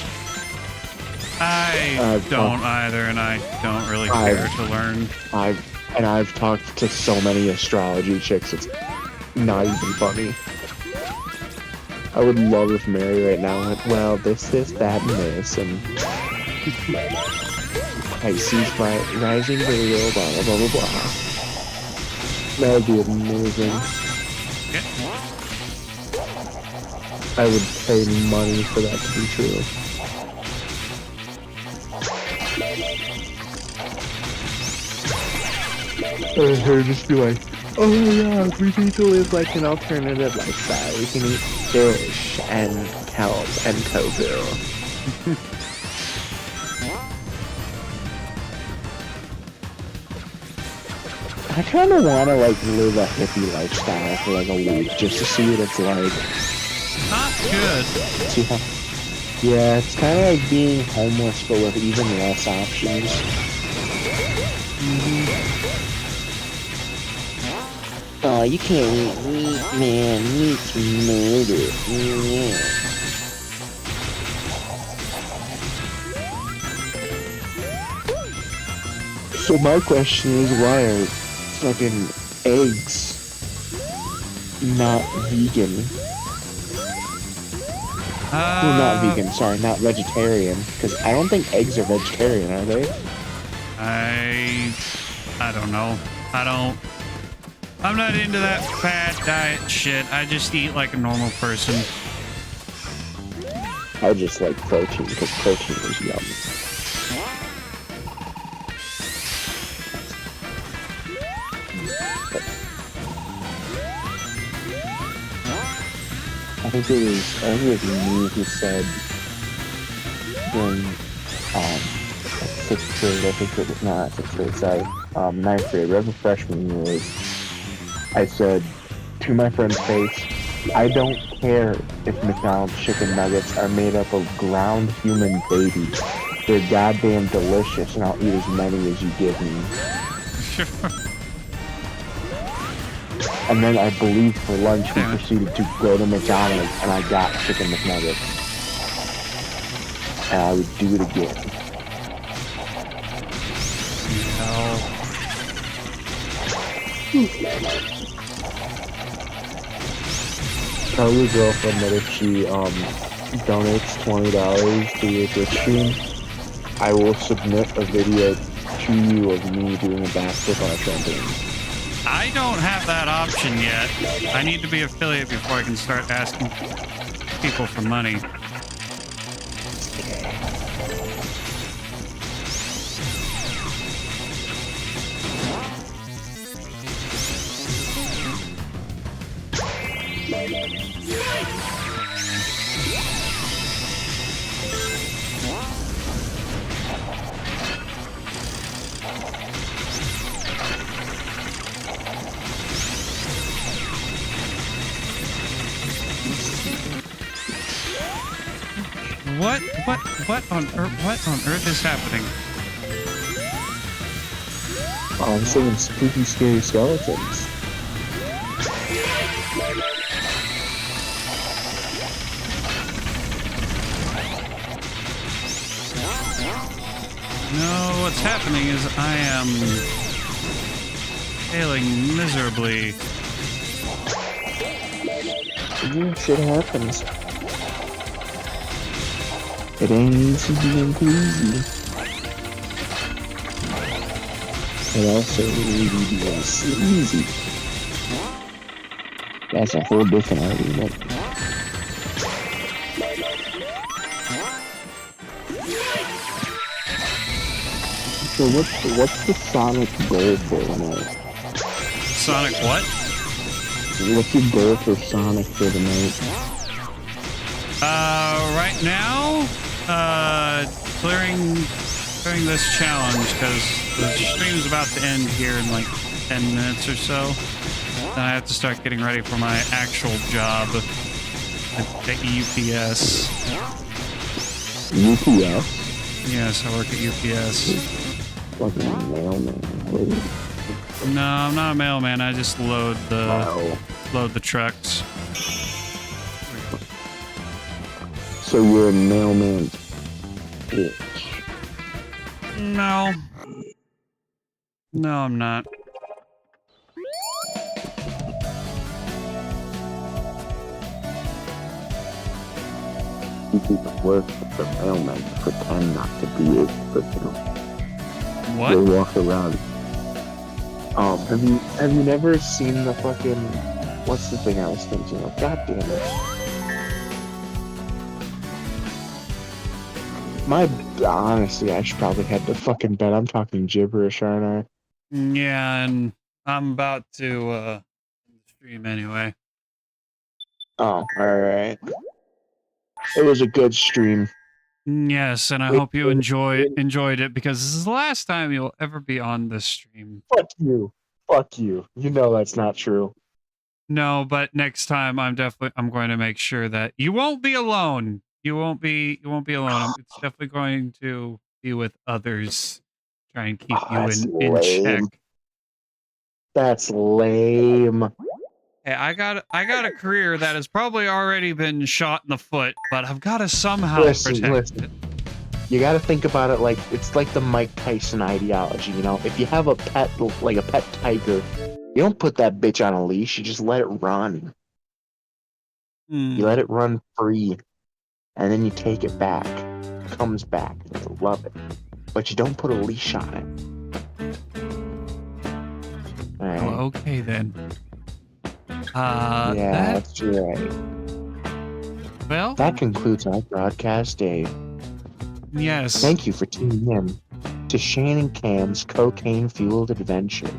I don't either, and I don't really care to learn. I've talked to so many astrology chicks, it's not even funny. I would love if Mary right now went, well, this, that, and this, and Pisces, rising Virgo, blah, blah, blah, blah, blah. That would be amazing. Yeah. I would pay money for that to be true. Or her just be like, oh yeah, we need to live like an alternative lifestyle. We can eat fish and kelp and tofu. I kind of want to like live a hippie lifestyle for like a week just to see what it's like. Not good. Yeah, it's kind of like being homeless but with even less options. Oh, you can't eat meat, man. Meat's murder. Yeah. So my question is, why are fucking eggs not vegan? Well, not vegan, sorry, not vegetarian. Because I don't think eggs are vegetarian, are they? I don't know. I'm not into that fat diet shit. I just eat like a normal person. I just like protein, because protein is yummy. I think it was me who said during sixth grade, I think it was not sixth grade, sorry, ninth grade, right before freshman year, I said to my friend's face, I don't care if McDonald's chicken nuggets are made up of ground human babies. They're goddamn delicious, and I'll eat as many as you give me. And then I believe for lunch we proceeded to go to McDonald's and I got chicken McNuggets. And I would do it again. No. Tell your girlfriend that if she donates $20 to your Twitch stream, I will submit a video picture you of me doing a backflip on a trampoline. I don't have that option yet. I need to be affiliate before I can start asking people for money. What on earth is happening? Oh, I'm seeing spooky, scary skeletons. No, what's happening is I am failing miserably. Weird shit happens. It ain't easy being easy. It also really being easy. That's a whole different argument. So what's the Sonic goal for tonight? Sonic what? What's your goal for Sonic for tonight? Right now, clearing this challenge because the stream's about to end here in like 10 minutes or so. Then I have to start getting ready for my actual job at UPS. UPS? Yes, I work at UPS. Fucking mailman. No, I'm not a mailman. I just load the trucks. So you're a mailman bitch. No. No, I'm not. You could work with the mailman, pretend not to be it, but you know. What? They walk around. Have you never seen the fucking, what's the thing I was thinking of? God damn it. Honestly, I should probably head to fucking bed. I'm talking gibberish, aren't I? Yeah, and I'm about to stream anyway. Oh, alright. It was a good stream. Yes, and I hope you enjoyed it because this is the last time you'll ever be on this stream. Fuck you. Fuck you. You know that's not true. No, but next time I'm going to make sure that you won't be alone. You won't be alone. It's definitely going to be with others. Try and keep you in check. That's lame. Hey, I got a career that has probably already been shot in the foot, but I've got to somehow protect it. You got to think about it like it's like the Mike Tyson ideology, you know? If you have a pet, like a pet tiger, you don't put that bitch on a leash, you just let it run. You let it run free, and then you take it back. It comes back, and you love it. But you don't put a leash on it. All right. Well, okay then. Yeah, that's right. Well, that concludes our broadcast day. Yes. Thank you for tuning in to Shane and Cam's cocaine-fueled adventure.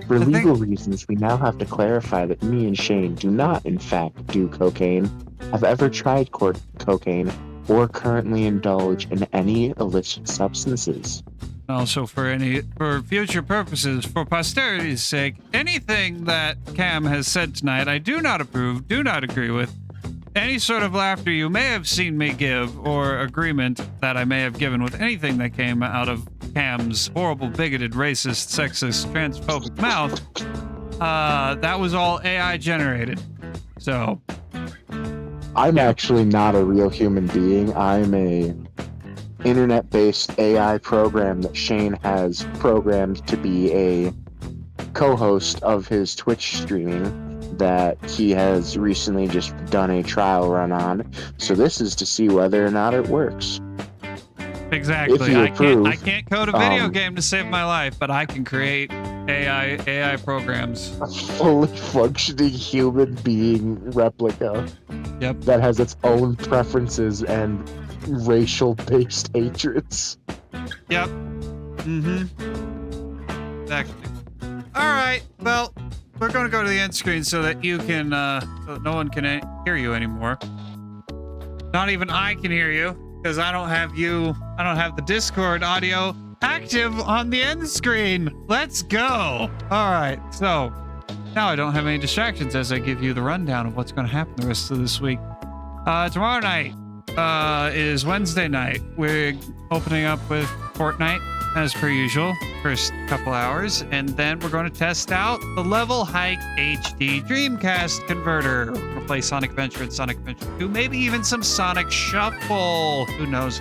For legal reasons, we now have to clarify that me and Shane do not, in fact, do cocaine, have ever tried cocaine, or currently indulge in any illicit substances. Also, for future purposes, for posterity's sake, anything that Cam has said tonight, I do not approve, do not agree with. Any sort of laughter you may have seen me give, or agreement that I may have given with anything that came out of Cam's horrible, bigoted, racist, sexist, transphobic mouth, that was all AI generated. So, I'm actually not a real human being. I'm a internet-based AI program that Shane has programmed to be a co-host of his Twitch streaming that he has recently just done a trial run on. So this is to see whether or not it works. Exactly. you I approve, can't code a video game to save my life, but I can create AI programs. a fully functioning human being replica. Yep. That has its own preferences and racial-based hatreds. Yep. Mm-hmm. Exactly. All right. Well, we're going to go to the end screen so that you can, so that no one can hear you anymore. Not even I can hear you because I don't have the Discord audio active on the end screen. Let's go. All right. So now I don't have any distractions as I give you the rundown of what's going to happen the rest of this week. Tomorrow night is Wednesday night. We're opening up with Fortnite as per usual, first couple hours, and then we're going to test out the Level Hike HD Dreamcast converter. We'll play Sonic Adventure and Sonic Adventure 2, maybe even some Sonic Shuffle. Who knows?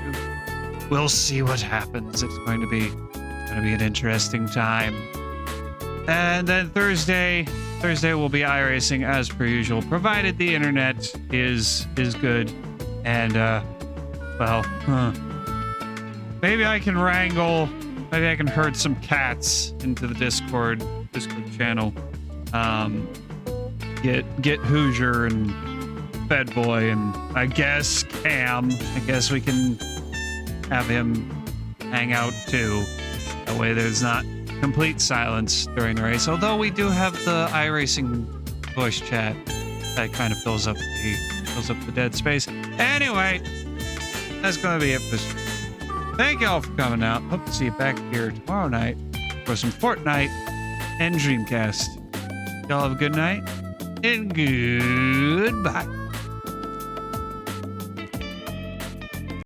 We'll see what happens. It's going to be an interesting time. And then Thursday will be iRacing as per usual, provided the internet is good. And maybe I can herd some cats into the Discord channel. Get Hoosier and Fed Boy and I guess Cam. I guess we can have him hang out too. That way there's not complete silence during the race. Although we do have the iRacing voice chat that kind of fills up the dead space. Anyway, that's gonna be it for this. Thank y'all for coming out. Hope to see you back here tomorrow night for some Fortnite and Dreamcast. Y'all have a good night and goodbye.